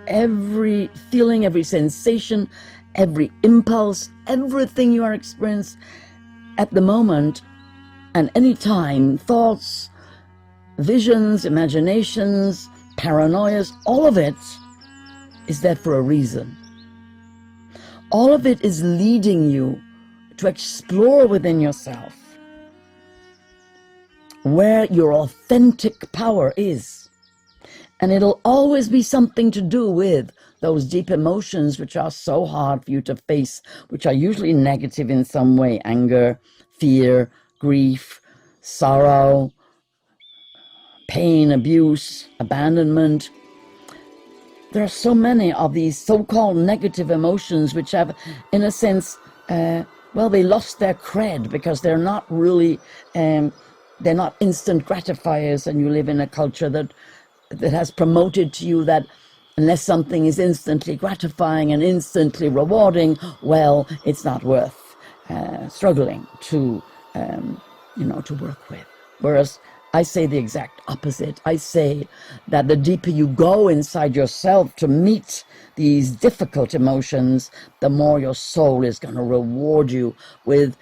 every feeling, every sensation, every impulse, everything you are experiencing at the moment and any time, thoughts, visions, imaginations, paranoias, all of it is there for a reason. All of it is leading you to explore within yourself where your authentic power is. And it'll always be something to do with those deep emotions which are so hard for you to face, which are usually negative in some way: anger, fear, grief, sorrow, pain, abuse, abandonment. There are so many of these so-called negative emotions which have, in a sense, well, they lost their cred because they're not really, they're not instant gratifiers, and you live in a culture that has promoted to you that unless something is instantly gratifying and instantly rewarding, well, it's not worth struggling to, to work with. Whereas I say the exact opposite. I say that the deeper you go inside yourself to meet these difficult emotions, the more your soul is going to reward you with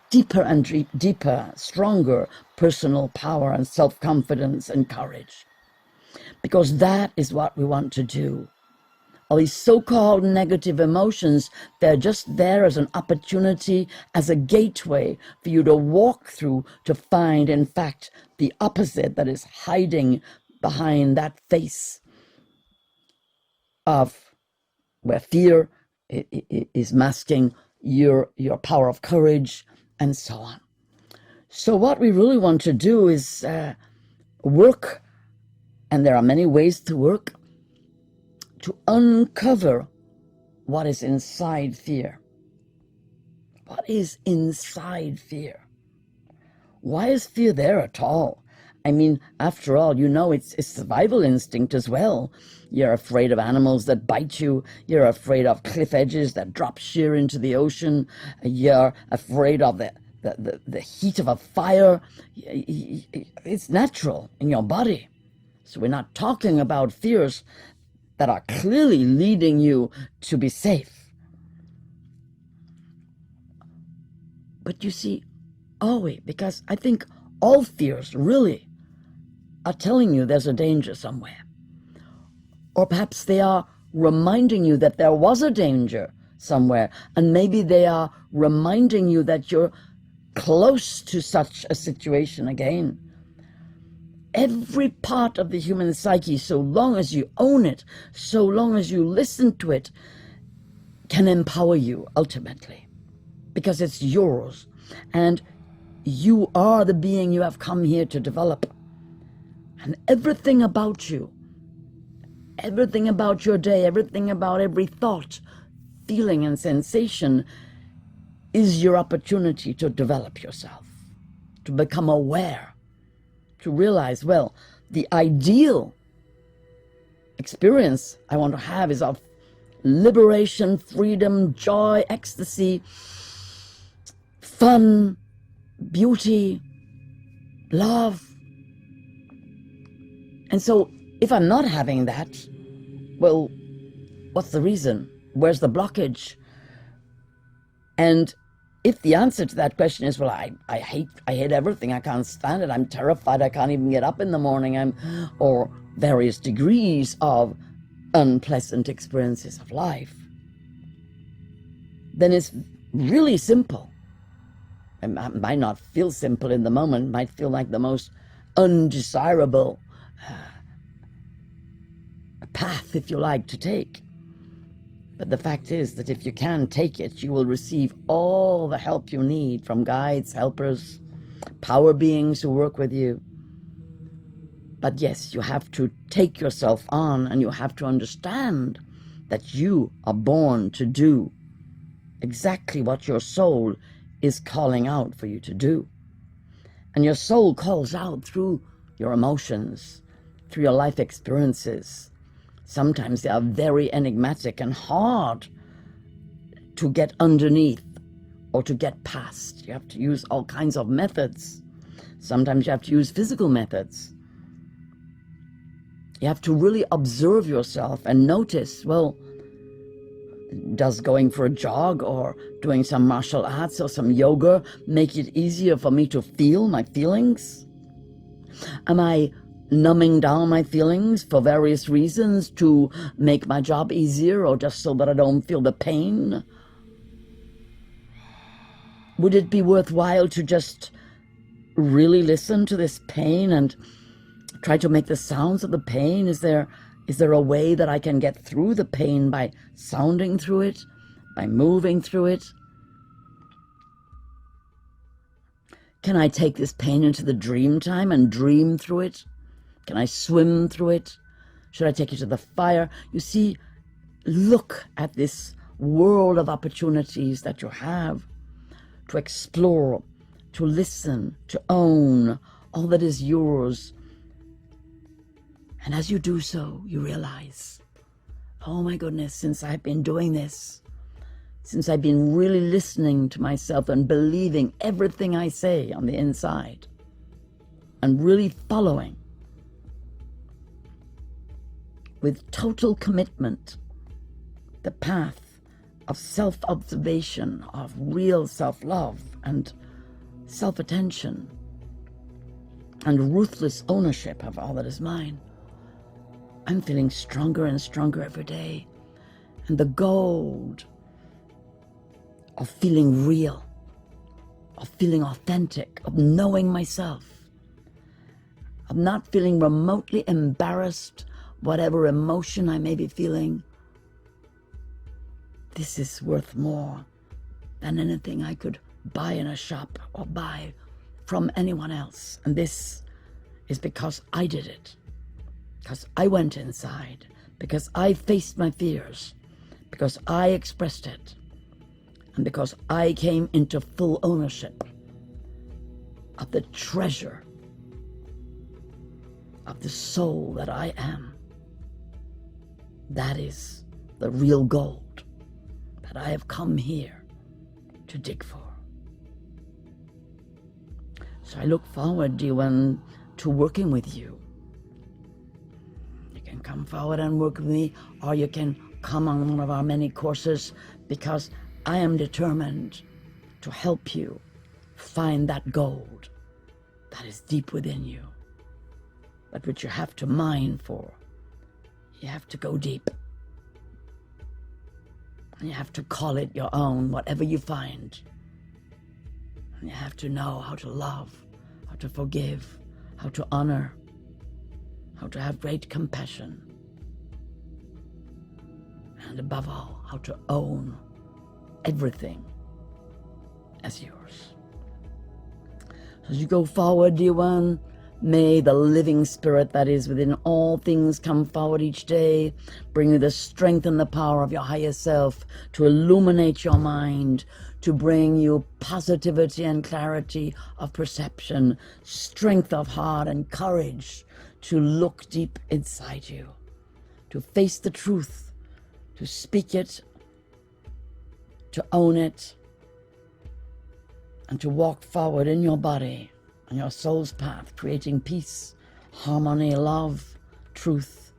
deeper and deeper, stronger personal power and self-confidence and courage. Because that is what we want to do. All these so-called negative emotions, they're just there as an opportunity, as a gateway for you to walk through to find, in fact, the opposite that is hiding behind that face of where fear is masking your power of courage and so on. So what we really want to do is work, and there are many ways to work, to uncover what is inside fear. What is inside fear? Why is fear there at all? I mean, after all, it's survival instinct as well. You're afraid of animals that bite you. You're afraid of cliff edges that drop sheer into the ocean. You're afraid of the heat of a fire. It's natural in your body. So we're not talking about fears that are clearly leading you to be safe. But you see, are we? Because I think all fears really are telling you there's a danger somewhere. Or perhaps they are reminding you that there was a danger somewhere, and maybe they are reminding you that you're close to such a situation again. Every part of the human psyche, so long as you own it, so long as you listen to it, can empower you ultimately, because it's yours, and you are the being you have come here to develop. And everything about you, everything about your day, everything about every thought, feeling, and sensation is your opportunity to develop yourself, to become aware, to realize, well, the ideal experience I want to have is of liberation, freedom, joy, ecstasy, fun, beauty, love. And so if I'm not having that, well, what's the reason? Where's the blockage? And if the answer to that question is, well, I hate everything, I can't stand it, I'm terrified, I can't even get up in the morning, or various degrees of unpleasant experiences of life, then it's really simple. It might not feel simple in the moment, might feel like the most undesirable path, if you like, to take. But the fact is that if you can take it, you will receive all the help you need from guides, helpers, power beings who work with you. But yes, you have to take yourself on, and you have to understand that you are born to do exactly what your soul is calling out for you to do. And your soul calls out through your emotions, through your life experiences. Sometimes they are very enigmatic and hard to get underneath or to get past. You have to use all kinds of methods. Sometimes you have to use physical methods. You have to really observe yourself and notice, well, does going for a jog or doing some martial arts or some yoga make it easier for me to feel my feelings? Am I numbing down my feelings for various reasons to make my job easier, or just so that I don't feel the pain? Would it be worthwhile to just really listen to this pain and try to make the sounds of the pain? Is there a way that I can get through the pain by sounding through it, by moving through it? Can I take this pain into the dream time and dream through it? Can I swim through it? Should I take it to the fire? You see, look at this world of opportunities that you have. to explore, to listen, to own all that is yours. And as you do so, you realize, oh my goodness, since I've been doing this, since I've been really listening to myself and believing everything I say on the inside, and really following with total commitment the path of self-observation, of real self-love and self-attention and ruthless ownership of all that is mine, I'm feeling stronger and stronger every day. And the gold of feeling real, of feeling authentic, of knowing myself, of not feeling remotely embarrassed, whatever emotion I may be feeling, this is worth more than anything I could buy in a shop or buy from anyone else. And this is because I did it, because I went inside, because I faced my fears, because I expressed it, and because I came into full ownership of the treasure of the soul that I am. That is the real gold that I have come here to dig for. So I look forward, dear one, to working with you. You can come forward and work with me, or you can come on one of our many courses, because I am determined to help you find that gold that is deep within you, but which you have to mine for. You have to go deep. And you have to call it your own, whatever you find. And you have to know how to love, how to forgive, how to honor, how to have great compassion, and above all, how to own everything as yours. As you go forward, dear one, may the living spirit that is within all things come forward each day, bring you the strength and the power of your higher self to illuminate your mind, to bring you positivity and clarity of perception, strength of heart and courage to look deep inside you, to face the truth, to speak it, to own it, and to walk forward in your body on your soul's path, creating peace, harmony, love, truth,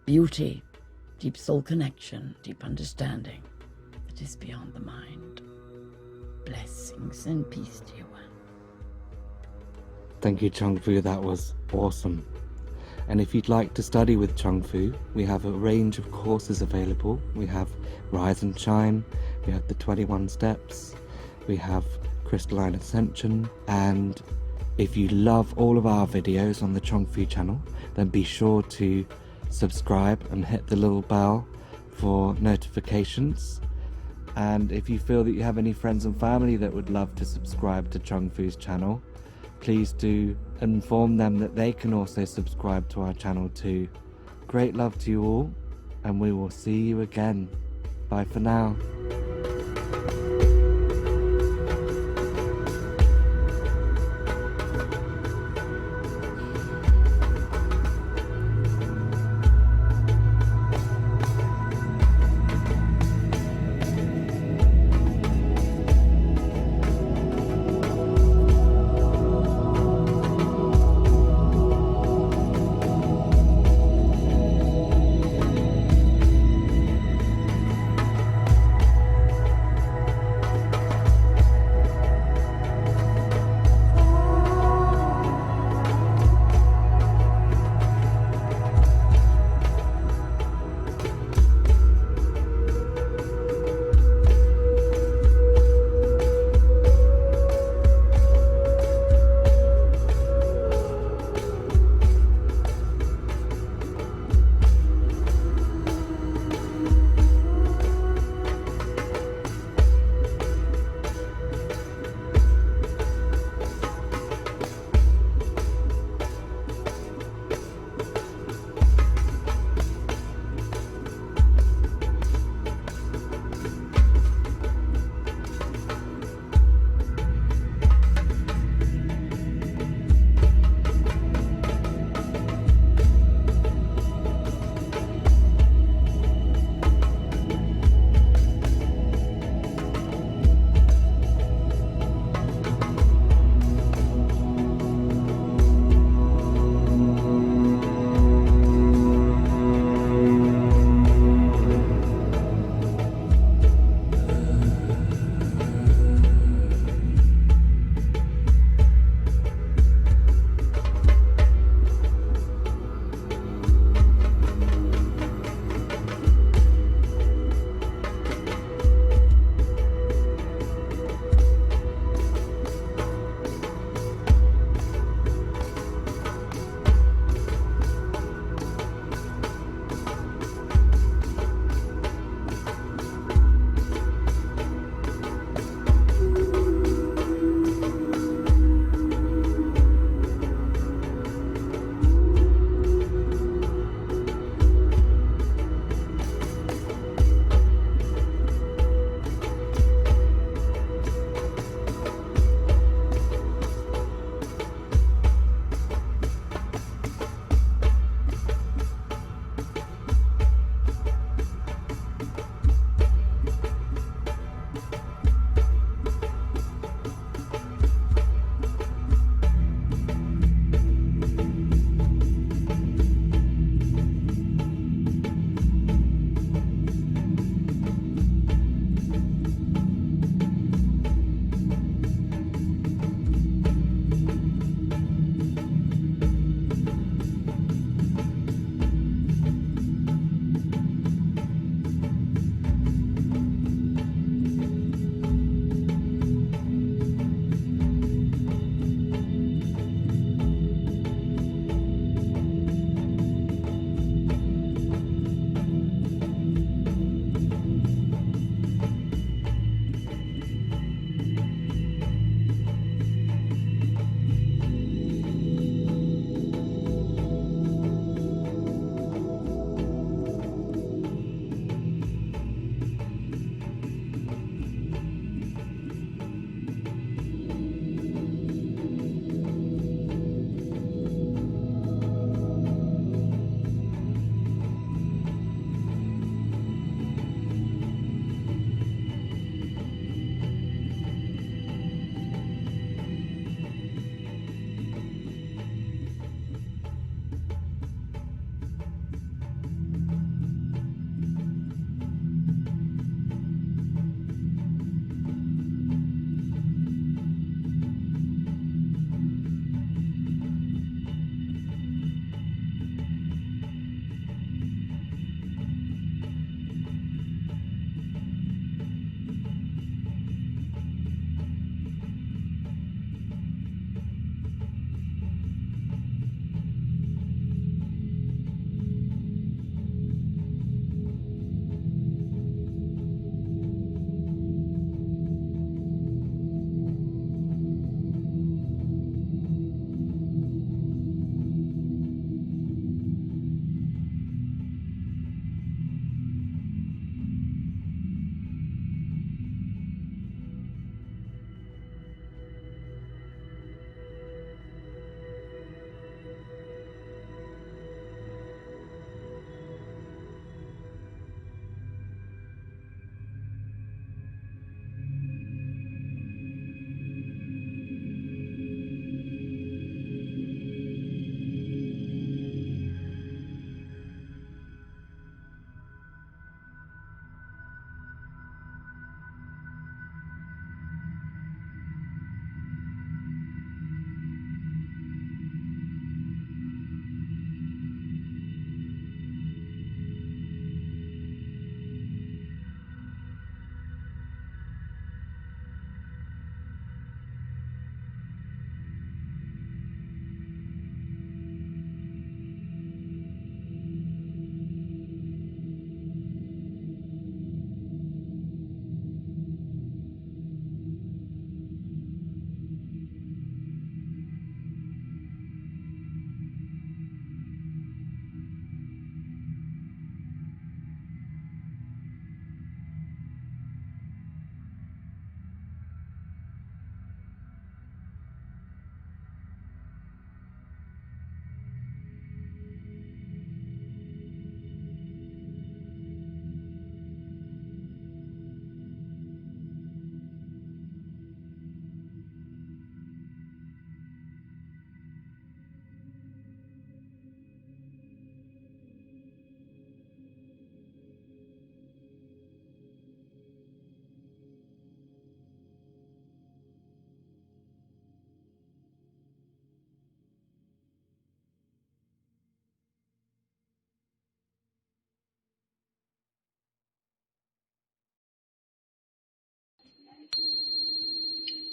beauty, deep soul connection, deep understanding that is beyond the mind. Blessings and peace, dear one. Thank you, Chung Fu. That was awesome. And if you'd like to study with Chung Fu, we have a range of courses available. We have Rise and Shine, we have the 21 Steps, we have Crystalline Ascension, and if you love all of our videos on the Chung Fu channel, then be sure to subscribe and hit the little bell for notifications. And if you feel that you have any friends and family that would love to subscribe to Chung Fu's channel, please do inform them that they can also subscribe to our channel too. Great love to you all, and we will see you again. Bye for now.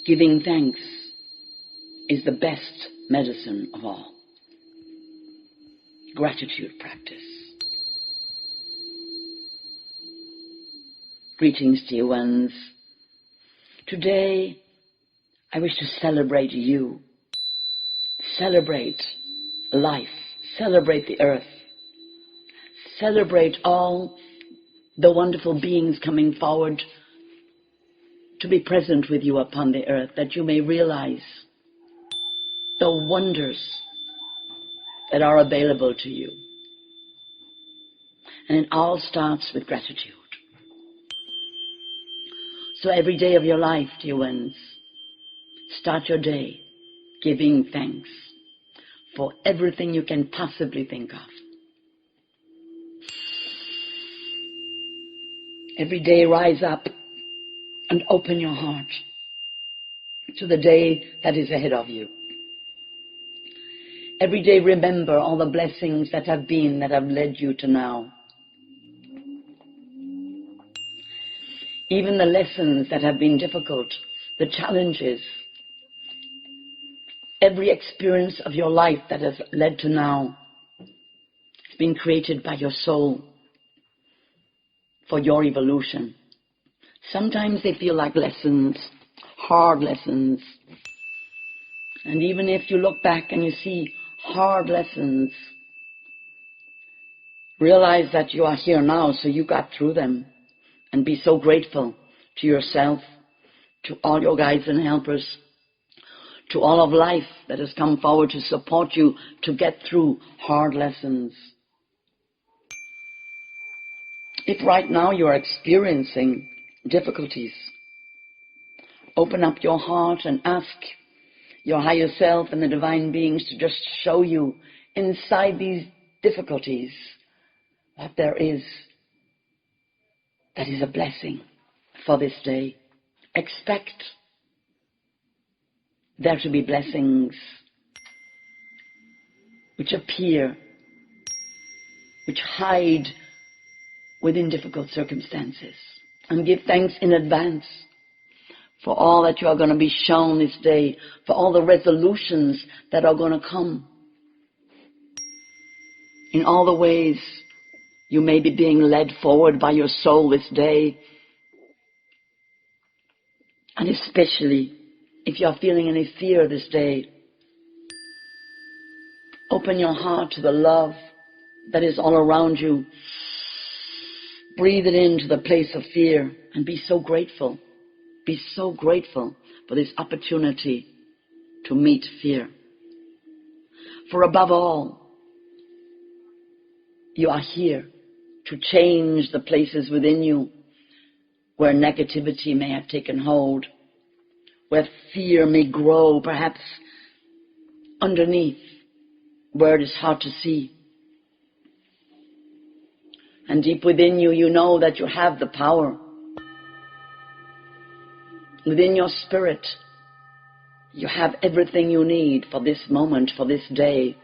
Giving thanks is the best medicine of all. Gratitude practice. Greetings, dear ones. Today, I wish to celebrate you. Celebrate life. Celebrate the earth. Celebrate all the wonderful beings coming forward to be present with you upon the earth, that you may realize the wonders that are available to you. And it all starts with gratitude. So every day of your life, dear ones, start your day giving thanks for everything you can possibly think of. Every day rise up and open your heart to the day that is ahead of you. Every day remember all the blessings that have been, that have led you to now. Even the lessons that have been difficult, the challenges, every experience of your life that has led to now has been created by your soul for your evolution. Sometimes they feel like lessons, hard lessons. And even if you look back and you see hard lessons, realize that you are here now, so you got through them. And be so grateful to yourself, to all your guides and helpers, to all of life that has come forward to support you to get through hard lessons. If right now you are experiencing difficulties, open up your heart and ask your higher self and the divine beings to just show you inside these difficulties what there is that is a blessing for this day. Expect there to be blessings which appear, which hide within difficult circumstances. And give thanks in advance for all that you are going to be shown this day, for all the resolutions that are going to come, in all the ways you may be being led forward by your soul this day. And especially if you are feeling any fear this day, open your heart to the love that is all around you. Breathe it into the place of fear and be so grateful. Be so grateful for this opportunity to meet fear. For above all, you are here to change the places within you where negativity may have taken hold, where fear may grow, perhaps underneath, where it is hard to see. And deep within you, you know that you have the power. Within your spirit, you have everything you need for this moment, for this day.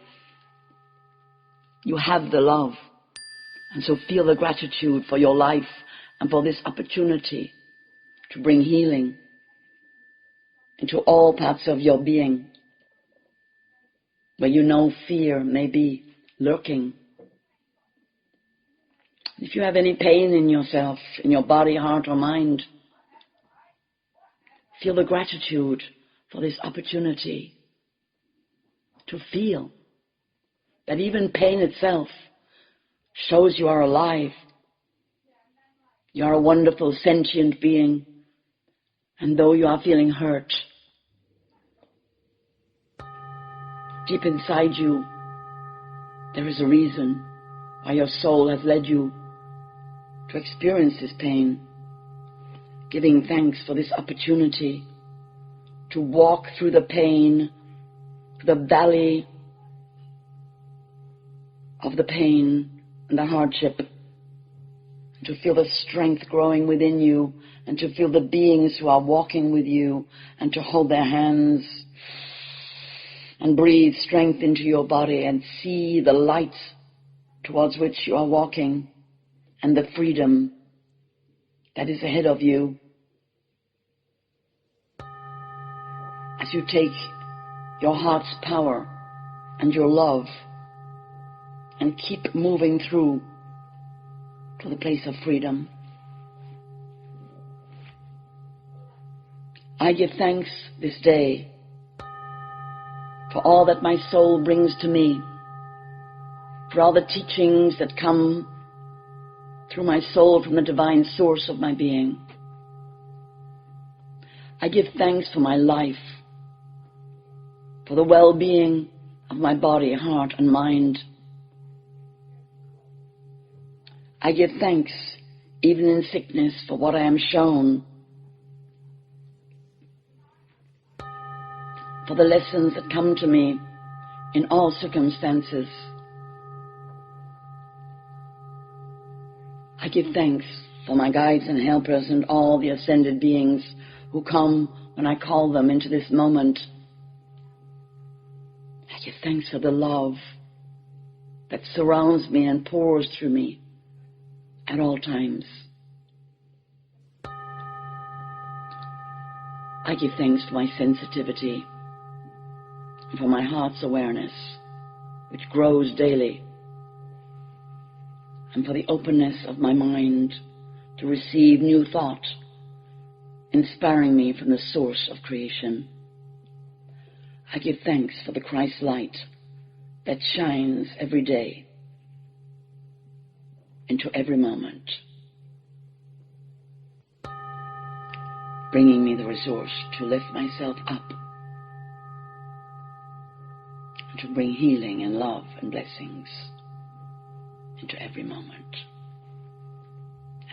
You have the love. And so feel the gratitude for your life and for this opportunity to bring healing into all parts of your being, where you know fear may be lurking. If you have any pain in yourself, in your body, heart, or mind, feel the gratitude for this opportunity to feel that even pain itself shows you are alive. You are a wonderful sentient being. And though you are feeling hurt, deep inside you, there is a reason why your soul has led you to experience this pain. Giving thanks for this opportunity to walk through the pain, the valley of the pain and the hardship, and to feel the strength growing within you, and to feel the beings who are walking with you, and to hold their hands and breathe strength into your body and see the light towards which you are walking and the freedom that is ahead of you. as you take your heart's power and your love and keep moving through to the place of freedom. I give thanks this day for all that my soul brings to me, for all the teachings that come through my soul from the divine source of my being. I give thanks for my life, for the well-being of my body, heart, and mind. I give thanks, even in sickness, for what I am shown, for the lessons that come to me in all circumstances. I give thanks for my guides and helpers and all the ascended beings who come when I call them into this moment. I give thanks for the love that surrounds me and pours through me at all times. I give thanks for my sensitivity, for my heart's awareness, which grows daily, and for the openness of my mind to receive new thought, inspiring me from the source of creation. I give thanks for the Christ light that shines every day into every moment, bringing me the resource to lift myself up and to bring healing and love and blessings into every moment.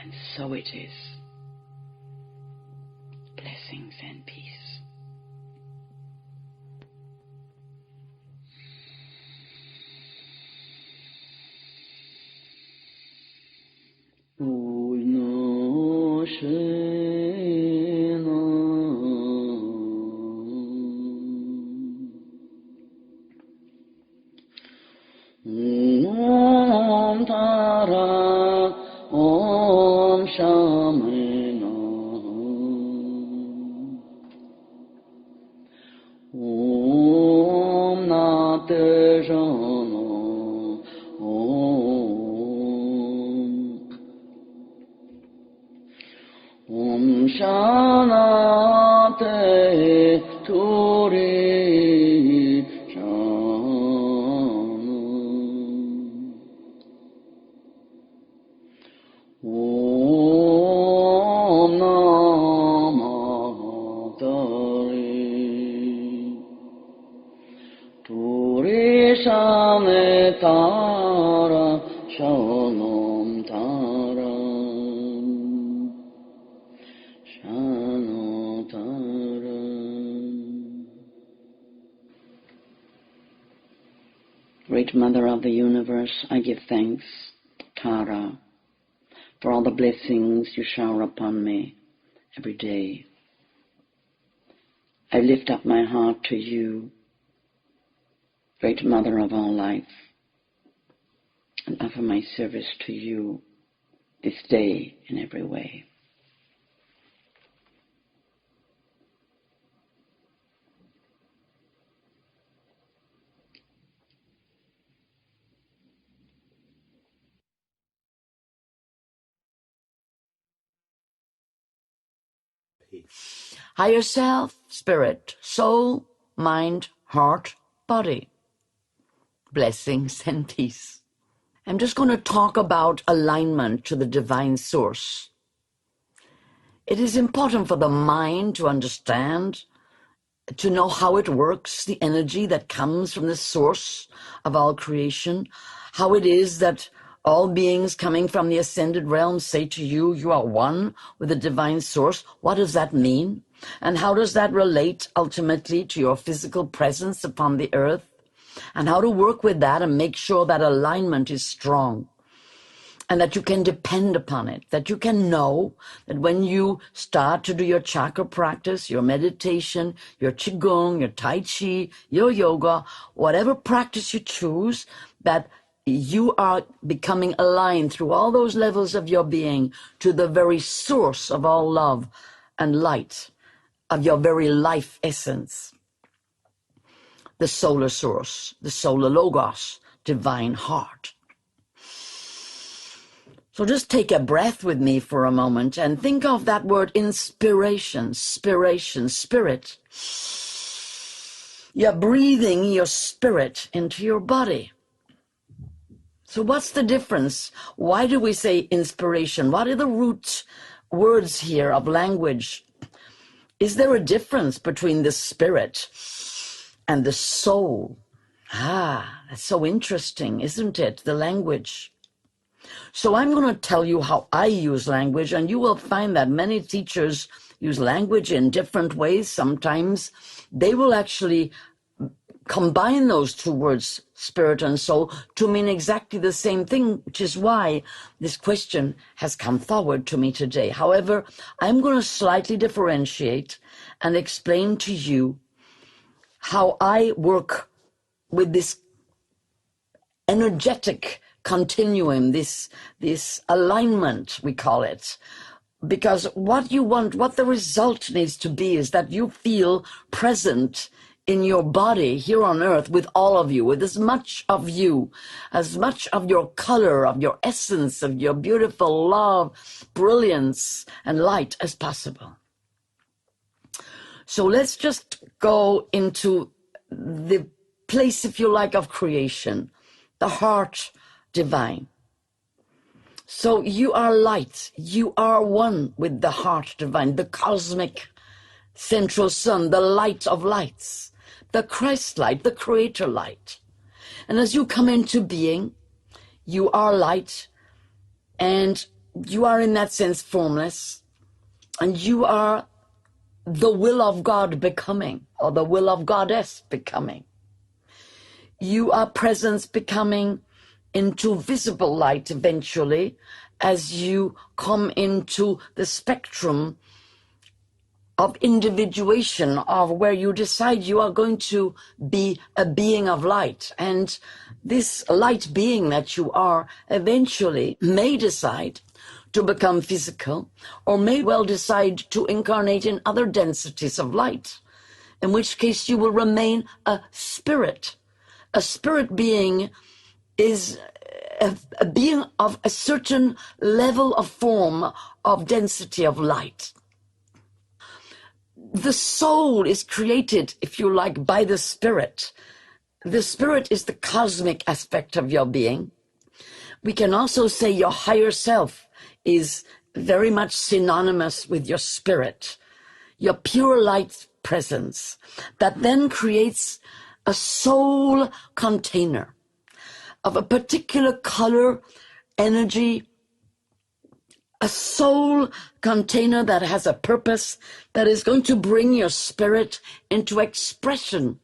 And so it is. Blessings and peace. Om Tara Om Shamena Om Natejana Om Shanate Turi Shana Om Namah Tari Turi Shane Tara Shalom Tara Great Mother of the Universe, I give thanks, Tara, for all the blessings you shower upon me every day. I lift up my heart to you, Great Mother of all life, and offer my service to you this day in every way. Higher self, spirit, soul, mind, heart, body. Blessings and peace. I'm just going to talk about alignment to the divine source. It is important for the mind to understand, to know how it works, the energy that comes from the source of all creation, how it is that all beings coming from the ascended realm say to you, you are one with the divine source. What does that mean? And how does that relate ultimately to your physical presence upon the earth? And how to work with that and make sure that alignment is strong and that you can depend upon it, that you can know that when you start to do your chakra practice, your meditation, your qigong, your tai chi, your yoga, whatever practice you choose, that you are becoming aligned through all those levels of your being to the very source of all love and light, of your very life essence. the solar source, the solar logos, divine heart. So just take a breath with me for a moment and think of that word inspiration, spiration, spirit. You're breathing your spirit into your body. So what's the difference? Why do we say inspiration? What are the root words here of language? Is there a difference between the spirit and the soul? That's so interesting, isn't it? The language. So I'm going to tell you how I use language, and you will find that many teachers use language in different ways. Sometimes they will actually combine those two words, spirit and soul, to mean exactly the same thing, which is why this question has come forward to me today. However, I'm going to slightly differentiate and explain to you how I work with this energetic continuum, this alignment, we call it. Because what you want, what the result needs to be, is that you feel present in your body here on earth with all of you, with as much of you, as much of your color, of your essence, of your beautiful love, brilliance, and light as possible. So let's just go into the place, if you like, of creation, the heart divine. So you are light, you are one with the heart divine, the cosmic central sun, the light of lights, the Christ light, the creator light. And as you come into being, you are light, and you are in that sense formless, and you are the will of God becoming, or the will of Goddess becoming. You are presence becoming into visible light eventually, as you come into the spectrum of individuation, of where you decide you are going to be a being of light. And this light being that you are eventually may decide to become physical, or may well decide to incarnate in other densities of light, in which case you will remain a spirit. A spirit being is a being of a certain level of form, of density of light. The soul is created, if you like, by the spirit. The spirit is the cosmic aspect of your being. We can also say your higher self is very much synonymous with your spirit, your pure light presence, that then creates a soul container of a particular color, energy, a soul container that has a purpose, that is going to bring your spirit into expression.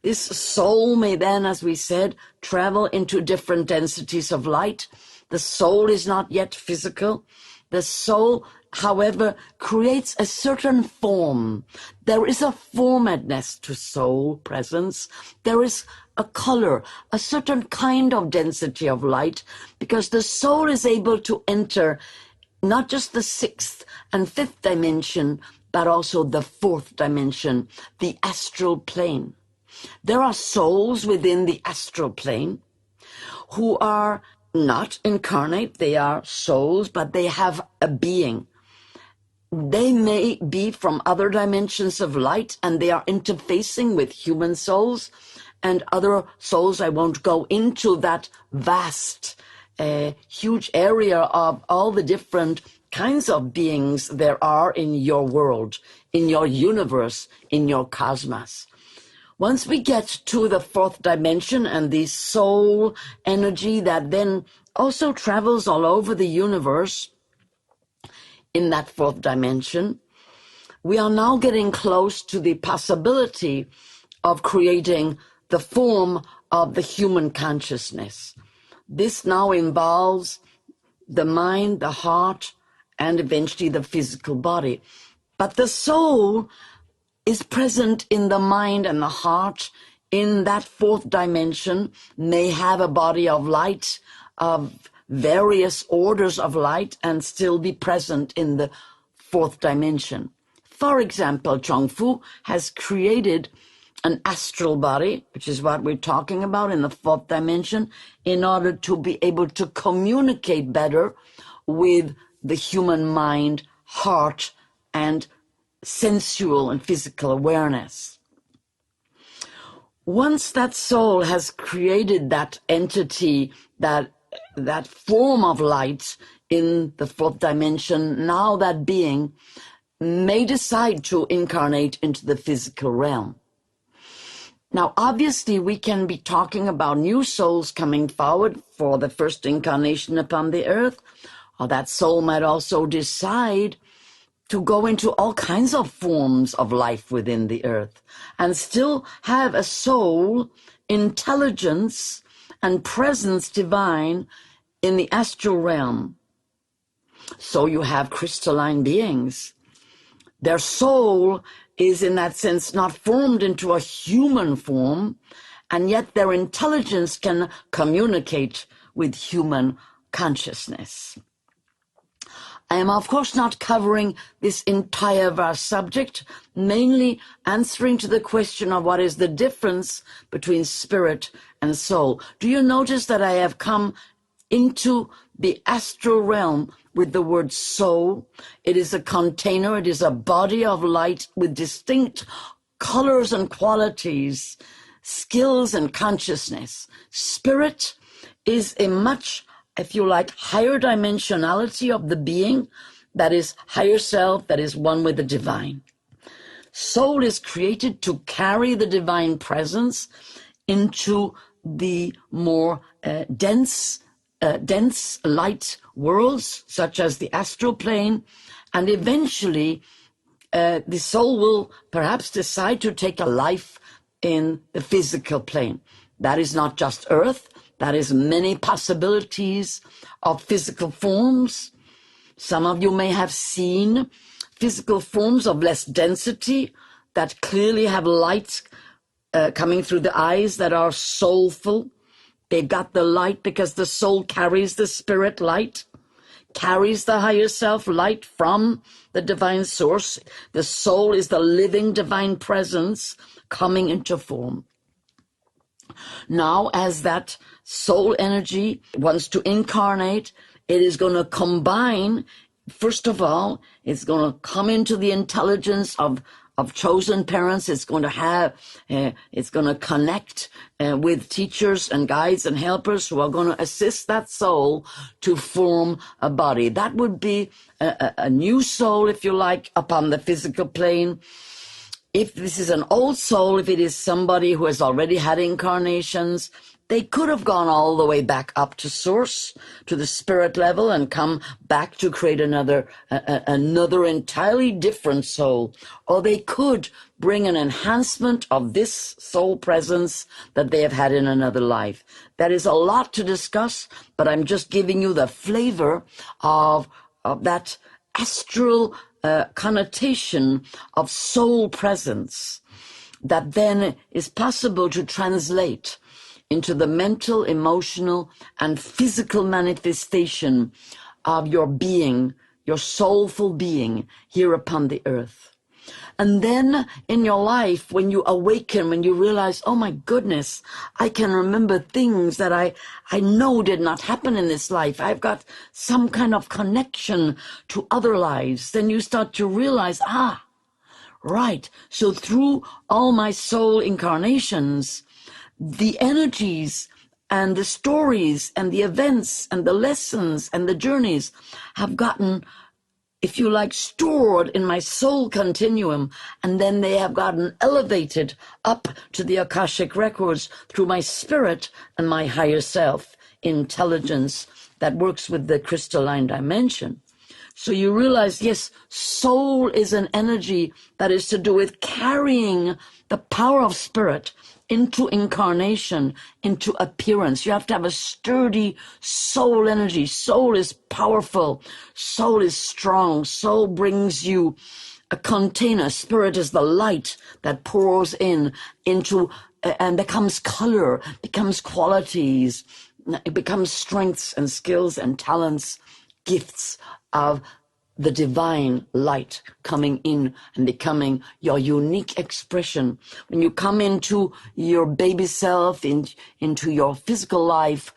This soul may then, as we said, travel into different densities of light. The soul is not yet physical. The soul, however, creates a certain form. There is a formedness to soul presence. There is a color, a certain kind of density of light, because the soul is able to enter not just the sixth and fifth dimension, but also the fourth dimension, the astral plane. There are souls within the astral plane who are not incarnate. They are souls, but they have a being. They may be from other dimensions of light, and they are interfacing with human souls and other souls. I won't go into that vast, huge area of all the different kinds of beings there are in your world, in your universe, in your cosmos. Once we get to the fourth dimension and the soul energy that then also travels all over the universe in that fourth dimension, we are now getting close to the possibility of creating the form of the human consciousness. This now involves the mind, the heart, and eventually the physical body. But the soul is present in the mind and the heart in that fourth dimension, may have a body of light, of various orders of light, and still be present in the fourth dimension. For example, Chung Fu has created an astral body, which is what we're talking about in the fourth dimension, in order to be able to communicate better with the human mind, heart, and sensual and physical awareness. Once that soul has created that entity, that form of light in the fourth dimension, now that being may decide to incarnate into the physical realm. Now, obviously, we can be talking about new souls coming forward for the first incarnation upon the earth, or that soul might also decide to go into all kinds of forms of life within the earth and still have a soul, intelligence, and presence divine in the astral realm. So you have crystalline beings. Their soul is in that sense not formed into a human form, and yet their intelligence can communicate with human consciousness. I am, of course, not covering this entire vast subject, mainly answering to the question of what is the difference between spirit and soul. Do you notice that I have come into the astral realm with the word soul? It is a container, it is a body of light with distinct colors and qualities, skills and consciousness. Spirit is a much, if you like, higher dimensionality of the being that is higher self, that is one with the divine. Soul is created to carry the divine presence into the more dense light worlds, such as the astral plane, and eventually the soul will perhaps decide to take a life in the physical plane. That is not just earth, that is many possibilities of physical forms. Some of you may have seen physical forms of less density that clearly have light coming through the eyes that are soulful. They've got the light because the soul carries the spirit light, carries the higher self light from the divine source. The soul is the living divine presence coming into form. Now, as that soul energy wants to incarnate, it is going to combine, first of all, it's going to come into the intelligence of chosen parents. It's going to have, it's going to connect with teachers and guides and helpers who are going to assist that soul to form a body. That would be a new soul, if you like, upon the physical plane. If this is an old soul, if it is somebody who has already had incarnations, they could have gone all the way back up to source, to the spirit level, and come back to create another entirely different soul. Or they could bring an enhancement of this soul presence that they have had in another life. That is a lot to discuss, but I'm just giving you the flavor of that astral connotation of soul presence that then is possible to translate into the mental, emotional, and physical manifestation of your being, your soulful being here upon the earth. And then in your life, when you awaken, when you realize, oh my goodness, I can remember things that I know did not happen in this life. I've got some kind of connection to other lives. Then you start to realize, right. So through all my soul incarnations, the energies and the stories and the events and the lessons and the journeys have gotten, if you like, stored in my soul continuum, and then they have gotten elevated up to the Akashic records through my spirit and my higher self intelligence that works with the crystalline dimension. So you realize, yes, soul is an energy that is to do with carrying the power of spirit into incarnation, into appearance. You have to have a sturdy soul energy. Soul is powerful. Soul is strong. Soul brings you a container. Spirit is the light that pours into and becomes color, becomes qualities. It becomes strengths and skills and talents, gifts of the divine light coming in and becoming your unique expression. When you come into your baby self, into your physical life,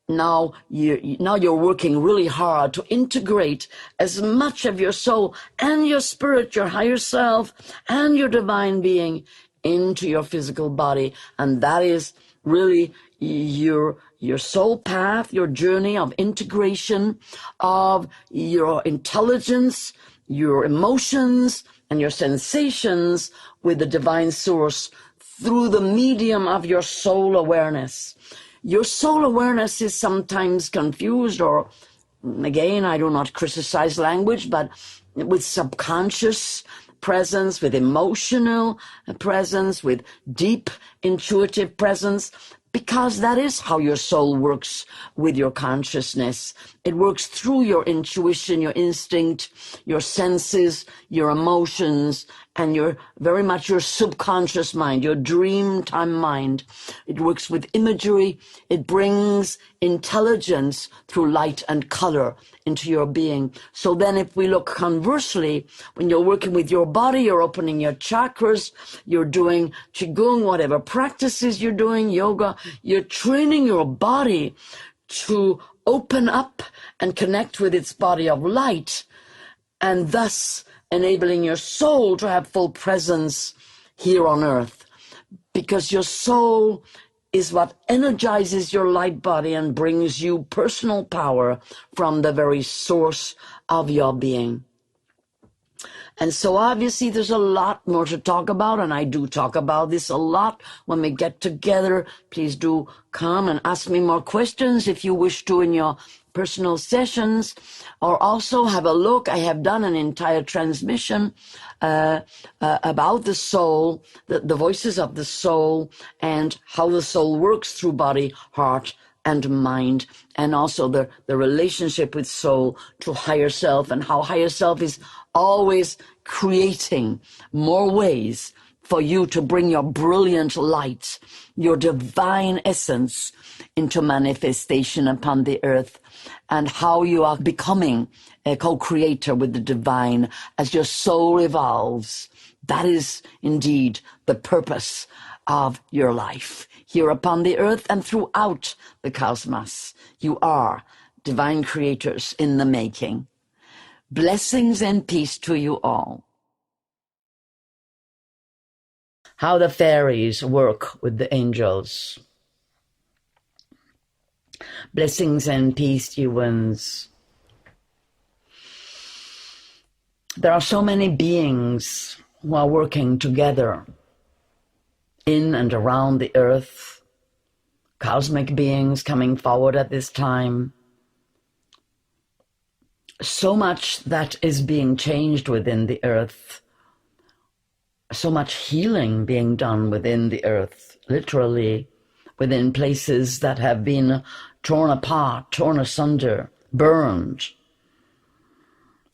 now you're working really hard to integrate as much of your soul and your spirit, your higher self, and your divine being into your physical body. And that is really your soul path, your journey of integration of your intelligence, your emotions, and your sensations with the divine source through the medium of your soul awareness. Your soul awareness is sometimes confused, or again, I do not criticize language, but with subconscious presence, with emotional presence, with deep intuitive presence, because that is how your soul works with your consciousness. It works through your intuition, your instinct, your senses, your emotions, and very much your subconscious mind, your dream time mind. It works with imagery. It brings intelligence through light and color into your being. So then if we look conversely, when you're working with your body, you're opening your chakras, you're doing qigong, whatever practices you're doing, yoga, you're training your body to open up and connect with its body of light, and thus enabling your soul to have full presence here on earth. Because your soul is what energizes your light body and brings you personal power from the very source of your being. And so obviously there's a lot more to talk about, and I do talk about this a lot when we get together. Please do come and ask me more questions if you wish to in your personal sessions, or also have a look. I have done an entire transmission about the soul, the voices of the soul, and how the soul works through body, heart, and mind, and also the relationship with soul to higher self, and how higher self is always creating more ways for you to bring your brilliant light, your divine essence into manifestation upon the earth, and how you are becoming a co-creator with the divine as your soul evolves. That is indeed the purpose of your life here upon the earth and throughout the cosmos. You are divine creators in the making. Blessings and peace to you all. How the fairies work with the angels. Blessings and peace, you ones. There are so many beings who are working together in and around the earth, cosmic beings coming forward at this time. So much that is being changed within the earth, so much healing being done within the earth, literally within places that have been torn apart, torn asunder, burned,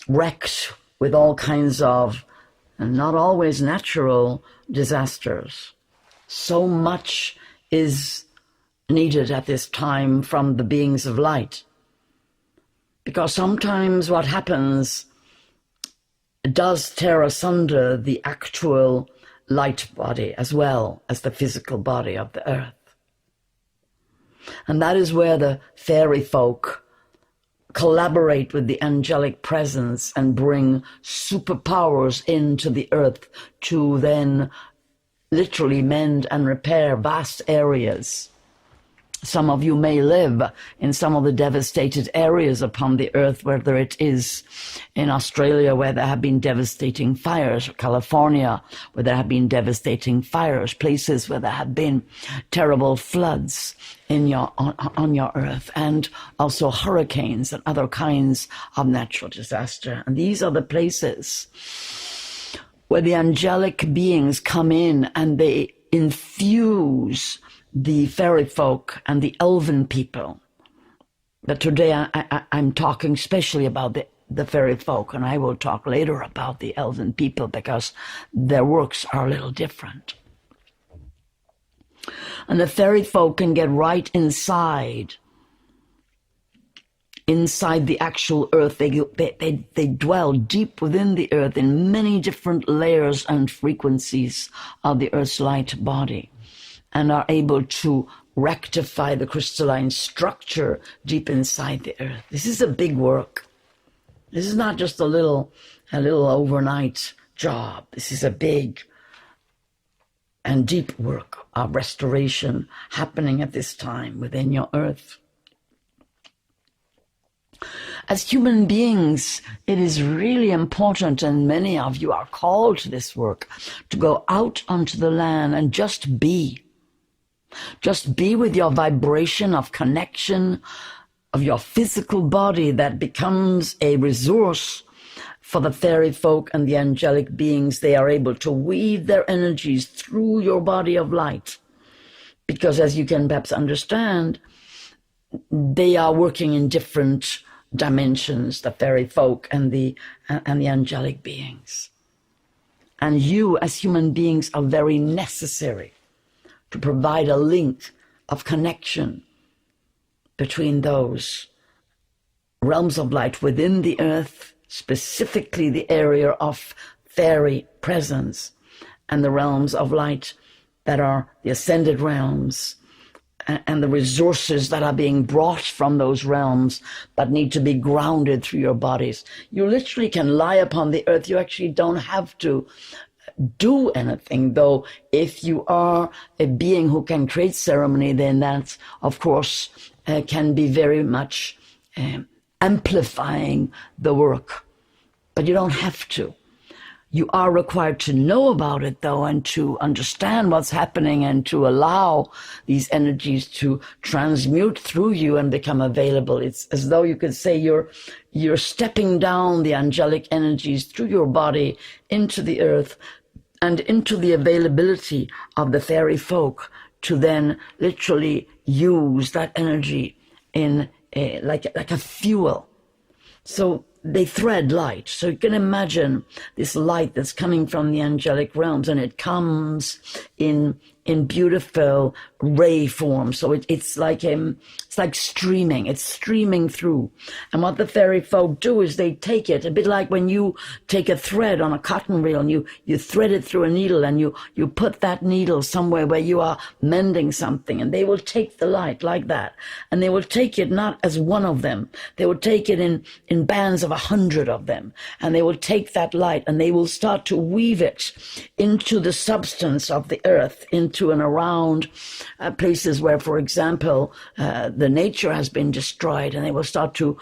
wrecked with all kinds of, and not always natural, disasters. So much is needed at this time from the beings of light. Because sometimes what happens does tear asunder the actual light body as well as the physical body of the earth. And that is where the fairy folk collaborate with the angelic presence and bring superpowers into the earth to then literally mend and repair vast areas. Some of you may live in some of the devastated areas upon the earth, whether it is in Australia where there have been devastating fires, or California where there have been devastating fires, places where there have been terrible floods on your earth, and also hurricanes and other kinds of natural disaster. And these are the places where the angelic beings come in and they infuse the fairy folk and the elven people. But today I'm talking especially about the fairy folk, and I will talk later about the elven people because their works are a little different. And the fairy folk can get right inside inside the actual earth. They dwell deep within the earth in many different layers and frequencies of the earth's light body, and are able to rectify the crystalline structure deep inside the earth. This is a big work. This is not just a little overnight job. This is a big and deep work of restoration happening at this time within your earth. As human beings, it is really important, and many of you are called to this work, to go out onto the land and just be. Just be with your vibration of connection, of your physical body that becomes a resource for the fairy folk and the angelic beings. They are able to weave their energies through your body of light. Because as you can perhaps understand, they are working in different dimensions, the fairy folk and the angelic beings. And you as human beings are very necessary to provide a link of connection between those realms of light within the earth, specifically the area of fairy presence, and the realms of light that are the ascended realms, and the resources that are being brought from those realms but need to be grounded through your bodies. You literally can lie upon the earth. You actually don't have to do anything, though if you are a being who can create ceremony, then that, of course, can be very much amplifying the work. But you don't have to. You are required to know about it, though, and to understand what's happening, and to allow these energies to transmute through you and become available. It's as though you could say you're stepping down the angelic energies through your body into the earth and into the availability of the fairy folk to then literally use that energy in like a fuel. So they thread light. So you can imagine this light that's coming from the angelic realms, and it comes in beautiful ray form. So it's like streaming. It's streaming through. And what the fairy folk do is they take it, a bit like when you take a thread on a cotton reel and you thread it through a needle, and you put that needle somewhere where you are mending something, and they will take the light like that. And they will take it not as one of them. They will take it in bands of 100 of them. And they will take that light and they will start to weave it into the substance of the earth, into and around places where, for example, the nature has been destroyed, and they will start to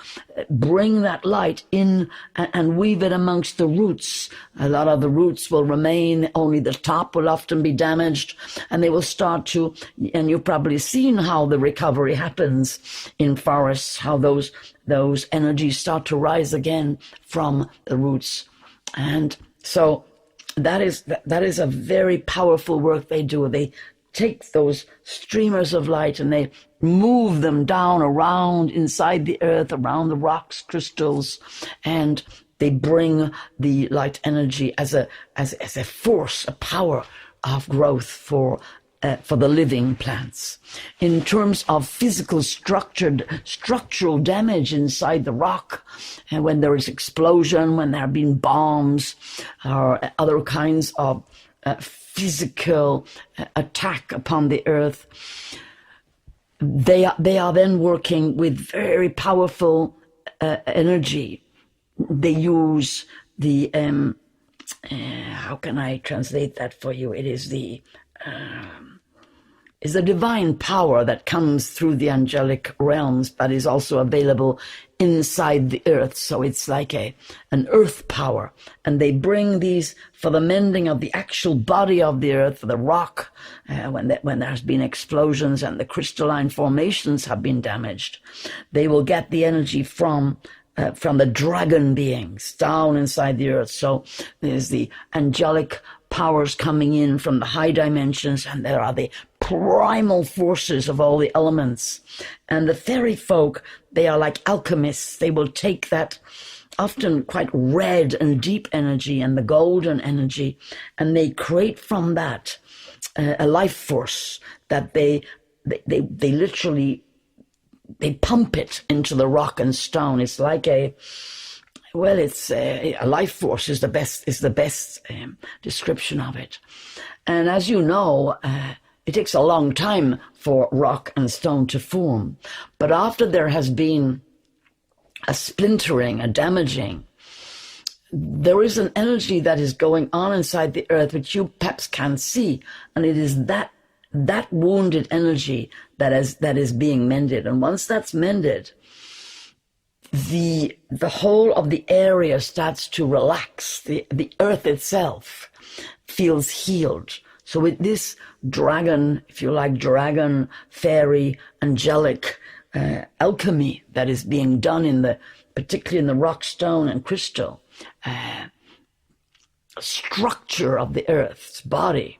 bring that light in and weave it amongst the roots. A lot of the roots will remain, only the top will often be damaged, and they will start to, and you've probably seen how the recovery happens in forests, how those energies start to rise again from the roots. And so that is a very powerful work they do. They take those streamers of light and they move them down around inside the earth, around the rocks, crystals, and they bring the light energy as a force, a power of growth for the living plants. In terms of physical structural damage inside the rock, and when there is explosion, when there have been bombs or other kinds of physical attack upon the earth, they are then working with very powerful energy. They use the how can I translate that for you? It is is a divine power that comes through the angelic realms, but is also available inside the earth. So it's like an earth power. And they bring these for the mending of the actual body of the earth, the rock, when there's been explosions and the crystalline formations have been damaged. They will get the energy from the dragon beings down inside the earth. So there's the angelic powers coming in from the high dimensions, and there are the primal forces of all the elements. And the fairy folk, they are like alchemists. They will take that often quite red and deep energy and the golden energy, and they create from that a life force that they literally they pump it into the rock and stone. It's like a life force is the best description of it. And as you know, it takes a long time for rock and stone to form. But after there has been a splintering, a damaging, there is an energy that is going on inside the earth which you perhaps can't see, and it is that wounded energy that is being mended. And once that's mended, the whole of the area starts to relax. The earth itself feels healed. So with this dragon, if you like, dragon, fairy, angelic alchemy that is being done particularly in the rock, stone, and crystal structure of the earth's body,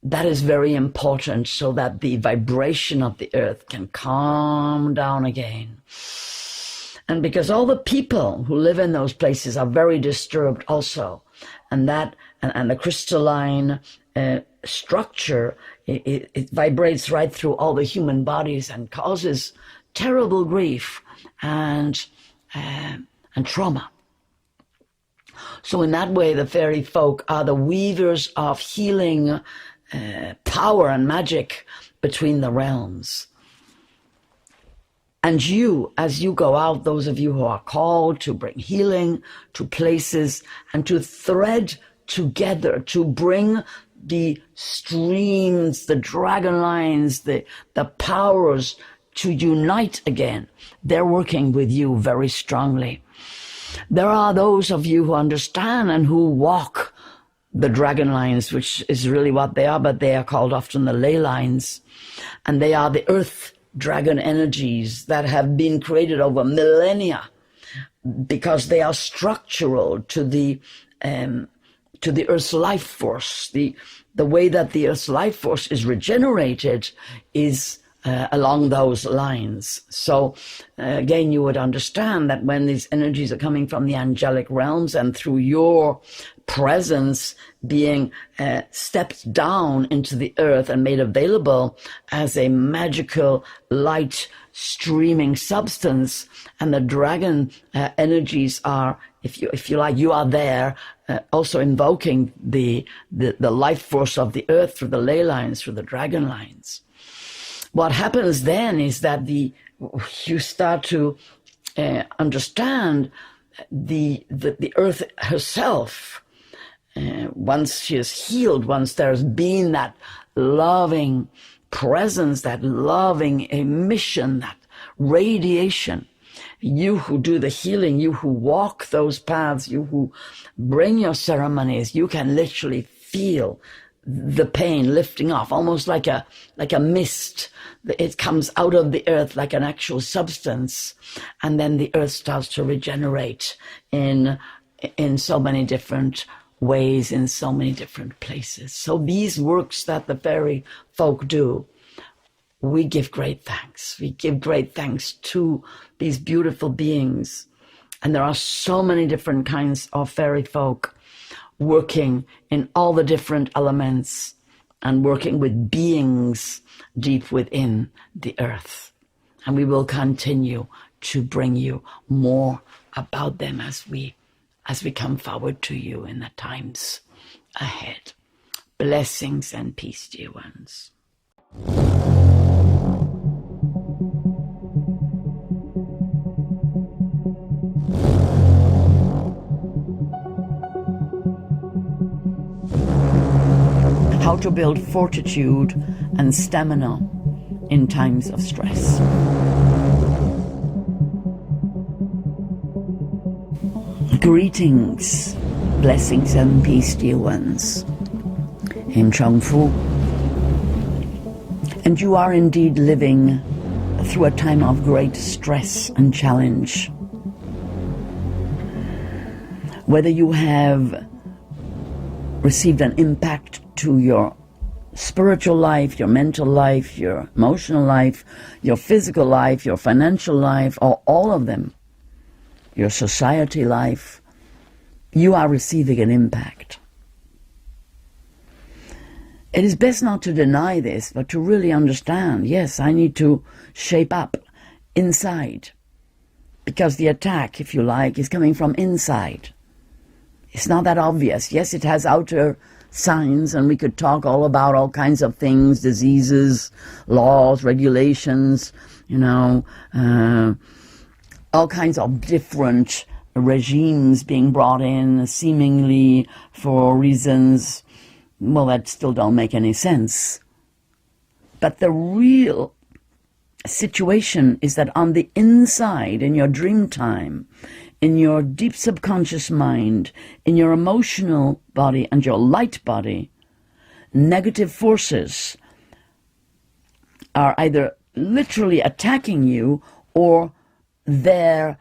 that is very important, so that the vibration of the earth can calm down again. And because all the people who live in those places are very disturbed also, and the crystalline structure, it vibrates right through all the human bodies and causes terrible grief and trauma. So in that way, the fairy folk are the weavers of healing power and magic between the realms. And you, as you go out, those of you who are called to bring healing to places and to thread together, to bring the streams, the dragon lines, the powers to unite again, they're working with you very strongly. There are those of you who understand and who walk the dragon lines, which is really what they are, but they are called often the ley lines. And they are the earth dragon energies that have been created over millennia, because they are structural to the Earth's life force. The way that the Earth's life force is regenerated is along those lines. So again, you would understand that when these energies are coming from the angelic realms and through your presence being stepped down into the earth and made available as a magical light streaming substance, and the dragon energies are, if you like, you are there also invoking the life force of the earth through the ley lines, through the dragon lines. What happens then is that you start to understand the earth herself. Once she is healed, once there's been that loving presence, that loving emission, that radiation, you who do the healing, you who walk those paths, you who bring your ceremonies, you can literally feel the pain lifting off, almost like a mist. It comes out of the earth like an actual substance, and then the earth starts to regenerate in so many different ways, in so many different places. So these works that the fairy folk do, we give great thanks. We give great thanks to these beautiful beings. And there are so many different kinds of fairy folk working in all the different elements and working with beings deep within the earth. And we will continue to bring you more about them as we come forward to you in the times ahead. Blessings and peace, dear ones. How to build fortitude and stamina in times of stress. Greetings, blessings and peace, dear ones. I'm Chung Fu. And you are indeed living through a time of great stress and challenge. Whether you have received an impact to your spiritual life, your mental life, your emotional life, your physical life, your financial life, or all of them, your society life, you are receiving an impact. It is best not to deny this, but to really understand, yes, I need to shape up inside. Because the attack, if you like, is coming from inside. It's not that obvious. Yes, it has outer signs, and we could talk all about all kinds of things, diseases, laws, regulations, all kinds of different regimes being brought in, seemingly for reasons, well, that still don't make any sense. But the real situation is that on the inside, in your dream time, in your deep subconscious mind, in your emotional body and your light body, negative forces are either literally attacking you or they're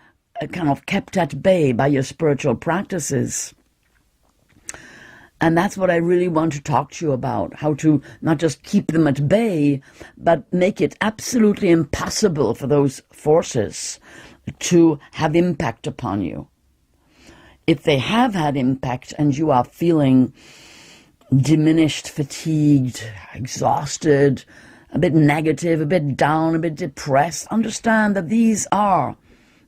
kind of kept at bay by your spiritual practices. And that's what I really want to talk to you about, how to not just keep them at bay, but make it absolutely impossible for those forces to have impact upon you. If they have had impact and you are feeling diminished, fatigued, exhausted, a bit negative, a bit down, a bit depressed, understand that these are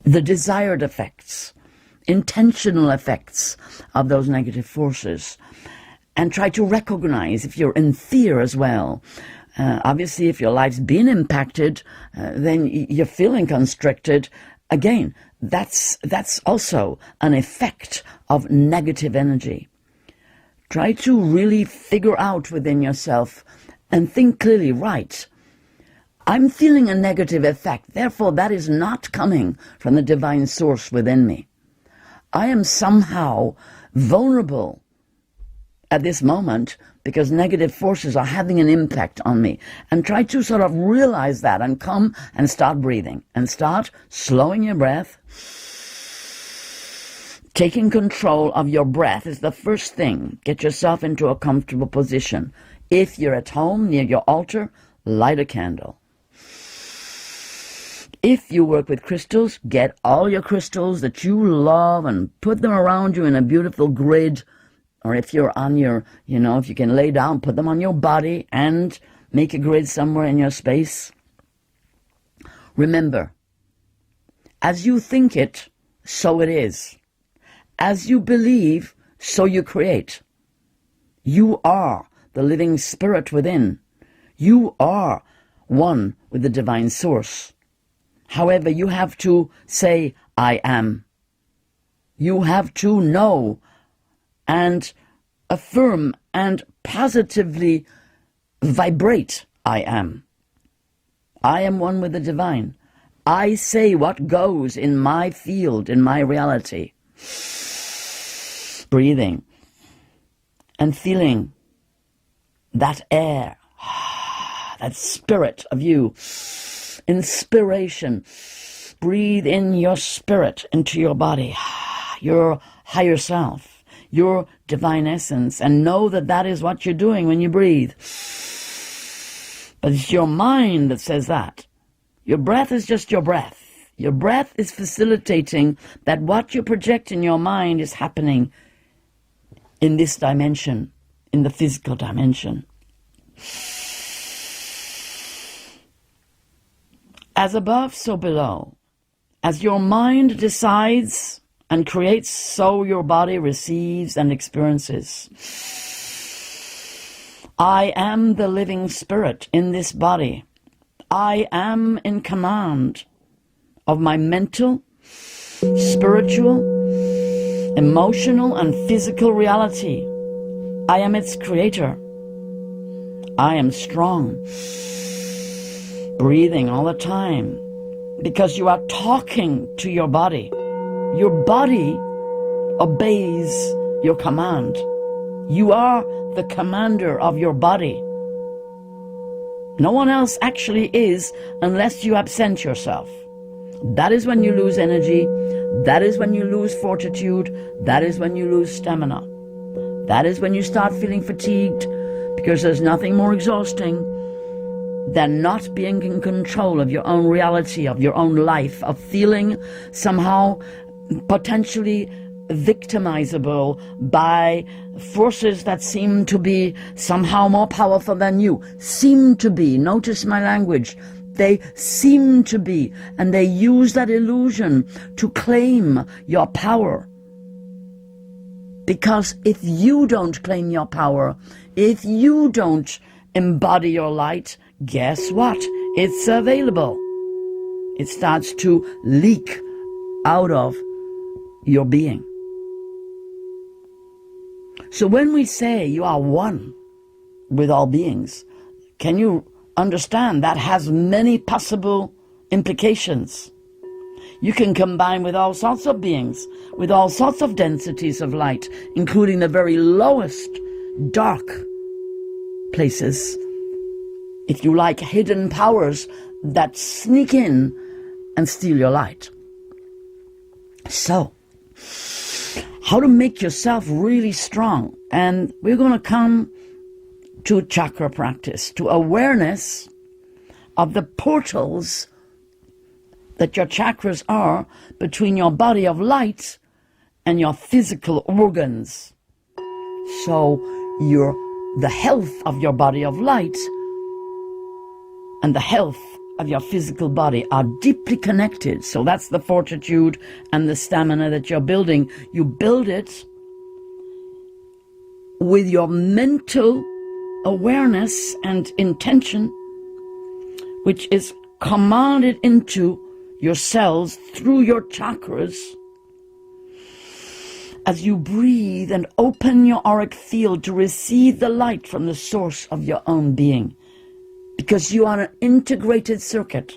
the desired effects, intentional effects of those negative forces. And try to recognize if you're in fear as well. Obviously, if your life's been impacted, then you're feeling constricted. Again, that's also an effect of negative energy. Try to really figure out within yourself and think clearly, right, I'm feeling a negative effect, therefore that is not coming from the divine source within me. I am somehow vulnerable at this moment because negative forces are having an impact on me. And try to sort of realize that and come and start breathing and start slowing your breath. Taking control of your breath is the first thing. Get yourself into a comfortable position. If you're at home near your altar, light a candle. If you work with crystals, get all your crystals that you love and put them around you in a beautiful grid. Or if you're on your, if you can lay down, put them on your body and make a grid somewhere in your space. Remember, as you think it, so it is. As you believe, so you create. You are the living spirit within. You are one with the divine source. However, you have to say, I am. You have to know and affirm and positively vibrate, I am. I am one with the divine. I say what goes in my field, in my reality. Breathing and feeling that air, that spirit of you. Inspiration. Breathe in your spirit into your body, your higher self, your divine essence, and know that that is what you're doing when you breathe. But it's your mind that says that. Your breath is just your breath. Your breath is facilitating that what you project in your mind is happening in this dimension, in the physical dimension. As above, so below. As your mind decides and creates, so your body receives and experiences. I am the living spirit in this body. I am in command of my mental, spiritual, emotional, and physical reality. I am its creator. I am strong. Breathing all the time, because you are talking to your body. Your body obeys your command. You are the commander of your body. No one else actually is unless you absent yourself. That is when you lose energy. That is when you lose fortitude. That is when you lose stamina. That is when you start feeling fatigued, because there's nothing more exhausting than not being in control of your own reality, of your own life, of feeling somehow potentially victimizable by forces that seem to be somehow more powerful than you. Seem to be. Notice my language. They seem to be, and they use that illusion to claim your power. Because if you don't claim your power, if you don't embody your light, guess what? It's available. It starts to leak out of your being. So when we say you are one with all beings, can you understand that has many possible implications? You can combine with all sorts of beings, with all sorts of densities of light, including the very lowest dark places, if you like, hidden powers that sneak in and steal your light. So, how to make yourself really strong? And we're going to come to chakra practice, to awareness of the portals that your chakras are between your body of light and your physical organs. So the health of your body of light and the health of your physical body are deeply connected. So that's the fortitude and the stamina that you're building. You build it with your mental awareness and intention, which is commanded into your cells through your chakras. As you breathe and open your auric field to receive the light from the source of your own being. Because you are an integrated circuit.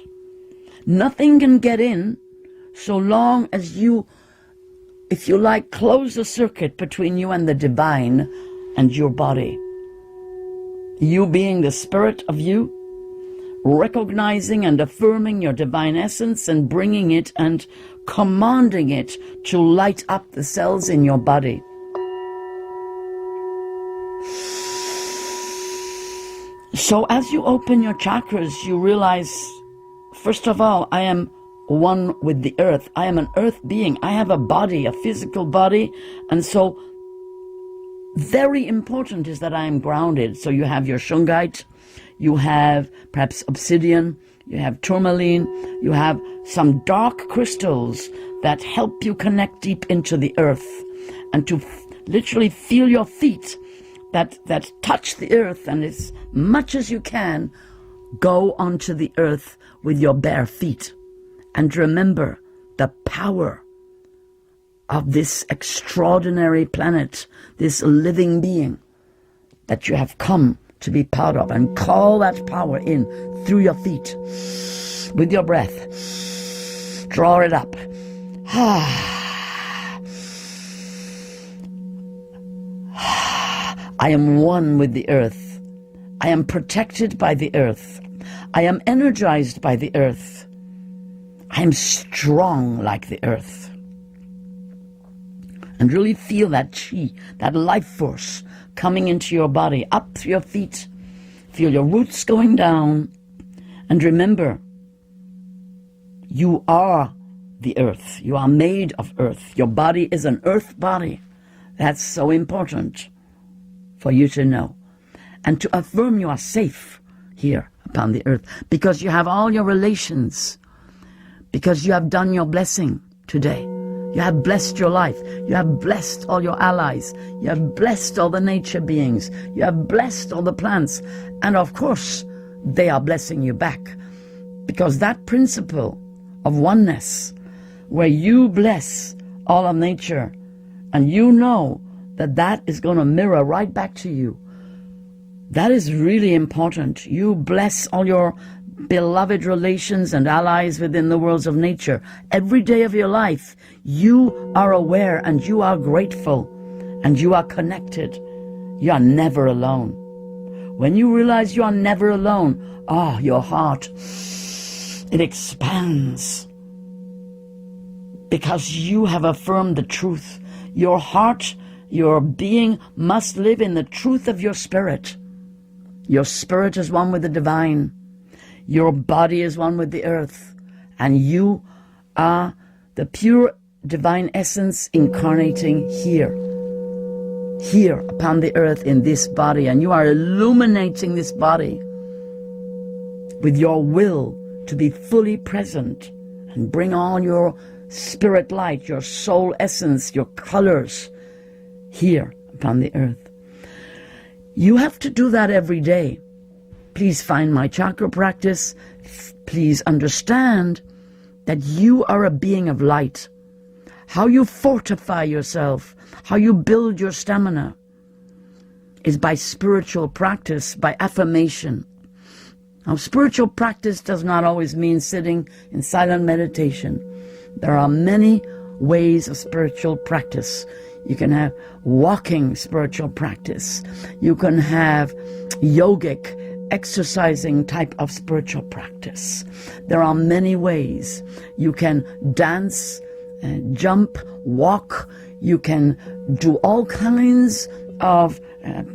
Nothing can get in so long as you, if you like, close the circuit between you and the divine and your body. You being the spirit of you, recognizing and affirming your divine essence and bringing it and commanding it to light up the cells in your body. So as you open your chakras, you realize, first of all, I am one with the earth. I am an earth being. I have a body, a physical body. And so very important is that I am grounded. So you have your shungite, you have perhaps obsidian, you have tourmaline, you have some dark crystals that help you connect deep into the earth and to literally feel your feet that touch the earth, and as much as you can, go onto the earth with your bare feet. And remember the power of this extraordinary planet, this living being that you have come to be part of, and call that power in through your feet with your breath. Draw it up. I am one with the earth. I am protected by the earth. I am energized by the earth. I am strong like the earth. And really feel that chi, that life force coming into your body, up through your feet. Feel your roots going down. And remember, you are the earth. You are made of earth. Your body is an earth body. That's so important for you to know. And to affirm you are safe here upon the earth, because you have all your relations, because you have done your blessing today. You have blessed your life. You have blessed all your allies. You have blessed all the nature beings. You have blessed all the plants. And of course, they are blessing you back. Because that principle of oneness, where you bless all of nature, and you know that that is going to mirror right back to you, that is really important. You bless all your beloved relations and allies within the worlds of nature. Every day of your life, you are aware and you are grateful and you are connected. You are never alone. When you realize you are never alone, your heart, it expands. Because you have affirmed the truth. Your heart, your being must live in the truth of your spirit. Your spirit is one with the divine. Your body is one with the earth. And you are the pure divine essence incarnating here upon the earth in this body, and you are illuminating this body with your will to be fully present and bring on your spirit light, your soul essence, your colors here upon the earth. You have to do that every day. Please find my chakra practice. Please understand that you are a being of light. How you fortify yourself, how you build your stamina is by spiritual practice, by affirmation. Now, spiritual practice does not always mean sitting in silent meditation. There are many ways of spiritual practice. You can have walking spiritual practice. You can have yogic, exercising type of spiritual practice. There are many ways. You can dance, jump, walk. You can do all kinds of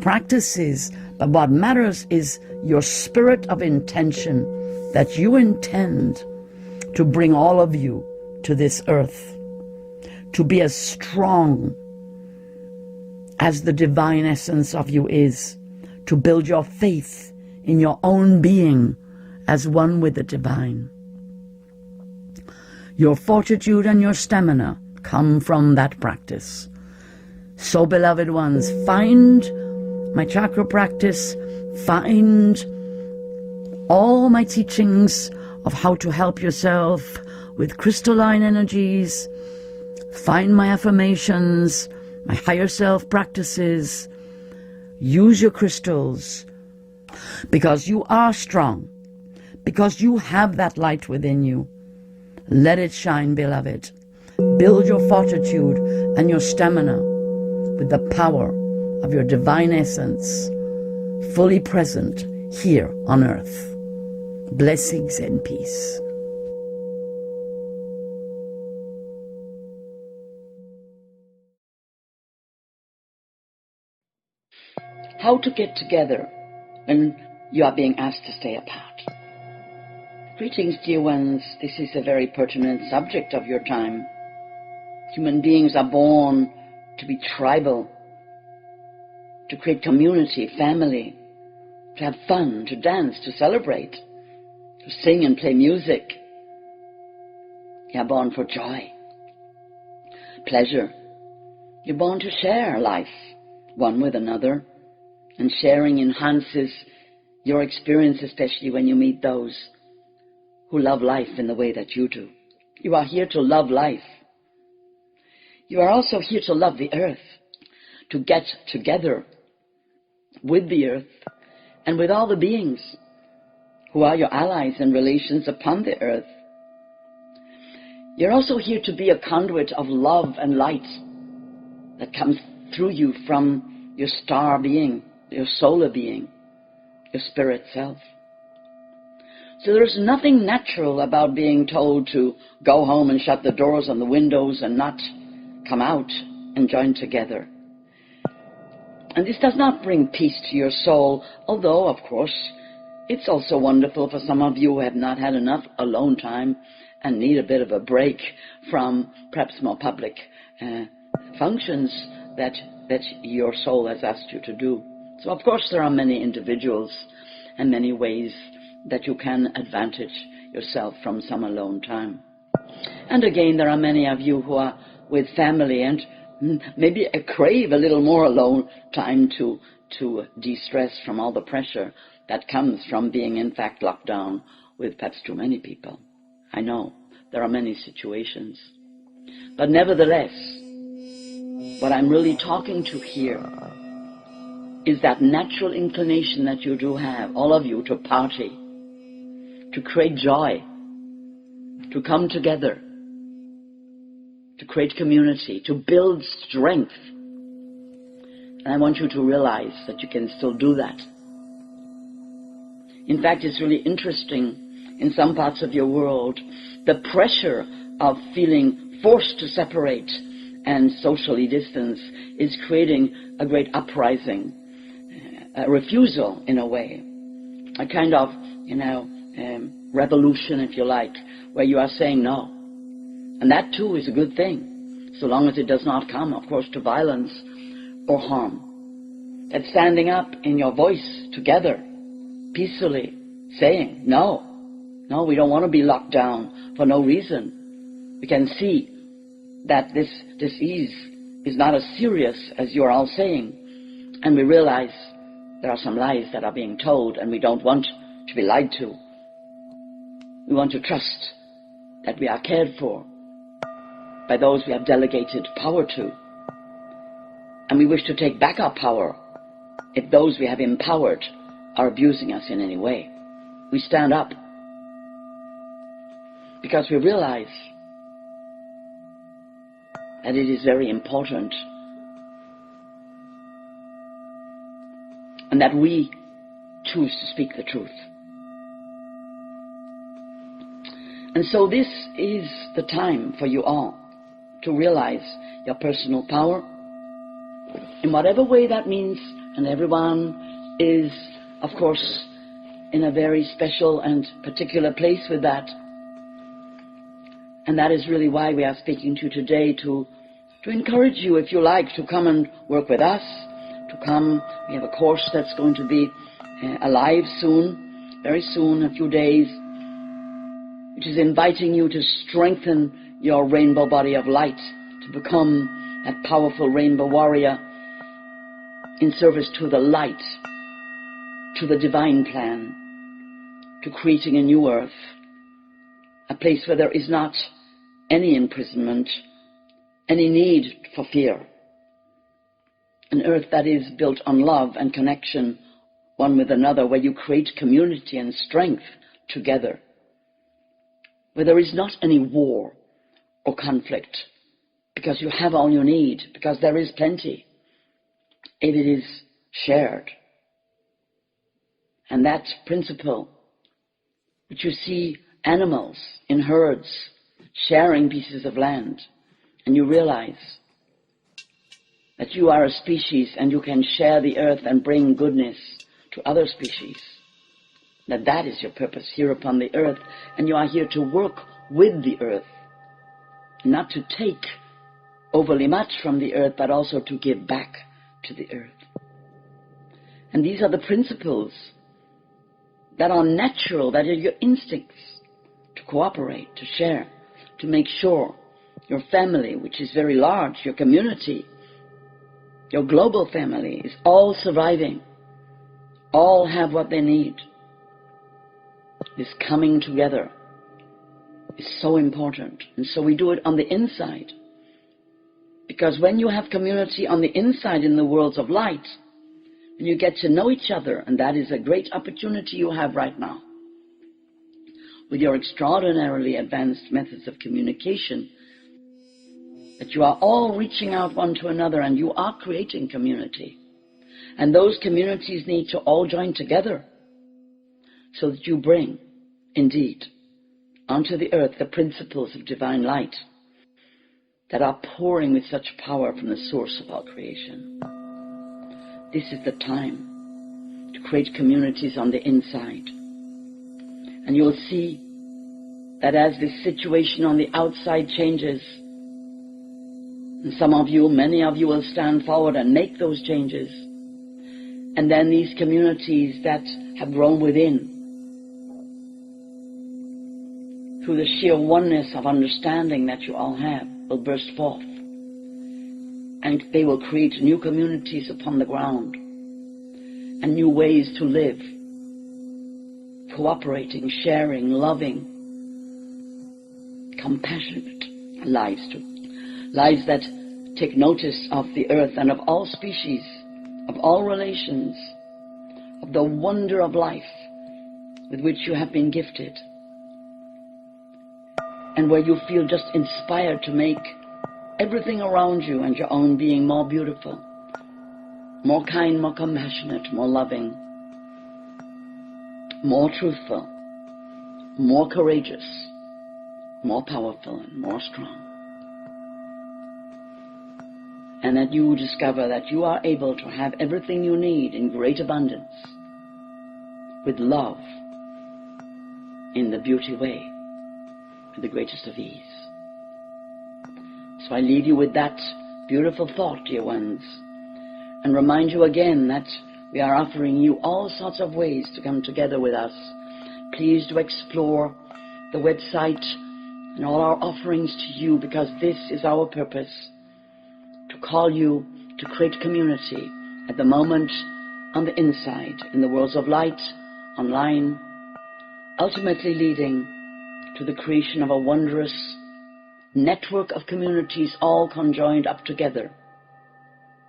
practices. But what matters is your spirit of intention, that you intend to bring all of you to this earth, to be as strong as the divine essence of you is, to build your faith in your own being as one with the divine. Your fortitude and your stamina come from that practice. So, beloved ones, find my chakra practice, find all my teachings of how to help yourself with crystalline energies, find my affirmations, my higher self practices. Use your crystals, because you are strong, because you have that light within you. Let it shine, beloved. Build your fortitude and your stamina with the power of your divine essence, fully present here on earth. Blessings and peace. How to get together when you are being asked to stay apart. Greetings, dear ones. This is a very pertinent subject of your time. Human beings are born to be tribal, to create community, family, to have fun, to dance, to celebrate, to sing and play music. You are born for joy, pleasure. You're born to share life, one with another, and sharing enhances your experience, especially when you meet those who love life in the way that you do. You are here to love life. You are also here to love the earth, to get together with the earth and with all the beings who are your allies and relations upon the earth. You're also here to be a conduit of love and light that comes through you from your star being, your solar being, your spirit self. So there's nothing natural about being told to go home and shut the doors and the windows and not come out and join together. And this does not bring peace to your soul, although, of course, it's also wonderful for some of you who have not had enough alone time and need a bit of a break from perhaps more public functions that your soul has asked you to do. So, of course, there are many individuals and many ways that you can advantage yourself from some alone time. And again, there are many of you who are with family and maybe crave a little more alone time to de-stress from all the pressure that comes from being, in fact, locked down with perhaps too many people. I know there are many situations. But nevertheless, what I'm really talking to here is that natural inclination that you do have, all of you, to party, to create joy, to come together, to create community, to build strength. And I want you to realize that you can still do that. In fact, it's really interesting, in some parts of your world, the pressure of feeling forced to separate and socially distance is creating a great uprising, a refusal in a way, a kind of, revolution, if you like, where you are saying no. And that too is a good thing. so long as it does not come, of course, to violence or harm. That standing up in your voice together, peacefully, saying, no, we don't want to be locked down for no reason. We can see that this disease is not as serious as you are all saying, and we realize there are some lies that are being told, and we don't want to be lied to. We want to trust that we are cared for by those we have delegated power to, and we wish to take back our power if those we have empowered are abusing us in any way. We stand up because we realize that it is very important and that we choose to speak the truth. And so this is the time for you all to realize your personal power in whatever way that means, and everyone is, of course, in a very special and particular place with that. And that is really why we are speaking to you today, to encourage you, if you like, to come and work with us, to come. We have a course that's going to be alive soon, very soon, a few days, which is inviting you to strengthen your rainbow body of light, to become that powerful rainbow warrior in service to the light, to the divine plan, to creating a new earth, a place where there is not any imprisonment, any need for fear. An earth that is built on love and connection one with another, where you create community and strength together, where there is not any war or conflict, because you have all you need, because there is plenty, if it is shared. And that principle, which you see animals in herds sharing pieces of land, and you realize that you are a species and you can share the earth and bring goodness to other species, that is your purpose here upon the earth, and you are here to work with the earth, not to take overly much from the earth, but also to give back to the earth. And these are the principles that are natural, that are your instincts, to cooperate, to share, to make sure your family, which is very large, your community, your global family, is all surviving, all have what they need. This coming together is so important. And so we do it on the inside, because when you have community on the inside in the worlds of light, and you get to know each other, and that is a great opportunity you have right now with your extraordinarily advanced methods of communication, that you are all reaching out one to another and you are creating community. And those communities need to all join together so that you bring, indeed, onto the earth the principles of divine light that are pouring with such power from the source of all creation. This is the time to create communities on the inside. And you'll see that as this situation on the outside changes, and some of you, many of you, will stand forward and make those changes. And then these communities that have grown within, through the sheer oneness of understanding that you all have, will burst forth. And they will create new communities upon the ground, and new ways to live, cooperating, sharing, loving, compassionate lives too. Lives that take notice of the earth and of all species, of all relations, of the wonder of life with which you have been gifted, and where you feel just inspired to make everything around you and your own being more beautiful, more kind, more compassionate, more loving, more truthful, more courageous, more powerful, and more strong. And that you discover that you are able to have everything you need in great abundance, with love, in the beauty way, with the greatest of ease. So I leave you with that beautiful thought, dear ones, and remind you again that we are offering you all sorts of ways to come together with us. Please do explore the website and all our offerings to you, because this is our purpose, to call you to create community at the moment on the inside, in the worlds of light, online, ultimately leading to the creation of a wondrous network of communities all conjoined up together,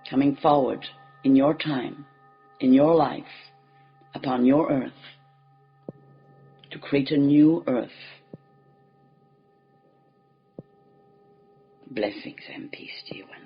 coming forward in your time, in your life, upon your earth, to create a new earth. Blessings and peace, dear ones.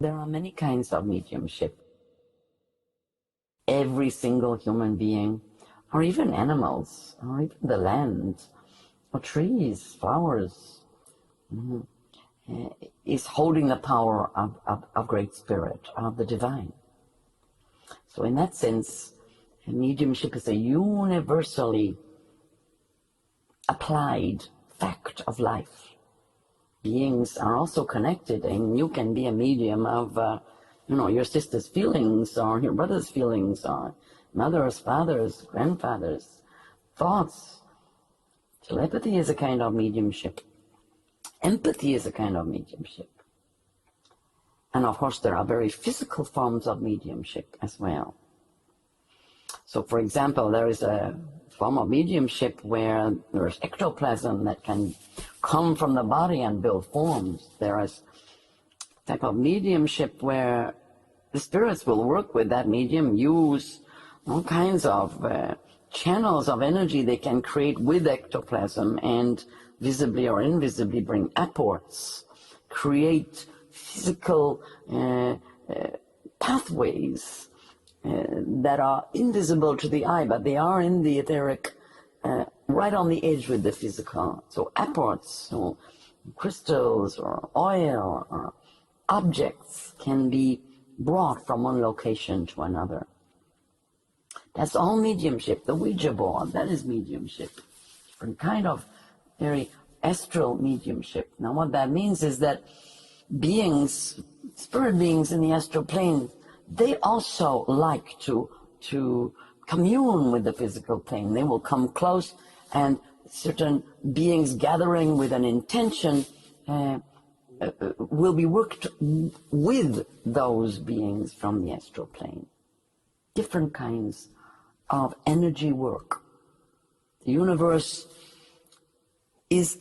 There are many kinds of mediumship. Every single human being, or even animals, or even the land, or trees, flowers, is holding the power of Great Spirit, of the divine. So in that sense, mediumship is a universally applied fact of life. Beings are also connected, and you can be a medium of, your sister's feelings, or your brother's feelings, or mother's, father's, grandfather's thoughts. Telepathy is a kind of mediumship. Empathy is a kind of mediumship. And of course, there are very physical forms of mediumship as well. So, for example, there is a form of mediumship where there's ectoplasm that can come from the body and build forms. There is a type of mediumship where the spirits will work with that medium, use all kinds of channels of energy they can create with ectoplasm, and visibly or invisibly bring apports, create physical pathways that are invisible to the eye, but they are in the etheric, right on the edge with the physical. So apports, or crystals, or oil, or objects can be brought from one location to another. That's all mediumship. The Ouija board, that is mediumship. Different kind of very astral mediumship. Now what that means is that beings, spirit beings in the astral plane, they also like to commune with the physical plane. They will come close, and certain beings gathering with an intention will be worked with those beings from the astral plane. Different kinds of energy work. The universe is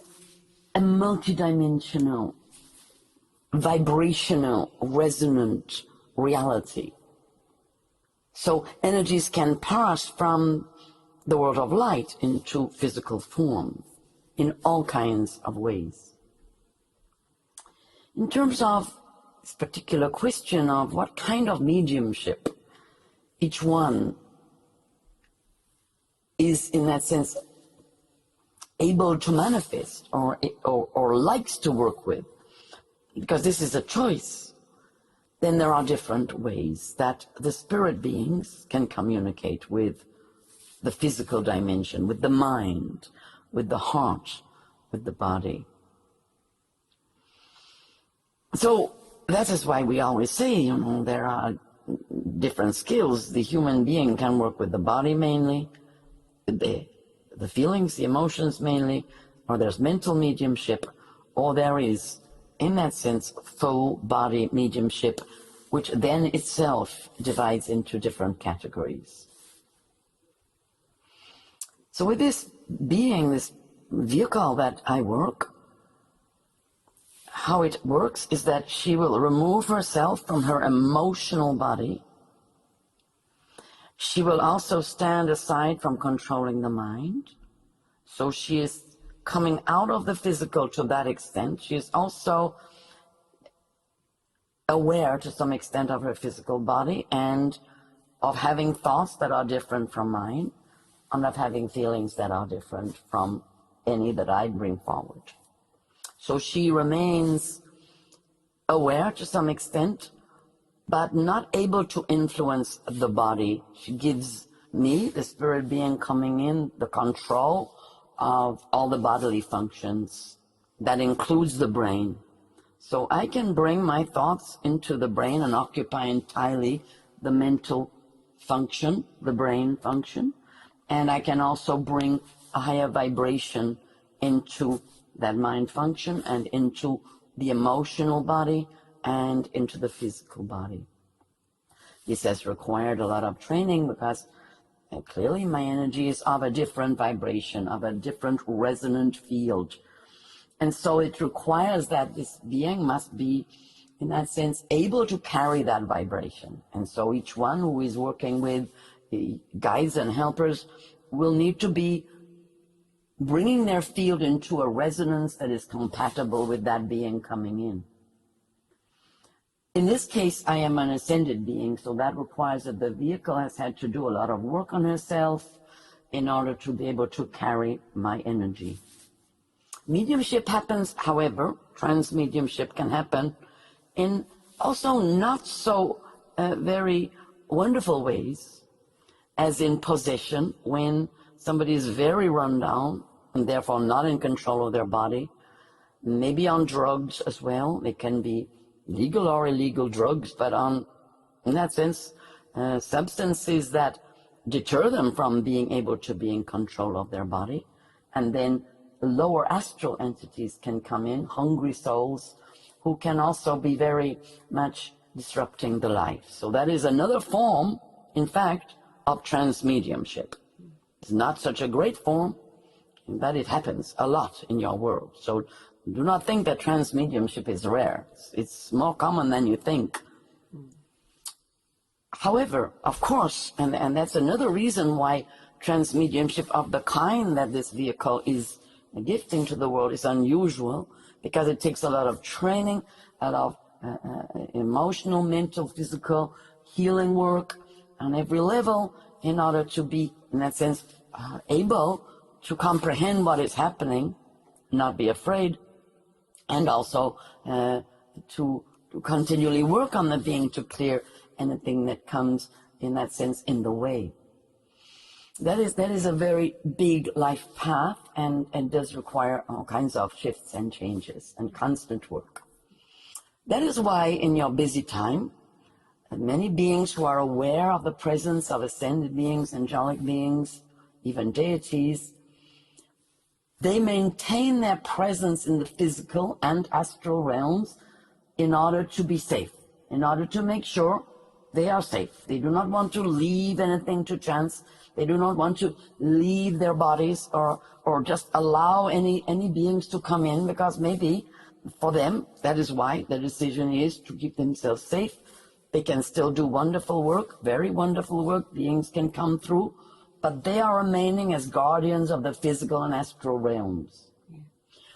a multidimensional, vibrational, resonant reality. So energies can pass from the world of light into physical form in all kinds of ways. In terms of this particular question of what kind of mediumship each one is, in that sense, able to manifest or likes to work with, because this is a choice, then there are different ways that the spirit beings can communicate with the physical dimension, with the mind, with the heart, with the body. So that is why we always say, there are different skills. The human being can work with the body mainly, the feelings, the emotions mainly, or there's mental mediumship, or there is, in that sense, full body mediumship, which then itself divides into different categories. So with this being, this vehicle that I work, how it works is that she will remove herself from her emotional body. She will also stand aside from controlling the mind. So she is coming out of the physical to that extent. She is also aware to some extent of her physical body and of having thoughts that are different from mine and of having feelings that are different from any that I bring forward. So she remains aware to some extent, but not able to influence the body. She gives me, the spirit being coming in, the control of all the bodily functions. That includes the brain. So I can bring my thoughts into the brain and occupy entirely the mental function, the brain function. And I can also bring a higher vibration into that mind function and into the emotional body and into the physical body. This has required a lot of training because clearly my energy is of a different vibration, of a different resonant field. And so it requires that this being must be, in that sense, able to carry that vibration. And so each one who is working with guides and helpers will need to be bringing their field into a resonance that is compatible with that being coming in. In this case, I am an ascended being, so that requires that the vehicle has had to do a lot of work on herself in order to be able to carry my energy. Mediumship happens, however, transmediumship can happen in also not so very wonderful ways, as in possession, when somebody is very run down and therefore not in control of their body, maybe on drugs as well. They can be legal or illegal drugs, but on, in that sense, substances that deter them from being able to be in control of their body. And then lower astral entities can come in, hungry souls, who can also be very much disrupting the life. So that is another form, in fact, of transmediumship. It's not such a great form, but it happens a lot in your world. So do not think that transmediumship is rare. It's more common than you think. However, of course, and that's another reason why transmediumship of the kind that this vehicle is gifting to the world is unusual, because it takes a lot of training, a lot of emotional, mental, physical healing work on every level in order to be, in that sense, able to comprehend what is happening, not be afraid, and also to continually work on the being to clear anything that comes, in that sense, in the way. That is a very big life path and does require all kinds of shifts and changes and constant work. That is why in your busy time, many beings who are aware of the presence of ascended beings, angelic beings, even deities, they maintain their presence in the physical and astral realms in order to be safe, in order to make sure they are safe. They do not want to leave anything to chance. They do not want to leave their bodies or just allow any beings to come in, because maybe for them, that is why the decision is to keep themselves safe. They can still do wonderful work, very wonderful work. Beings can come through, but they are remaining as guardians of the physical and astral realms. Yeah.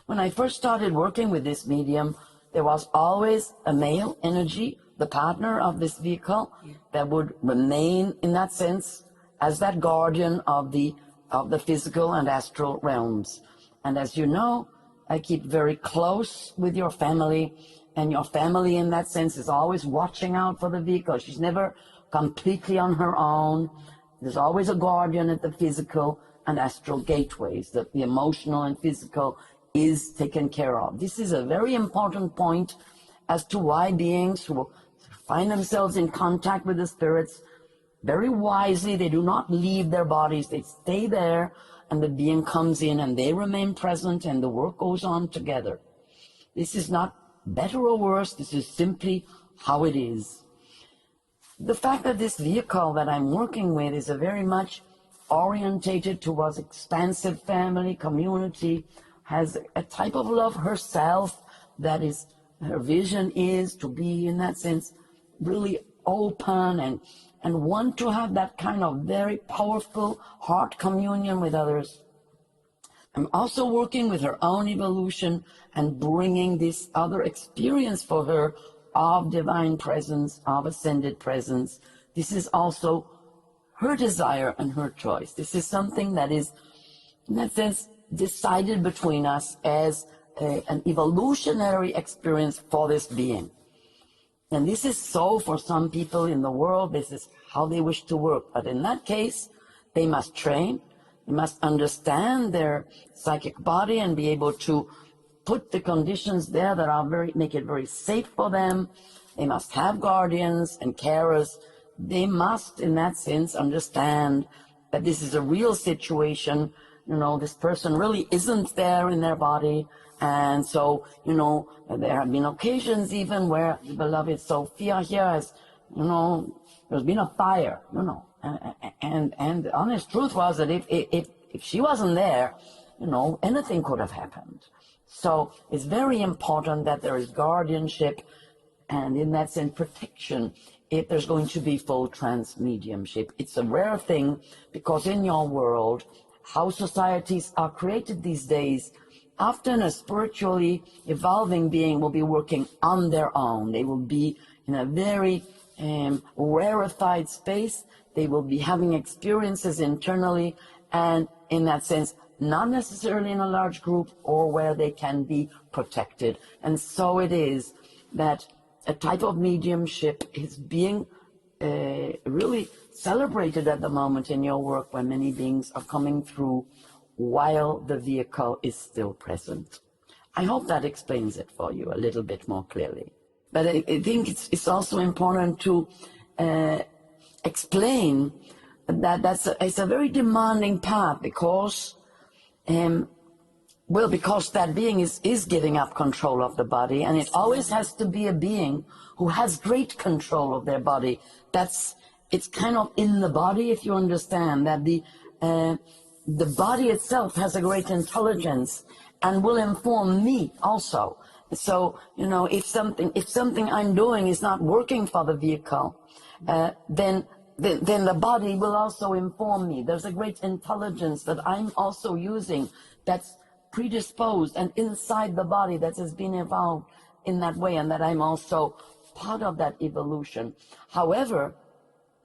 When I first started working with this medium, there was always a male energy, the partner of this vehicle, that would remain, in that sense, as that guardian of the physical and astral realms. And as you know, I keep very close with your family, and your family, in that sense, is always watching out for the vehicle. She's never completely on her own. There's always a guardian at the physical and astral gateways, that the emotional and physical is taken care of. This is a very important point as to why beings who find themselves in contact with the spirits, very wisely, they do not leave their bodies. They stay there, and the being comes in, and they remain present, and the work goes on together. This is not better or worse. This is simply how it is. The fact that this vehicle that I'm working with is a very much orientated towards expansive family, community, has a type of love herself that is, her vision is to be, in that sense, really open and want to have that kind of very powerful heart communion with others. I'm also working with her own evolution and bringing this other experience for her of divine presence, of ascended presence. This is also her desire and her choice. This is something that is, in that sense, decided between us as an evolutionary experience for this being. And this is so for some people in the world. This is how they wish to work. But in that case, they must train. They must understand their psychic body and be able to put the conditions there that are make it very safe for them. They must have guardians and carers. They must, in that sense, understand that this is a real situation. You know, this person really isn't there in their body. And so, you know, there have been occasions even where the beloved Sophia here has, you know, there's been a fire, you know. And the honest truth was that if she wasn't there, you know, anything could have happened. So it's very important that there is guardianship and, in that sense, protection if there's going to be full trance mediumship. It's a rare thing because in your world, how societies are created these days, often a spiritually evolving being will be working on their own. They will be in a very rarefied space. They will be having experiences internally and, in that sense, not necessarily in a large group or where they can be protected. And so it is that a type of mediumship is being really celebrated at the moment in your work, where many beings are coming through while the vehicle is still present. I hope that explains it for you a little bit more clearly. But I think it's also important to explain that it's a very demanding path because, because that being is giving up control of the body, and it always has to be a being who has great control of their body. It's kind of in the body, if you understand, that the body itself has a great intelligence and will inform me also. So, you know, if something I'm doing is not working for the vehicle, then the body will also inform me. There's a great intelligence that I'm also using that's predisposed and inside the body that has been evolved in that way, and that I'm also part of that evolution. However,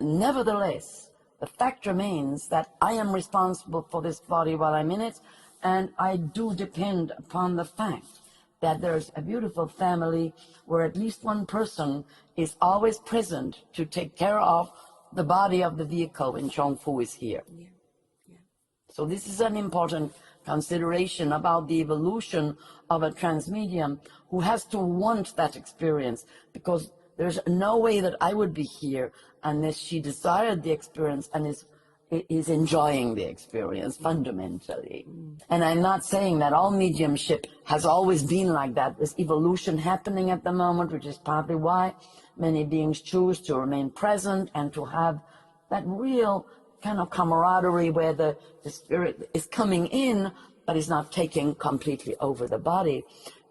nevertheless, the fact remains that I am responsible for this body while I'm in it, and I do depend upon the fact that there's a beautiful family where at least one person is always present to take care of the body of the vehicle when Chung Fu is here. Yeah. Yeah. So this is an important consideration about the evolution of a transmedium who has to want that experience, because there's no way that I would be here unless she desired the experience and is enjoying the experience fundamentally. And I'm not saying that all mediumship has always been like that. There's evolution happening at the moment, which is partly why many beings choose to remain present and to have that real kind of camaraderie where the spirit is coming in but is not taking completely over the body,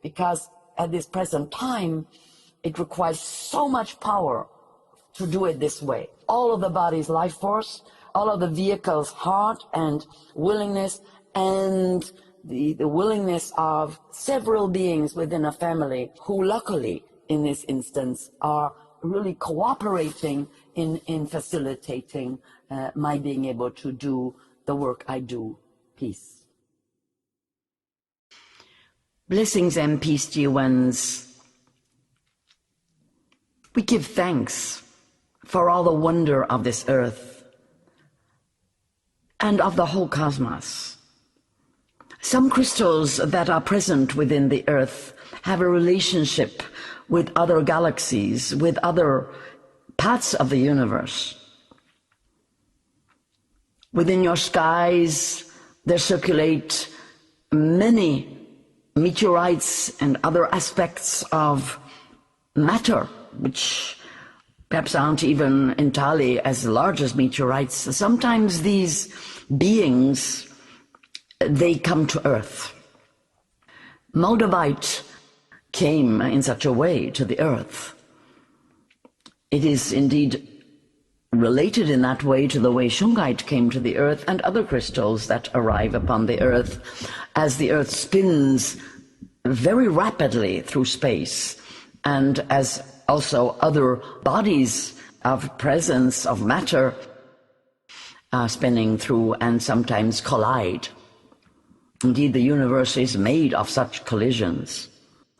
because at this present time it requires so much power to do it this way. All of the body's life force, all of the vehicle's heart and willingness, and the willingness of several beings within a family who luckily in this instance are really cooperating in facilitating my being able to do the work I do. Peace. Blessings and peace, dear ones. We give thanks for all the wonder of this earth and of the whole cosmos. Some crystals that are present within the earth have a relationship with other galaxies, with other parts of the universe. Within your skies, there circulate many meteorites and other aspects of matter, which perhaps aren't even entirely as large as meteorites. Sometimes these beings, they come to Earth. Moldavite came in such a way to the Earth. It is indeed related in that way to the way shungite came to the earth and other crystals that arrive upon the earth as the earth spins very rapidly through space, and as also other bodies of presence of matter spinning through and sometimes collide. Indeed, the universe is made of such collisions.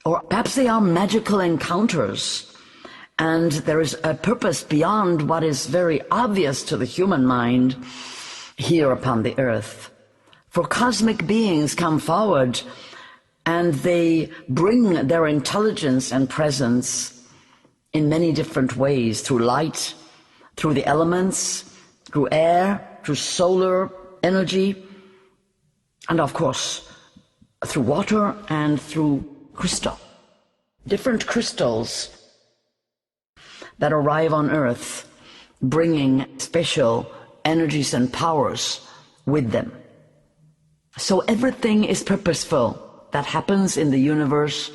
Or perhaps they are magical encounters, and there is a purpose beyond what is very obvious to the human mind here upon the earth. For cosmic beings come forward and they bring their intelligence and presence in many different ways, through light, through the elements, through air, through solar energy, and of course through water and through crystal. Different crystals that arrive on earth bringing special energies and powers with them. So everything is purposeful that happens in the universe.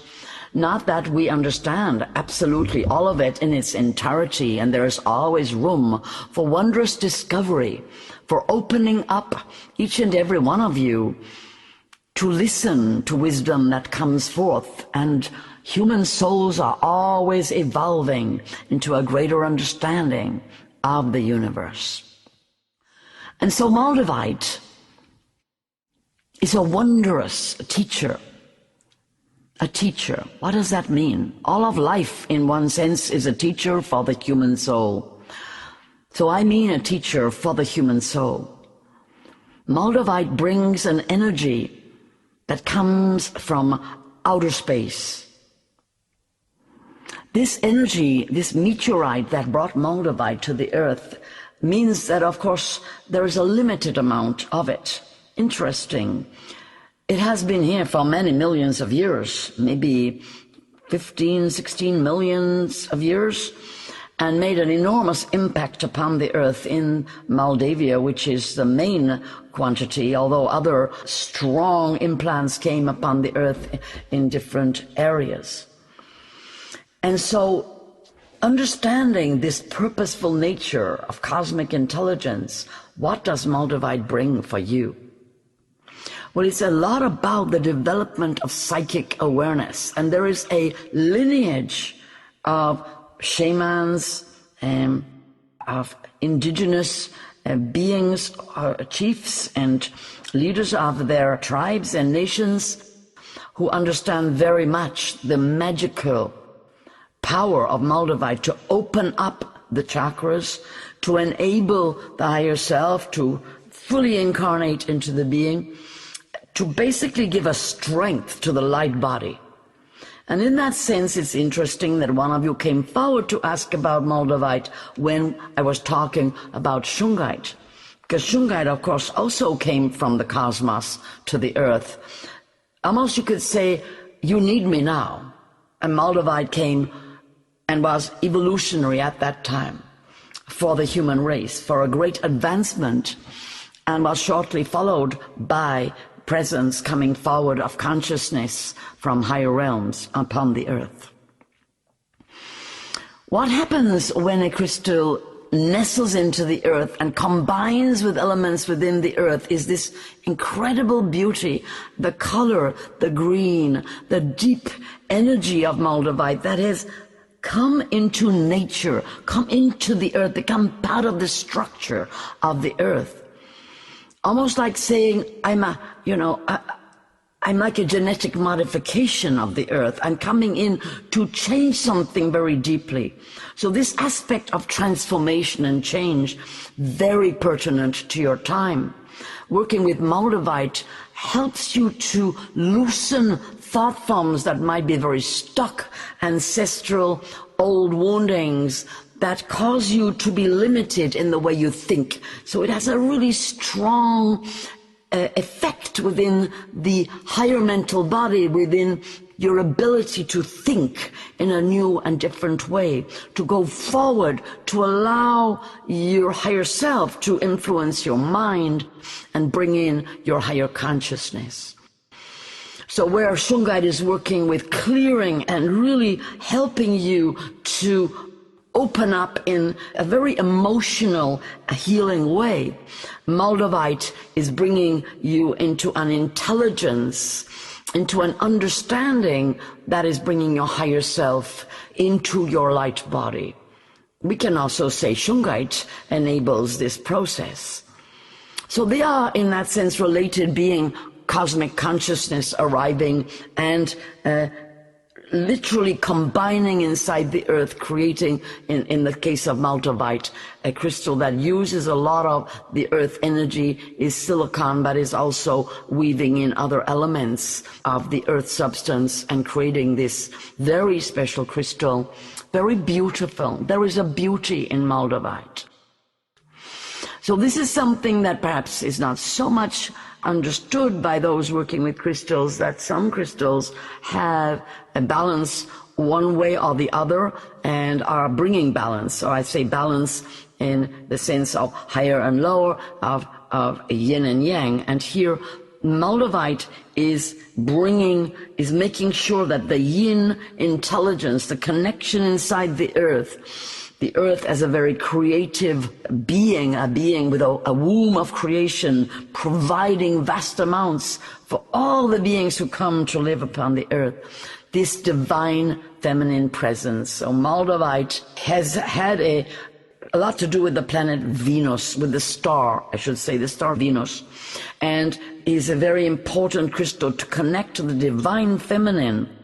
Not that we understand absolutely all of it in its entirety, and there is always room for wondrous discovery, for opening up each and every one of you to listen to wisdom that comes forth. And human souls are always evolving into a greater understanding of the universe. And so Moldavite is a wondrous teacher. A teacher. What does that mean? All of life, in one sense, is a teacher for the human soul. So I mean a teacher for the human soul. Moldavite brings an energy that comes from outer space. This energy, this meteorite that brought Moldavite to the earth, means that, of course, there is a limited amount of it. Interesting. It has been here for many millions of years, maybe 15, 16 millions of years, and made an enormous impact upon the earth in Moldavia, which is the main quantity, although other strong implants came upon the earth in different areas. And so, understanding this purposeful nature of cosmic intelligence, what does Moldavite bring for you? Well, it's a lot about the development of psychic awareness, and there is a lineage of shamans, of indigenous beings, chiefs and leaders of their tribes and nations who understand very much the magical power of Moldavite to open up the chakras, to enable the higher self to fully incarnate into the being, to basically give a strength to the light body. And in that sense, it's interesting that one of you came forward to ask about Moldavite when I was talking about shungite. Because shungite, of course, also came from the cosmos to the earth. Almost you could say, you need me now. And Moldavite came and was evolutionary at that time for the human race, for a great advancement, and was shortly followed by presence coming forward of consciousness from higher realms upon the earth. What happens when a crystal nestles into the earth and combines with elements within the earth is this incredible beauty, the color, the green, the deep energy of Moldavite that has come into nature, come into the earth, become part of the structure of the earth. Almost like saying, I'm like a genetic modification of the earth. I'm coming in to change something very deeply. So this aspect of transformation and change, very pertinent to your time. Working with Moldavite helps you to loosen thought forms that might be very stuck, ancestral, old woundings, that cause you to be limited in the way you think. So it has a really strong effect within the higher mental body, within your ability to think in a new and different way, to go forward, to allow your higher self to influence your mind and bring in your higher consciousness. So where shungite is working with clearing and really helping you to open up in a very emotional, healing way. Moldavite is bringing you into an intelligence, into an understanding that is bringing your higher self into your light body. We can also say shungite enables this process. So they are, in that sense, related, being cosmic consciousness arriving and literally combining inside the earth, creating, in the case of Moldavite, a crystal that uses a lot of the earth energy, is silicon, but is also weaving in other elements of the earth substance and creating this very special crystal, very beautiful. There is a beauty in Moldavite. So this is something that perhaps is not so much understood by those working with crystals, that some crystals have a balance one way or the other and are bringing balance, or I say balance in the sense of higher and lower, of yin and yang. And here Moldavite is making sure that the yin intelligence, the connection inside the earth as a very creative being, a being with a womb of creation, providing vast amounts for all the beings who come to live upon the earth. This divine feminine presence. So Moldavite has had a lot to do with the planet Venus, with the star, I should say, the star Venus, and is a very important crystal to connect to the divine feminine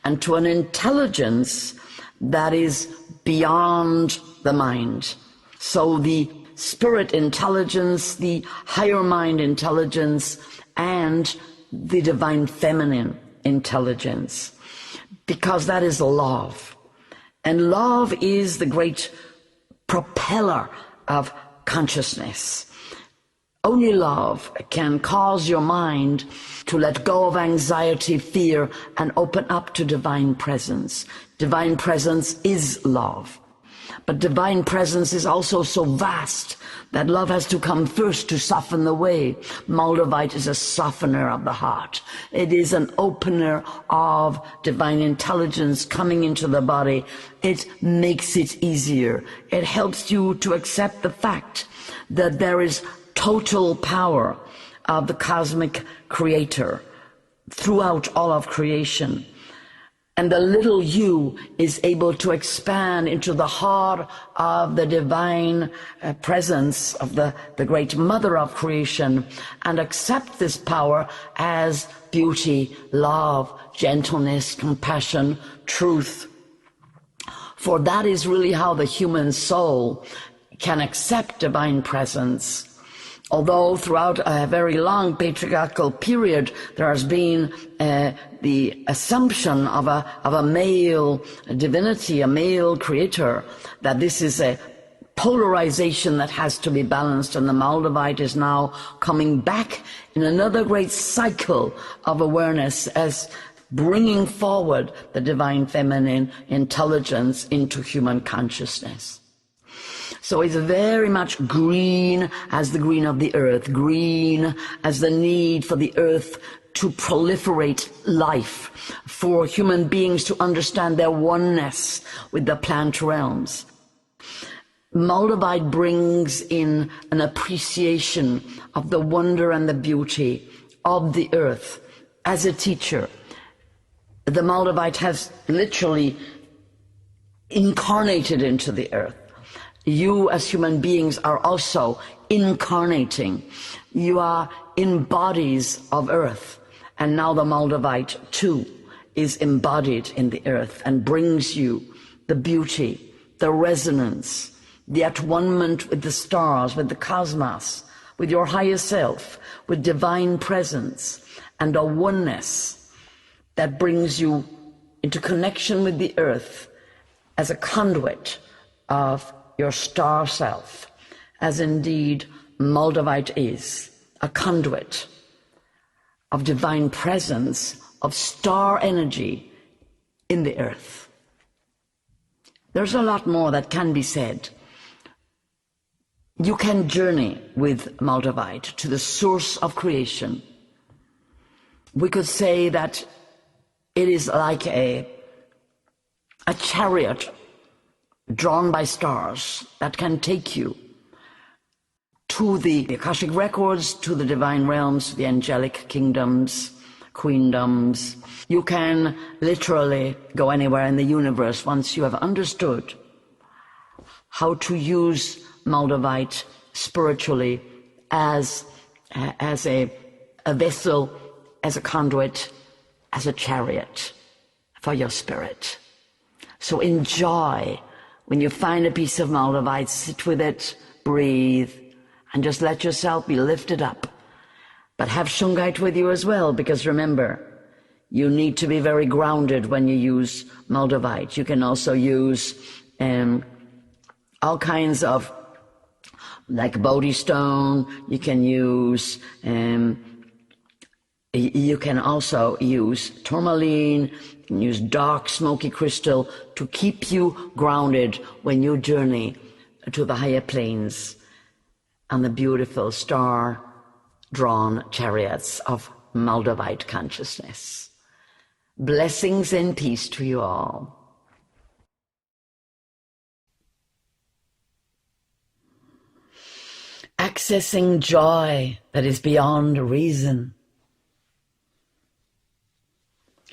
and to an intelligence that is beyond the mind. So the spirit intelligence, the higher mind intelligence, and the divine feminine intelligence, because that is love. And love is the great propeller of consciousness. Only love can cause your mind to let go of anxiety, fear, and open up to divine presence. Divine presence is love. But divine presence is also so vast that love has to come first to soften the way. Moldavite is a softener of the heart. It is an opener of divine intelligence coming into the body. It makes it easier. It helps you to accept the fact that there is total power of the cosmic creator throughout all of creation. And the little you is able to expand into the heart of the divine presence of the great mother of creation and accept this power as beauty, love, gentleness, compassion, truth. For that is really how the human soul can accept divine presence. Although throughout a very long patriarchal period there has been the assumption of a male divinity, a male creator, that this is a polarization that has to be balanced, and the Moldavite is now coming back in another great cycle of awareness as bringing forward the divine feminine intelligence into human consciousness. So it's very much green as the green of the earth, green as the need for the earth to proliferate life, for human beings to understand their oneness with the plant realms. Moldavite brings in an appreciation of the wonder and the beauty of the earth. As a teacher, the Moldavite has literally incarnated into the earth. You as human beings are also incarnating. You are in bodies of earth. And now the Moldavite too is embodied in the earth and brings you the beauty, the resonance, the at-one-ment with the stars, with the cosmos, with your higher self, with divine presence, and a oneness that brings you into connection with the earth as a conduit of your star self, as indeed Moldavite is, a conduit of divine presence, of star energy in the earth. There's a lot more that can be said. You can journey with Moldavite to the source of creation. We could say that it is like a chariot drawn by stars that can take you to the Akashic records, to the divine realms, to the angelic kingdoms, queendoms. You can literally go anywhere in the universe once you have understood how to use Moldavite spiritually as a vessel, as a conduit, as a chariot for your spirit. So enjoy when you find a piece of Moldavite, sit with it, breathe, and just let yourself be lifted up. But have Shungite with you as well, because remember, you need to be very grounded when you use Moldavite. You can also use all kinds of, like Bodhi stone. You can use, you can also use tourmaline. You can use dark smoky crystal to keep you grounded when you journey to the higher planes on the beautiful star-drawn chariots of Moldavite consciousness. Blessings and peace to you all. Accessing joy that is beyond reason.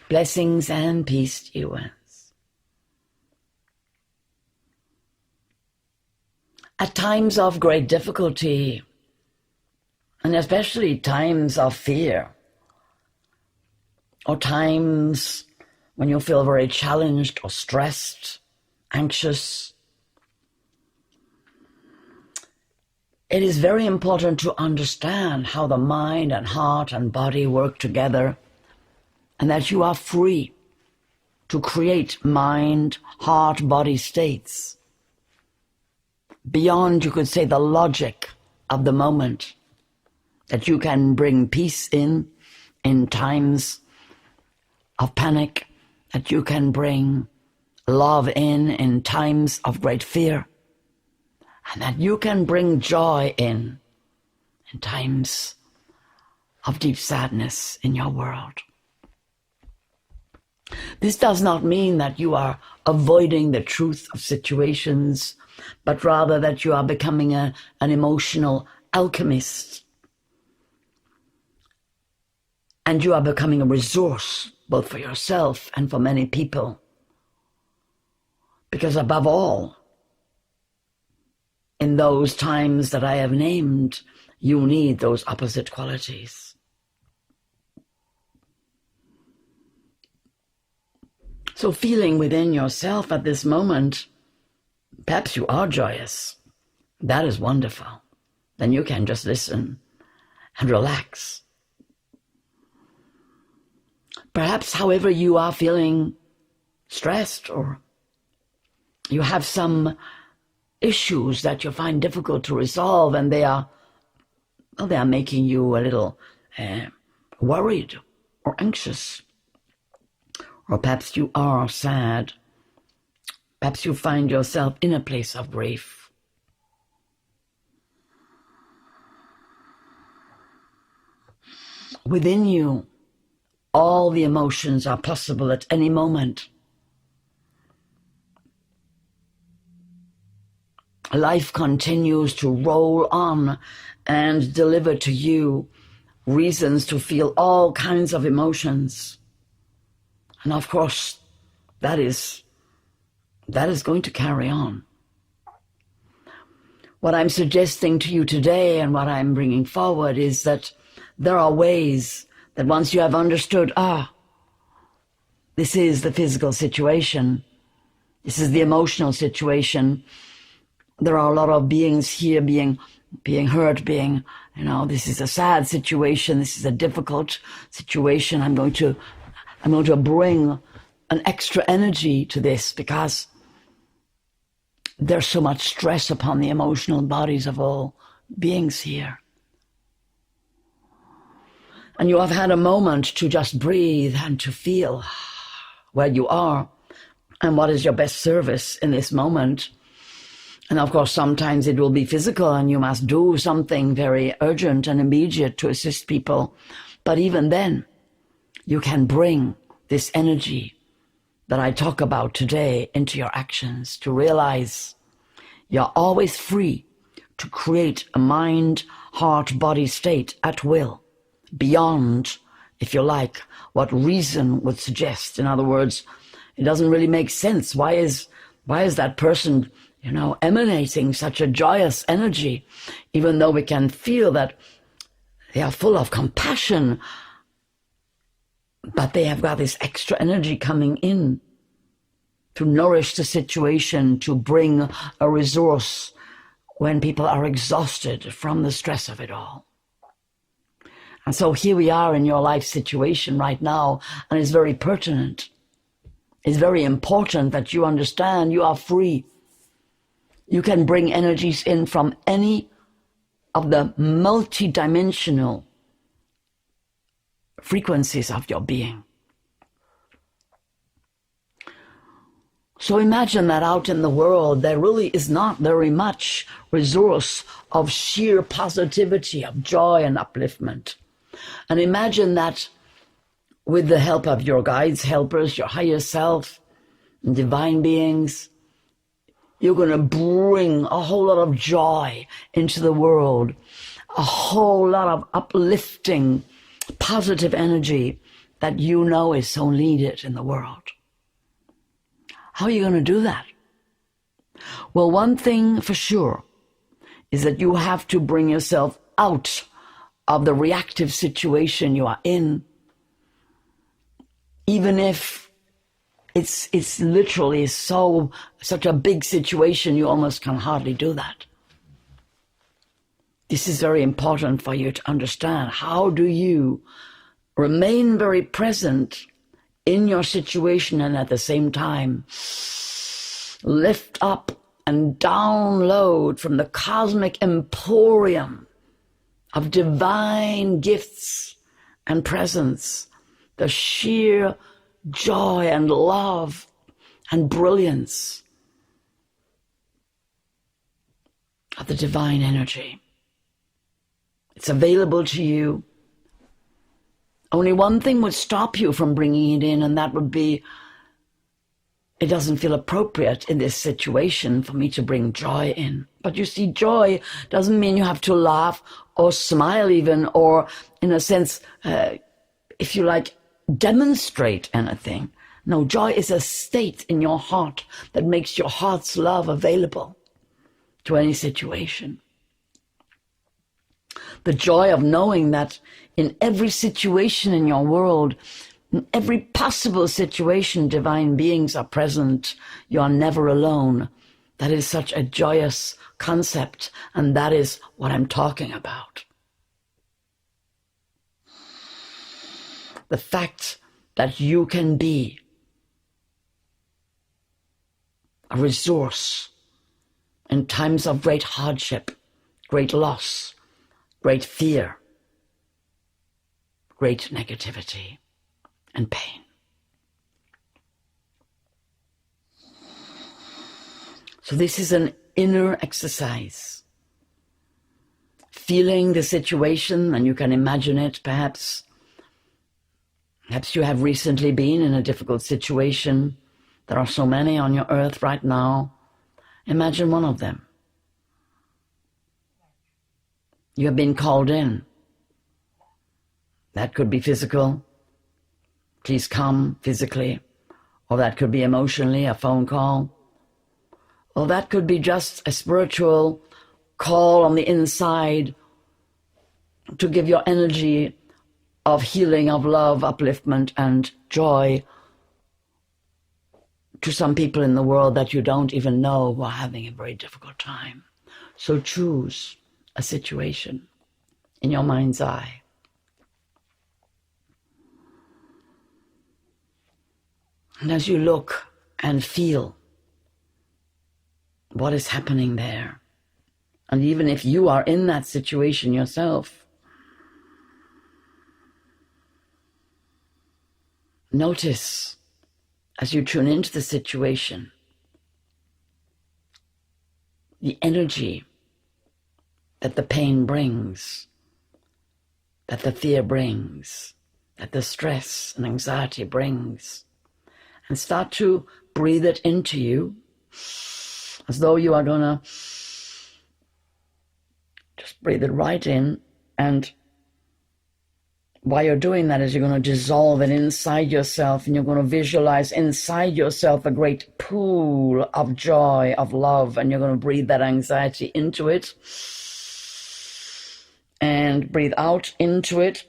Blessings and peace to you. At times of great difficulty, and especially times of fear, or times when you feel very challenged or stressed, anxious, it is very important to understand how the mind and heart and body work together, and that you are free to create mind, heart, body states beyond, you could say, the logic of the moment, that you can bring peace in times of panic, that you can bring love in times of great fear, and that you can bring joy in times of deep sadness in your world. This does not mean that you are avoiding the truth of situations, but rather that you are becoming an emotional alchemist. And you are becoming a resource, both for yourself and for many people. Because above all, in those times that I have named, you need those opposite qualities. So feeling within yourself at this moment, perhaps you are joyous. That is wonderful. Then you can just listen and relax. Perhaps, however, you are feeling stressed, or you have some issues that you find difficult to resolve, and they are making you a little worried or anxious. Or perhaps you are sad. Perhaps you find yourself in a place of grief. Within you, all the emotions are possible at any moment. Life continues to roll on and deliver to you reasons to feel all kinds of emotions. And of course, that is going to carry on. What I'm suggesting to you today and what I'm bringing forward is that there are ways that once you have understood, this is the physical situation, this is the emotional situation, there are a lot of beings here being hurt, this is a sad situation, this is a difficult situation. I'm going to bring an extra energy to this because there's so much stress upon the emotional bodies of all beings here. And you have had a moment to just breathe and to feel where you are and what is your best service in this moment. And of course, sometimes it will be physical and you must do something very urgent and immediate to assist people. But even then, you can bring this energy, that I talk about today into your actions, to realize you're always free to create a mind, heart, body state at will, beyond, if you like, what reason would suggest. In other words, it doesn't really make sense. Why is that person, emanating such a joyous energy, even though we can feel that they are full of compassion, but they have got this extra energy coming in to nourish the situation, to bring a resource when people are exhausted from the stress of it all. And so here we are in your life situation right now, and it's very pertinent. It's very important that you understand you are free. You can bring energies in from any of the multidimensional frequencies of your being. So imagine that out in the world, there really is not very much resource of sheer positivity, of joy and upliftment. And imagine that with the help of your guides, helpers, your higher self, and divine beings, you're going to bring a whole lot of joy into the world, a whole lot of uplifting, positive energy that you know is so needed in the world. How are you going to do that? Well, one thing for sure is that you have to bring yourself out of the reactive situation you are in, even if it's literally such a big situation you almost can hardly do that. This is very important for you to understand. How do you remain very present in your situation and at the same time lift up and download from the cosmic emporium of divine gifts and presence the sheer joy and love and brilliance of the divine energy. It's available to you. Only one thing would stop you from bringing it in, and that would be, it doesn't feel appropriate in this situation for me to bring joy in. But you see, joy doesn't mean you have to laugh or smile even, or in a sense, if you like, demonstrate anything. No, joy is a state in your heart that makes your heart's love available to any situation. The joy of knowing that in every situation in your world, in every possible situation, divine beings are present. You are never alone. That is such a joyous concept, and that is what I'm talking about. The fact that you can be a resource in times of great hardship, great loss, great fear, great negativity and pain. So this is an inner exercise. Feeling the situation, and you can imagine it perhaps. Perhaps you have recently been in a difficult situation. There are so many on your earth right now. Imagine one of them. You have been called in. That could be physical. Please come physically. Or that could be emotionally, a phone call. Or that could be just a spiritual call on the inside to give your energy of healing, of love, upliftment, and joy to some people in the world that you don't even know who are having a very difficult time. So choose a situation in your mind's eye. And as you look and feel what is happening there, and even if you are in that situation yourself, notice as you tune into the situation, the energy that the pain brings, that the fear brings, that the stress and anxiety brings, And start to breathe it into you as though you are going to just breathe it right in. And while you're doing that is you're going to dissolve it inside yourself, and you're going to visualize inside yourself a great pool of joy, of love, and you're going to breathe that anxiety into it and breathe out into it,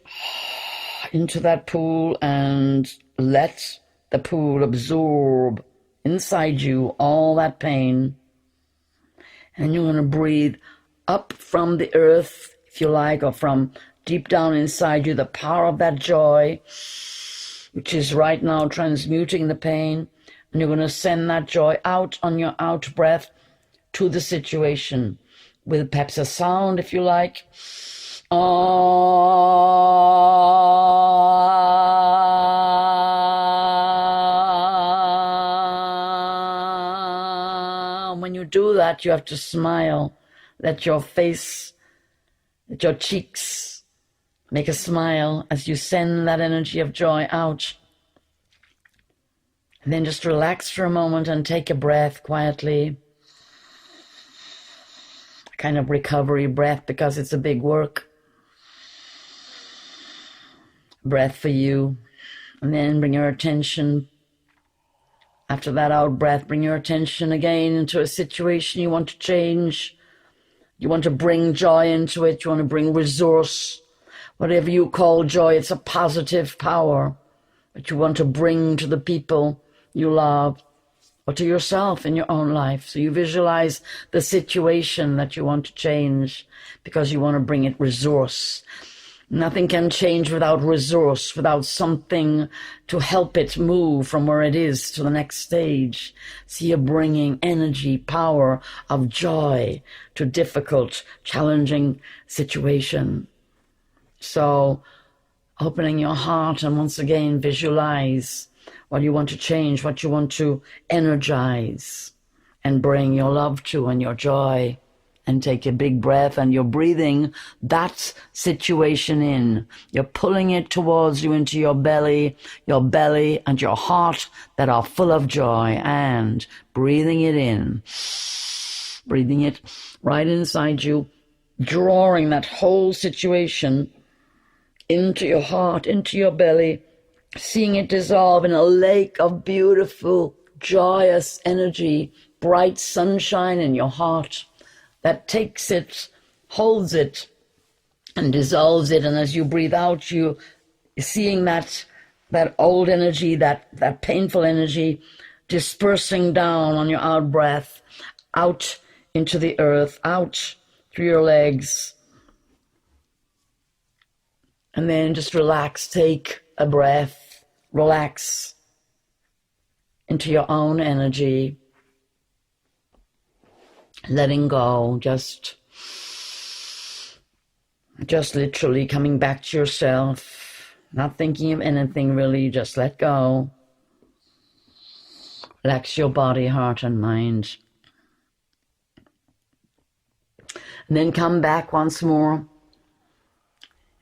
into that pool, and let the pool absorb inside you all that pain. And you're going to breathe up from the earth, if you like, or from deep down inside you, the power of that joy, which is right now transmuting the pain. And you're going to send that joy out on your out breath to the situation with perhaps a sound, if you like. When you do that, you have to smile. Let your face, let your cheeks make a smile as you send that energy of joy out. And then just relax for a moment and take a breath quietly. A kind of recovery breath, because it's a big work. Breath for you. And then bring your attention, after that out breath, bring your attention again into a situation you want to change. You want to bring joy into it. You want to bring resource. Whatever you call joy, it's a positive power that you want to bring to the people you love or to yourself in your own life. So you visualize the situation that you want to change because you want to bring it resource. Nothing can change without resource, without something to help it move from where it is to the next stage. So you're bringing energy, power of joy to difficult, challenging situation. So opening your heart and once again visualize what you want to change, what you want to energize and bring your love to and your joy. And take a big breath, and you're breathing that situation in. You're pulling it towards you into your belly and your heart that are full of joy, and breathing it in. Breathing it right inside you, drawing that whole situation into your heart, into your belly, seeing it dissolve in a lake of beautiful, joyous energy, bright sunshine in your heart. That takes it, holds it, and dissolves it. And as you breathe out, you're seeing that old energy, that painful energy, dispersing down on your out breath, out into the earth, out through your legs. And then just relax, take a breath, relax into your own energy. Letting go, just literally coming back to yourself, not thinking of anything really, just let go. Relax your body, heart, and mind. And then come back once more.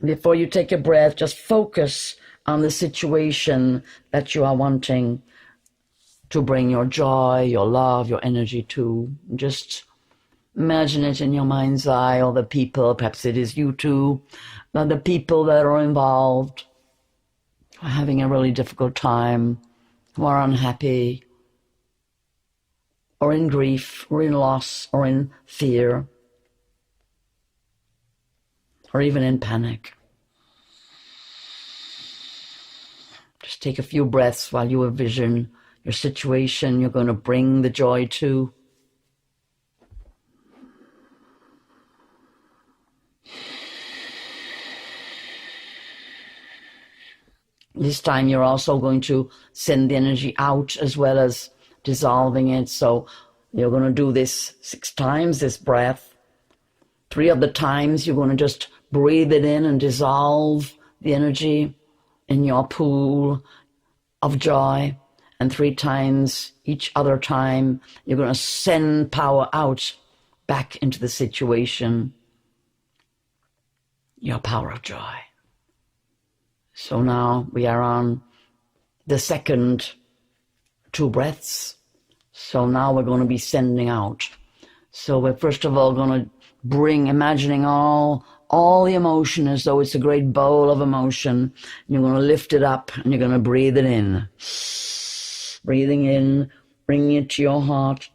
Before you take a breath, just focus on the situation that you are wanting to bring your joy, your love, your energy to. Just imagine it in your mind's eye, or the people, perhaps it is you too, the people that are involved are having a really difficult time, who are unhappy, or in grief, or in loss, or in fear, or even in panic. Just take a few breaths while you envision your situation you're going to bring the joy to. This time you're also going to send the energy out as well as dissolving it. So you're going to do this 6 times, this breath. 3 of the times you're going to just breathe it in and dissolve the energy in your pool of joy. And 3 times, each other time, you're going to send power out back into the situation. Your power of joy. So now we are on the second 2 breaths. So now we're going to be sending out. So we're first of all going to imagining all the emotion as though it's a great bowl of emotion. You're going to lift it up and you're going to breathe it in. Breathing in, bringing it to your heart,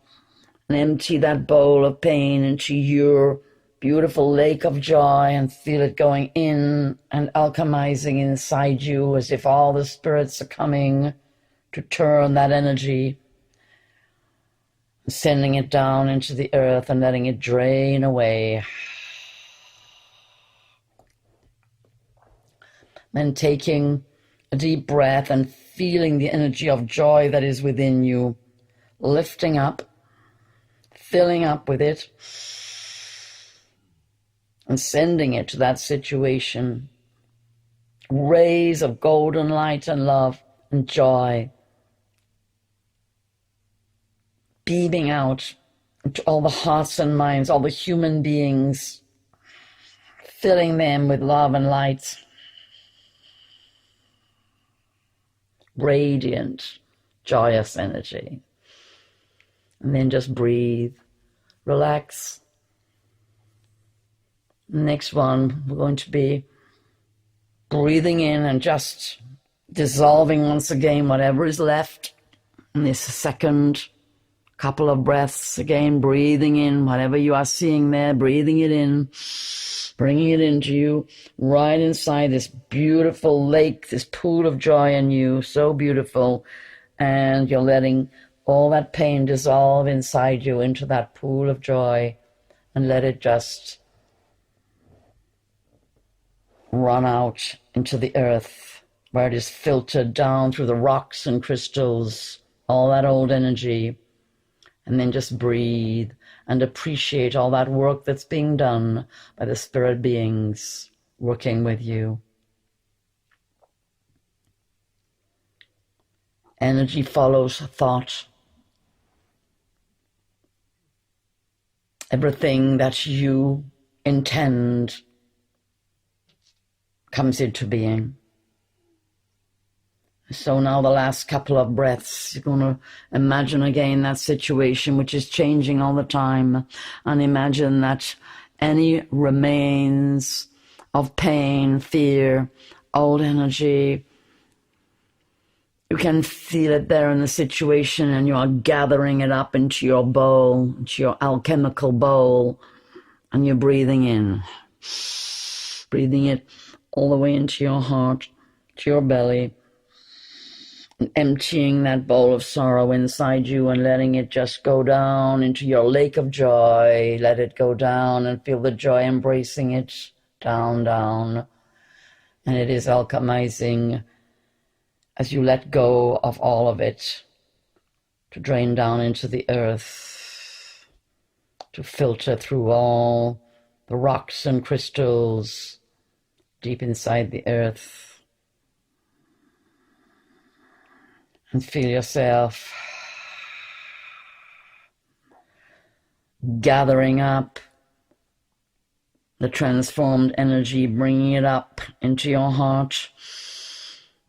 and empty that bowl of pain into your beautiful lake of joy and feel it going in and alchemizing inside you as if all the spirits are coming to turn that energy, sending it down into the earth and letting it drain away. Then taking a deep breath and feeling the energy of joy that is within you, lifting up, filling up with it, and sending it to that situation. Rays of golden light and love and joy, beaming out into all the hearts and minds, all the human beings, filling them with love and light. Radiant, joyous energy. And then just breathe, relax. Next one, we're going to be breathing in and just dissolving once again whatever is left in this second couple of breaths. Again, breathing in whatever you are seeing there, breathing it in, bringing it into you, right inside this beautiful lake, this pool of joy in you, so beautiful. And you're letting all that pain dissolve inside you into that pool of joy and let it just run out into the earth where it is filtered down through the rocks and crystals, all that old energy. And then just breathe and appreciate all that work that's being done by the spirit beings working with you. Energy follows thought. Everything that you intend comes into being. So now the last couple of breaths, you're going to imagine again that situation which is changing all the time, and imagine that any remains of pain, fear, old energy, you can feel it there in the situation, and you are gathering it up into your bowl, into your alchemical bowl, and you're breathing in, breathing it all the way into your heart, to your belly, and emptying that bowl of sorrow inside you and letting it just go down into your lake of joy. Let it go down and feel the joy embracing it, down, down. And it is alchemizing as you let go of all of it to drain down into the earth, to filter through all the rocks and crystals deep inside the earth. And feel yourself gathering up the transformed energy, bringing it up into your heart.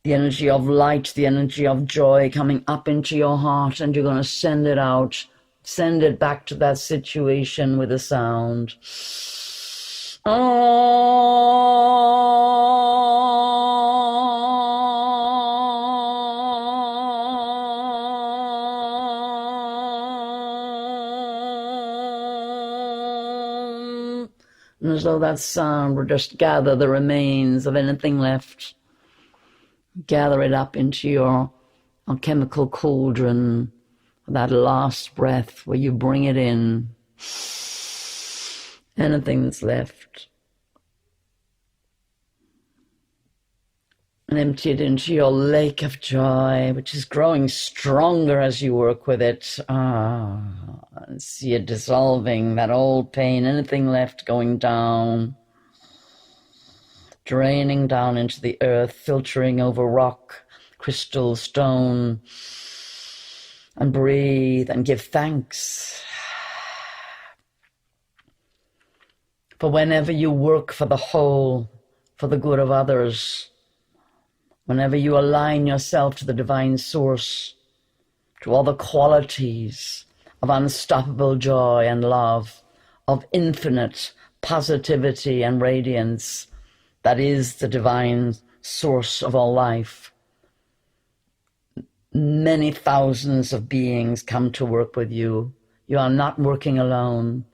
The energy of light, the energy of joy coming up into your heart, and you're going to send it out. Send it back to that situation with a sound. And as though that sound would just gather the remains of anything left. Gather it up into your alchemical cauldron, that last breath where you bring it in. Anything that's left. And empty it into your lake of joy, which is growing stronger as you work with it. And see it dissolving, that old pain, anything left going down. Draining down into the earth, filtering over rock, crystal, stone. And breathe and give thanks. For whenever you work for the whole, for the good of others, whenever you align yourself to the divine source, to all the qualities of unstoppable joy and love, of infinite positivity and radiance that is the divine source of all life. Many thousands of beings come to work with you. You are not working alone.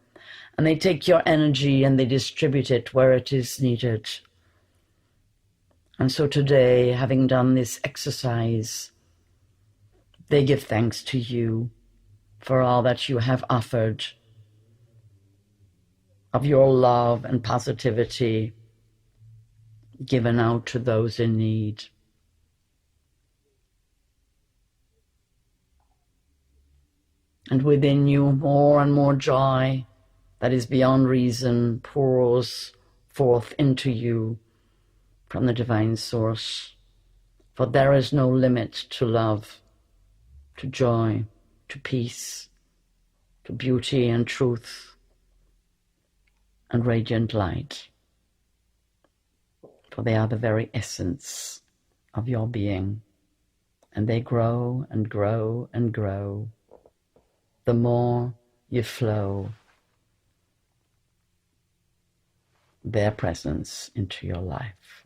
And they take your energy and they distribute it where it is needed. And so today, having done this exercise, they give thanks to you for all that you have offered of your love and positivity given out to those in need. And within you, more and more joy that is beyond reason pours forth into you from the divine source. For there is no limit to love, to joy, to peace, to beauty and truth and radiant light. For they are the very essence of your being, and they grow and grow and grow the more you flow their presence into your life.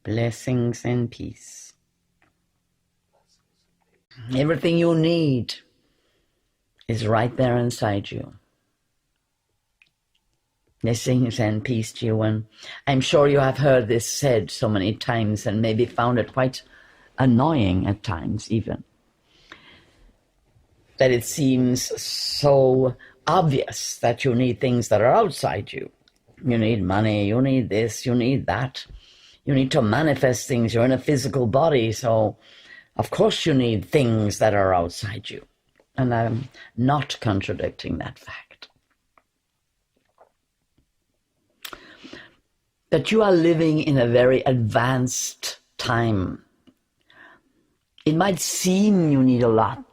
Blessings and peace. Everything you need is right there inside you. Blessings and peace to you. And I'm sure you have heard this said so many times and maybe found it quite annoying at times even. That it seems so obvious that you need things that are outside you. You need money, you need this, you need that. You need to manifest things. You're in a physical body, so of course you need things that are outside you. And I'm not contradicting that fact. That you are living in a very advanced time. It might seem you need a lot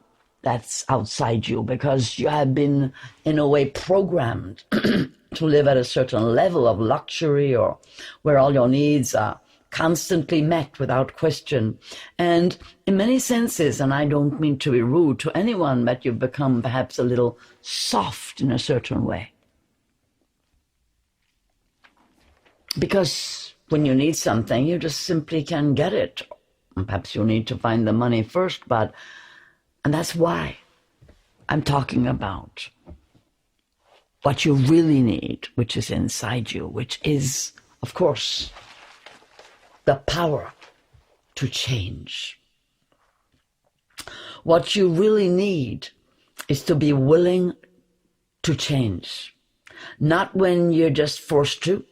that's outside you because you have been, in a way, programmed to live at a certain level of luxury or where all your needs are constantly met without question. And in many senses, and I don't mean to be rude to anyone, but you've become perhaps a little soft in a certain way. Because when you need something, you just simply can get it. Perhaps you need to find the money first, and that's why I'm talking about what you really need, which is inside you, which is, of course, the power to change. What you really need is to be willing to change. Not when you're just forced to,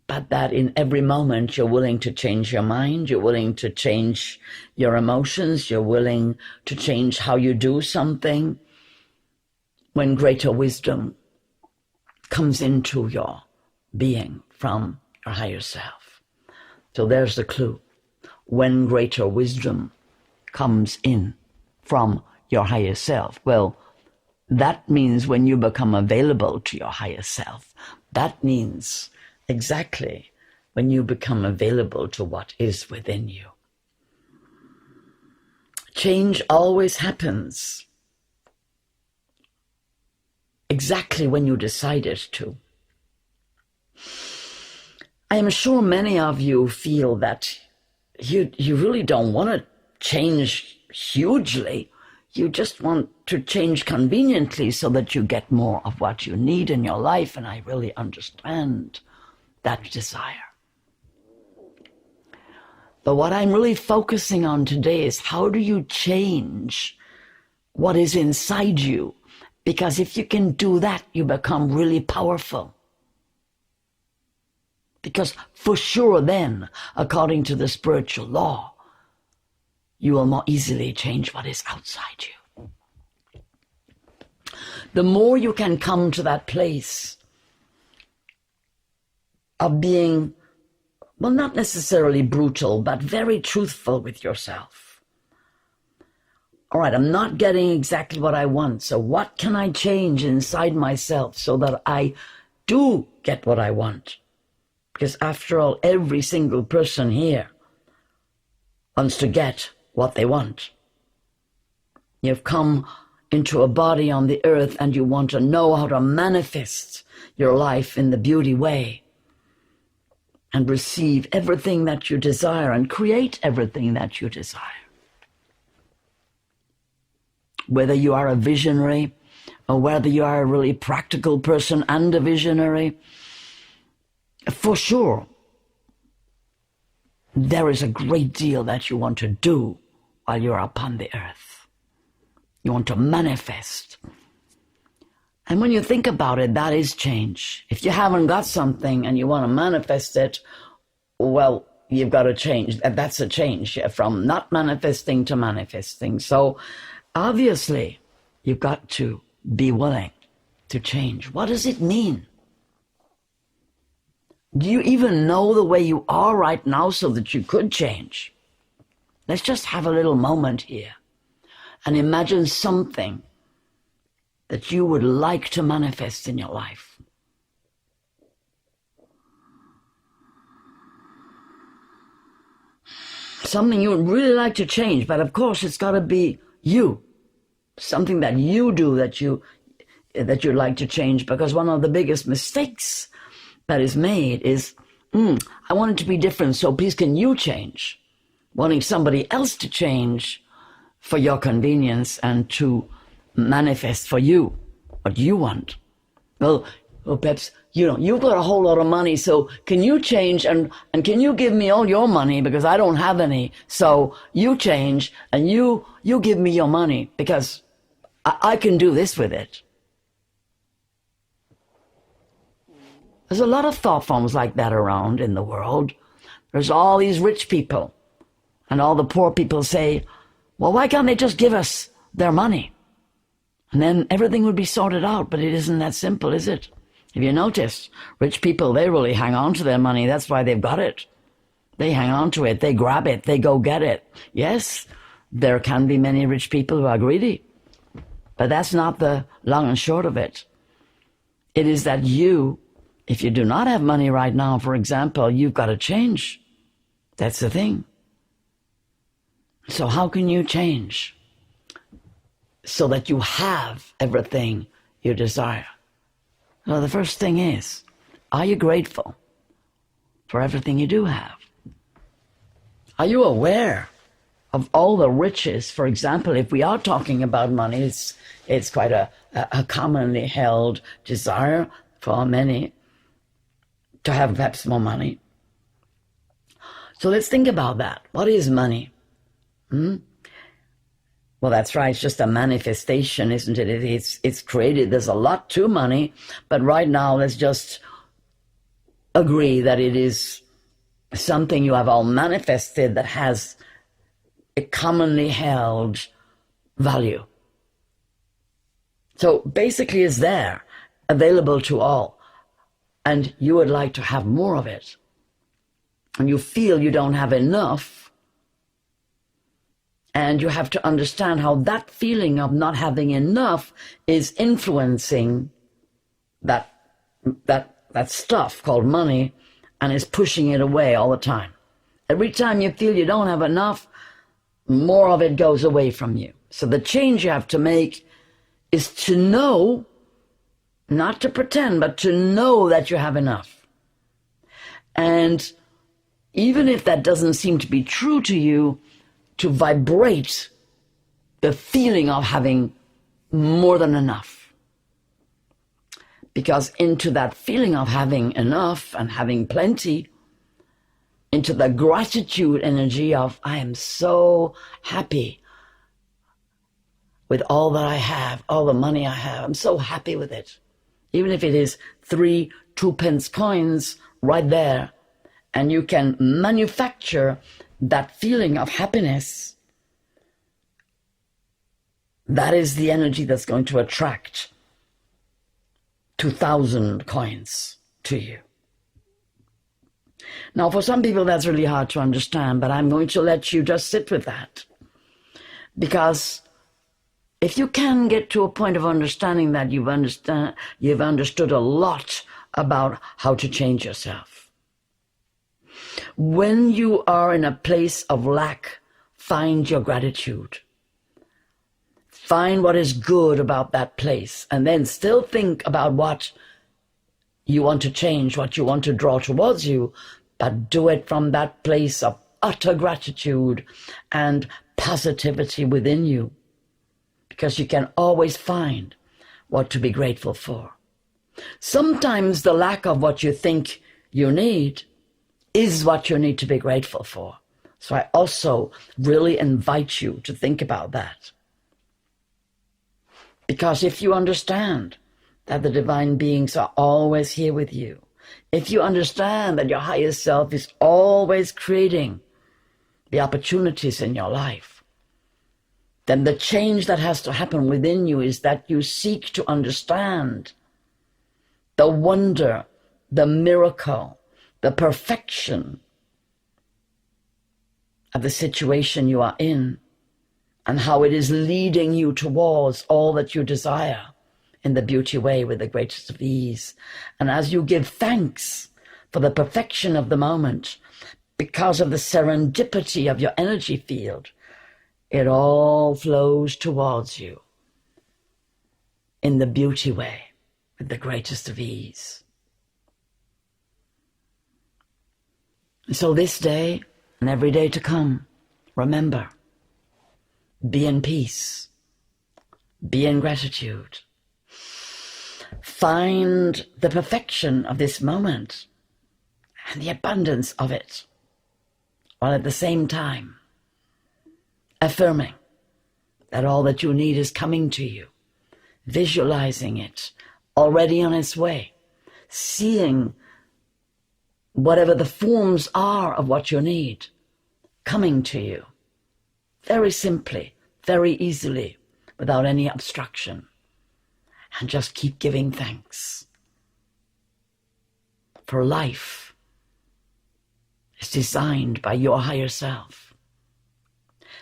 but that in every moment you're willing to change your mind, you're willing to change your emotions, you're willing to change how you do something, when greater wisdom comes into your being from your higher self. So there's the clue. When greater wisdom comes in from your higher self, well, that means when you become available to your higher self, that means exactly when you become available to what is within you. Change always happens exactly when you decide it to. I am sure many of you feel that you really don't want to change hugely. You just want to change conveniently so that you get more of what you need in your life, and I really understand that desire. But what I'm really focusing on today is how do you change what is inside you? Because if you can do that, you become really powerful. Because for sure then, according to the spiritual law, you will more easily change what is outside you. The more you can come to that place of being, well, not necessarily brutal, but very truthful with yourself. All right, I'm not getting exactly what I want, so what can I change inside myself so that I do get what I want? Because after all, every single person here wants to get what they want. You've come into a body on the earth and you want to know how to manifest your life in the beauty way and receive everything that you desire and create everything that you desire. Whether you are a visionary or whether you are a really practical person and a visionary, for sure, there is a great deal that you want to do while you're upon the earth. You want to manifest. And when you think about it, that is change. If you haven't got something and you want to manifest it, well, you've got to change. That's a change from not manifesting to manifesting. So obviously, you've got to be willing to change. What does it mean? Do you even know the way you are right now so that you could change? Let's just have a little moment here and imagine something that you would like to manifest in your life. Something you would really like to change, but of course it's got to be you. Something that you do that you'd like to change, because one of the biggest mistakes that is made is, I want it to be different, so please can you change? Wanting somebody else to change for your convenience and to manifest for you what you want. Well, perhaps, you've got a whole lot of money, so can you change and can you give me all your money because I don't have any? So you change and you give me your money because I can do this with it. There's a lot of thought forms like that around in the world. There's all these rich people, and all the poor people say, well, why can't they just give us their money? And then everything would be sorted out, but it isn't that simple, is it? If you notice, rich people, they really hang on to their money. That's why they've got it. They hang on to it. They grab it. They go get it. Yes, there can be many rich people who are greedy, but that's not the long and short of it. It is that you, if you do not have money right now, for example, you've got to change. That's the thing. So how can you change so that you have everything you desire? Well, the first thing is, are you grateful for everything you do have? Are you aware of all the riches? For example, if we are talking about money, it's quite a commonly held desire for many to have perhaps more money. So let's think about that. What is money? Well, that's right. It's just a manifestation, isn't it? It's created. There's a lot to money, but right now let's just agree that it is something you have all manifested that has a commonly held value. So basically it's there, available to all, and you would like to have more of it, and you feel you don't have enough, and you have to understand how that feeling of not having enough is influencing that stuff called money, and is pushing it away all the time. Every time you feel you don't have enough, more of it goes away from you. So the change you have to make is to know, not to pretend, but to know that you have enough. And even if that doesn't seem to be true to you, to vibrate the feeling of having more than enough. Because into that feeling of having enough and having plenty, into the gratitude energy of, I am so happy with all that I have, all the money I have. I'm so happy with it. Even if it is 3 2-pence coins right there, and you can manufacture that feeling of happiness, that is the energy that's going to attract 2,000 coins to you. Now, for some people, that's really hard to understand, but I'm going to let you just sit with that. Because if you can get to a point of understanding that, you've understood a lot about how to change yourself. When you are in a place of lack find your gratitude. Find what is good about that place, and then still think about what you want to change, what you want to draw towards you, but do it from that place of utter gratitude and positivity within you, because you can always find what to be grateful for. Sometimes the lack of what you think you need is what you need to be grateful for. So I also really invite you to think about that. Because if you understand that the divine beings are always here with you, if you understand that your higher self is always creating the opportunities in your life, then the change that has to happen within you is that you seek to understand the wonder, the miracle, the perfection of the situation you are in, and how it is leading you towards all that you desire in the beauty way with the greatest of ease. And as you give thanks for the perfection of the moment, because of the serendipity of your energy field, it all flows towards you in the beauty way with the greatest of ease. And so this day and every day to come, remember, be in peace, be in gratitude. Find the perfection of this moment and the abundance of it, while at the same time affirming that all that you need is coming to you, visualizing it already on its way, seeing whatever the forms are of what you need coming to you, very simply, very easily, without any obstruction. And just keep giving thanks. For life is designed by your higher self.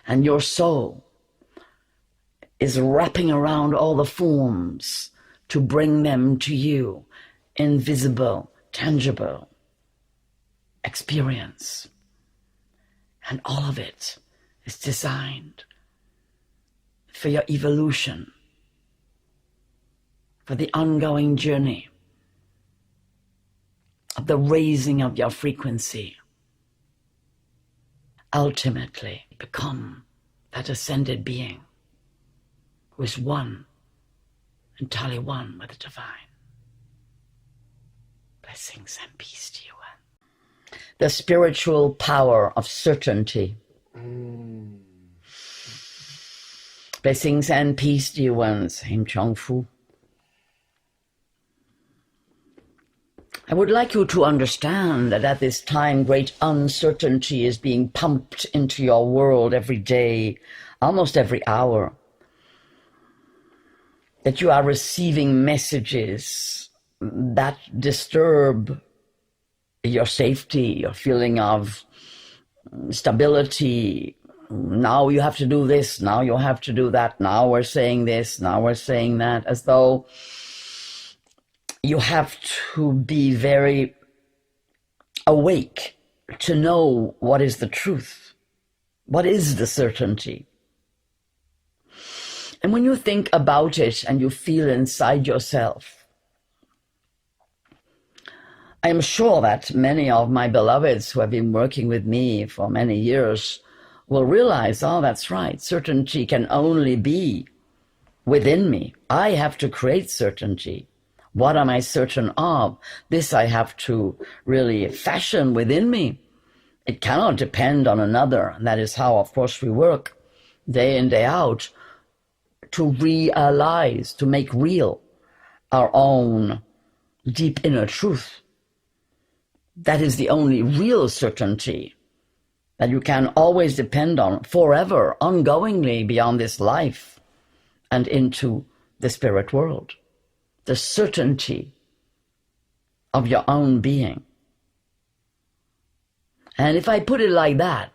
And your soul is wrapping around all the forms to bring them to you in visible, tangible experience. And all of it is designed for your evolution, for the ongoing journey of the raising of your frequency. Ultimately, become that ascended being who is one, entirely one with the divine. Blessings and peace to you. The spiritual power of certainty. Blessings and peace, dear ones. I'm Chung Fu. I would like you to understand that at this time, great uncertainty is being pumped into your world every day, almost every hour. That you are receiving messages that disturb your safety, your feeling of stability. Now you have to do this, now you have to do that, now we're saying this, now we're saying that, as though you have to be very awake to know what is the truth, what is the certainty. And when you think about it and you feel inside yourself, I am sure that many of my beloveds who have been working with me for many years will realize, oh, that's right, certainty can only be within me. I have to create certainty. What am I certain of? This I have to really fashion within me. It cannot depend on another. And that is how, of course, we work day in, day out to realize, to make real our own deep inner truth. That is the only real certainty that you can always depend on forever, ongoingly beyond this life and into the spirit world. The certainty of your own being. And if I put it like that,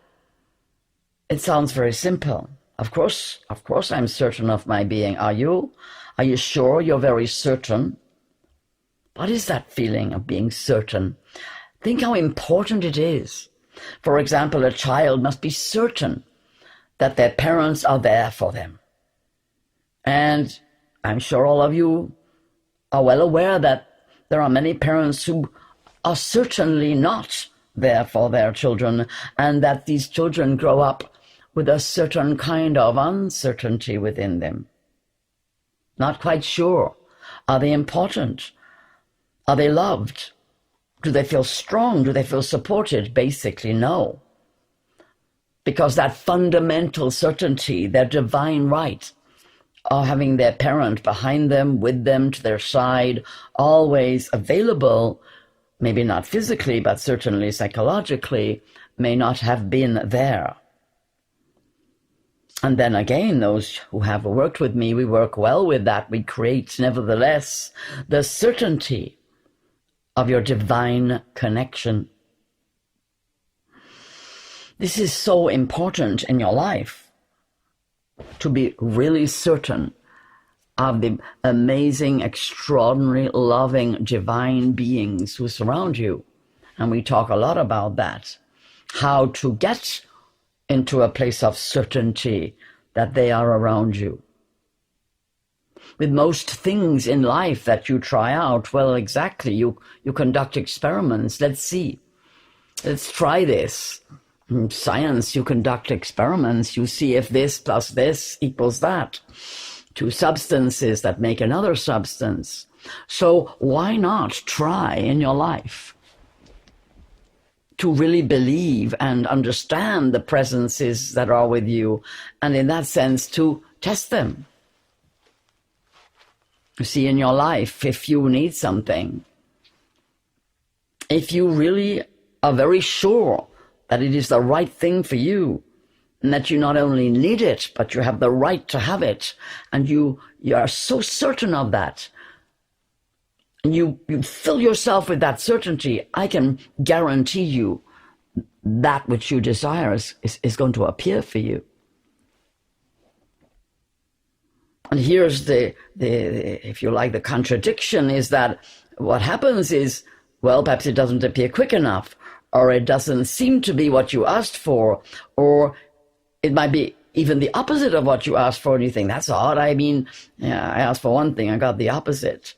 it sounds very simple. Of course, I'm certain of my being. Are you? Are you sure you're very certain? What is that feeling of being certain? Think how important it is. For example, a child must be certain that their parents are there for them. And I'm sure all of you are well aware that there are many parents who are certainly not there for their children, and that these children grow up with a certain kind of uncertainty within them. Not quite sure. Are they important? Are they loved? Do they feel strong? Do they feel supported? Basically, no. Because that fundamental certainty, their divine right of having their parent behind them, with them, to their side, always available, maybe not physically, but certainly psychologically, may not have been there. And then again, those who have worked with me, we work well with that. We create, nevertheless, the certainty of your divine connection. This is so important in your life, to be really certain of the amazing, extraordinary, loving, divine beings who surround you. And we talk a lot about that, how to get into a place of certainty that they are around you. With most things in life that you try out, well, exactly, you conduct experiments. Let's see. Let's try this. In science, you conduct experiments. You see if this plus this equals that. Two substances that make another substance. So why not try in your life to really believe and understand the presences that are with you, and in that sense to test them? You see, in your life, if you need something, if you really are very sure that it is the right thing for you, and that you not only need it, but you have the right to have it, and you are so certain of that, and you fill yourself with that certainty, I can guarantee you that which you desire is going to appear for you. And here's the, if you like, the contradiction is that what happens is, well, perhaps it doesn't appear quick enough, or it doesn't seem to be what you asked for, or it might be even the opposite of what you asked for, and you think, that's odd. I mean, yeah, I asked for one thing, I got the opposite.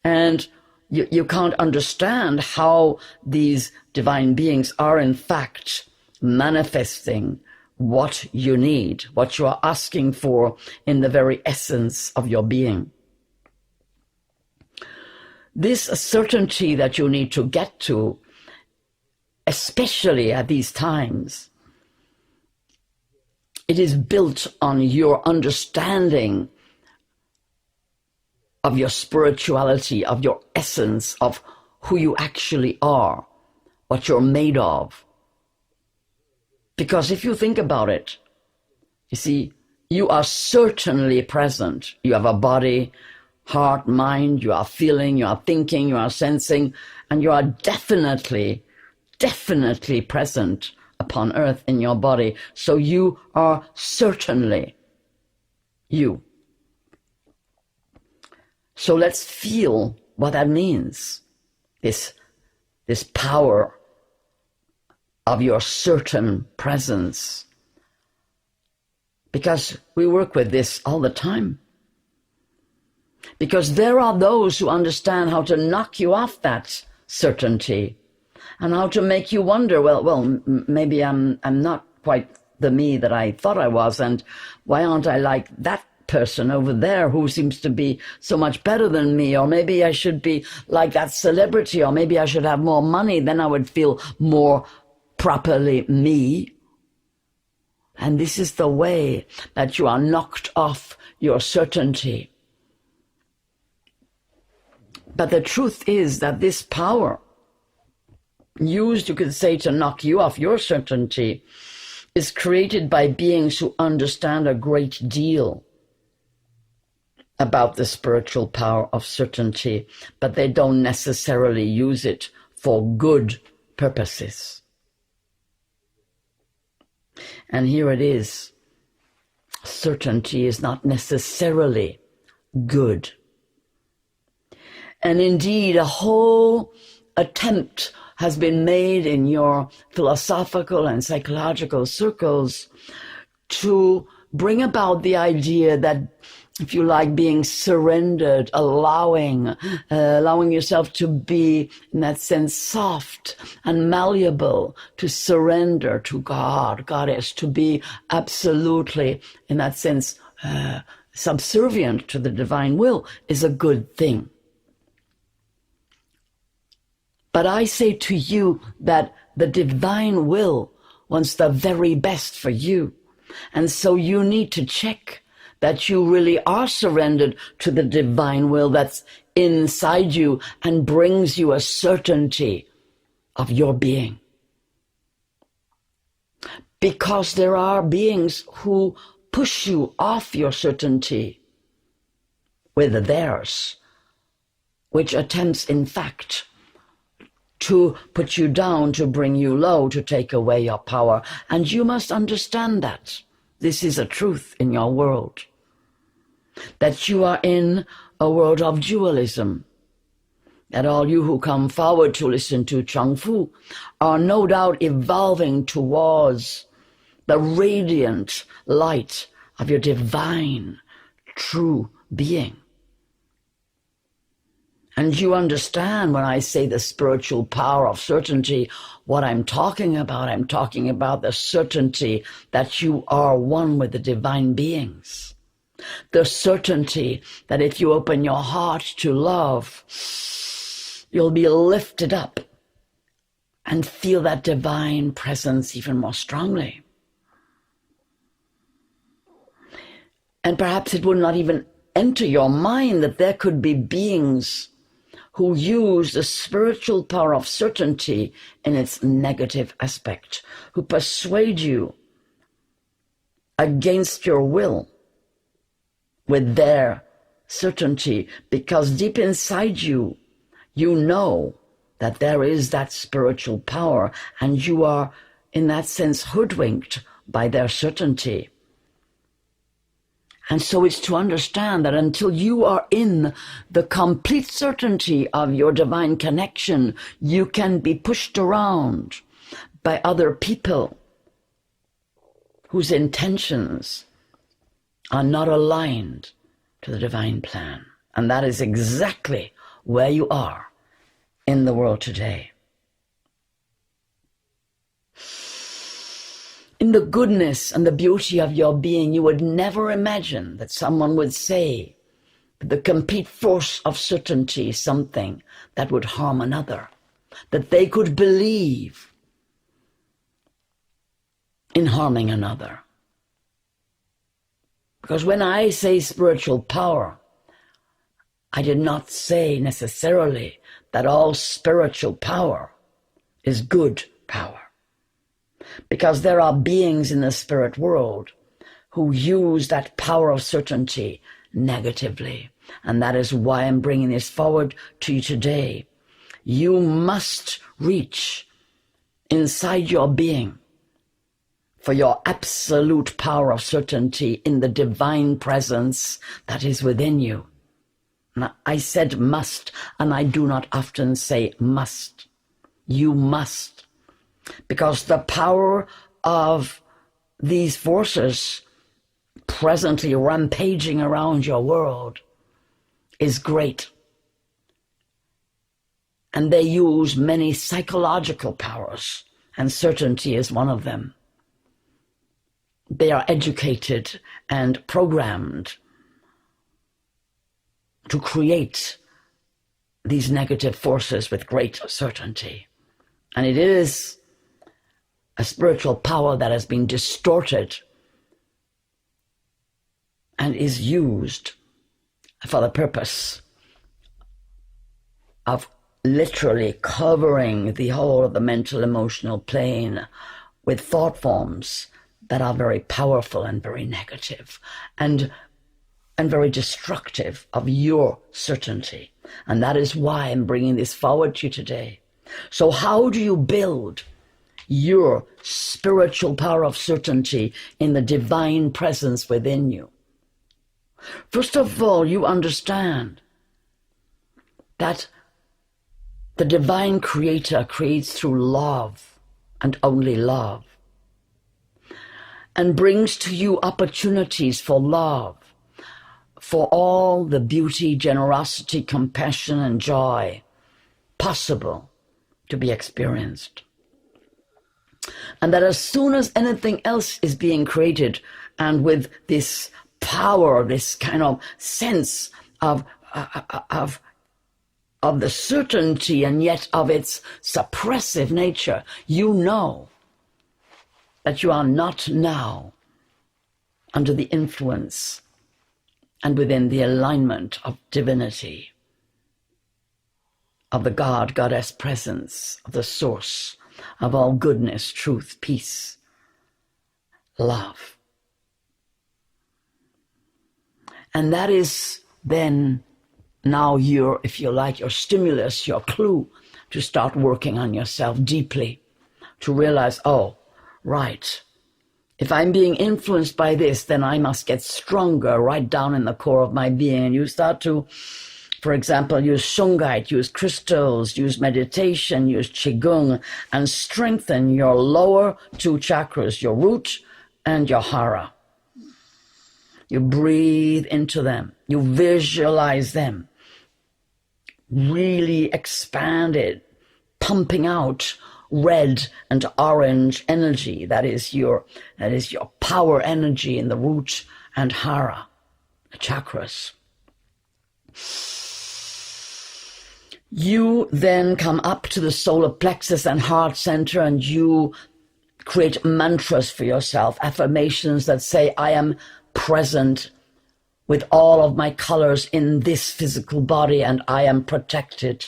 And you can't understand how these divine beings are in fact manifesting what you need, what you are asking for in the very essence of your being. This certainty that you need to get to, especially at these times, it is built on your understanding of your spirituality, of your essence, of who you actually are, what you're made of. Because if you think about it, you see, you are certainly present. You have a body, heart, mind, you are feeling, you are thinking, you are sensing, and you are definitely present upon earth in your body. So you are certainly you. So let's feel what that means, this power of your certain presence. Because we work with this all the time. Because there are those who understand how to knock you off that certainty and how to make you wonder, well, maybe I'm not quite the me that I thought I was, and why aren't I like that person over there who seems to be so much better than me? Or maybe I should be like that celebrity, or maybe I should have more money, then I would feel more properly me. And this is the way that you are knocked off your certainty. But the truth is that this power, used, you could say, to knock you off your certainty, is created by beings who understand a great deal about the spiritual power of certainty, but they don't necessarily use it for good purposes. And here it is. Certainty is not necessarily good. And indeed, a whole attempt has been made in your philosophical and psychological circles to bring about the idea that, if you like, being surrendered, allowing yourself to be, in that sense, soft and malleable, to surrender to God, Goddess, to be absolutely, in that sense, subservient to the divine will, is a good thing. But I say to you that the divine will wants the very best for you. And so you need to check that you really are surrendered to the divine will that's inside you and brings you a certainty of your being. Because there are beings who push you off your certainty with theirs, which attempts, in fact, to put you down, to bring you low, to take away your power. And you must understand that. This is a truth in your world. That you are in a world of dualism. That all you who come forward to listen to Chung Fu are no doubt evolving towards the radiant light of your divine, true being. And you understand when I say the spiritual power of certainty, what I'm talking about. I'm talking about the certainty that you are one with the divine beings. The certainty that if you open your heart to love, you'll be lifted up and feel that divine presence even more strongly. And perhaps it would not even enter your mind that there could be beings who use the spiritual power of certainty in its negative aspect, who persuade you against your will with their certainty, because deep inside you, you know that there is that spiritual power, and you are, in that sense, hoodwinked by their certainty. And so it's to understand that until you are in the complete certainty of your divine connection, you can be pushed around by other people whose intentions are not aligned to the divine plan. And that is exactly where you are in the world today. In the goodness and the beauty of your being, you would never imagine that someone would say that the complete force of certainty is something that would harm another, that they could believe in harming another. Because when I say spiritual power, I did not say necessarily that all spiritual power is good power. Because there are beings in the spirit world who use that power of certainty negatively. And that is why I'm bringing this forward to you today. You must reach inside your being for your absolute power of certainty in the divine presence that is within you. Now, I said must, and I do not often say must. You must. Because the power of these forces presently rampaging around your world is great. And they use many psychological powers, and certainty is one of them. They are educated and programmed to create these negative forces with great certainty. And it is a spiritual power that has been distorted and is used for the purpose of literally covering the whole of the mental emotional plane with thought forms that are very powerful and very negative and very destructive of your certainty. And that is why I'm bringing this forward to you today. So how do you build your spiritual power of certainty in the divine presence within you? First of all, you understand that the divine creator creates through love and only love. and brings to you opportunities for love, for all the beauty, generosity, compassion, and joy possible to be experienced. And that as soon as anything else is being created, and with this power, this kind of sense of the certainty and yet of its suppressive nature, you know that you are not now under the influence and within the alignment of divinity, of the God, Goddess presence, of the source of all goodness, truth, peace, love. And that is then now your, if you like, your stimulus, your clue to start working on yourself deeply, to realize, oh, right, if I'm being influenced by this, then I must get stronger right down in the core of my being. And you start to, for example, use shungite, use crystals, use meditation, use qigong, and strengthen your lower two chakras, your root and your hara. You breathe into them. You visualize them. Really expanded, pumping out red and orange energy. That is your power energy in the root and hara, the chakras. You then come up to the solar plexus and heart center, and you create mantras for yourself, affirmations that say, I am present with all of my colors in this physical body, and I am protected.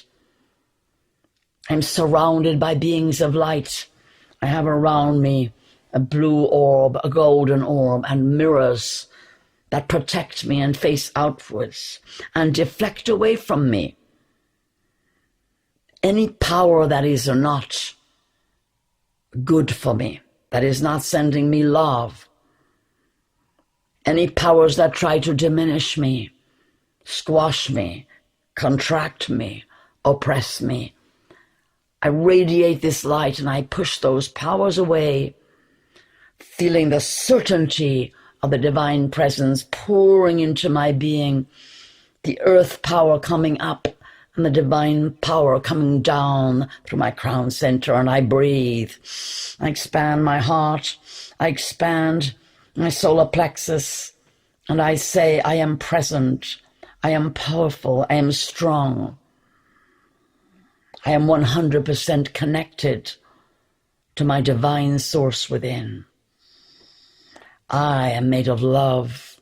I'm surrounded by beings of light. I have around me a blue orb, a golden orb, and mirrors that protect me and face outwards and deflect away from me any power that is not good for me, that is not sending me love. Any powers that try to diminish me, squash me, contract me, oppress me. I radiate this light and I push those powers away, feeling the certainty of the divine presence pouring into my being, the earth power coming up and the divine power coming down through my crown center, and I breathe. I expand my heart. I expand my solar plexus, and I say, I am present. I am powerful. I am strong. I am 100% connected to my divine source within. I am made of love.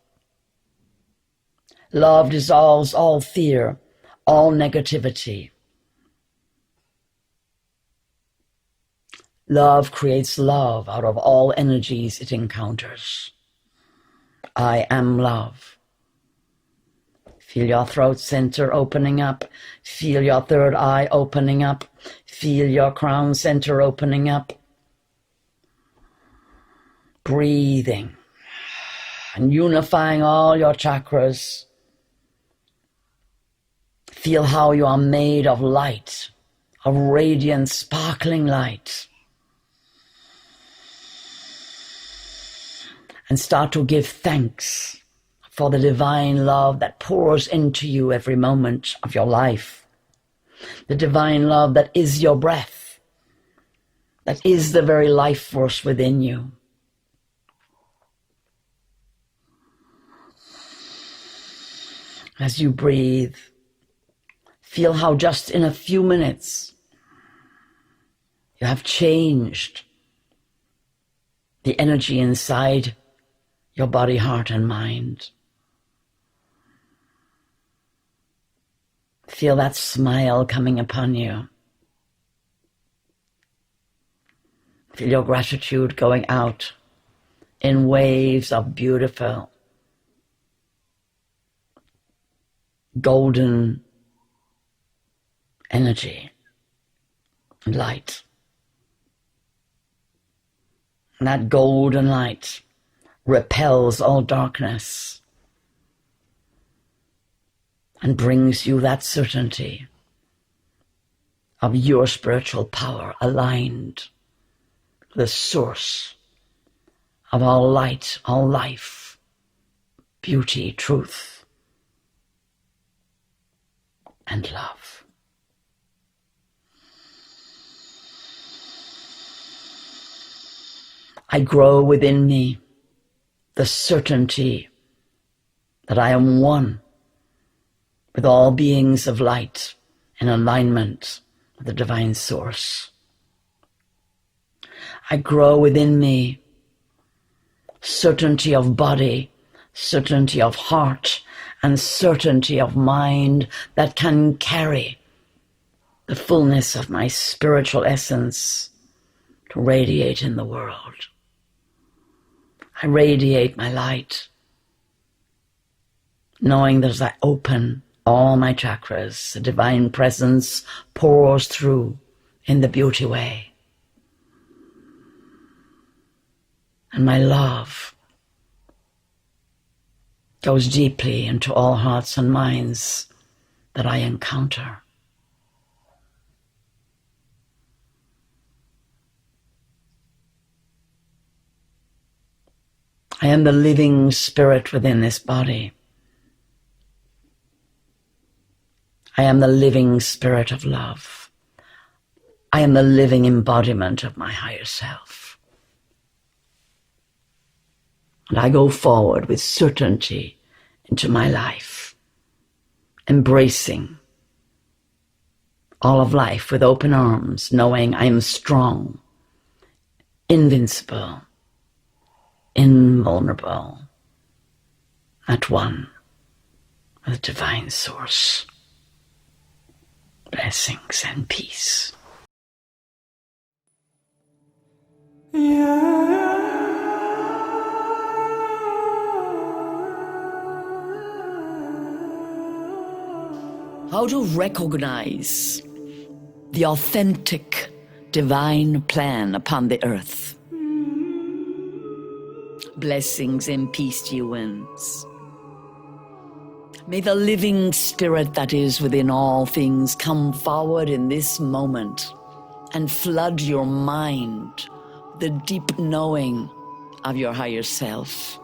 Love dissolves all fear, all negativity. Love creates love out of all energies it encounters. I am love. Feel your throat center opening up. Feel your third eye opening up. Feel your crown center opening up. Breathing and unifying all your chakras. Feel how you are made of light, of radiant, sparkling light. And start to give thanks for the divine love that pours into you every moment of your life. The divine love that is your breath, that is the very life force within you. As you breathe, feel how just in a few minutes you have changed the energy inside your body, heart, and mind. Feel that smile coming upon you. Feel your gratitude going out in waves of beautiful, golden energy and light. And that golden light repels all darkness and brings you that certainty of your spiritual power aligned to the source of all light, all life, beauty, truth, and love. I grow within me the certainty that I am one with all beings of light in alignment with the divine source. I grow within me certainty of body, certainty of heart, and certainty of mind that can carry the fullness of my spiritual essence to radiate in the world. I radiate my light, knowing that as I open all my chakras, the divine presence pours through in the beauty way. And my love goes deeply into all hearts and minds that I encounter. I am the living spirit within this body. I am the living spirit of love. I am the living embodiment of my higher self. And I go forward with certainty into my life, embracing all of life with open arms, knowing I am strong, invincible, invulnerable, at one with divine source. Blessings and peace. How to recognize the authentic divine plan upon the earth. Blessings and peace to you, winds. May the living spirit that is within all things come forward in this moment and flood your mind with the deep knowing of your higher self,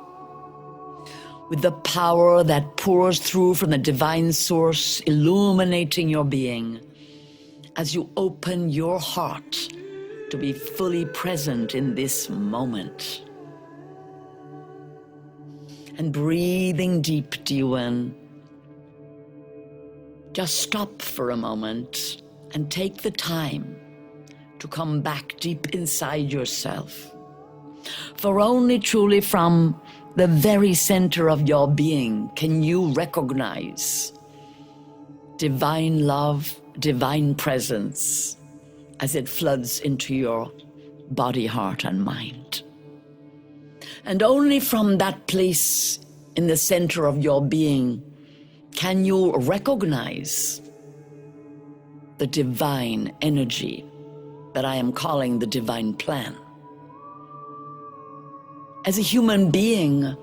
with the power that pours through from the divine source, illuminating your being as you open your heart to be fully present in this moment. And breathing deep, Diwan, just stop for a moment and take the time to come back deep inside yourself. For only truly from the very center of your being can you recognize divine love, divine presence as it floods into your body, heart, and mind. And only from that place in the center of your being can you recognize the divine energy that I am calling the divine plan. As a human being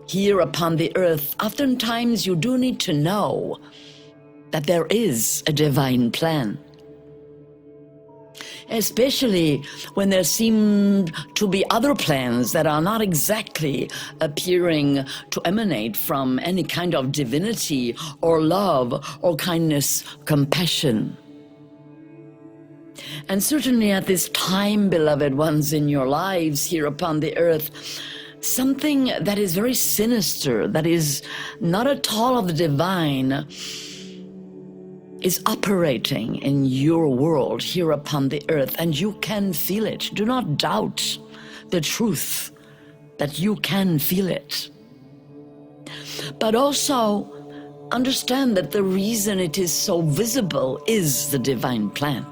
here upon the earth, oftentimes you do need to know that there is a divine plan. Especially when there seem to be other plans that are not exactly appearing to emanate from any kind of divinity or love or kindness, compassion. And certainly at this time, beloved ones, in your lives here upon the earth, something that is very sinister, that is not at all of the divine, is operating in your world here upon the earth, and you can feel it. Do not doubt the truth that you can feel it. But also understand that the reason it is so visible is the divine plan.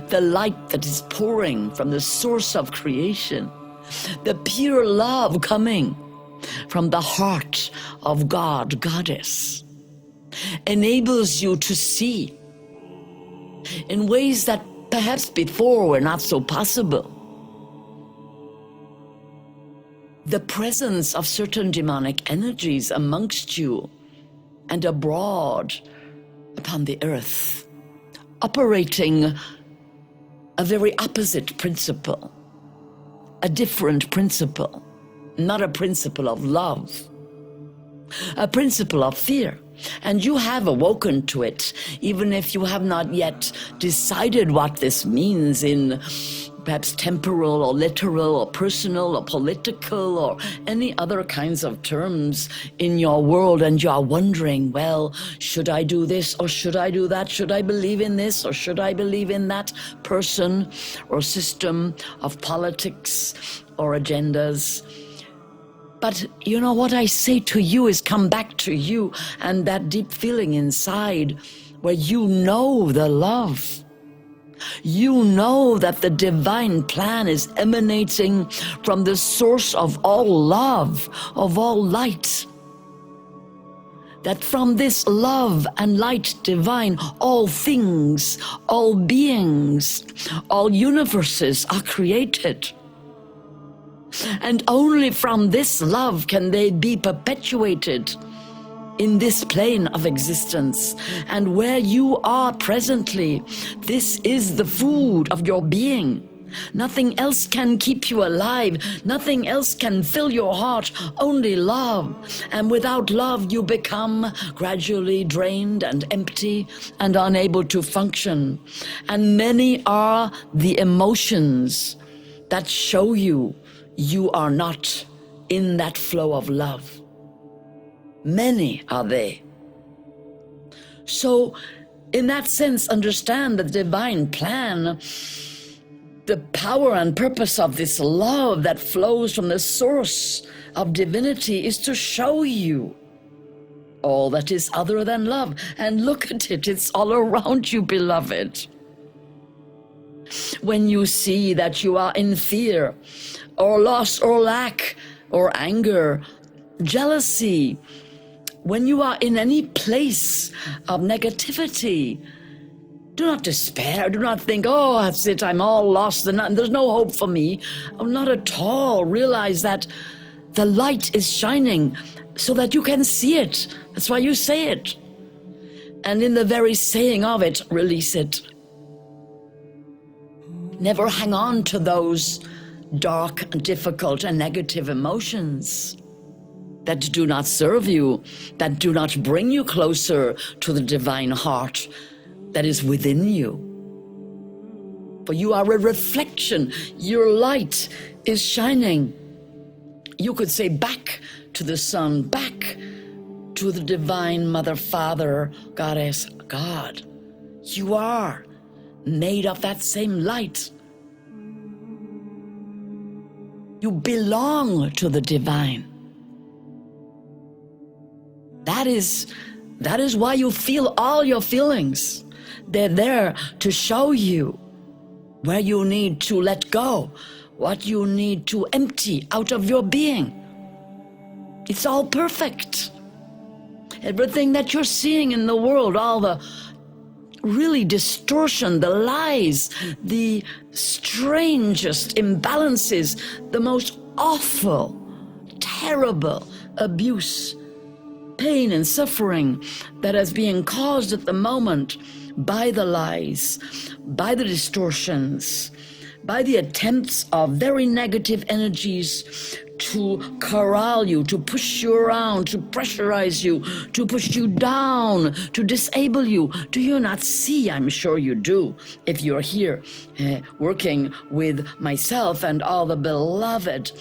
The light that is pouring from the source of creation, the pure love coming from the heart of God, Goddess, enables you to see in ways that perhaps before were not so possible. The presence of certain demonic energies amongst you and abroad upon the earth, operating a very opposite principle, a different principle, not a principle of love, a principle of fear. And you have awoken to it, even if you have not yet decided what this means in perhaps temporal or literal or personal or political or any other kinds of terms in your world, and you are wondering, well, should I do this or should I do that? Should I believe in this or should I believe in that person or system of politics or agendas? But you know, what I say to you is come back to you and that deep feeling inside where you know the love. You know that the divine plan is emanating from the source of all love, of all light. That from this love and light divine, all things, all beings, all universes are created. And only from this love can they be perpetuated in this plane of existence. And where you are presently, this is the food of your being. Nothing else can keep you alive. Nothing else can fill your heart, only love. And without love, you become gradually drained and empty and unable to function. And many are the emotions that show you you are not in that flow of love. Many are they. So, in that sense, understand the divine plan, the power and purpose of this love that flows from the source of divinity is to show you all that is other than love. And look at it, it's all around you, beloved. When you see that you are in fear, or loss, or lack, or anger, jealousy, when you are in any place of negativity, do not despair. Do not think, oh, that's it, I'm all lost, and there's no hope for me. Oh, not at all. Realize that the light is shining so that you can see it. That's why you say it. And in the very saying of it, release it. Never hang on to those dark, difficult, and negative emotions that do not serve you, that do not bring you closer to the divine heart that is within you. For you are a reflection. Your light is shining. You could say back to the sun, back to the divine Mother, Father, Goddess, God. You are made of that same light. You belong to the divine. That is why you feel all your feelings. They're there to show you where you need to let go, what you need to empty out of your being. It's all perfect. Everything that you're seeing in the world, all the really distortion, the lies, the strangest imbalances, the most awful, terrible abuse, pain and suffering that is being caused at the moment by the lies, by the distortions, by the attempts of very negative energies to corral you, to push you around, to pressurize you, to push you down, to disable you. Do you not see? I'm sure you do, if you're here working with myself and all the beloved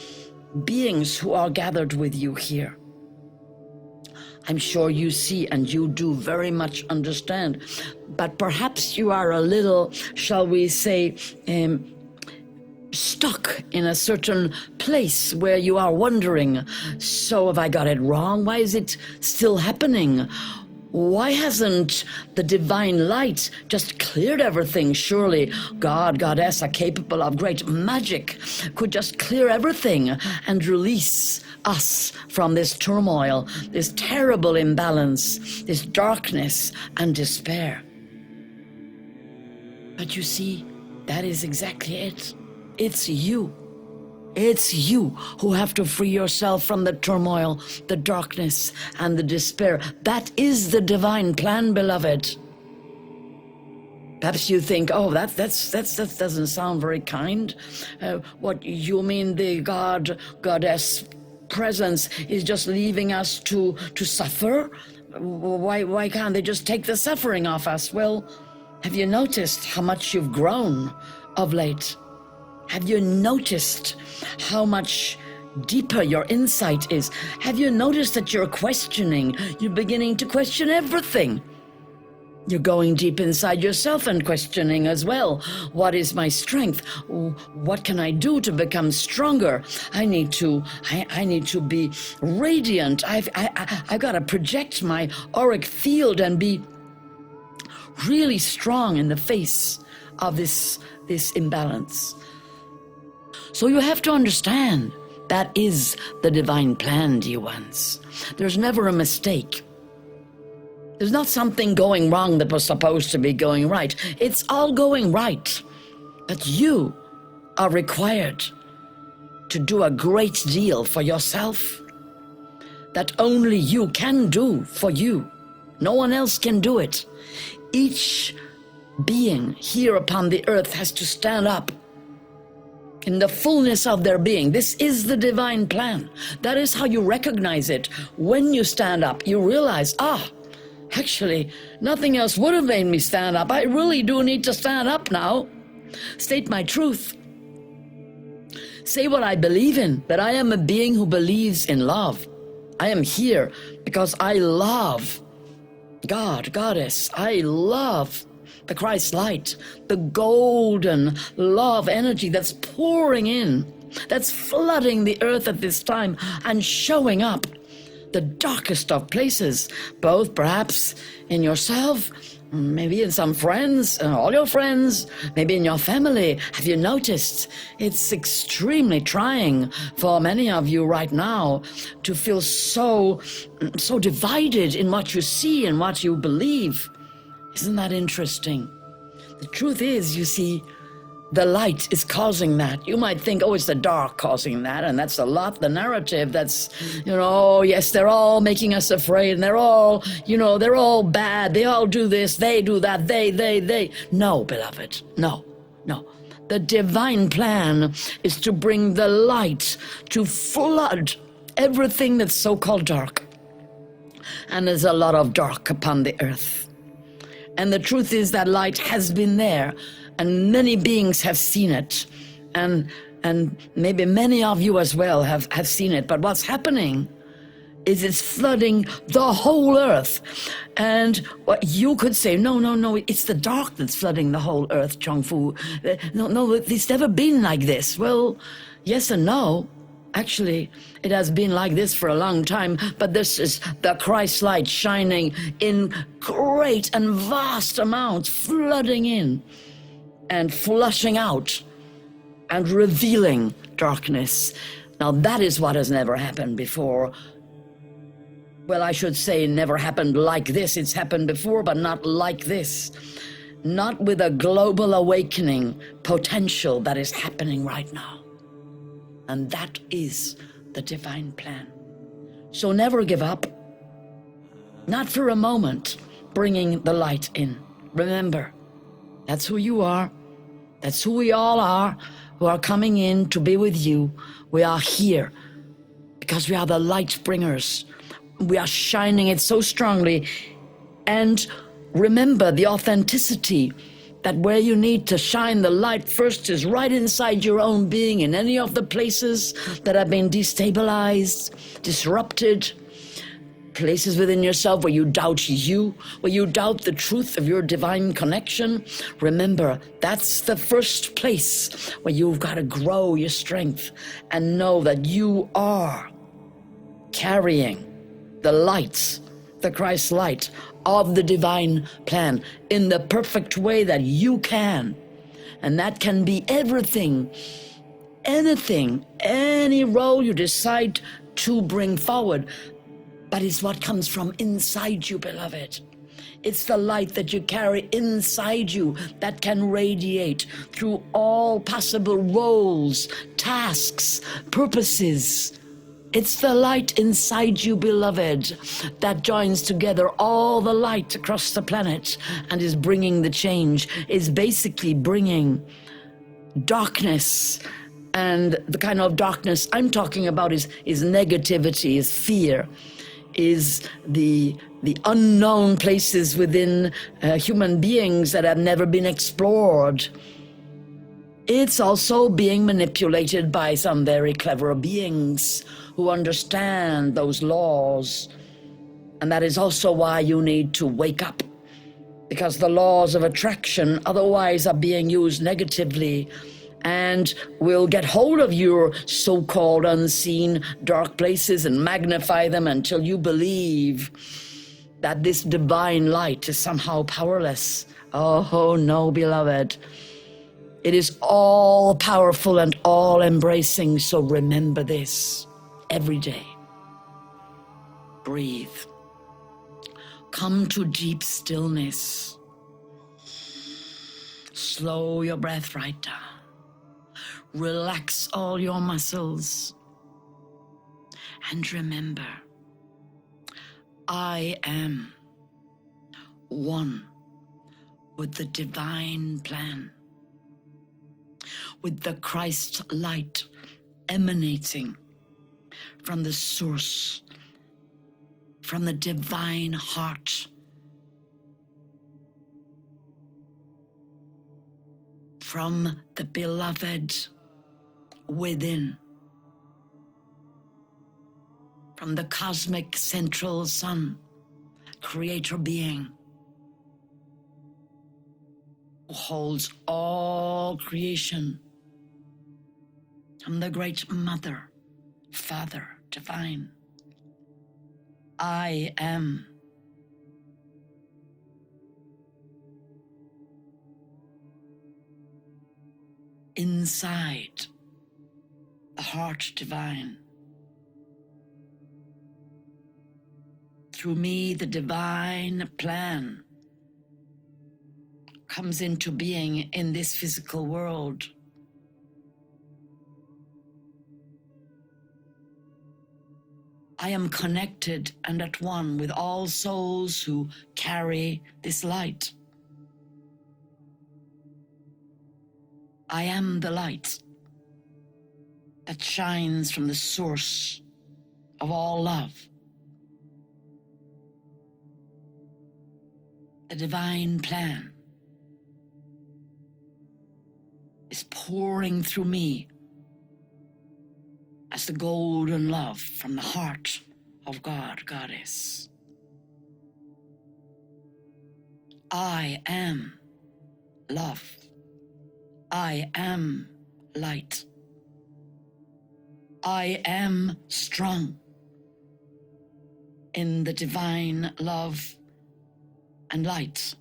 beings who are gathered with you here. I'm sure you see and you do very much understand. But perhaps you are a little, shall we say, stuck in a certain place where you are wondering, so have I got it wrong? Why is it still happening? Why hasn't the divine light just cleared everything? Surely God, Goddess are capable of great magic, could just clear everything and release us from this turmoil, this terrible imbalance, this darkness and despair. But you see, that is exactly it. It's you. It's you who have to free yourself from the turmoil, the darkness, and the despair. That is the divine plan, beloved. Perhaps you think, oh, that doesn't sound very kind. What you mean, the goddess presence is just leaving us to suffer? Why can't they just take the suffering off us? Well, have you noticed how much you've grown of late? Have you noticed how much deeper your insight is? Have you noticed that you're questioning? You're beginning to question everything. You're going deep inside yourself and questioning as well. What is my strength? What can I do to become stronger? I need to be radiant. I've got to project my auric field and be really strong in the face of this imbalance. So you have to understand that is the divine plan, dear ones. There's never a mistake. There's not something going wrong that was supposed to be going right. It's all going right. But you are required to do a great deal for yourself that only you can do for you. No one else can do it. Each being here upon the earth has to stand up in the fullness of their being. This is the divine plan. That is how you recognize it. When you stand up, you realize, actually, nothing else would have made me stand up. I really do need to stand up now. State my truth. Say what I believe in, that I am a being who believes in love. I am here because I love God, Goddess. I love the Christ light, the golden love energy that's pouring in, that's flooding the earth at this time and showing up the darkest of places, both perhaps in yourself, maybe in some friends, all your friends, maybe in your family. Have you noticed? It's extremely trying for many of you right now to feel so divided in what you see and what you believe. Isn't that interesting? The truth is, you see, the light is causing that. You might think, it's the dark causing that, and that's a lot, the narrative that's, yes, they're all making us afraid, and they're all bad, they all do this, they do that, they. No, beloved, no. The divine plan is to bring the light, to flood everything that's so-called dark. And there's a lot of dark upon the earth. And the truth is that light has been there, and many beings have seen it, and maybe many of you as well have seen it. But what's happening is it's flooding the whole earth. And what you could say, no, it's the dark that's flooding the whole earth, Chung Fu. No, it's never been like this. Well, yes and no. Actually, it has been like this for a long time, but this is the Christ light shining in great and vast amounts, flooding in and flushing out and revealing darkness. Now that is what has never happened before. Well, I should say never happened like this. It's happened before, but not like this. Not with a global awakening potential that is happening right now. And that is the divine plan. So never give up. Not for a moment, bringing the light in. Remember, that's who you are. That's who we all are, who are coming in to be with you. We are here because we are the light bringers. We are shining it so strongly. And remember the authenticity, that where you need to shine the light first is right inside your own being, in any of the places that have been destabilized, disrupted, places within yourself where you doubt you, where you doubt the truth of your divine connection. Remember, that's the first place where you've got to grow your strength and know that you are carrying the light, the Christ light of the divine plan in the perfect way that you can. And that can be everything, anything, any role you decide to bring forward. But it's what comes from inside you, beloved. It's the light that you carry inside you that can radiate through all possible roles, tasks, purposes, It's the light inside you, beloved, that joins together all the light across the planet and is bringing the change, is basically bringing darkness. And the kind of darkness I'm talking about is negativity, is fear, is the unknown places within human beings that have never been explored. It's also being manipulated by some very clever beings who understand those laws. And that is also why you need to wake up, because the laws of attraction otherwise are being used negatively and will get hold of your so-called unseen dark places and magnify them until you believe that this divine light is somehow powerless. Oh no, beloved. It is all powerful and all embracing, so remember this every day. Breathe. Come to deep stillness. Slow your breath right down. Relax all your muscles. And remember, I am one with the divine plan, with the Christ light emanating from the source, from the divine heart, from the beloved within, from the cosmic central sun, creator being, who holds all creation, from the great mother, father, divine. I am. Inside the heart divine. Through me, the divine plan comes into being in this physical world. I am connected and at one with all souls who carry this light. I am the light that shines from the source of all love. The divine plan is pouring through me as the golden love from the heart of God, Goddess. I am love. I am light. I am strong in the divine love and light.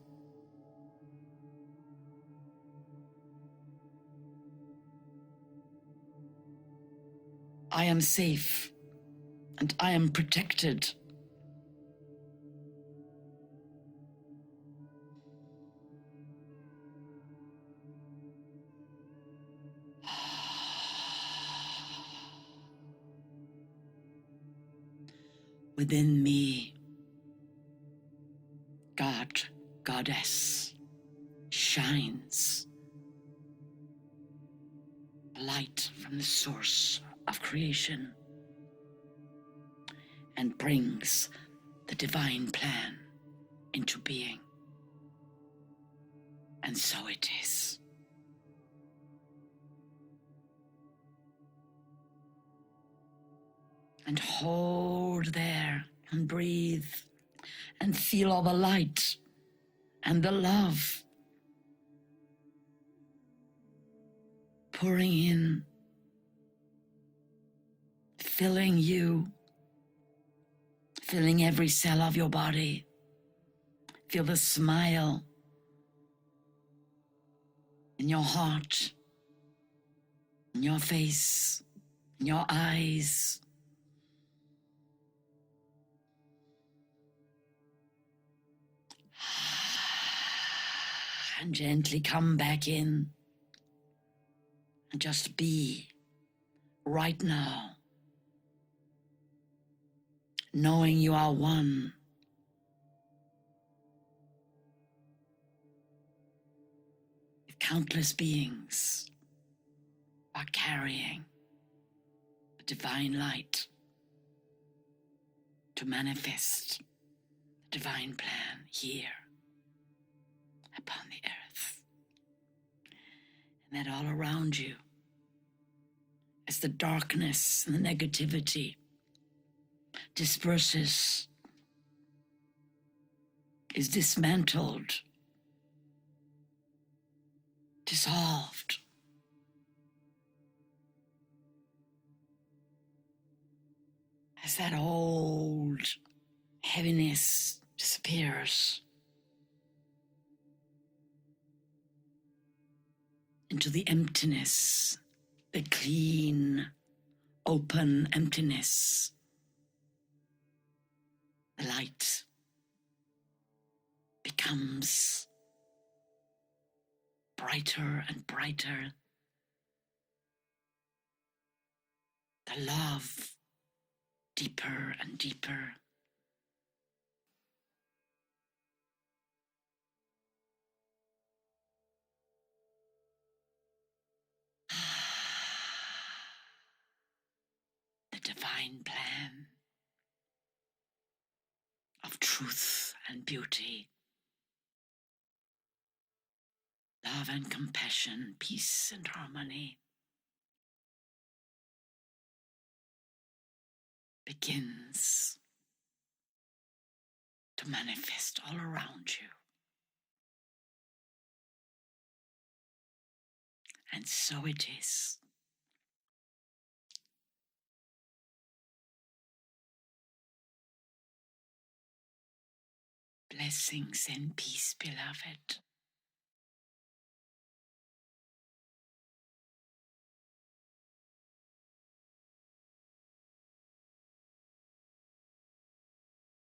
I am safe and I am protected. Within me, God, Goddess, shines. Light from the source of creation and brings the divine plan into being. And so it is. And hold there and breathe and feel all the light and the love pouring in, filling you, filling every cell of your body. Feel the smile in your heart, in your face, in your eyes. And gently come back in and just be right now knowing you are one. With countless beings are carrying the divine light to manifest the divine plan here upon the earth. And that all around you, as the darkness and the negativity disperses, is dismantled, dissolved, as that old heaviness disappears into the emptiness, the clean, open emptiness, the light becomes brighter and brighter. The love deeper and deeper. The divine plan of truth and beauty, love and compassion, peace and harmony begins to manifest all around you. And so it is. Blessings and peace, beloved.